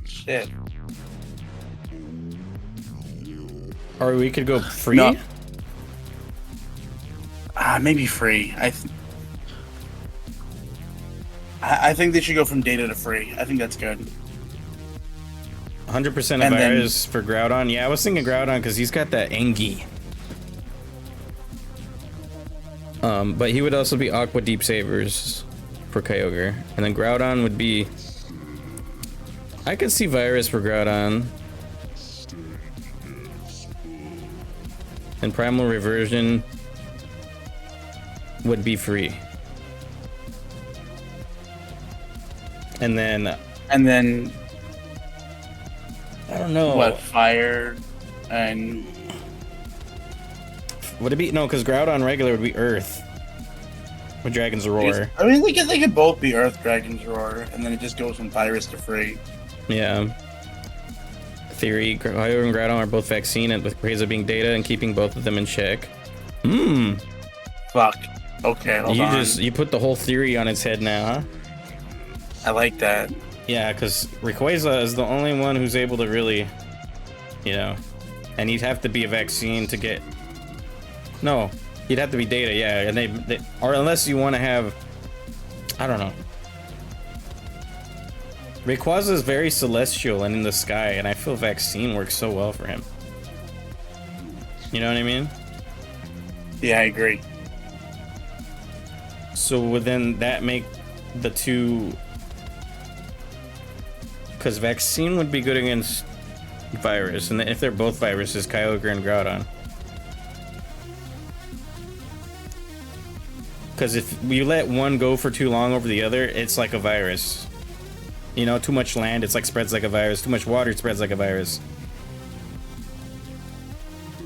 Shit. Or we could go free? No. Maybe free. I think they should go from Data to free. I think that's good. 100% of And then- virus for Groudon. Yeah, I was thinking Groudon because he's got that Engie. But he would also be Aqua Deep Sabers for Kyogre. And then Groudon would be... I could see virus for Groudon. And Primal Reversion would be free. And then And then I don't know. what? Fire and Would it be no? Because Groudon regular would be Earth with Dragon's Roar. I mean, they could both be Earth Dragon's Roar, and then it just goes from Virus to free. Yeah. Theory: Kyogre and Groudon are both vaccine, and with Reza being Data and keeping both of them in check. Fuck. Okay, hold on. You put the whole theory on its head now, huh? I like that. Yeah, because Rayquaza is the only one who's able to really, you know, and he'd have to be a vaccine to get. No, he'd have to be Data, yeah, and they or unless you want to have, I don't know. Rayquaza is very celestial and in the sky, and I feel vaccine works so well for him. You know what I mean? Yeah, I agree. So would then that make the two? Because vaccine would be good against virus, and if they're both viruses, Kyogre and Groudon. Because if you let one go for too long over the other, it's like a virus. You know, too much land, it's like spreads like a virus. Too much water, it spreads like a virus.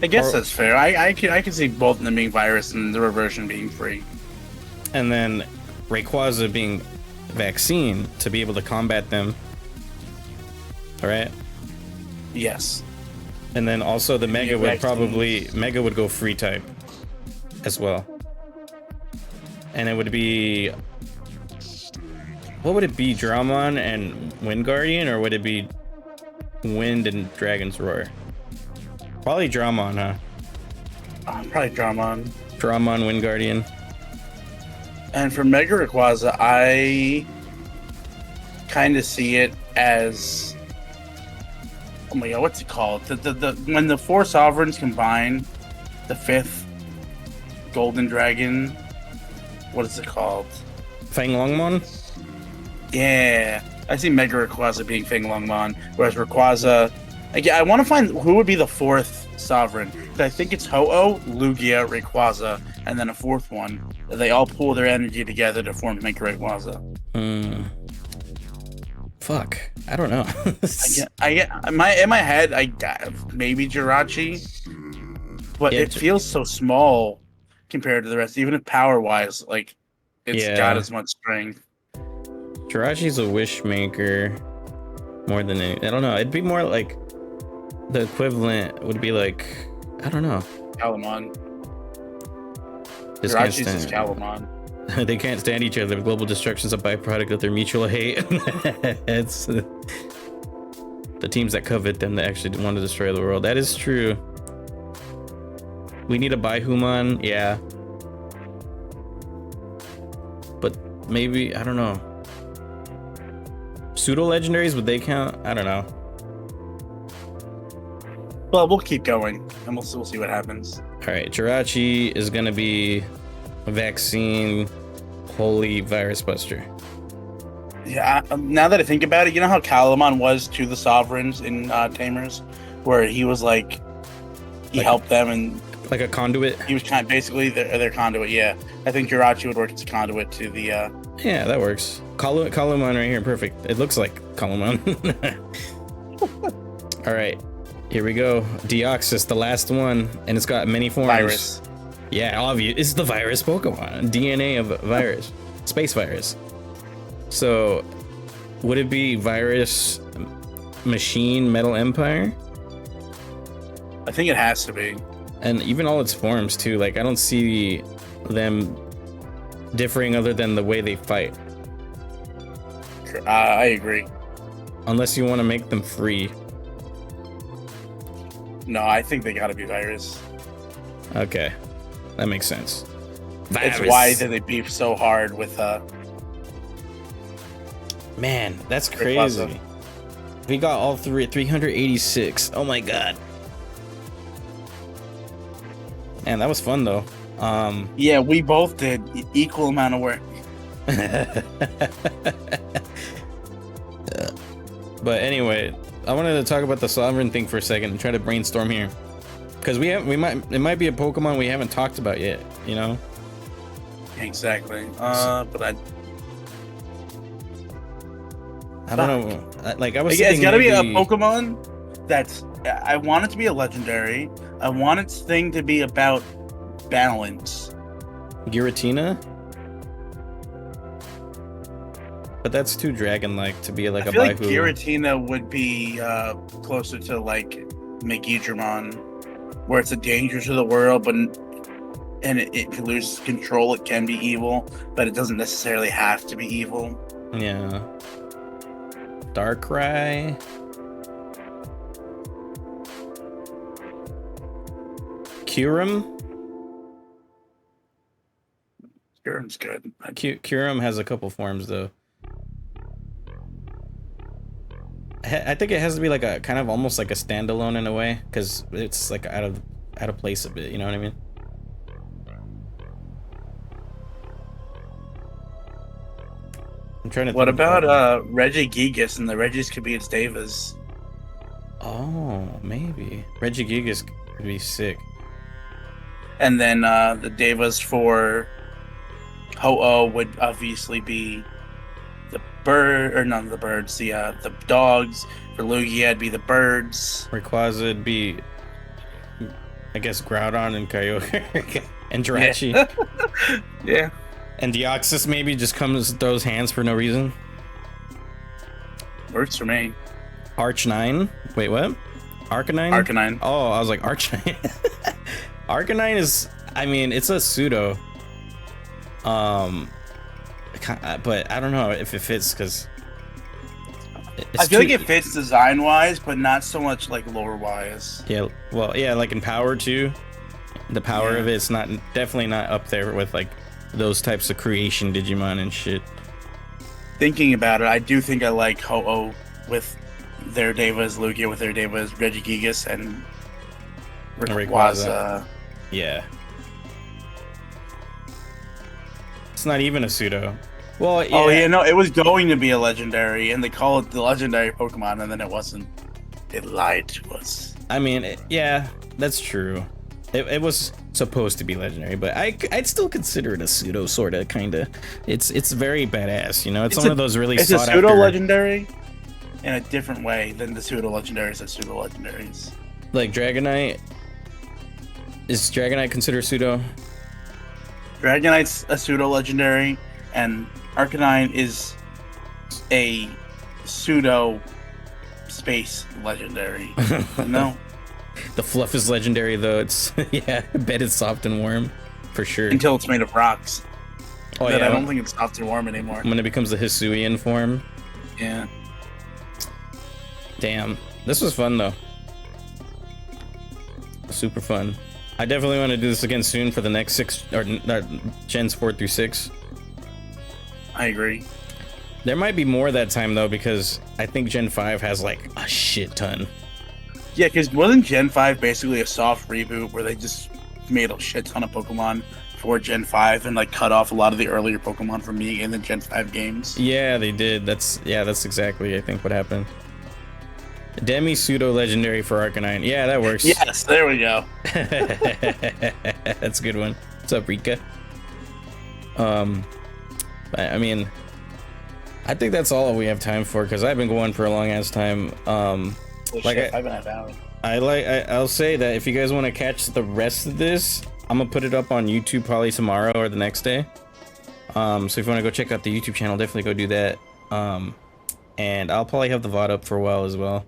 I guess that's fair. I can see both of them being Virus and the Reversion being free. And then Rayquaza being vaccine to be able to combat them. Alright? Yes. And then also the Mega Yeah, would vaccine. Mega would go free type as well. And it would be, what would it be, Dramon and Wind Guardian, or would it be Wind, and Dragon's Roar. Probably Dramon, huh? Probably Dramon. Dramon, Wind Guardian. And for Mega Rayquaza, I kind of see it as, oh my god, what's it called? The when the 4 sovereigns combine, the 5th Golden Dragon. What is it called? Fang Longmon? Yeah, I see Mega Rayquaza being Fang Longmon, whereas Rayquaza, again, I want to find who would be the 4th sovereign. I think it's Ho-Oh, Lugia, Rayquaza, and then a 4th one. They all pool their energy together to form Mega Rayquaza. Fuck, I don't know. In my head, I got maybe Jirachi, but Yeah, it feels so small compared to the rest. Even if power-wise, like it's got as much strength. Jirachi's a wish maker more than any. I don't know. It'd be more like the equivalent would be like, I don't know. Calamon. Just can't Jirachi's just stand- Calamon. They can't stand each other. Global destruction's a byproduct of their mutual hate. It's the teams that covet them that actually want to destroy the world. That is true. We need a Baihuman, yeah. But maybe, I don't know. Pseudo legendaries, would they count? I don't know. Well, we'll keep going, and we'll see what happens. All right, Jirachi is gonna be a vaccine, holy virus buster. Yeah, now that I think about it, you know how Calamon was to the Sovereigns in Tamers, where he was like, he helped them, and Like a conduit. he was kind of basically their conduit. Yeah, I think Jirachi would work as a conduit to the. Yeah, that works. Kalumon right here, perfect. It looks like Kalumon. All right, here we go. Deoxys, the last one, and it's got many forms. Virus. Yeah, obvious. It's the virus Pokemon. DNA of virus. Space virus. So, would it be virus machine metal empire? I think it has to be. And even all its forms too. Like, I don't see them differing other than the way they fight. I agree. Unless you want to make them free. No, I think they gotta be virus. Okay, that makes sense. It's why did they beef so hard with Man, that's Rayquaza. crazy. We got all 386. Oh my god. Man, that was fun though. Yeah, we both did equal amount of work. But anyway, I wanted to talk about the sovereign thing for a second and try to brainstorm here, because it might be a Pokemon we haven't talked about yet. You know? Exactly. But I don't know. Like I was. it's thinking gotta be a maybe- Pokemon that's. I want it to be a legendary. I want its thing to be about balance. Giratina. But that's too dragon-like to be like I a feel like Baihu. Giratina would be closer to like Vidyamon, where it's a danger to the world, but it can lose control. It can be evil, but it doesn't necessarily have to be evil. Yeah. Darkrai. Kyurem. Kyurem's good. Kyurem has a couple forms though. I think it has to be like a kind of almost like a standalone in a way, because it's like out of place a bit. You know what I mean? I'm trying to. What think about Regigigas and the Regis could be its Devas? Oh, maybe Regigigas could be sick. And then the Devas for Ho-Oh would obviously be the bird, or not the birds, the dogs. For Lugia, it'd be the birds. Rayquaza would be, I guess, Groudon and Kyogre and Jirachi. Yeah. And Deoxys maybe just comes throws hands for no reason. Works for me. Arcanine. Wait, what? Arcanine? Arcanine. Oh, I was like Arcanine. Arcanine is, I mean, it's a pseudo. But I don't know if it fits, because I feel like it fits design wise, but not so much like lore wise. Yeah, well, yeah, like in power too. The power of it's not definitely not up there with like those types of creation Digimon and shit. Thinking about it, I do think I like Ho-Oh with their Deva as Lugia, with their Deva as Regigigas and Rayquaza. Yeah. It's not even a pseudo. Well, yeah. Oh yeah, no, it was going to be a legendary, and they call it the legendary Pokemon, and then it wasn't. It lied to us. I mean, yeah, that's true. It was supposed to be legendary, but I'd still consider it a pseudo, sorta, kinda. It's very badass, you know. It's one of those really. It's a pseudo legendary, in a different way than the pseudo legendaries are pseudo legendaries. Like Dragonite. Is Dragonite considered pseudo? Dragonite's a pseudo legendary, and Arcanine is a pseudo space legendary. No. The fluff is legendary though. It's yeah, I bet it's soft and warm for sure. Until it's made of rocks. Oh but yeah, I don't think it's soft and warm anymore. When it becomes the Hisuian form. Yeah. Damn, this was fun though. Super fun. I definitely want to do this again soon for the next gens 4 through 6. I agree. There might be more that time though, because I think Gen 5 has like a shit ton. Yeah, because wasn't Gen 5 basically a soft reboot where they just made a shit ton of Pokemon for Gen 5 and like cut off a lot of the earlier Pokemon from being in the Gen 5 games? Yeah, they did. That's exactly I think what happened. Demi pseudo legendary for Arcanine. Yeah, that works. Yes, there we go. That's a good one. What's up, Rika? I mean, I think that's all we have time for because I've been going for a long ass time. Like 5.5 hours. I'll say that if you guys want to catch the rest of this, I'm gonna put it up on YouTube probably tomorrow or the next day. So if you want to go check out the YouTube channel, definitely go do that. And I'll probably have the VOD up for a while as well.